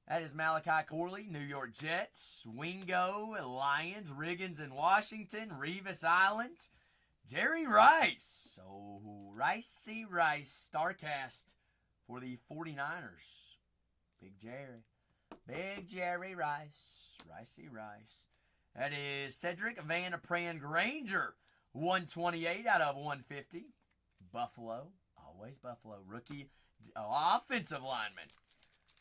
That is Malachi Corley, New York Jets, Wingo, Lions, Riggins in Washington, Revis Island, Jerry Rice. So, Ricey Rice, StarCast for the 49ers. Big Jerry Rice. Ricey Rice. That is Cedric Van Pran Granger, 128 out of 150. Buffalo. Always Buffalo. Rookie offensive lineman.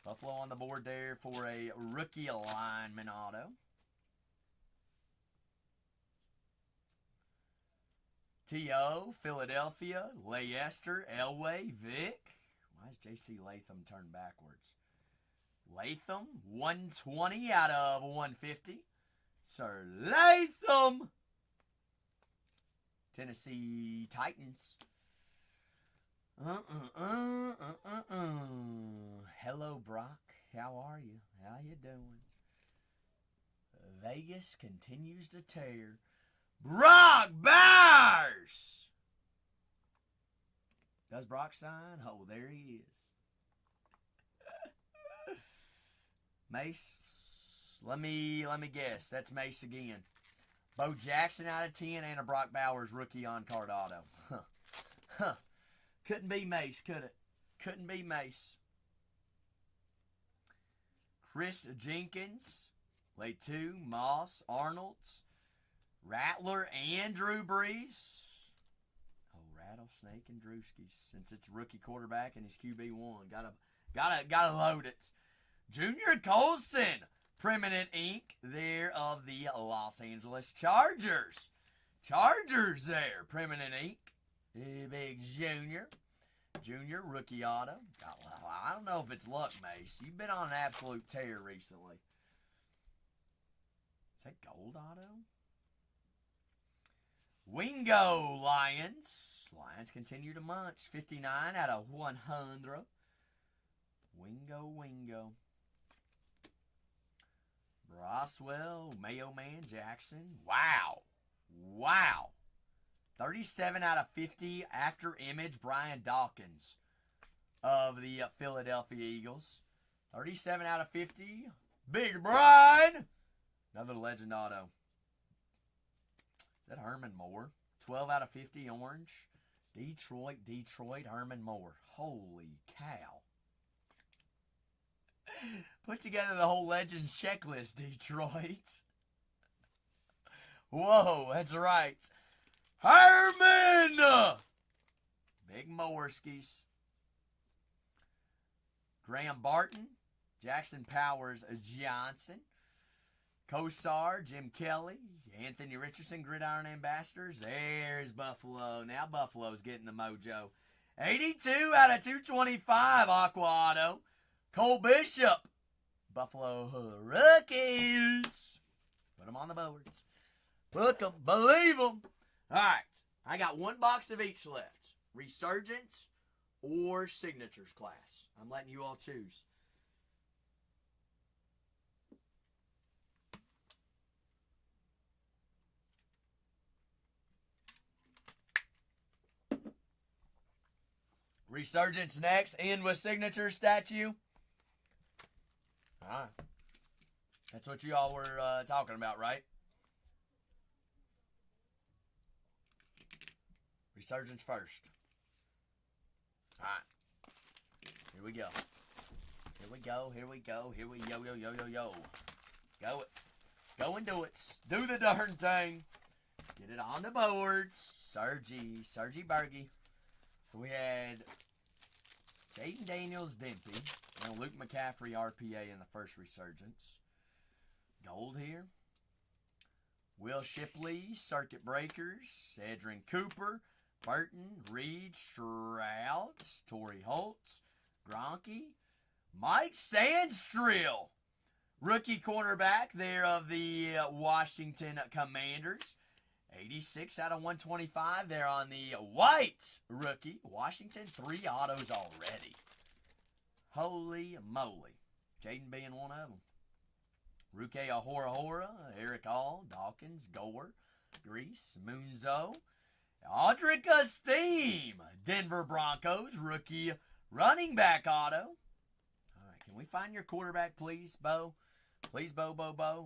Buffalo on the board there for a rookie lineman auto. T.O., Philadelphia, Leicester, Elway, Vic. Why is J.C. Latham turned backwards? Latham, 120 out of 150. Sir Latham. Tennessee Titans. Hello, Brock. How are you? How you doing? Vegas continues to tear. Brock Bowers! Does Brock sign? Oh, there he is. Mace. Let me guess. That's Mace again. Bo Jackson out of 10 and a Brock Bowers rookie on card auto. Couldn't be Mace, could it? Couldn't be Mace. Chris Jenkins. Late 2. Moss. Arnold's. Rattler and Drew Brees. Oh, Rattlesnake and Drewski. Since it's rookie quarterback and he's QB1. Gotta load it. Junior Colson. Permanent ink there of the Los Angeles Chargers. Chargers there. Permanent ink. Big Junior. Junior rookie auto. I don't know if it's luck, Mace. You've been on an absolute tear recently. Is that gold auto? Wingo Lions. Lions continue to munch. 59 out of 100. Wingo. Broswell, Mayo Man, Jackson. Wow. 37 out of 50 after image, Brian Dawkins of the Philadelphia Eagles. 37 out of 50. Big Brian. Another legend auto. Is that Herman Moore? 12 out of 50 orange. Detroit, Herman Moore. Holy cow. Put together the whole Legends checklist, Detroit. Whoa, that's right. Herman! Big Mowerskis. Graham Barton. Jackson Powers Johnson. Kosar, Jim Kelly, Anthony Richardson, Gridiron Ambassadors. There's Buffalo. Now Buffalo's getting the mojo. 82 out of 225, Aqua Auto. Cole Bishop, Buffalo Rookies. Put them on the boards. Book them. Believe them. All right. I got one box of each left. Resurgence or Signatures class. I'm letting you all choose. Resurgence next. End with Signature statue. All right. That's what you all were talking about, right? Resurgence first. All right. Here we go. Here we go. Here we go. Here we yo. Go it. Go and do it. Do the darn thing. Get it on the boards. Sergi Bergie. So we had Jaden Daniels Dempsey and Luke McCaffrey RPA in the first Resurgence. Gold here. Will Shipley, Circuit Breakers, Edrin Cooper, Burton, Reed, Stroud, Torrey Holtz, Gronke, Mike Sandstrill, rookie cornerback there of the Washington Commanders. 86 out of 125 there on the white rookie. Washington, 3 autos already. Holy moly. Jaden being one of them. Ruke Ahora, Eric All, Dawkins, Gore, Grease, Munzo, Audric Esteem, Denver Broncos, rookie running back auto. All right, can we find your quarterback, please, Bo? Please, Bo.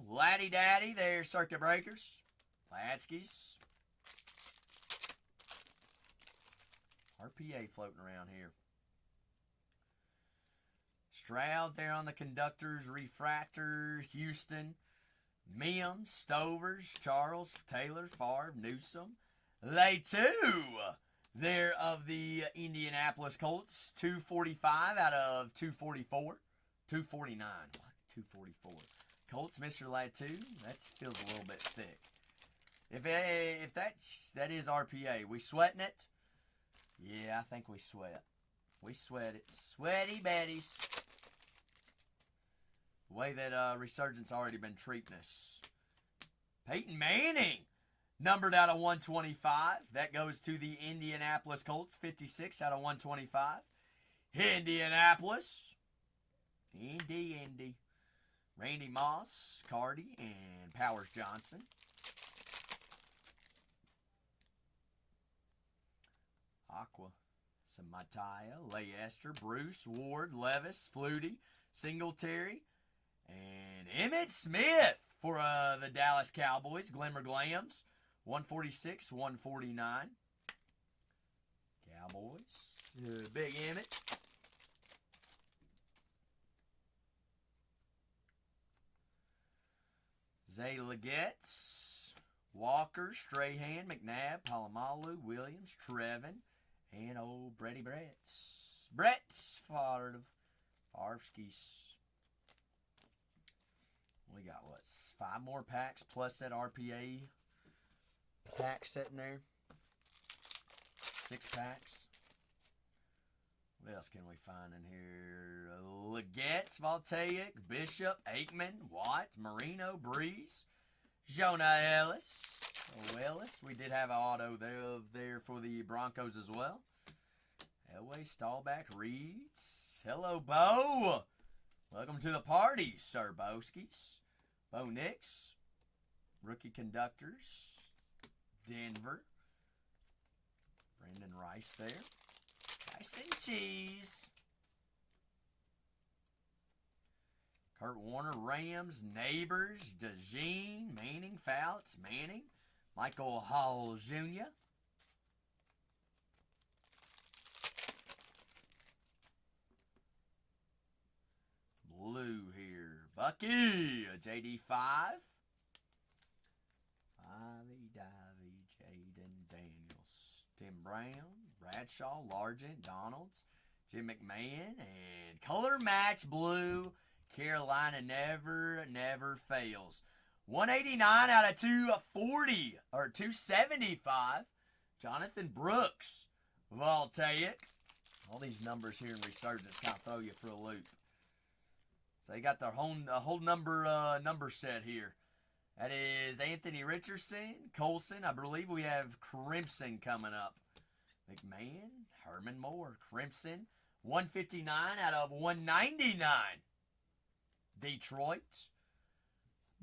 Laddie Daddy, there's Circuit Breakers. Latskis. RPA floating around here. Stroud there on the conductors. Refractor. Houston. Mims. Stovers. Charles. Taylor. Favre. Newsom. They too. There of the Indianapolis Colts. 245 out of 244. 249. What? 244. Colts, Mr. Latu. That feels a little bit thick. If that is RPA, we sweating it? Yeah, I think we sweat. We sweat it. Sweaty Betties. The way that Resurgence already been treating us. Peyton Manning, numbered out of 125. That goes to the Indianapolis Colts, 56 out of 125. Indianapolis. Indy. Randy Moss, Cardi, and Powers Johnson. Aqua, Samataya, Leicester, Bruce, Ward, Levis, Flutie, Singletary, and Emmitt Smith for the Dallas Cowboys. Glimmer Glams, 146, 149. Cowboys, Big Emmett. Zay Leggett, Walker, Strahan, McNabb, Palomalu, Williams, Trevin, and old Brett's Favre's. We got, 5 more packs plus that RPA pack sitting there. 6 packs. What else can we find in here? Leggett, Voltaic, Bishop, Aikman, Watt, Marino, Breeze, Jonah Ellis. We did have an auto there for the Broncos as well. Elway, Stahlback, Reeds. Hello, Bo. Welcome to the party, Sir Boskis. Bo Nix. Rookie Conductors. Denver. Brandon Rice there. Rice and cheese. Kurt Warner, Rams, Neighbors, DeJean, Manning, Fouts, Manning, Michael Hall Jr., blue here, Bucky, a JD5, Ivy, Divey, Jaden Daniels, Tim Brown, Bradshaw, Largent, Donalds, Jim McMahon, and color match blue, Carolina never fails. 189 out of 240, or 275, Jonathan Brooks, Voltaic. All these numbers here in Resurgence kind of throw you for a loop. So you got the whole number set here. That is Anthony Richardson, Colson. I believe we have Crimson coming up. McMahon, Herman Moore, Crimson. 159 out of 199. Detroit.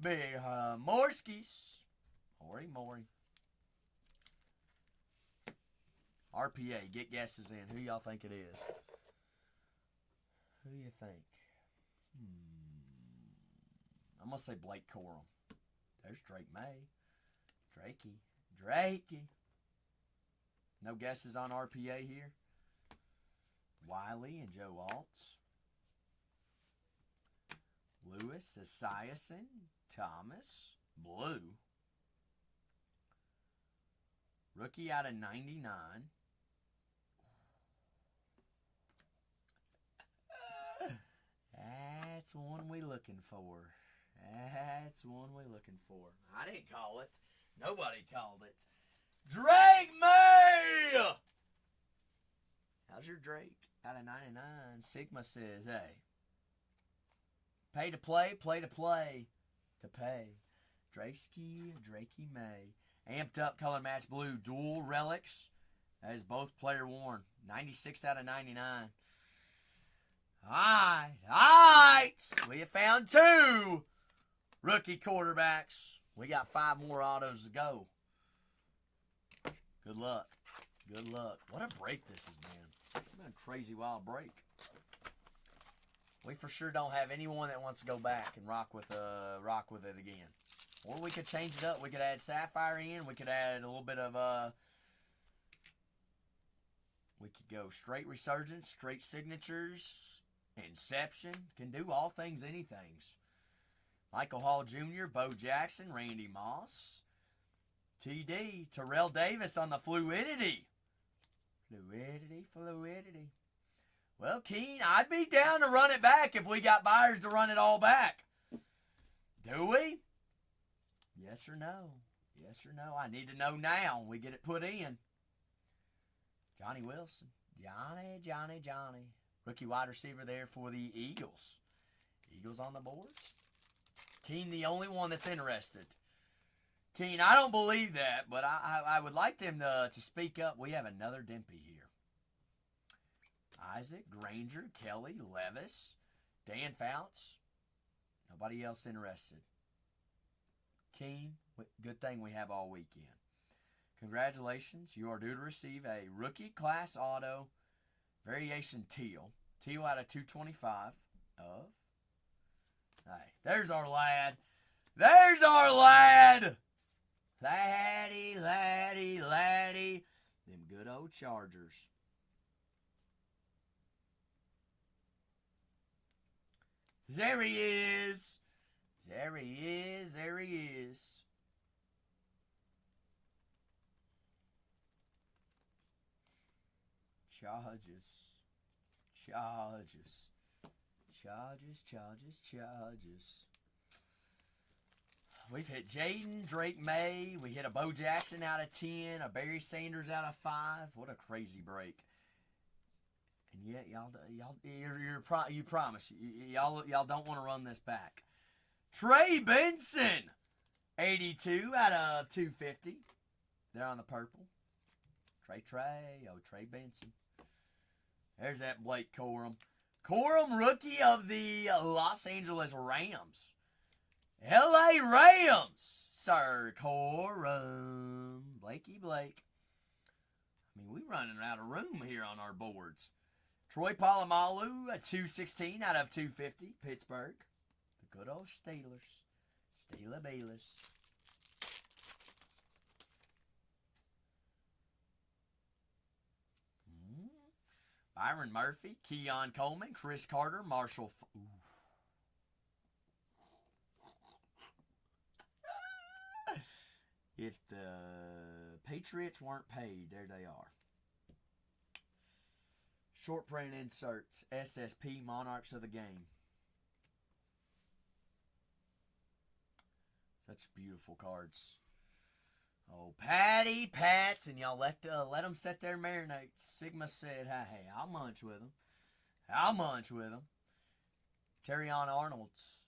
Big Morskis. Maury. RPA, get guesses in. Who y'all think it is? Who do you think? I'm going to say Blake Corum. There's Drake May. Drakey. No guesses on RPA here? Wiley and Joe Altz. Lewis, Esiason, Thomas, blue. Rookie out of 99. That's one we looking for. I didn't call it. Nobody called it. Drake May! How's your Drake? Out of 99. Sigma says, hey. Pay to play, play to play. To pay. Drakey May. Amped up color match blue. Dual relics. That is both player worn. 96 out of 99. Alright. We have found 2 rookie quarterbacks. We got 5 more autos to go. Good luck. What a break this is, man. It's been a crazy wild break. We for sure don't have anyone that wants to go back and rock with it again. Or we could change it up. We could add Sapphire in. We could add a little bit of we could go straight Resurgence, straight signatures, Inception. Can do all things, anythings. Michael Hall Jr., Bo Jackson, Randy Moss, TD, Terrell Davis on the fluidity. Fluidity. Well, Keen, I'd be down to run it back if we got buyers to run it all back. Do we? Yes or no? I need to know now. We get it put in. Johnny Wilson. Johnny. Rookie wide receiver there for the Eagles. Eagles on the boards. Keen, the only one that's interested. Keen, I don't believe that, but I would like them to speak up. We have another Dempy here. Isaac, Granger, Kelly, Levis, Dan Fouts. Nobody else interested. Keen, good thing we have all weekend. Congratulations. You are due to receive a rookie class auto variation teal. Teal out of 225 of. Hey, there's our lad. Laddie. Them good old Chargers. There he is. Charges. We've hit Jaden, Drake May. We hit a Bo Jackson out of 10, a Barry Sanders out of 5. What a crazy break. And yet, you promise, y'all don't want to run this back. Trey Benson, 82 out of 250. They're on the purple. Trey Benson. There's that Blake Corum. Corum, rookie of the Los Angeles Rams. L.A. Rams. Sir Corum. Blake. I mean, we're running out of room here on our boards. Troy Polamalu, a 216 out of 250, Pittsburgh. good old Steelers. Steeler Beelers. Byron Murphy, Keon Coleman, Chris Carter, Marshall. If the Patriots weren't paid, there they are. Short print inserts, SSP, Monarchs of the Game. Such beautiful cards. Oh, Patty Pats, and y'all let them sit there and marinate. Sigma said, hey, I'll munch with them. I'll munch with them. Terrion Arnold's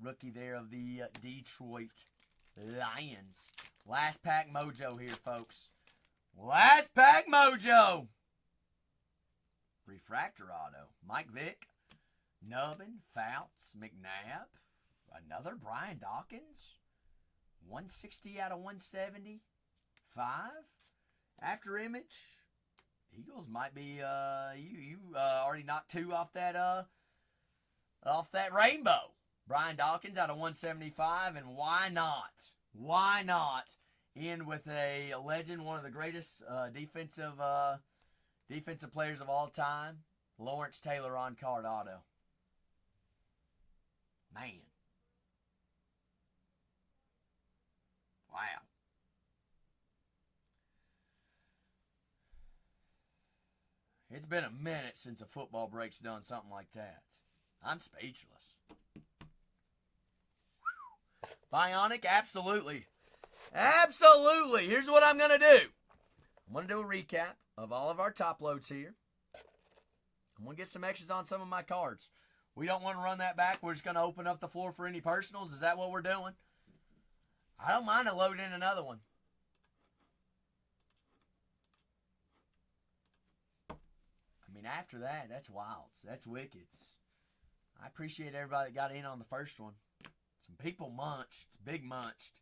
rookie there of the Detroit Lions. Last pack mojo here, folks. Last pack mojo. Refractor auto. Mike Vick, Nubbin, Fouts, McNabb. Another Brian Dawkins. 160 out of 175. After image. Eagles might be you already knocked 2 off that rainbow. Brian Dawkins out of 175, and why not? Why not end with a legend, one of the greatest defensive players of all time, Lawrence Taylor on card auto. Man. Wow. It's been a minute since a football break's done something like that. I'm speechless. Bionic, absolutely. Absolutely. Here's what I'm going to do. I'm going to do a recap of all of our top loads here. I'm going to get some extras on some of my cards. We don't want to run that back. We're just going to open up the floor for any personals. Is that what we're doing? I don't mind to load in another one. I mean, after that, that's wilds. That's wickeds. I appreciate everybody that got in on the first one. Some people munched. Big munched.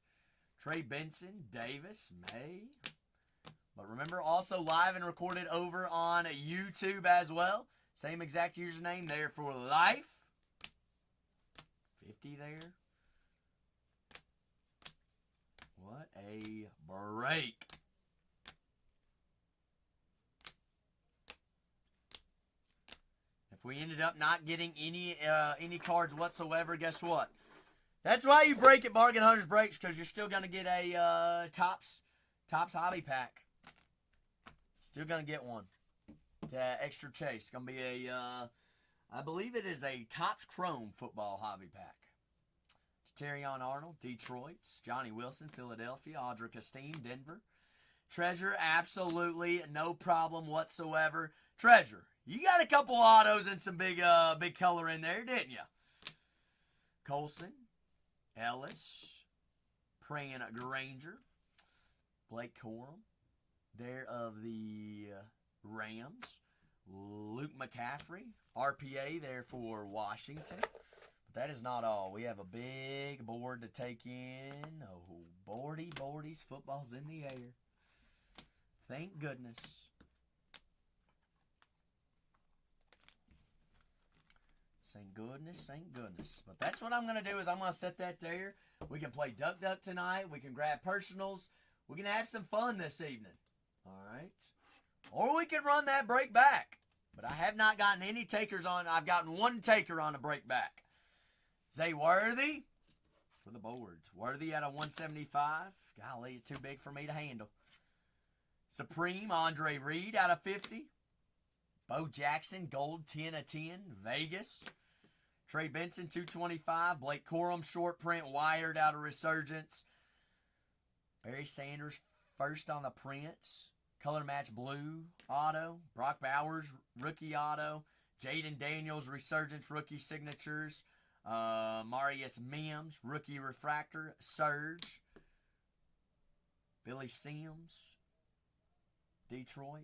Trey Benson, Davis, May. But remember, also live and recorded over on YouTube as well. Same exact username there for life. 50 there. What a break. If we ended up not getting any cards whatsoever, guess what? That's why you break at Bargain Hunters Breaks, because you're still going to get a Topps Hobby Pack. Still going to get one. The extra chase. Going to be a, I believe it is a Topps Chrome Football Hobby Pack. Terrion Arnold, Detroit. Johnny Wilson, Philadelphia. Audric Esteem, Denver. Treasure, absolutely no problem whatsoever. Treasure, you got a couple autos and some big color in there, didn't you? Colson, Ellis, Praying Granger, Blake Corum, there of the Rams, Luke McCaffrey, RPA there for Washington. But that is not all. We have a big board to take in. Oh, boardies, football's in the air. Thank goodness. Thank goodness. But that's what I'm going to do is I'm going to set that there. We can play Duck Duck tonight. We can grab personals. We can have some fun this evening. All right? Or we can run that break back. But I have not gotten any takers on. I've gotten one taker on a break back. Zay Worthy for the boards. Worthy out of 175. Golly, it's too big for me to handle. Supreme, Andre Reed out of 50. Bo Jackson, gold 10 of 10. Vegas. Trey Benson, 225. Blake Corum, short print, wired out of Resurgence. Barry Sanders, first on the prints. Color match blue auto. Brock Bowers, rookie auto. Jaden Daniels, Resurgence, rookie signatures. Marius Mims, rookie refractor. Surge. Billy Sims, Detroit.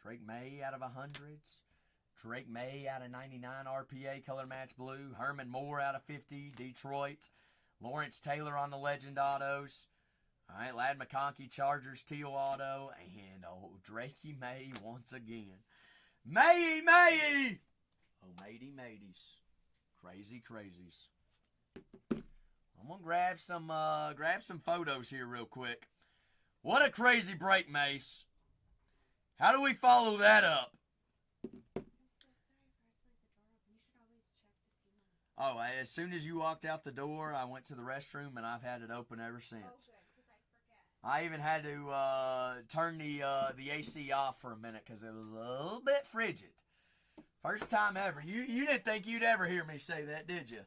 Drake May out of 100s. Drake May out of 99 RPA, color match blue. Herman Moore out of 50, Detroit. Lawrence Taylor on the legend autos. All right, Lad McConkey, Chargers, teal auto. And, Drakey May once again. May! Oh, matey mateys. Crazy crazies. I'm gonna grab some photos here real quick. What a crazy break, Mace. How do we follow that up? Oh, as soon as you walked out the door, I went to the restroom, and I've had it open ever since. Oh, good, because I forget. I even had to turn the AC off for a minute because it was a little bit frigid. First time ever. You didn't think you'd ever hear me say that, did you?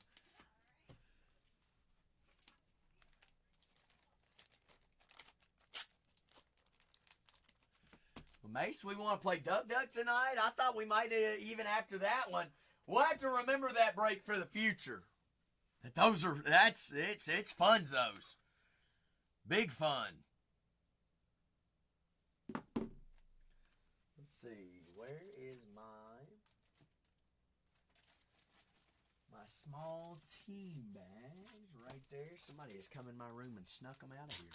Well, Mace, we want to play Duck Duck tonight. I thought we might even after that one. We'll have to remember that break for the future. It's funzos. Big fun. Let's see, where is my small team bags? Right there. Somebody has come in my room and snuck them out of here.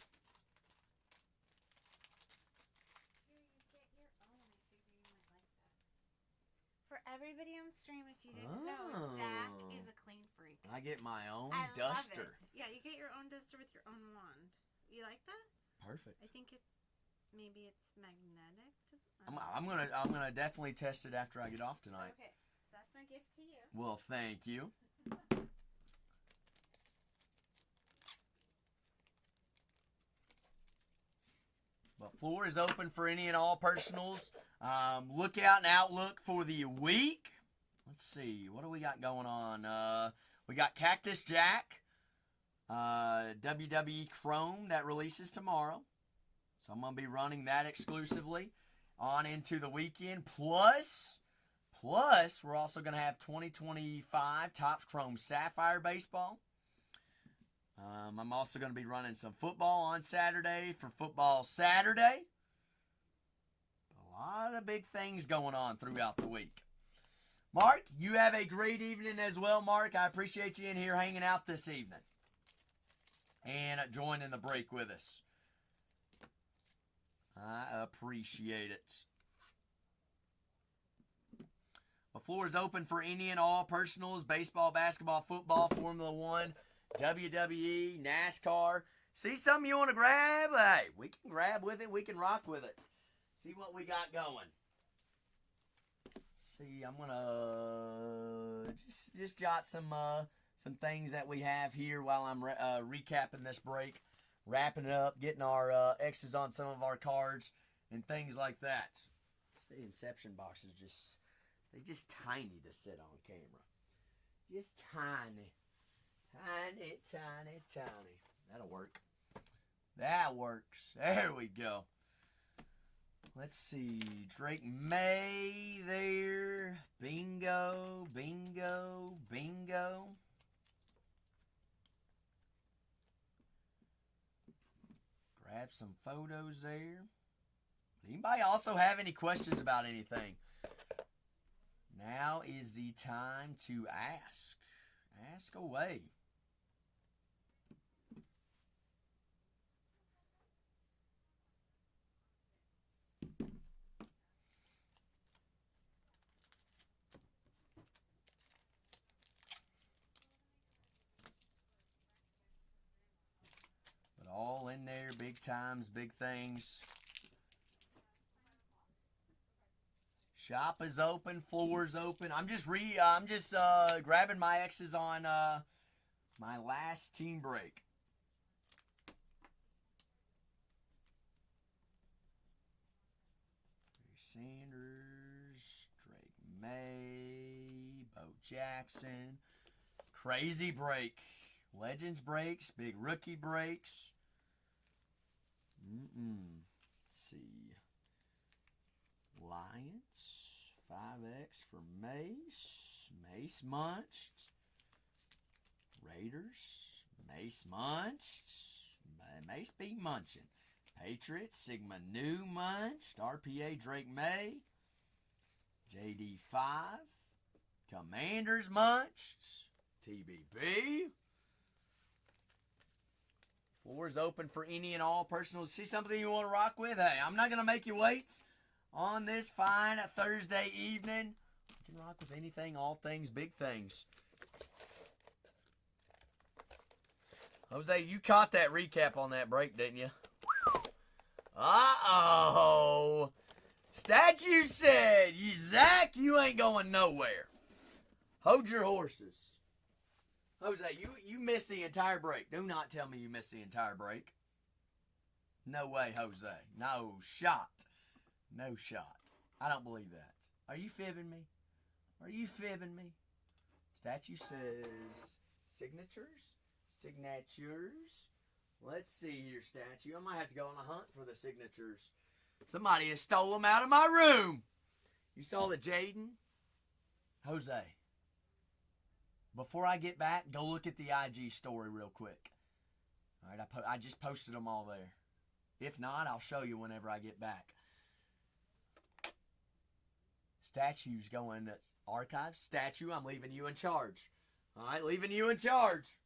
For everybody on stream, if you didn't know, Zach is a clean freak. I get my own I duster. love it. Yeah, you get your own duster with your own wand. You like that? Perfect. I think maybe it's magnetic. I'm gonna definitely test it after I get off tonight. Okay, so that's my gift to you. Well, thank you. But floor is open for any and all personals. Look out and outlook for the week. Let's see, what do we got going on? We got Cactus Jack, WWE Chrome that releases tomorrow. So I'm going to be running that exclusively on into the weekend. Plus, we're also going to have 2025 Topps Chrome Sapphire Baseball. I'm also going to be running some football on Saturday for Football Saturday. A lot of big things going on throughout the week. Mark, you have a great evening as well, Mark. I appreciate you in here hanging out this evening and joining the break with us. I appreciate it. The floor is open for any and all personals, baseball, basketball, football, Formula One, WWE, NASCAR. See something you want to grab? Hey, we can grab with it. We can rock with it. See what we got going. See, I'm gonna just jot some things that we have here while I'm recapping this break, wrapping it up, getting our X's on some of our cards and things like that. The Inception box is just tiny to sit on camera. Just tiny. Tiny. That'll work. That works. There we go. Let's see. Drake May there. Bingo. Grab some photos there. Anybody also have any questions about anything? Now is the time to ask. Ask away. But all in there, big times, big things. Shop is open, floor's open. I'm just grabbing my X's on my last team break. Sanders, Drake May, Bo Jackson. Crazy break. Legends breaks, big rookie breaks. Let's see. Lions, 5X for Mace. Mace munched. Raiders, Mace munched. Mace be munching. Patriots, Sigma Nu munched. RPA, Drake May. JD5. Commanders munched. TBB. Floor's open for any and all personals. See something you want to rock with? Hey, I'm not going to make you wait on this fine Thursday evening. You can rock with anything, all things, big things. Jose, you caught that recap on that break, didn't you? Uh-oh. Statue said, Zach, you ain't going nowhere. Hold your horses. Jose, you missed the entire break. Do not tell me you missed the entire break. No way, Jose. No shot. No shot. I don't believe that. Are you fibbing me? Are you fibbing me? Statue says signatures. Signatures. Let's see here, Statue. I might have to go on a hunt for the signatures. Somebody has stole them out of my room. You saw the Jaden? Jose. Before I get back, go look at the IG story real quick. All right, I just posted them all there. If not, I'll show you whenever I get back. Statue's going to archives. Statue, I'm leaving you in charge. All right, leaving you in charge.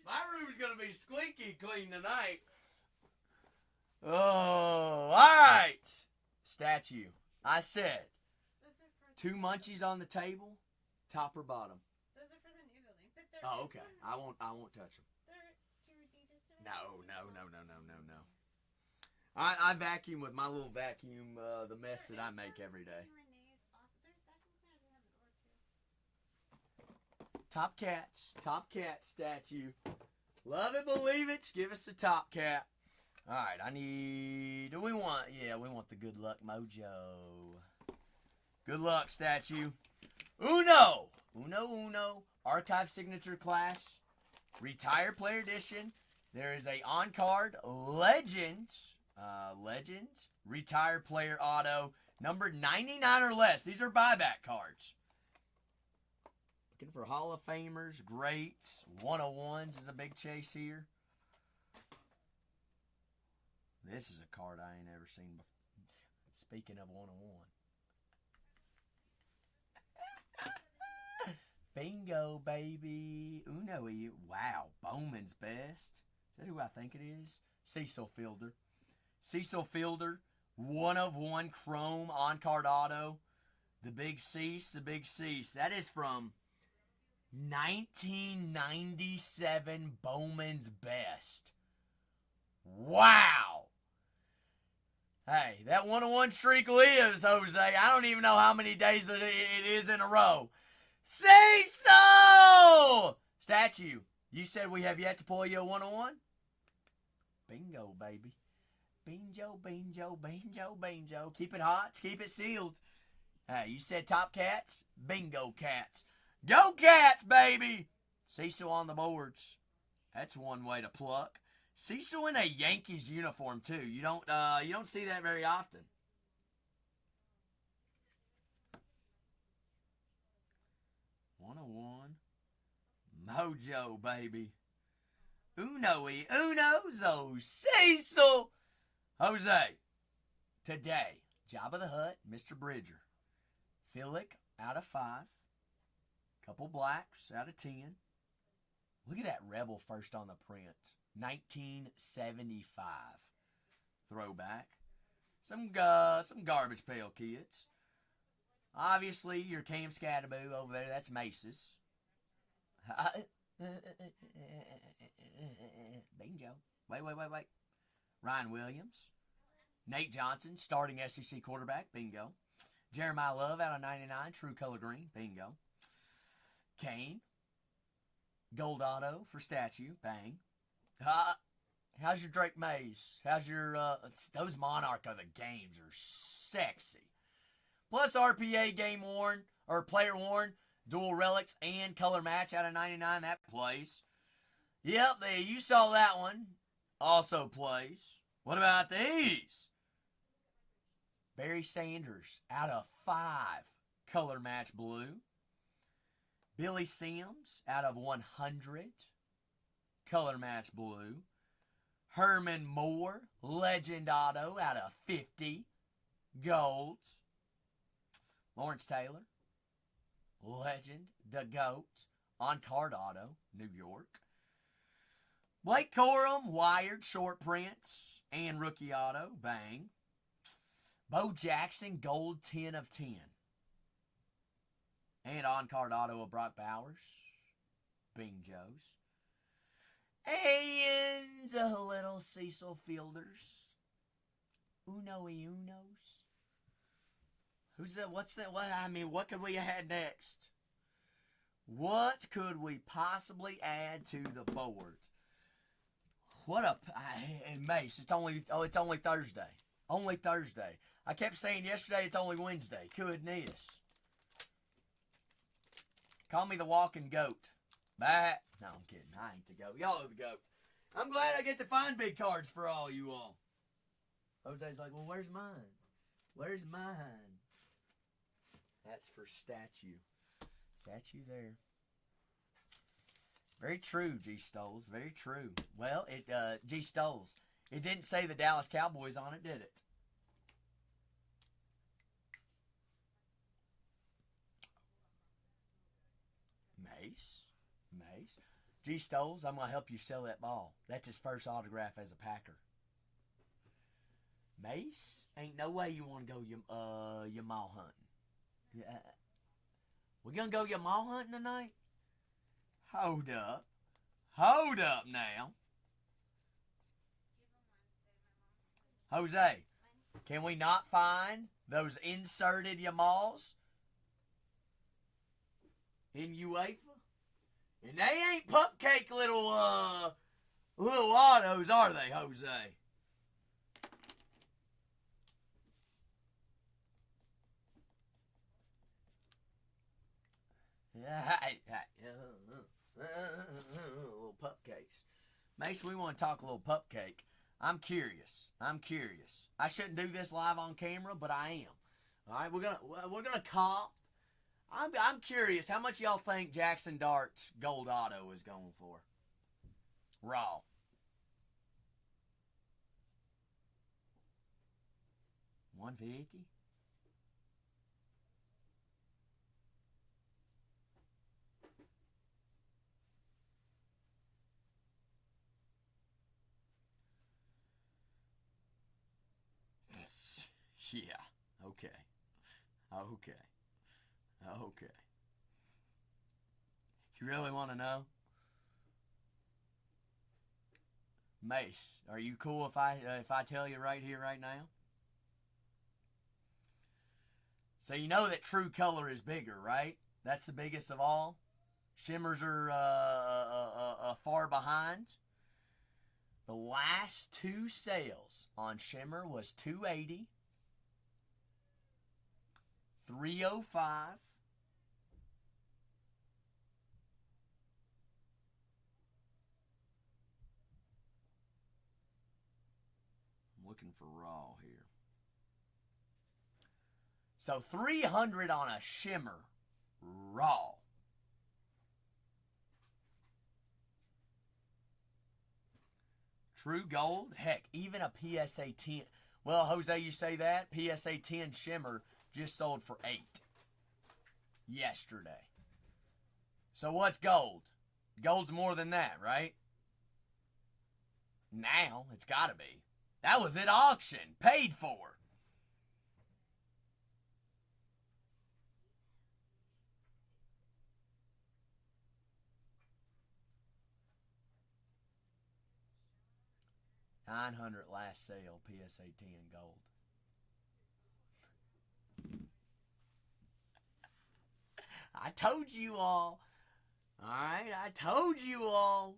My room's going to be squeaky clean tonight. Oh, all right. Statue. I said, two munchies on the table, top or bottom. Those are for the new building, but they're. Oh, okay. I won't touch them. They're No. I vacuum with my little vacuum, the mess that I make every day. Top cats, Statue. Love it, believe it. Give us a top cat. All right, we want the good luck mojo. Good luck, Statue. Uno. Archive signature clash. Retire player edition. There is a on-card Legends. Retire player auto. Number 99 or less. These are buyback cards. Looking for Hall of Famers, greats, 101s is a big chase here. This is a card I ain't ever seen before. Speaking of 101. Bingo, baby. Uno. Wow. Bowman's best. Is that who I think it is? Cecil Fielder. 1/1 chrome on-card auto. The big Cease. That is from 1997 Bowman's best. Wow. Hey, that 101 streak lives, Jose. I don't even know how many days it is in a row. Cecil! Statue, you said we have yet to pull you a 101? Bingo, baby. Bingo. Keep it hot. Keep it sealed. Hey, you said top cats? Bingo cats. Go Cats, baby! Cecil on the boards. That's one way to pluck. Cecil in a Yankees uniform too. You don't see that very often. One-on-one. Mojo, baby. Uno y uno's Cecil. Jose. Today, Jabba the Hutt, Mr. Bridger. Philic out of 5. Couple blacks out of 10. Look at that Rebel first on the print. 1975. Throwback. Some garbage pail kids. Obviously, your Cam Scatterboo over there, that's Mace's. Bingo. Wait. Ryan Williams. Nate Johnson, starting SEC quarterback. Bingo. Jeremiah Love out of 99, true color green. Bingo. Kane. Gold auto for statue. Bang. How's your Drake Mays? How's your, those Monarch of the games are sexy. Plus RPA game worn, or player worn, dual relics and color match out of 99. That plays. Yep, you saw that one. Also plays. What about these? Barry Sanders out of 5. Color match blue. Billy Sims out of 100. Color match blue. Herman Moore, legend auto out of 50. Golds. Lawrence Taylor, legend, the GOAT, on card auto, New York. Blake Corum, wired, short prints, and rookie auto, bang. Bo Jackson, gold 10 of 10. And on card auto of Brock Bowers, Bing Joes. And a little Cecil Fielders, Uno y Unos. Who's that? What's that? What could we have had next? What could we possibly add to the board? Mace, it's only Thursday. Only Thursday. I kept saying yesterday it's only Wednesday. Goodness. Call me the walking goat. Bah. No, I'm kidding. I ain't the goat. Y'all are the goats. I'm glad I get to find big cards for all you all. Jose's like, well, where's mine? Where's mine? That's for statue. Statue there. Very true, G. Stoles. Very true. Well, G. Stoles. It didn't say the Dallas Cowboys on it, did it? Mace. G. Stoles, I'm going to help you sell that ball. That's his first autograph as a Packer. Mace, ain't no way you want to go Yamal hunting. Yeah. We gonna go Yamal hunting tonight? Hold up now. Jose, can we not find those inserted Yamals in UEFA? And they ain't pupcake little autos, are they, Jose? Little pupcakes. Mace, we want to talk a little pupcake. I'm curious. I shouldn't do this live on camera, but I am. All right, we're gonna comp. I'm curious. How much y'all think Jackson Dart's gold auto is going for? Raw. $150. Yeah. Okay. You really want to know? Mace, are you cool if I tell you right here, right now? So you know that true color is bigger, right? That's the biggest of all. Shimmers are far behind. The last 2 sales on Shimmer was $280, $305, I'm looking for raw here. So $300 on a Shimmer raw. True gold? Heck, even a PSA 10. Well, Jose, you say that? PSA 10 shimmer just sold for 8 yesterday. So what's gold? Gold's more than that, right? Now, it's gotta be. That was at auction. Paid for. $900 last sale, PSA 10 gold. I told you all. Alright, I told you all.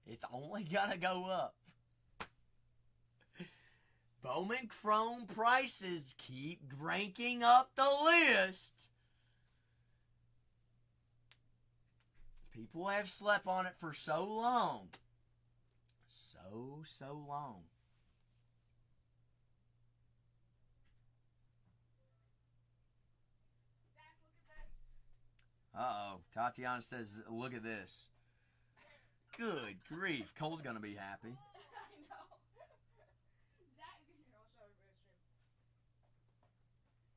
It's only gonna go up. Bowman Chrome prices keep ranking up the list. People have slept on it for so long. So long. Uh-oh. Tatiana says, look at this. Good grief. Cole's going to be happy. I know. Zach, here, I'll show everybody the stream.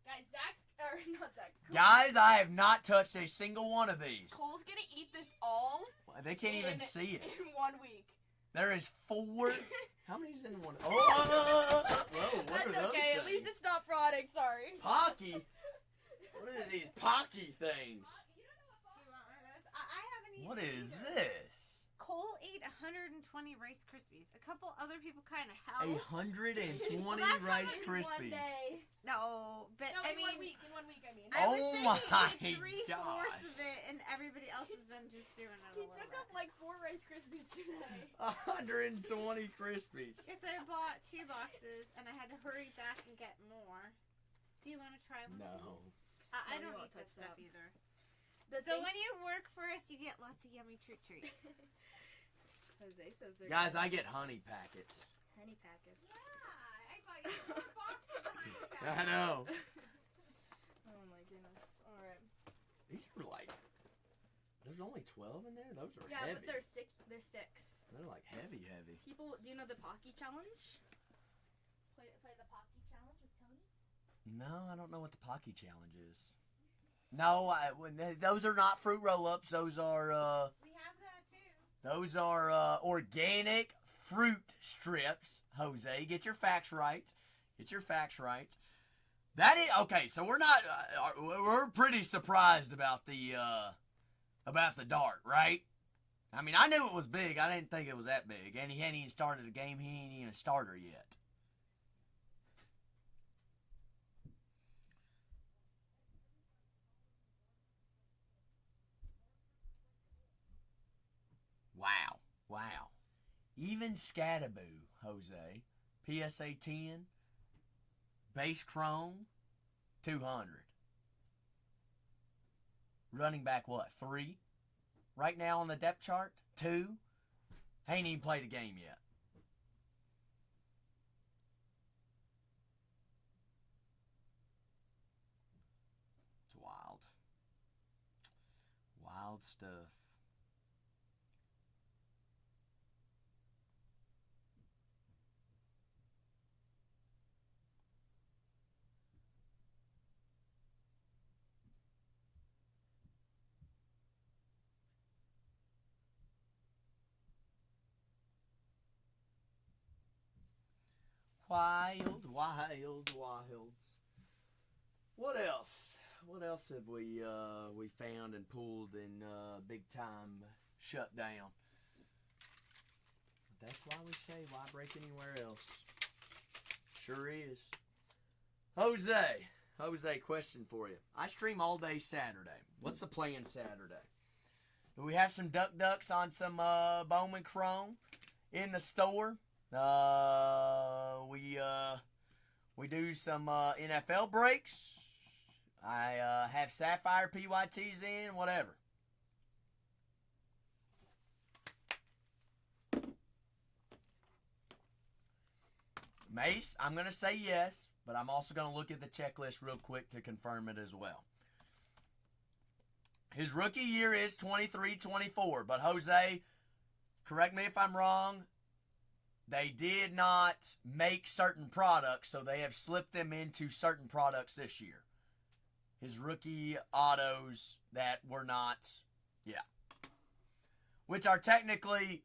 Guys, not Zach. Guys, I have not touched a single one of these. Cole's gonna eat this all They can't even see it. in 1 week. There is 4. How many's in one? Oh, whoa, what That's are those okay, at least things? it's not frauding, sorry. Pocky? What is these Pocky things? Do you want one of those? I haven't eaten What is either. this? Cole ate 120 Rice Krispies. A couple other people kind of helped. 120 Well, that's Rice In Krispies. 1 day. No, but No, I in mean, 1 week, in 1 week, I mean. I would Oh say my he ate 3/4 gosh. of it, and everybody else has been just doing it a He little took bit. up like 4 Rice Krispies today. 120 Krispies. Guess I bought 2 boxes, and I had to hurry back and get more. Do you want to try one? No. I No, don't we won't eat that touch stuff that. either. The So thing- when you work for us, you get lots of yummy treats. Jose says they're Guys, I get honey packets. honey packets. Yeah, I bought you 4 boxes of honey I packets. know. Oh my goodness. Alright. These are like, there's only 12 in there? Those are Yeah, heavy. but they're sticks. They're like heavy. People, do you know the Pocky Challenge? Play the Pocky Challenge with Tony? No, I don't know what the Pocky Challenge is. No, those are not fruit roll-ups. Those are, We have that too. Those are organic fruit strips. Jose, get your facts right. Get your facts right. That is okay. So we're not. We're pretty surprised about the dart, right? I mean, I knew it was big. I didn't think it was that big. And he hadn't even started a game. He ain't even a starter yet. Wow. Even Scattaboo, Jose. PSA 10. Base Chrome. 200. Running back, what, 3? Right now on the depth chart? 2? Ain't even played a game yet. It's wild. Wild stuff. Wild. What else? What else have we found and pulled in big time shutdown? That's why we say why break anywhere else. Sure is. Jose, question for you. I stream all day Saturday. What's the plan Saturday? Do we have some ducks on some Bowman Chrome in the store? We do some NFL breaks. I have Sapphire PYTs in, whatever. Mace, I'm going to say yes, but I'm also going to look at the checklist real quick to confirm it as well. His rookie year is 23-24, but Jose, correct me if I'm wrong, they did not make certain products, so they have slipped them into certain products this year. His rookie autos that were not, which are technically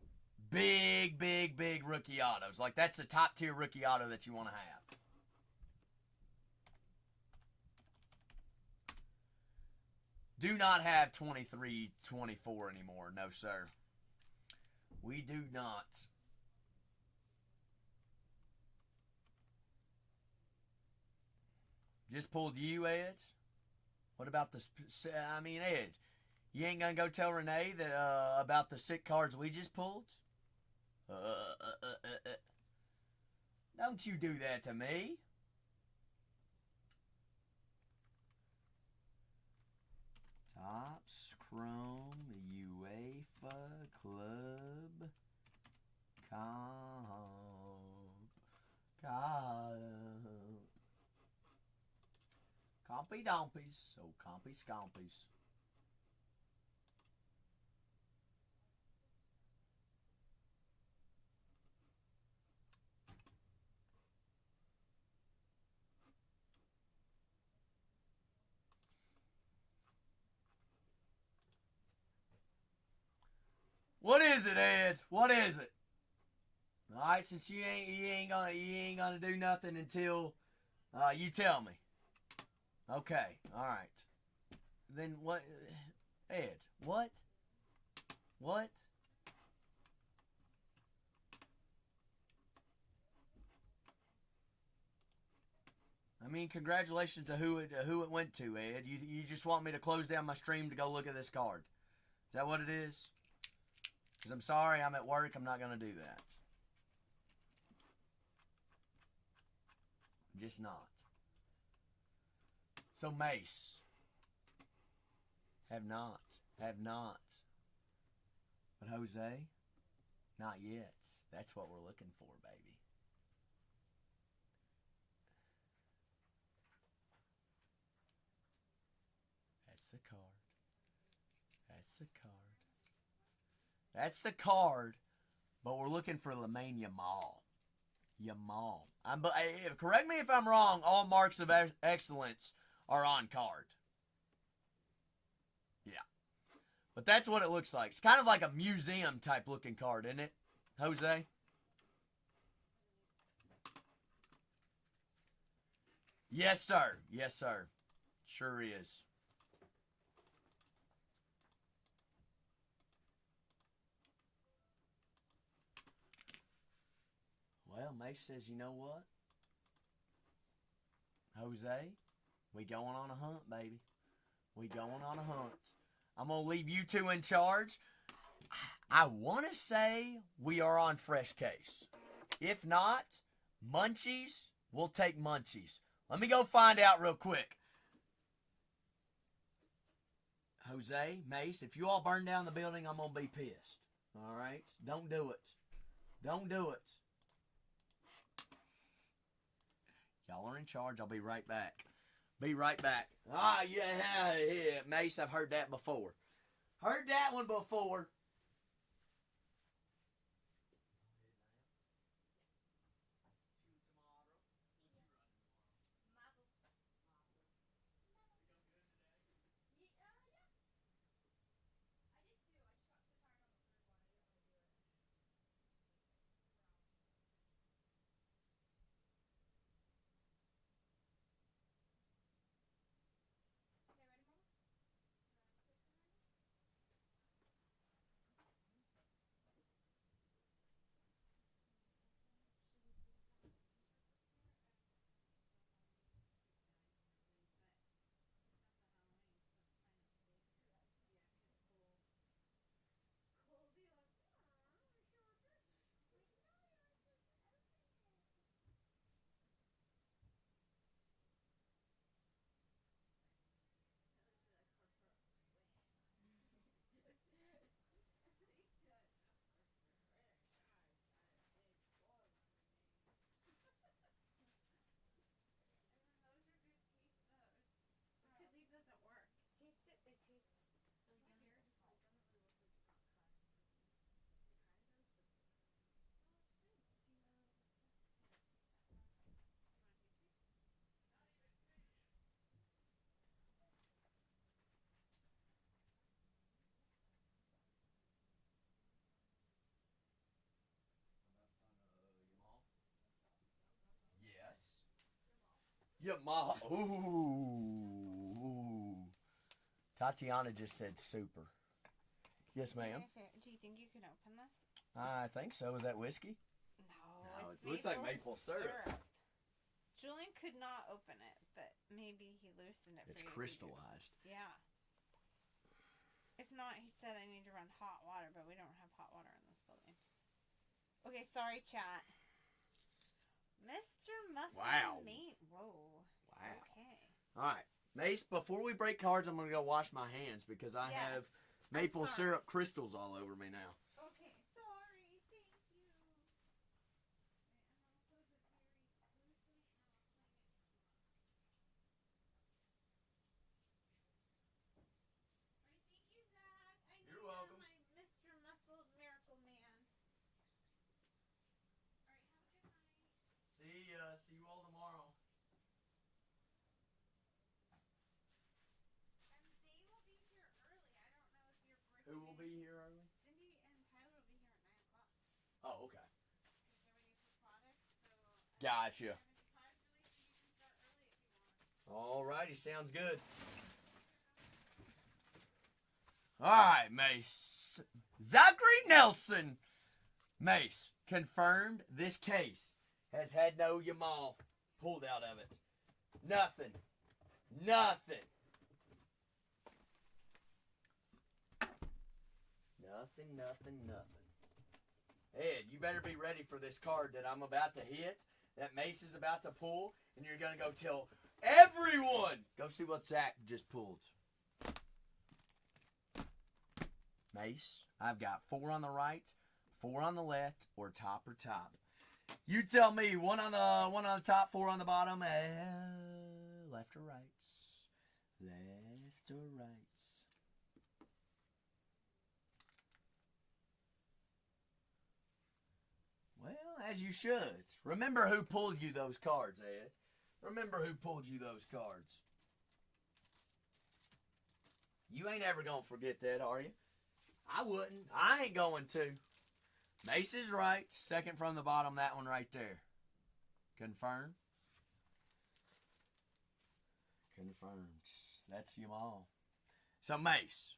big rookie autos. Like, that's the top tier rookie auto that you want to have. Do not have 23-24 anymore. No, sir. We do not. Just pulled you, Ed? What about the... Ed, you ain't gonna go tell Renee that about the sick cards we just pulled? Don't you do that to me. Topps Chrome UEFA Club Compy Dompies. So Compy Scompies. What is it, Ed? What is it? All right, since you ain't gonna do nothing until you tell me. Okay, all right. Then what, Ed? What? What? I mean, congratulations to who it went to, Ed. You just want me to close down my stream to go look at this card? Is that what it is? Because I'm sorry, I'm at work. I'm not going to do that. I'm just not. So, Mace. Have not. Have not. But Jose? Not yet. That's what we're looking for, baby. That's the card. That's the card. That's the card, but we're looking for Lemane Yamal. Yamal. Correct me if I'm wrong, all marks of excellence are on card. Yeah. But that's what it looks like. It's kind of like a museum type looking card, isn't it, Jose? Yes, sir. Yes, sir. Sure is. Well, Mace says, you know what? Jose, we going on a hunt, baby. We going on a hunt. I'm going to leave you two in charge. I want to say we are on fresh case. If not, Munchies, we'll take Munchies. Let me go find out real quick. Jose, Mace, if you all burn down the building, I'm going to be pissed. All right? Don't do it. Don't do it. Y'all are in charge. I'll be right back. Be right back. Ah, yeah, Mace, I've heard that before. Heard that one before. Yamaha. Ooh. Tatiana just said super. Yes, ma'am. Do you think you can open this? I think so. Is that whiskey? No, It looks like maple syrup. Julian could not open it, but maybe he loosened it. It's for you. crystallized. Yeah. If not, he said I need to run hot water, but we don't have hot water in this building. Okay, sorry, chat. Mr. Muscle Wow. Meat. Whoa. Wow. Okay. All right. Mace, before we break cards, I'm going to go wash my hands because I have maple sorry. syrup crystals all over me now. Okay, sorry. Thank you. Thank you, Zach. You're welcome. My Mr. Muscle Miracle Man. All right, have a good night. See you all tomorrow. And they will be here early. I don't know if you're bringing. Who will be here early? Cindy and Tyler will be here at 9 o'clock Oh, okay. because they're waiting for products. So. Gotcha. 75 release, so you can start early if you want. All righty. Sounds good. All right, Mace. Zachary Nelson. Mace, confirmed this case has had no Yamal pulled out of it. Nothing. Nothing. Ed, you better be ready for this card that I'm about to hit, that Mace is about to pull, and you're going to go tell everyone. Go see what Zach just pulled. Mace, I've got 4 on the right, 4 on the left, or top or top. You tell me, one on the top, 4 on the bottom, left or right? Left or right? Well, as you should. Remember who pulled you those cards, Ed. Remember who pulled you those cards. You ain't ever gonna forget that, are you? I wouldn't. I ain't going to. Mace is right. Second from the bottom, that one right there. Confirmed. Confirmed. That's Yamal. So, Mace,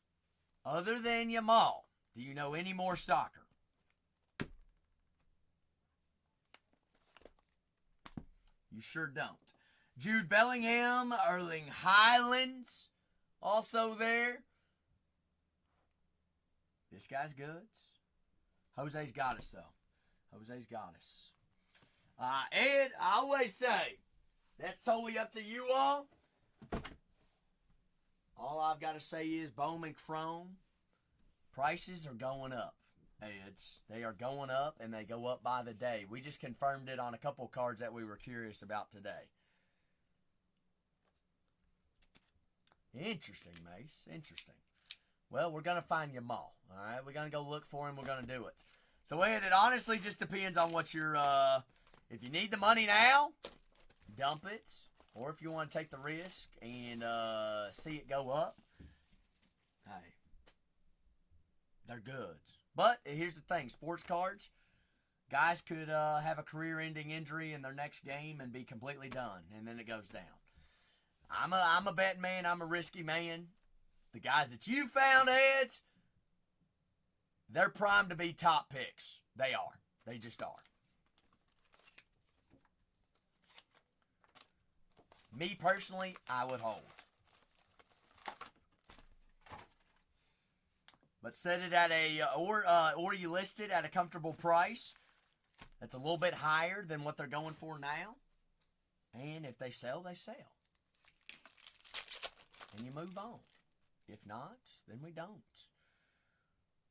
other than Yamal, do you know any more soccer? You sure don't. Jude Bellingham, Erling Highlands, also there. This guy's good. Jose's got us, though. Jose's got us. Ed, I always say, that's totally up to you all. All I've got to say is Bowman Chrome prices are going up, Eds. They are going up, and they go up by the day. We just confirmed it on a couple cards that we were curious about today. Interesting, Mace. Interesting. Well, we're going to find Yamal, all right? We're going to go look for him. We're going to do it. So, Ed, it honestly just depends on what you're, if you need the money now, dump it. Or if you want to take the risk and see it go up, hey, they're good. But here's the thing, sports cards, guys could have a career-ending injury in their next game and be completely done, and then it goes down. I'm a betting man. I'm a risky man. The guys that you found, Ed, they're primed to be top picks. They are. They just are. Me personally, I would hold. But set it at a, or you list it at a comfortable price that's a little bit higher than what they're going for now. And if they sell, they sell. And you move on. If not, then we don't.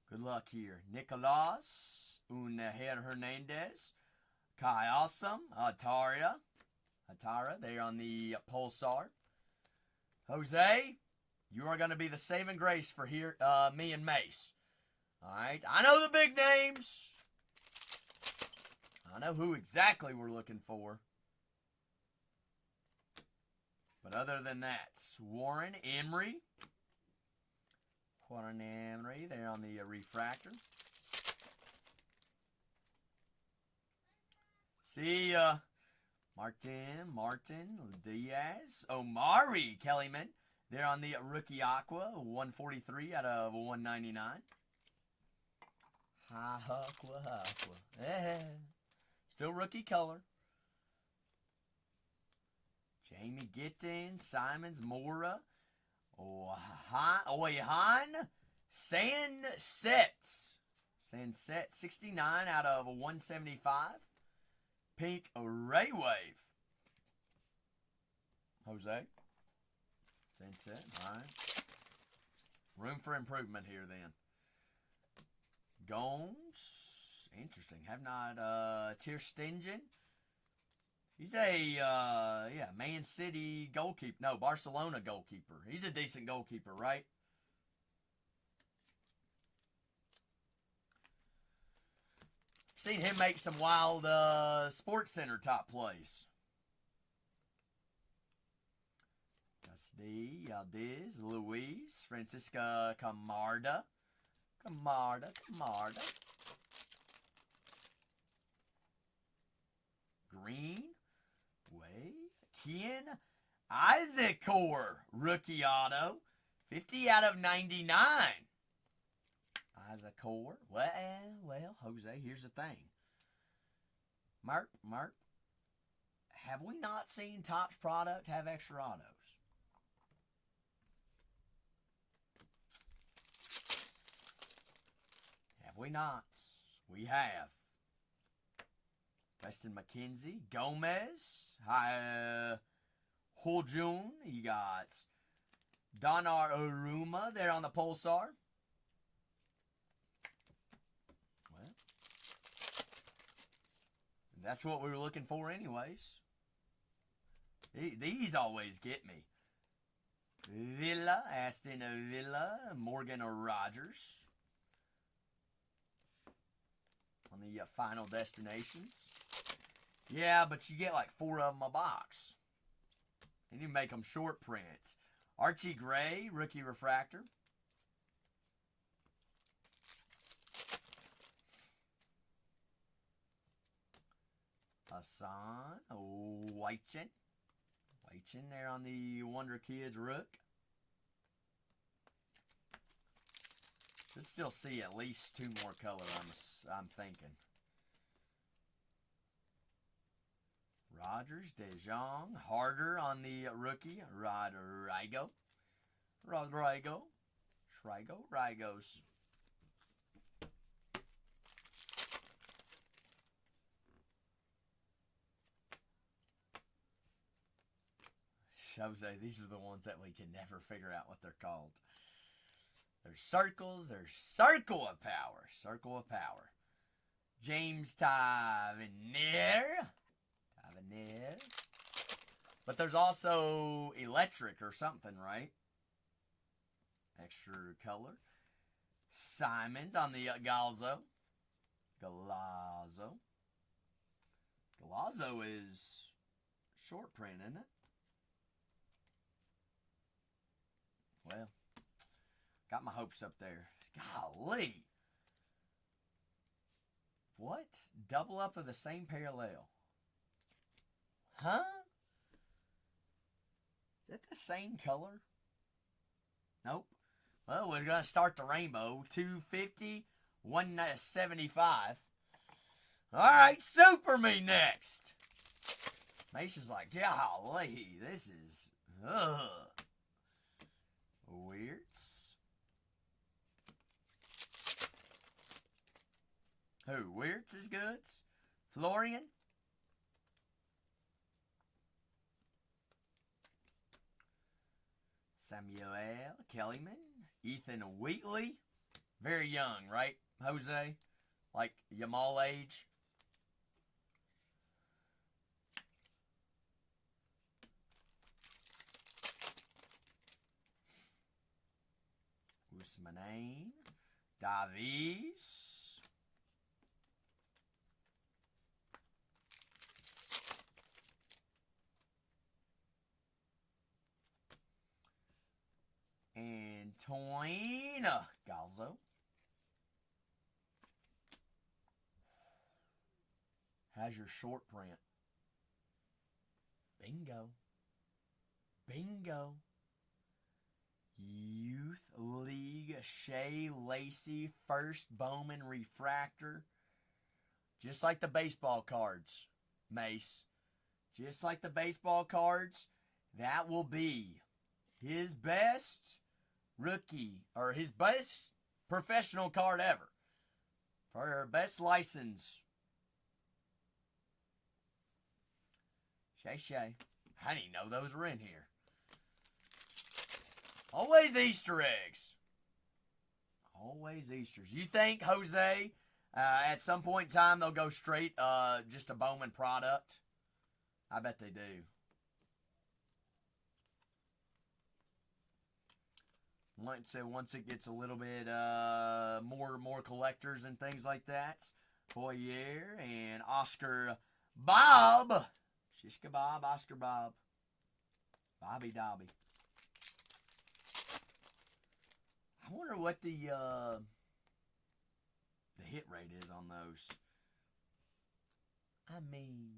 Good luck here. Nicolas, Unaher Hernandez, Kai Awesome, Atara, they're on the Pulsar. Jose, you are going to be the saving grace for here, me and Mace. All right, I know the big names. I know who exactly we're looking for. But other than that, Warren Emery. They're on the refractor. See, Martin, Diaz, Omari Kellyman. They're on the rookie Aqua, 143 out of 199. Aqua. Still rookie color. Jamie Gittin, Simons, Mora, Oihan, Sanset, 69 out of 175. Pink Ray Wave. Jose. Sunset, all right. Room for improvement here then. Gomes. Interesting. Have not Tirstingen. He's a Man City goalkeeper. No, Barcelona goalkeeper. He's a decent goalkeeper, right? Seen him make some wild Sports Center top plays. Casdi, Yaldiz, Luis, Francisca Camarda. Green, Way, Kian, Isaacor, rookie auto, 50 out of 99. Isaacor, well, Jose, here's the thing. Mark, have we not seen Topps product have extra autos? Have we not? We have. Weston McKenzie, Gomez, Huljun. You got Donar Aruma there on the Pulsar. Well, that's what we were looking for anyways. These always get me. Villa, Aston Villa, Morgan Rogers. On the final destinations. Yeah, but you get like 4 of them a box. And you make them short prints. Archie Gray, rookie refractor. Hassan Weichen. Weichen there on the Wonder Kids Rook. Should still see at least 2 more color, I'm thinking. Rogers, DeJong, Harder on the rookie, Rodrigo. Rigos. Jose, these are the ones that we can never figure out what they're called. There's circles. There's Circle of Power. James Tavernier. But there's also Electric or something, right? Extra color. Simons on the Galazzo. Galazzo is short print, isn't it? Well, got my hopes up there. Golly. What? Double up of the same parallel. Huh? Is that the same color? Nope. Well, we're going to start the rainbow. 250, 175. All right, Super Me next. Mason's like, golly, this is, Weirds. Who? Weirds is good. Florian. Samuel Kellyman. Ethan Wheatley. Very young, right, Jose? Like Yamal age. Usmanain. Davies. Antoine Galzo. How's your short print? Bingo. Bingo. Youth League Shea Lacey First Bowman Refractor. Just like the baseball cards, Mace. Just like the baseball cards, that will be his best rookie, or his best professional card ever. For her best license. Shay. I didn't know those were in here. Always Easter eggs. Always Easters. You think, Jose, at some point in time they'll go straight just a Bowman product? I bet they do. Once it gets a little bit more collectors and things like that. Boyer and Oscar Bob. Shishka Bob, Oscar Bob. Bobby Dobby. I wonder what the hit rate is on those. I mean,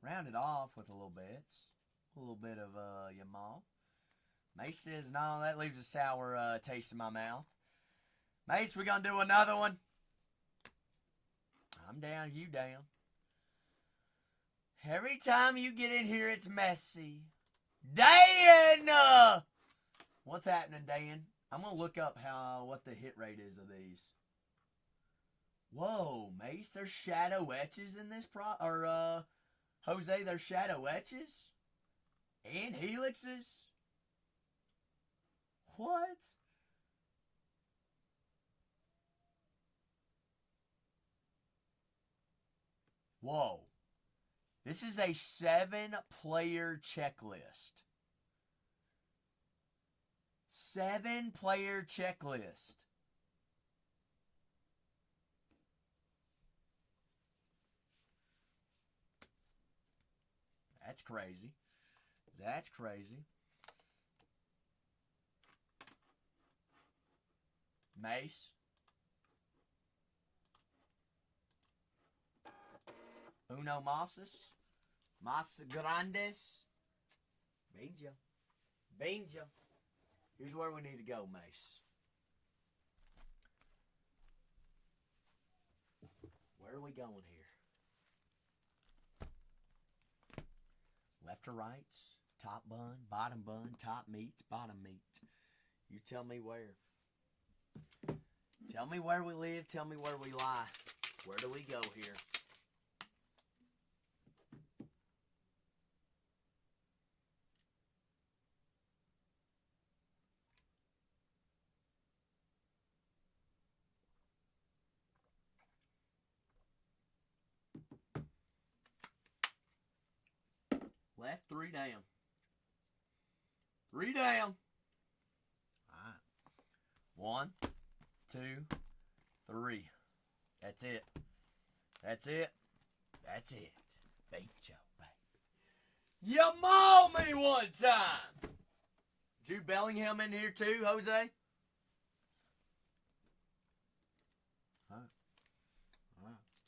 round it off with a little bit. A little bit of Yamal. Mace says, no, that leaves a sour taste in my mouth. Mace, we gonna do another one? I'm down, you down. Every time you get in here, it's messy. Dan! What's happening, Dan? I'm gonna look up what the hit rate is of these. Whoa, Mace, there's shadow etches in this Jose, there's shadow etches? And helixes? What? Whoa. This is a 7-player checklist. 7-player checklist. That's crazy. That's crazy. Mace. Uno Masas. Mas Grandes. Bingo. Bingo. Here's where we need to go, Mace. Where are we going here? Left or right? Top bun, top meat, bottom meat. You tell me where. Tell me where we live, tell me where we lie. Where do we go here? Left, 3 down. 3 down. All right. 1, 2, 3. That's it. That's it. That's it. Bake Joe, baby. You maul me one time. Jude Bellingham in here too, Jose? Huh?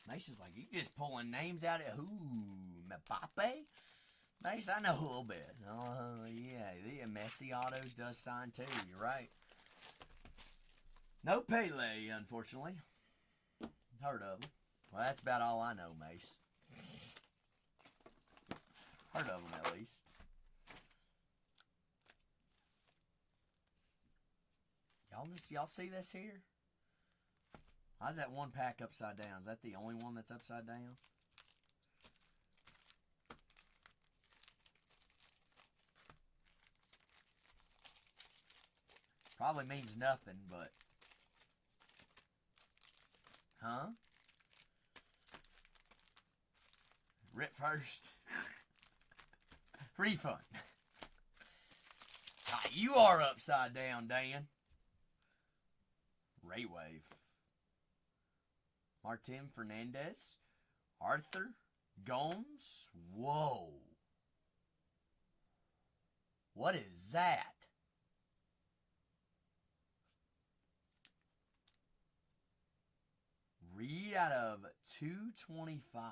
Mason's like, you just pulling names out of Mbappe? Mace, I know a little bit. Yeah, the Messi Autos does sign too. You're right. No Pele, unfortunately. Heard of him. Well, that's about all I know, Mace. Heard of him, at least. Y'all see this here? Why's that one pack upside down? Is that the only one that's upside down? Probably means nothing, but... Huh? Rip first. Refund. You are upside down, Dan. Ray Wave. Martin Fernandez. Arthur Gomes. Whoa. What is that? Read out of 225.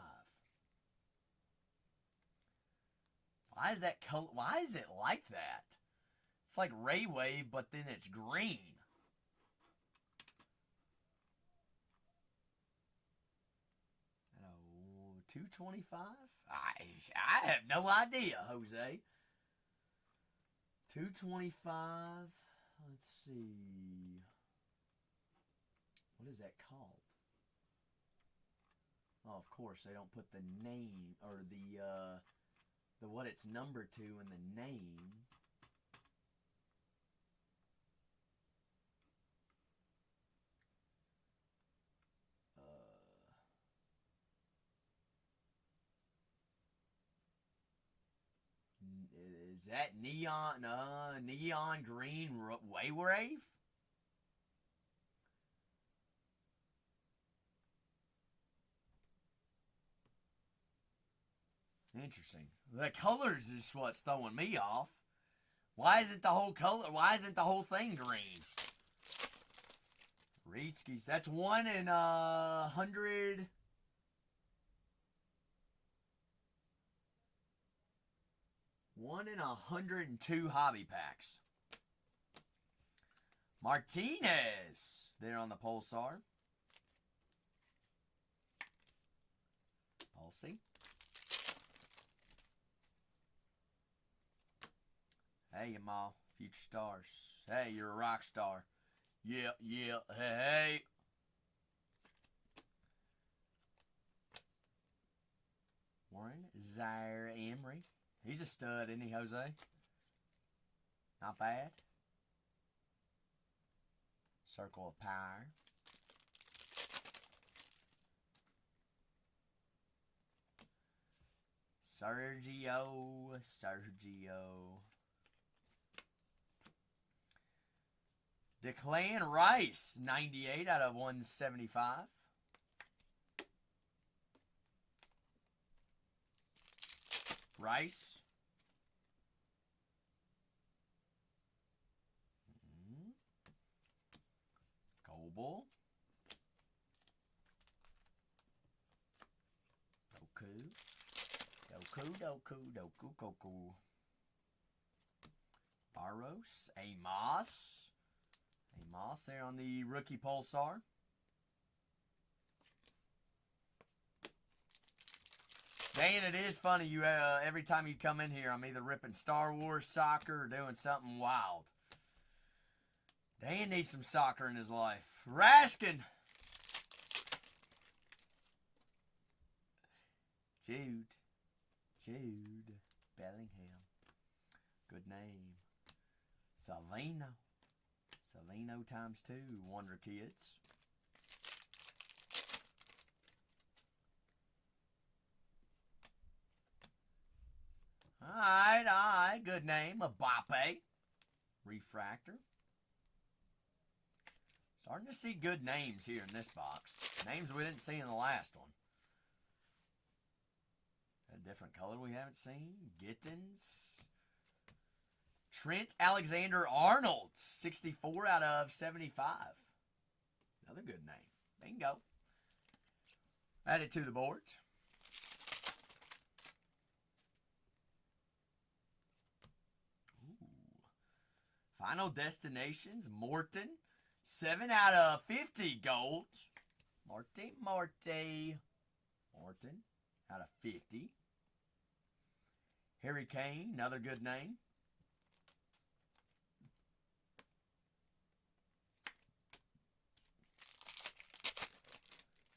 Why is that color? Why is it like that? It's like Ray Wave, but then it's green. Oh, 225? I have no idea, Jose. 225. Let's see. What is that called? Oh, of course they don't put the name or the what it's numbered to in the name. Is that neon green wave? Interesting. The colors is what's throwing me off. Why isn't the whole color? Why isn't the whole thing green? Reedskis. That's 1 in 100. 1 in 102 hobby packs. Martinez there on the Pulsar. Pulsey. Hey, Ma, future stars. Hey, you're a rock star. Yeah, yeah, hey. Warren Zaire Emery. He's a stud, isn't he, Jose? Not bad. Circle of Power. Sergio. Declan Rice, 98 out of 175. Rice. Coble. Doku. Barros. Amos there on the rookie Pulsar. Dan, it is funny. You every time you come in here, I'm either ripping Star Wars, soccer, or doing something wild. Dan needs some soccer in his life. Raskin. Jude Bellingham. Good name. Salino times 2. Wonder Kids. Alright. Good name. Mbappe. Refractor. Starting to see good names here in this box. Names we didn't see in the last one. A different color we haven't seen. Gittins. Trent Alexander-Arnold. 64 out of 75. Another good name. Bingo. Add it to the board. Ooh. Final Destinations. Morton. 7 out of 50 gold. Morton out of 50. Harry Kane, another good name.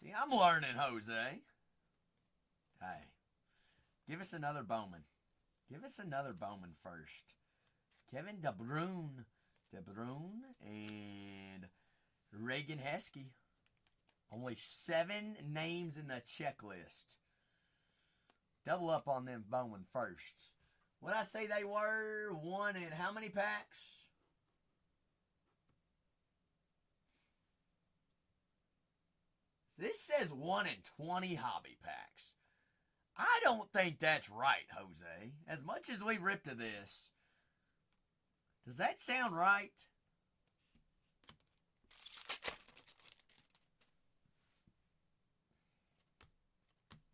See, I'm learning, Jose. Hey, give us another Bowman. Give us another Bowman first. Kevin De Bruyne and Reagan Heskey. Only 7 names in the checklist. Double up on them Bowman first. What'd I say they were? 1 in how many packs? This says 1 in 20 hobby packs. I don't think that's right, Jose. As much as we ripped to this, does that sound right?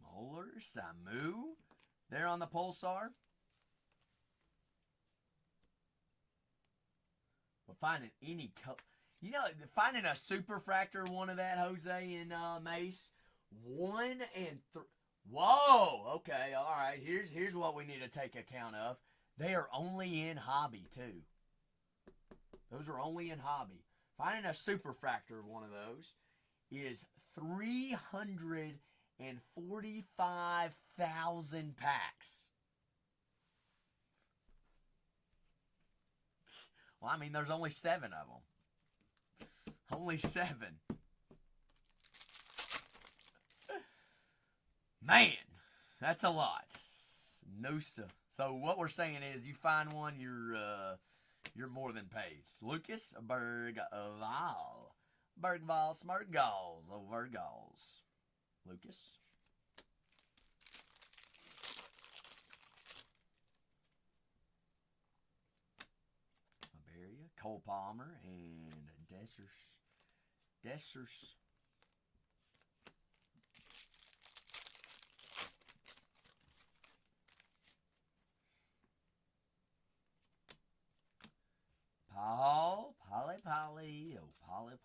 Moeller, Samu, there on the Pulsar. finding any you know, finding a superfractor one of that, Jose and Mace. 1 and 3. Whoa. Okay. All right. Here's what we need to take account of. They are only in hobby too. Those are only in hobby. Finding a superfractor of one of those is 345,000 packs. Well, I mean, there's only 7 of them. Only 7. Man, that's a lot. Noosa. So what we're saying is, you find one, you're more than paid. Lucas Bergval. Bergval Smart Galls over Galls. Lucas. Iberia, Cole Palmer, and Dessers.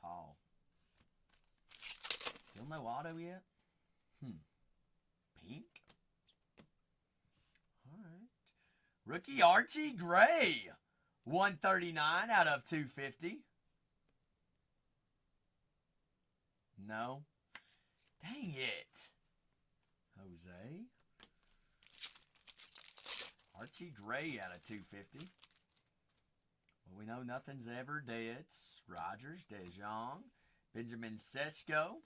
Paul. Still no auto yet? Pink? Alright. Rookie Archie Gray. 139 out of 250. No. Dang it. Jose. Archie Gray out of 250. Well, we know nothing's ever dead. Rogers, DeJong, Benjamin Sesko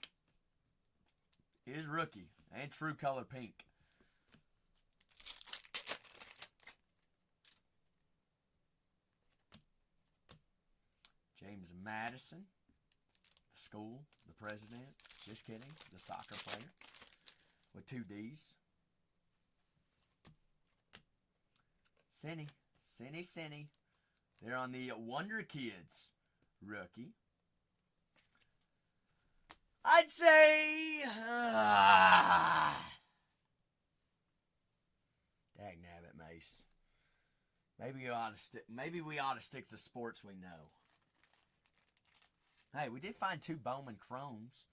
is rookie and true color pink. James Madison, the school, the president, just kidding, the soccer player with 2 D's. Cinny. They're on the Wonder Kids rookie. I'd say, dagnabbit, Mace. Maybe we ought to stick to sports we know. Hey, we did find 2 Bowman Chromes.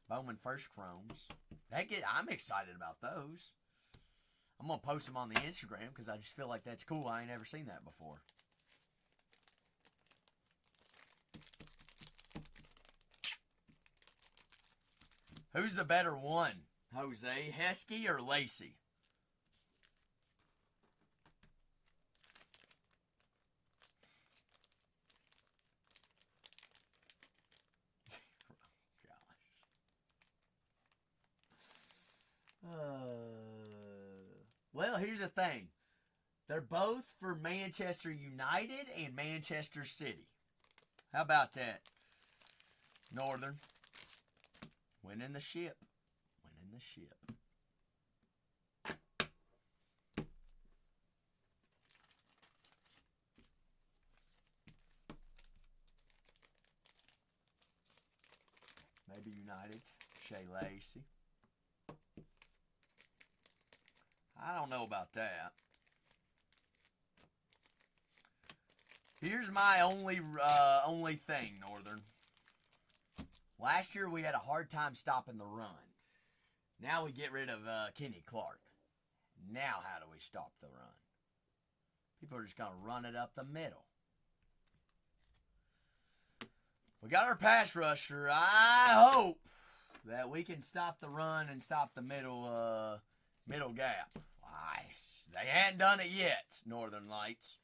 Bowman First Chromes. I'm excited about those. I'm going to post them on the Instagram because I just feel like that's cool. I ain't ever seen that before. Who's the better one? Jose, Heskey, or Lacey? Well, here's the thing. They're both for Manchester United and Manchester City. How about that? Northern. Winning the ship. Maybe United. Shea Lacey. I don't know about that. Here's my only thing, Northern. Last year we had a hard time stopping the run. Now we get rid of Kenny Clark. Now how do we stop the run? People are just going to run it up the middle. We got our pass rusher. I hope that we can stop the run and stop the middle gap. They hadn't done it yet, Northern Lights.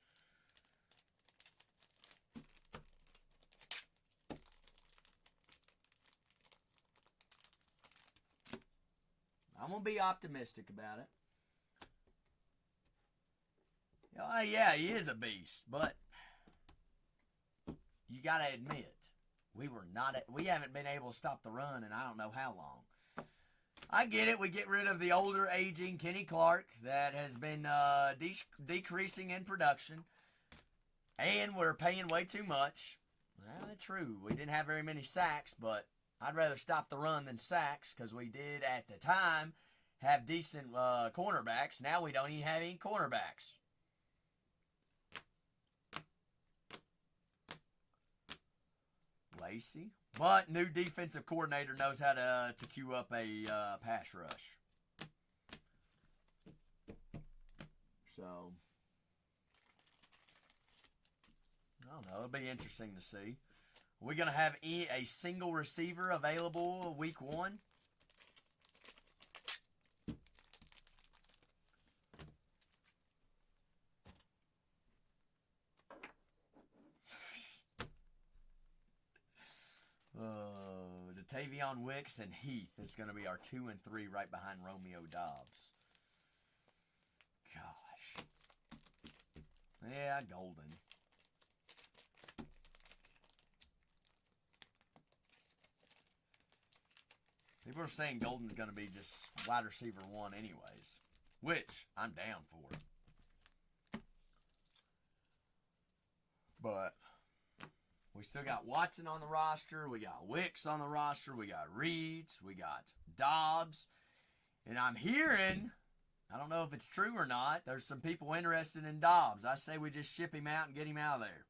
I'm going to be optimistic about it. Oh, yeah, he is a beast, but you got to admit, we haven't been able to stop the run in I don't know how long. I get it. We get rid of the older, aging Kenny Clark that has been decreasing in production. And we're paying way too much. Well, true. We didn't have very many sacks, but I'd rather stop the run than sacks because we did, at the time, have decent cornerbacks. Now we don't even have any cornerbacks. Lacey. But new defensive coordinator knows how to cue up a pass rush. So, I don't know. It'll be interesting to see. Are we going to have a single receiver available week 1? Tavion Wicks and Heath is going to be our 2 and 3 right behind Romeo Dobbs. Gosh. Yeah, Golden. People are saying Golden's going to be just wide receiver 1 anyways, which I'm down for. But we still got Watson on the roster. We got Wicks on the roster. We got Reeds. We got Dobbs. And I'm hearing, I don't know if it's true or not, there's some people interested in Dobbs. I say we just ship him out and get him out of there.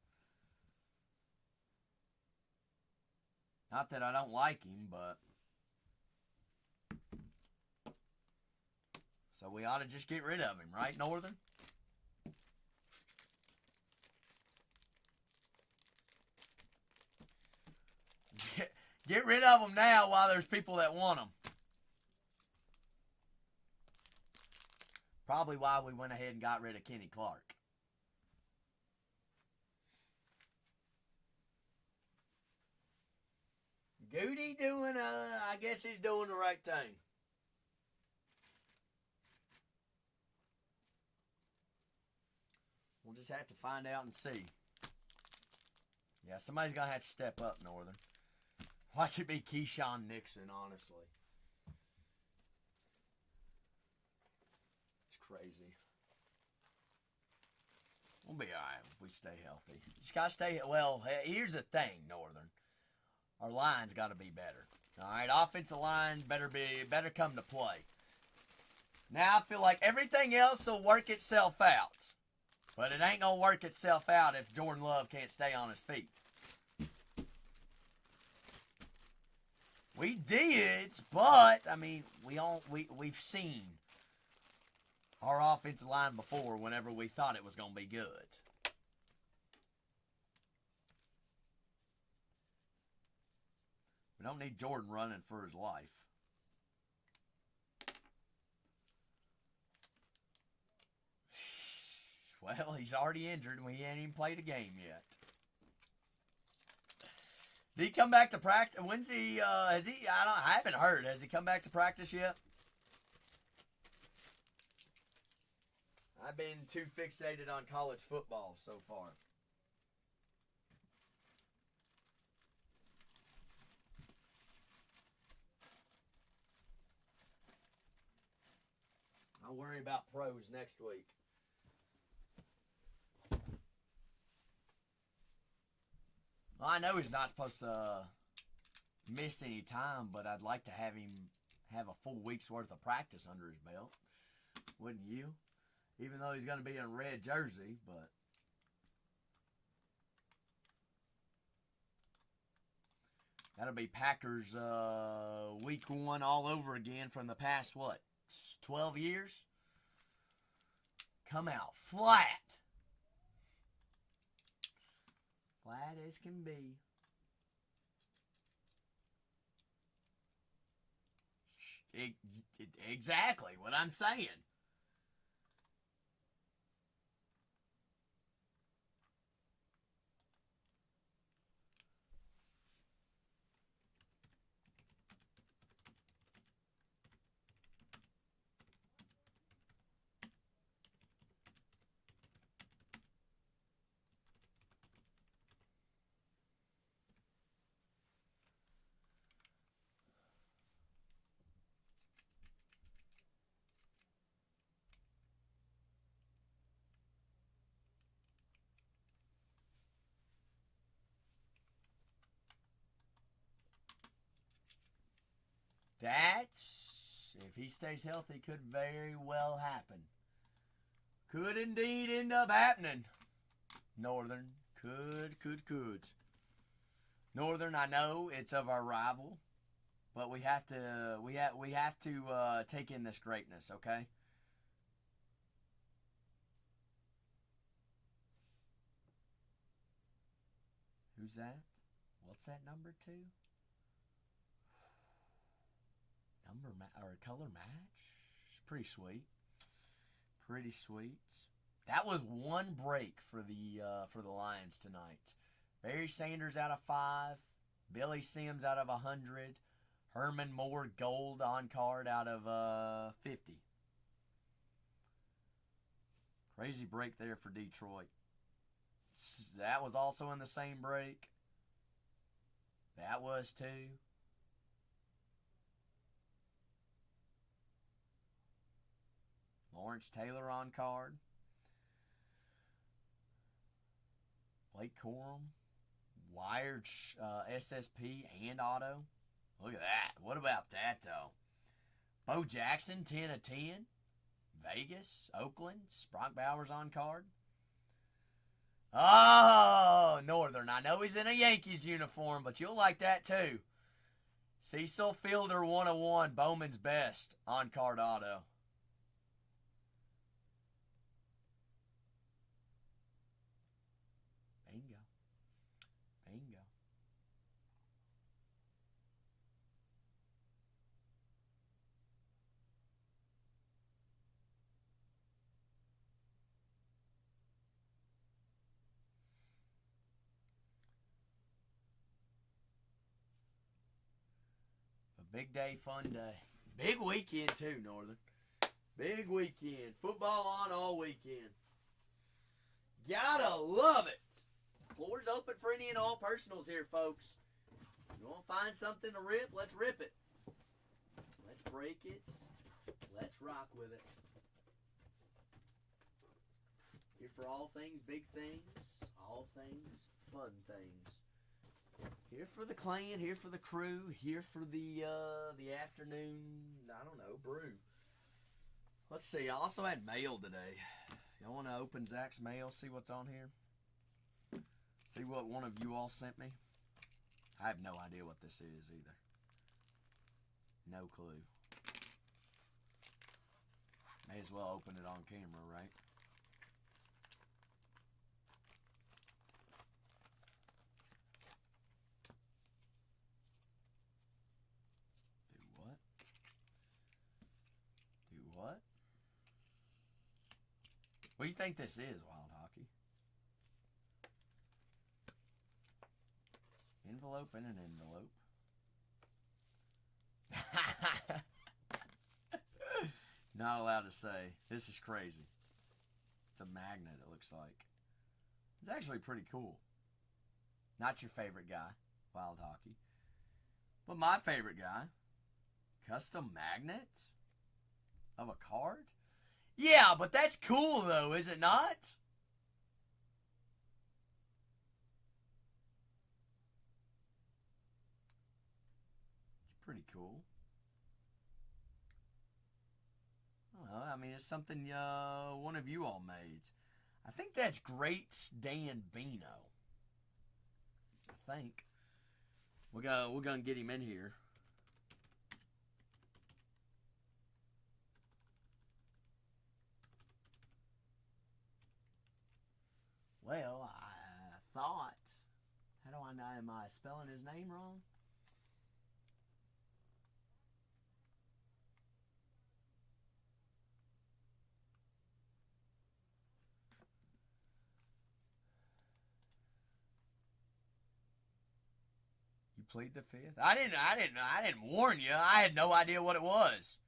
Not that I don't like him, but... So we ought to just get rid of him, right, Northern? Get rid of them now while there's people that want them. Probably why we went ahead and got rid of Kenny Clark. Goody doing, I guess he's doing the right thing. We'll just have to find out and see. Yeah, somebody's going to have to step up, Northern. Watch it be Keyshawn Nixon, honestly. It's crazy. We'll be all right if we stay healthy. Just got to stay... Well, here's the thing, Northern. Our line's got to be better. All right, offensive line better come to play. Now I feel like everything else will work itself out. But it ain't going to work itself out if Jordan Love can't stay on his feet. We did, but, I mean, we've seen our offensive line before whenever we thought it was going to be good. We don't need Jordan running for his life. Well, he's already injured and we ain't even played a game yet. Did he come back to practice? When's he, I haven't heard. Has he come back to practice yet? I've been too fixated on college football so far. I'll worry about pros next week. Well, I know he's not supposed to miss any time, but I'd like to have him have a full week's worth of practice under his belt. Wouldn't you? Even though he's going to be in a red jersey, but... That'll be Packers week 1 all over again from the past, 12 years? Come out flat. Flat as can be. Exactly what I'm saying. That, if he stays healthy, could very well happen. Could indeed end up happening. Northern. Could. Northern, I know it's of our rival, but we have to take in this greatness, okay? Who's that? What's that number 2? Or color match? Pretty sweet. Pretty sweet. That was one break for the Lions tonight. Barry Sanders out of 5. Billy Sims out of 100. Herman Moore gold on card out of 50. Crazy break there for Detroit. That was also in the same break. That was too. Lawrence Taylor on card. Blake Corum. Wired SSP and auto. Look at that. What about that, though? Bo Jackson, 10 of 10. Vegas, Oakland, Brock Bowers on card. Oh, Northern. I know he's in a Yankees uniform, but you'll like that, too. Cecil Fielder, 101. Bowman's best on card auto. Bingo. Bingo. A big day, fun day. Big weekend, too, Northern. Big weekend. Football on all weekend. Gotta love it. Floor's open for any and all personals here, folks. You want to find something to rip? Let's rip it. Let's break it. Let's rock with it. Here for all things, big things, all things, fun things. Here for the clan, here for the crew, here for the afternoon, I don't know, brew. Let's see, I also had mail today. Y'all want to open Zach's mail, see what's on here? See what one of you all sent me? I have no idea what this is either. No clue. May as well open it on camera, right? Do what? Do what? What do you think this is, Wild Hockey? Envelope in an envelope. Not allowed to say. This is crazy. It's a magnet, it looks like. It's actually pretty cool. Not your favorite guy, Wild Hockey. But my favorite guy. Custom magnet of a card? Yeah, but that's cool though, is it not? It's pretty cool. I mean, it's something one of you all made. I think that's Great Dan Bino. I think. We're gonna get him in here. Well, I thought. How do I know? Am I spelling his name wrong? You plead the fifth? I didn't warn you. I had no idea what it was.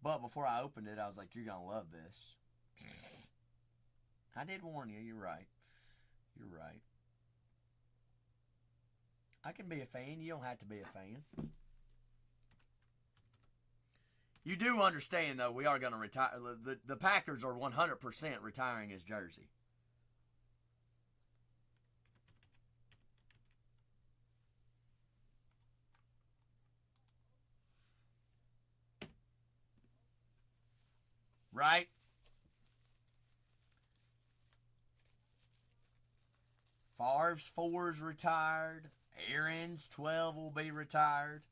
But before I opened it, I was like, you're gonna love this. I did warn you. You're right. You're right. I can be a fan. You don't have to be a fan. You do understand, though, we are going to retire. The Packers are 100% retiring his jersey. Right? Favre's 4's retired. Aaron's 12 will be retired.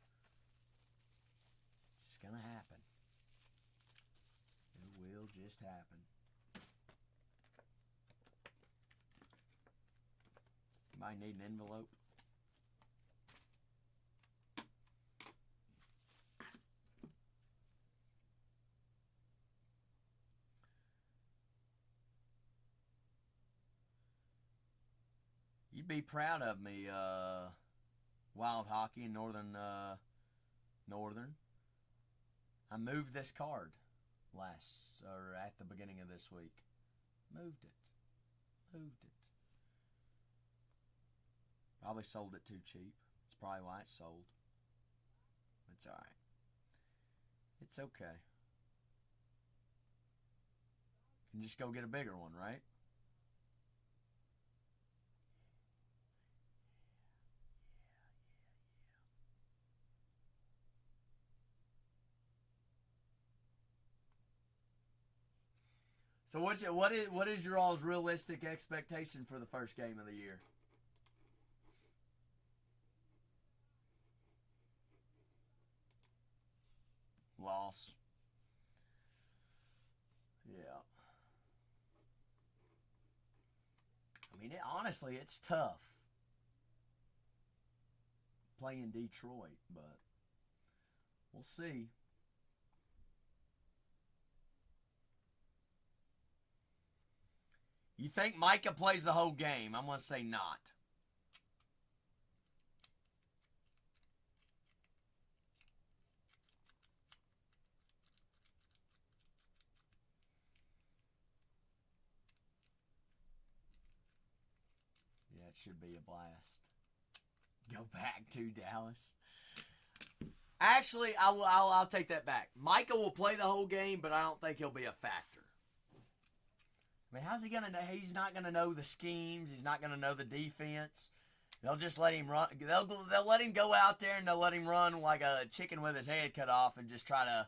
It's just going to happen. It will just happen. You might need an envelope. You'd be proud of me, Wild Hockey in Northern. I moved this card at the beginning of this week. Moved it. Probably sold it too cheap. It's probably why it's sold. It's alright. It's okay. You can just go get a bigger one, right? So what is your all's realistic expectation for the first game of the year? Loss. Yeah. I mean, honestly, it's tough playing Detroit, but we'll see. You think Micah plays the whole game? I'm going to say not. Yeah, it should be a blast. Go back to Dallas. Actually, I'll take that back. Micah will play the whole game, but I don't think he'll be a factor. I mean, how's he gonna know? He's not gonna know the schemes. He's not gonna know the defense. They'll just let him run. They'll let him go out there and they'll let him run like a chicken with his head cut off and just try to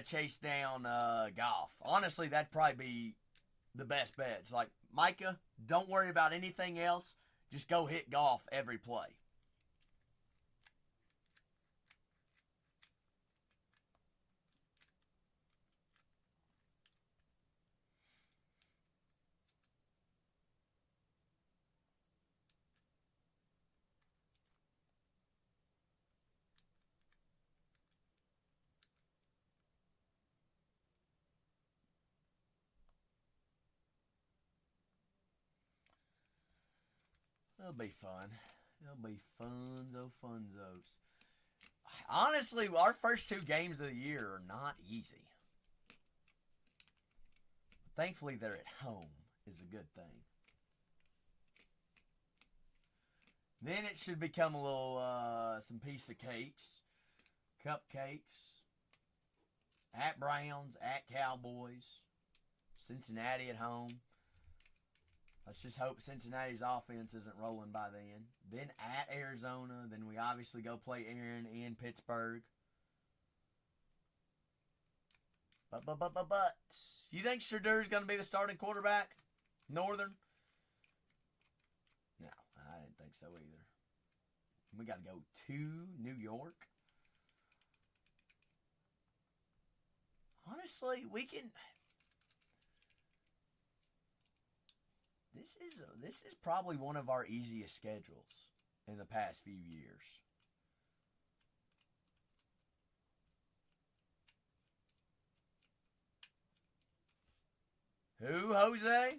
chase down Goff. Honestly, that'd probably be the best bet. It's like, Micah, don't worry about anything else. Just go hit Goff every play. It'll be fun. It'll be funzos. Honestly, our first two games of the year are not easy. Thankfully, they're at home is a good thing. Then it should become a little, some piece of cakes. Cupcakes. At Browns, at Cowboys. Cincinnati at home. Let's just hope Cincinnati's offense isn't rolling by then. Then at Arizona. Then we obviously go play Aaron in Pittsburgh. But. You think Shadur's going to be the starting quarterback? Northern? No, I didn't think so either. We got to go to New York. Honestly, we can... This is probably one of our easiest schedules in the past few years. Who, Jose?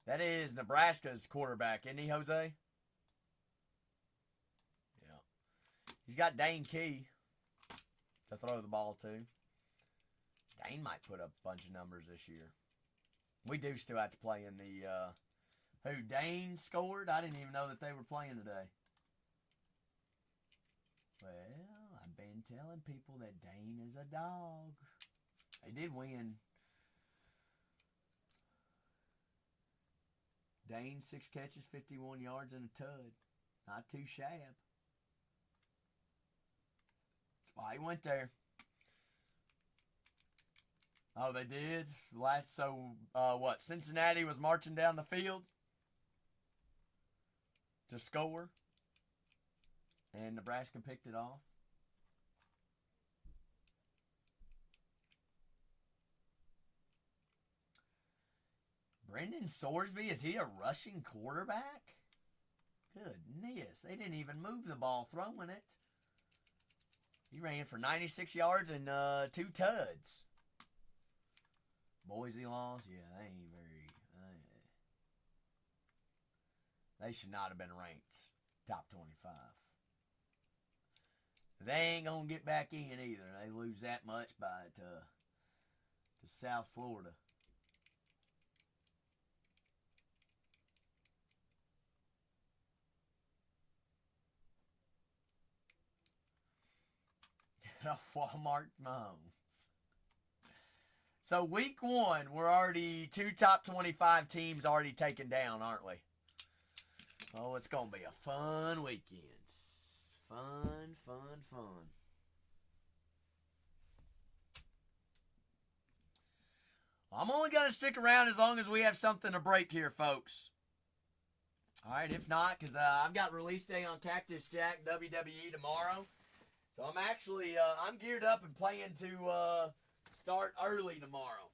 That is Nebraska's quarterback, isn't he, Jose? Yeah. He's got Dane Key to throw the ball to. Dane might put up a bunch of numbers this year. We do still have to play in the, who, Dane scored? I didn't even know that they were playing today. Well, I've been telling people that Dane is a dog. They did win. Dane, 6 catches, 51 yards, and a tud. Not too shabby. That's why he went there. Oh, they did? What? Cincinnati was marching down the field to score, and Nebraska picked it off. Brendan Sorsby, is he a rushing quarterback? Goodness, they didn't even move the ball throwing it. He ran for 96 yards and 2 tuds. Boise lost? Yeah, they ain't very... they should not have been ranked top 25. They ain't going to get back in either. They lose that much to South Florida. Walmart Mahomes. So week 1, we're already 2 top 25 teams already taken down, aren't we? Oh, it's going to be a fun weekend. Fun, fun, fun. I'm only going to stick around as long as we have something to break here, folks. All right, if not, because I've got release day on Cactus Jack WWE tomorrow. So I'm actually, I'm geared up and planning to start early tomorrow.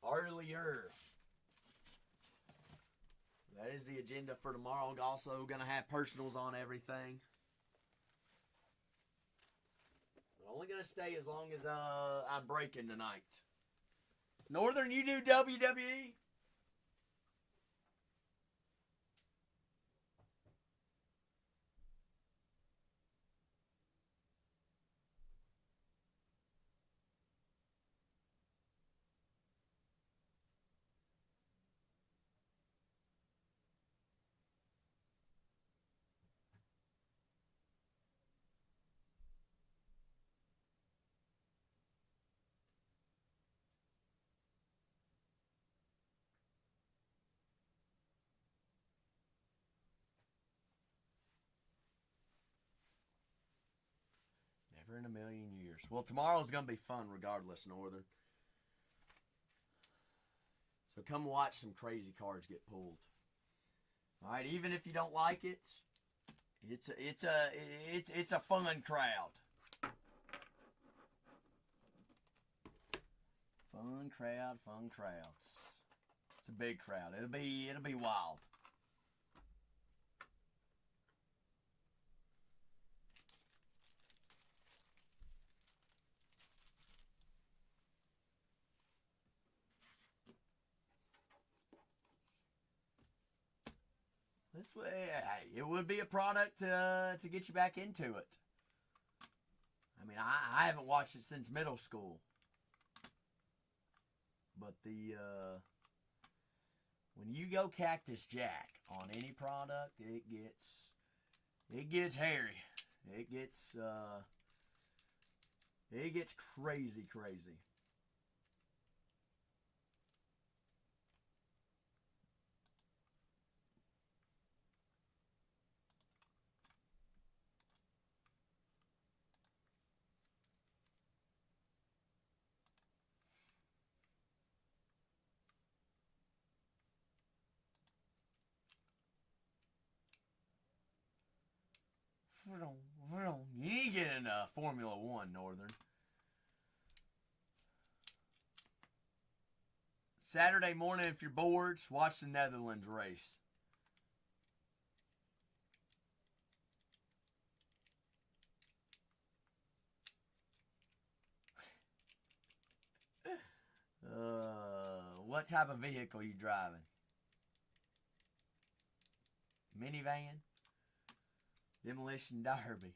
Earlier. That is the agenda for tomorrow. Also going to have personals on everything. But only going to stay as long as I'm breaking tonight. Northern, you do WWE? Never in a million years. Well, tomorrow's going to be fun regardless, Northern. So come watch some crazy cards get pulled. All right, even if you don't like it, it's a fun crowd. Fun crowd, fun crowds. It's a big crowd. It'll be wild. This way, it would be a product to get you back into it. I mean, I haven't watched it since middle school. But when you go Cactus Jack on any product, it gets hairy. It gets crazy. You need to get in Formula One, Northern. Saturday morning, if you're bored, watch the Netherlands race. What type of vehicle are you driving? Minivan? Demolition Derby.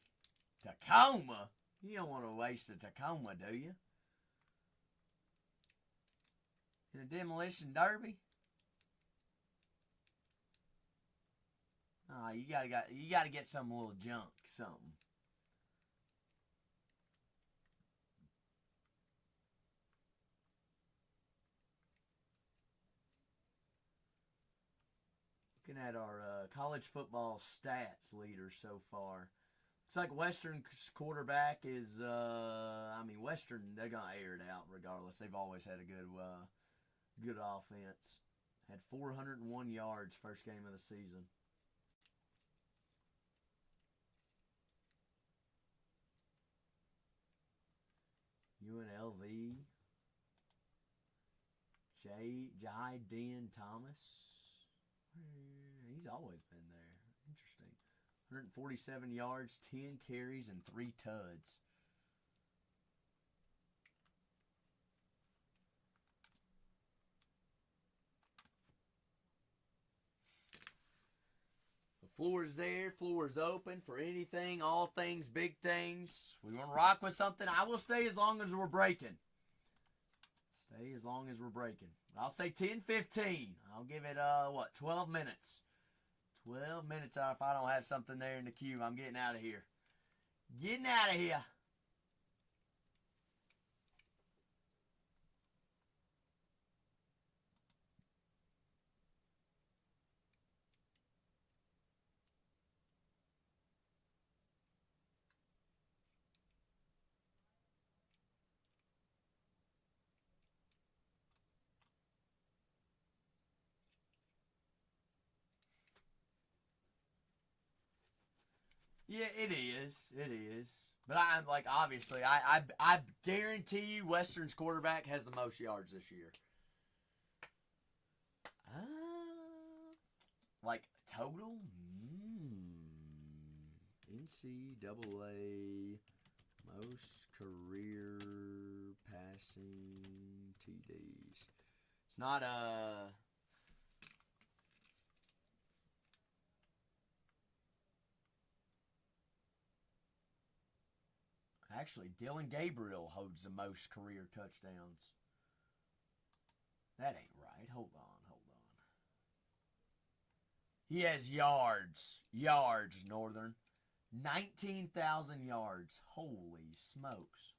Tacoma? You don't want to waste a Tacoma, do you? In a Demolition Derby? Oh, you gotta get some little junk, something. Looking at our college football stats leaders so far. Looks like Western's quarterback is, Western, they're going to air it out regardless. They've always had a good offense. Had 401 yards first game of the season. UNLV. Jai Dean Thomas. He's always been there. Interesting. 147 yards, 10 carries, and 3 tuds. The floor's there. Floor's open for anything, all things, big things. We want to rock with something. I will stay as long as we're breaking. Stay as long as we're breaking. I'll say 10-15. I'll give it, 12 minutes. 12 minutes out if I don't have something there in the queue. I'm getting out of here. Getting out of here. Yeah, it is. It is. But I'm like, obviously, I guarantee you Western's quarterback has the most yards this year. Like, total? NCAA most career passing TDs. It's not Actually, Dylan Gabriel holds the most career touchdowns. That ain't right. Hold on. He has yards. Yards, Northern. 19,000 yards. Holy smokes.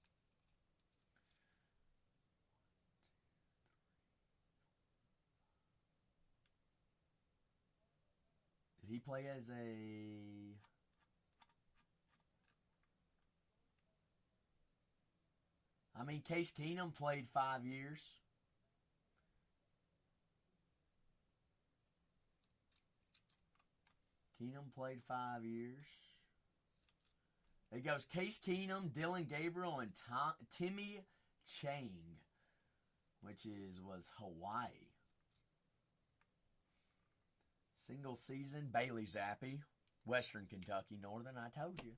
Did he play as a... Case Keenum played 5 years. Keenum played 5 years. There goes Case Keenum, Dylan Gabriel, and Timmy Chang, which was Hawaii. Single season, Bailey Zappi, Western Kentucky, Northern, I told you.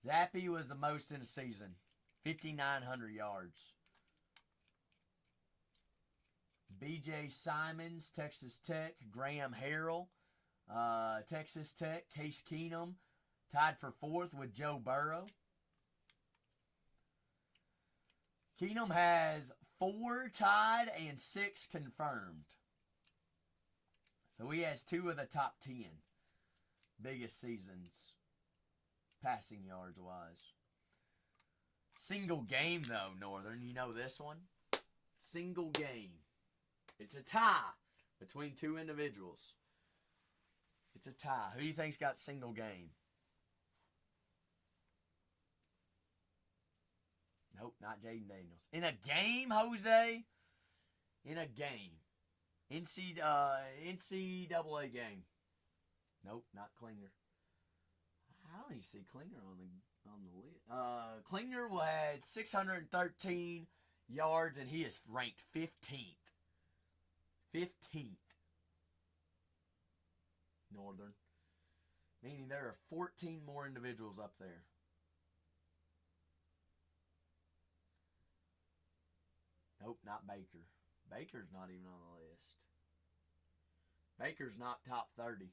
Zappi was the most in a season. 5,900 yards. B.J. Simons, Texas Tech. Graham Harrell, Texas Tech. Case Keenum, tied for 4th with Joe Burrow. Keenum has 4 tied and 6 confirmed. So he has 2 of the top 10 biggest seasons, passing yards wise. Single game, though, Northern. You know this one? Single game. It's a tie between 2 individuals. It's a tie. Who do you think's got single game? Nope, not Jaden Daniels. In a game, Jose? In a game. NCAA game. Nope, not Klinger. I don't even see Klinger on the list. Klinger had 613 yards, and he is ranked 15th. 15th. Northern. Meaning there are 14 more individuals up there. Nope, not Baker. Baker's not even on the list. Baker's not top 30.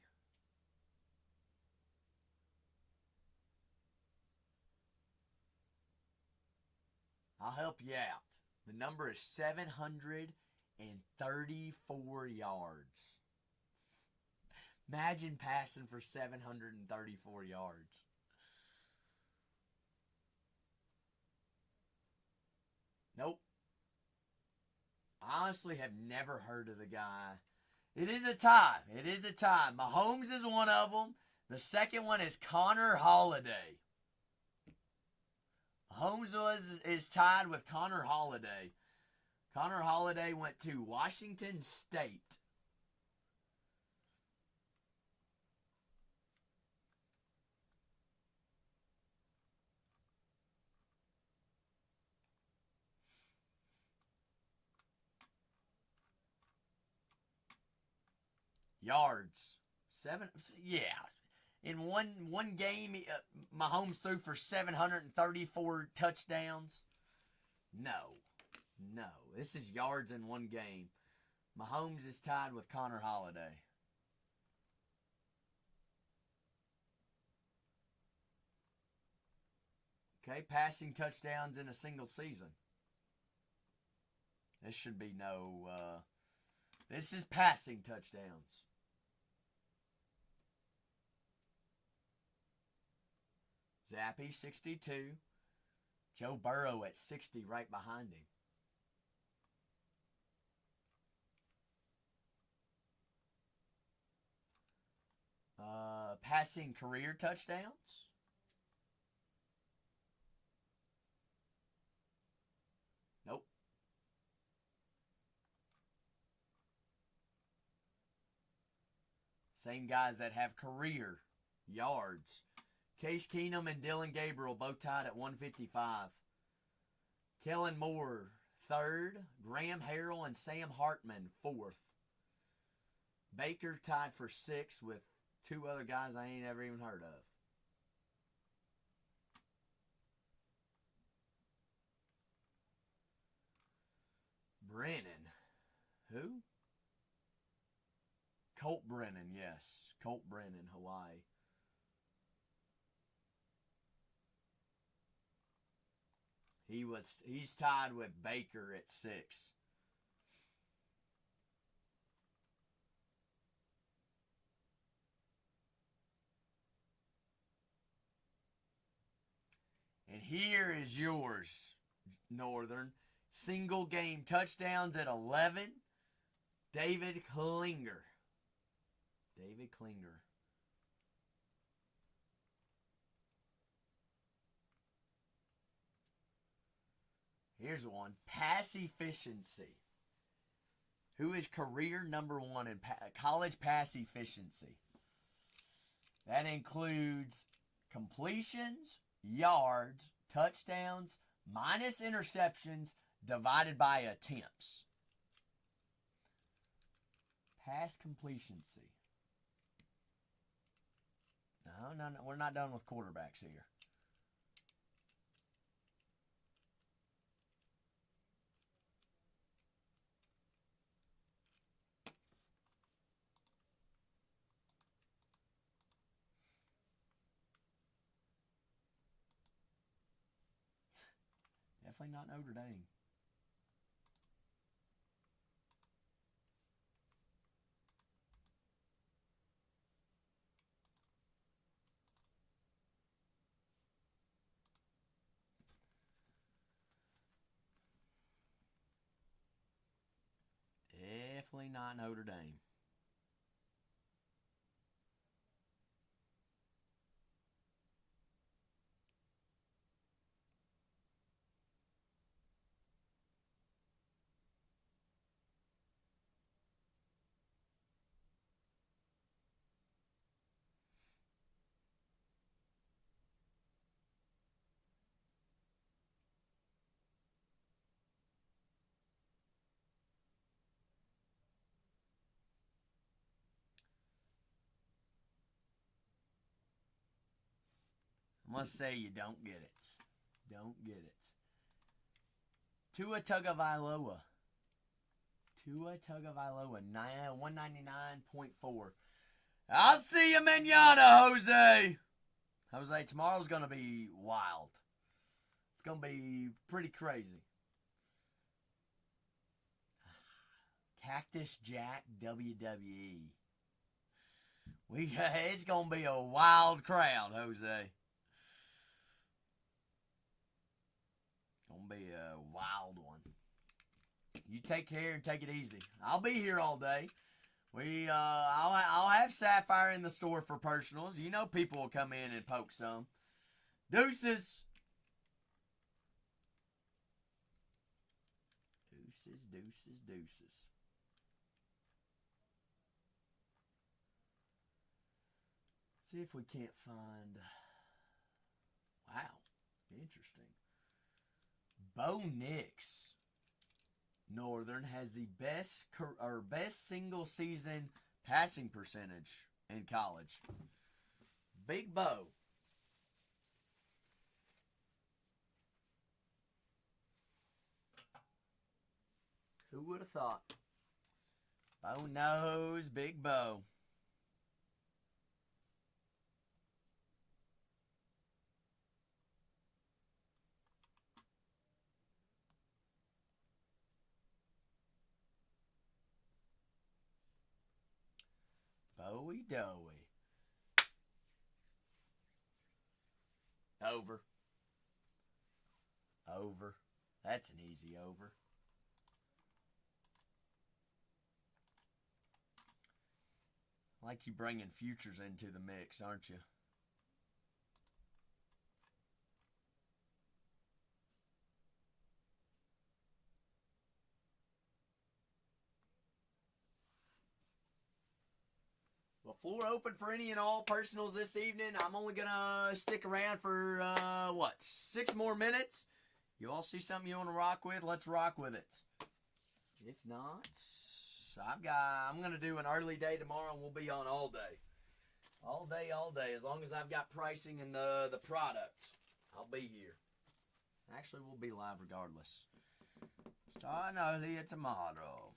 I'll help you out. The number is 734 yards. Imagine passing for 734 yards. Nope. I honestly have never heard of the guy. It is a tie. It is a tie. Mahomes is one of them. The second one is Connor Holiday. Mahomes is tied with Connor Holiday. Connor Holiday went to Washington State. Yards. 7, yeah. In one game, Mahomes threw for 734 touchdowns. No. This is yards in one game. Mahomes is tied with Connor Holiday. Okay, passing touchdowns in a single season. This should be no... this is passing touchdowns. Zappy, 62. Joe Burrow at 60 right behind him. Passing career touchdowns. Nope. Same guys that have career yards. Case Keenum and Dylan Gabriel both tied at 155. Kellen Moore, third. Graham Harrell and Sam Hartman, fourth. Baker tied for sixth with two other guys I ain't ever even heard of. Brennan. Who? Colt Brennan, yes. Colt Brennan, Hawaii. He's tied with Baker at 6. And here is yours, Northern. Single game touchdowns at 11. David Klinger. David Klinger. Here's one. Pass efficiency. Who is career number 1 in college pass efficiency? That includes completions, yards, touchdowns, minus interceptions, divided by attempts. Pass completioncy. No, we're not done with quarterbacks here. Definitely not Notre Dame. Definitely not Notre Dame. I must say you don't get it. Don't get it. Tua Tagovailoa. Tua Tagovailoa, 199.4. I'll see you manana, Jose. Jose, tomorrow's going to be wild. It's going to be pretty crazy. Cactus Jack WWE. It's going to be a wild crowd, Jose. Gonna be a wild one. You take care and take it easy. I'll be here all day. I'll have Sapphire in the store for personals. You know people will come in and poke some. Deuces. Deuces. See if we can't find. Wow, interesting. Bo Nix, Northern, has the best single season passing percentage in college. Big Bo. Who would have thought? Bo knows, Big Bo. Bowie dowie. Over. Over. That's an easy over. Like you bringing futures into the mix, aren't you? Well, floor open for any and all personals this evening. I'm only going to stick around for, 6 more minutes? You all see something you want to rock with? Let's rock with it. If not, I'm going to do an early day tomorrow, and we'll be on all day. All day. As long as I've got pricing and the product, I'll be here. Actually, we'll be live regardless. Starting early tomorrow.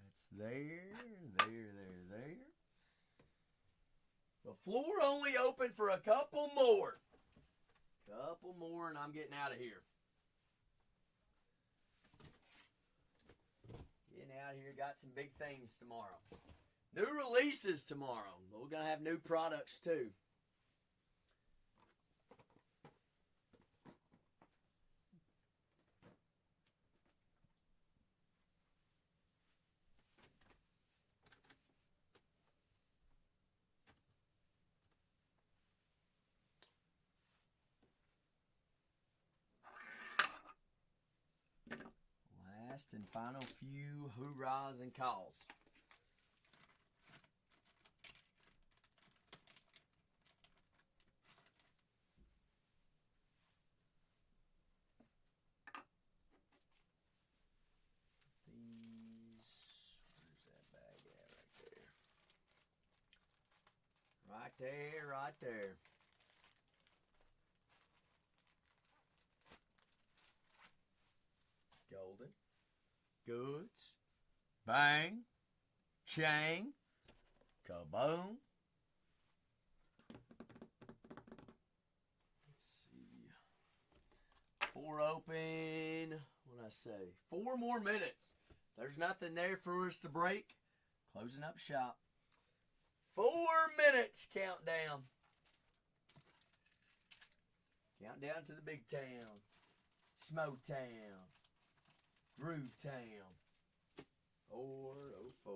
That's there. The floor only open for a couple more. And I'm getting out of here. Got some big things tomorrow. New releases tomorrow. We're going to have new products too. Last and final few hoorahs and calls. Where's that bag at? Right there. Golden. Goods, bang, chang, kaboom. Let's see. Floor open. What'd I say? 4 more minutes. There's nothing there for us to break. Closing up shop. 4 minutes countdown. Countdown to the big town. Smoke town. Groove Town. 404.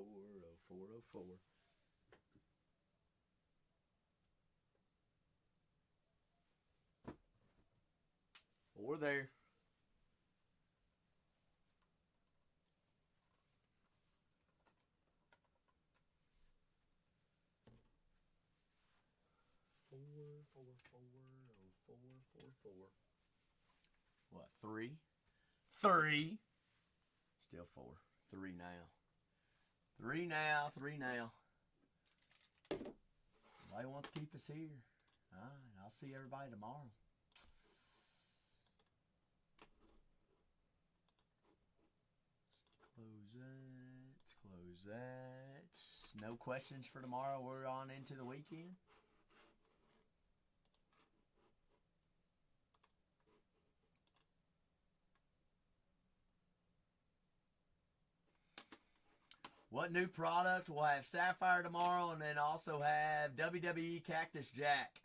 Or there. Four. What, 3? 3. Still 4. 3 now. 3 now. Nobody wants to keep us here. All right, I'll see everybody tomorrow. Close that. No questions for tomorrow. We're on into the weekend. What new product? We'll have Sapphire tomorrow and then also have WWE Cactus Jack.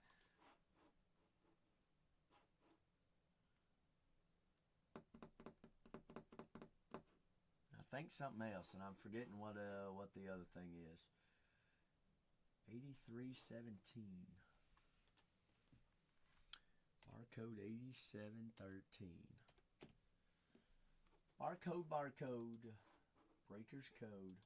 think something else, and I'm forgetting what the other thing is. 8317. Barcode 8713. Barcode. Breaker's code.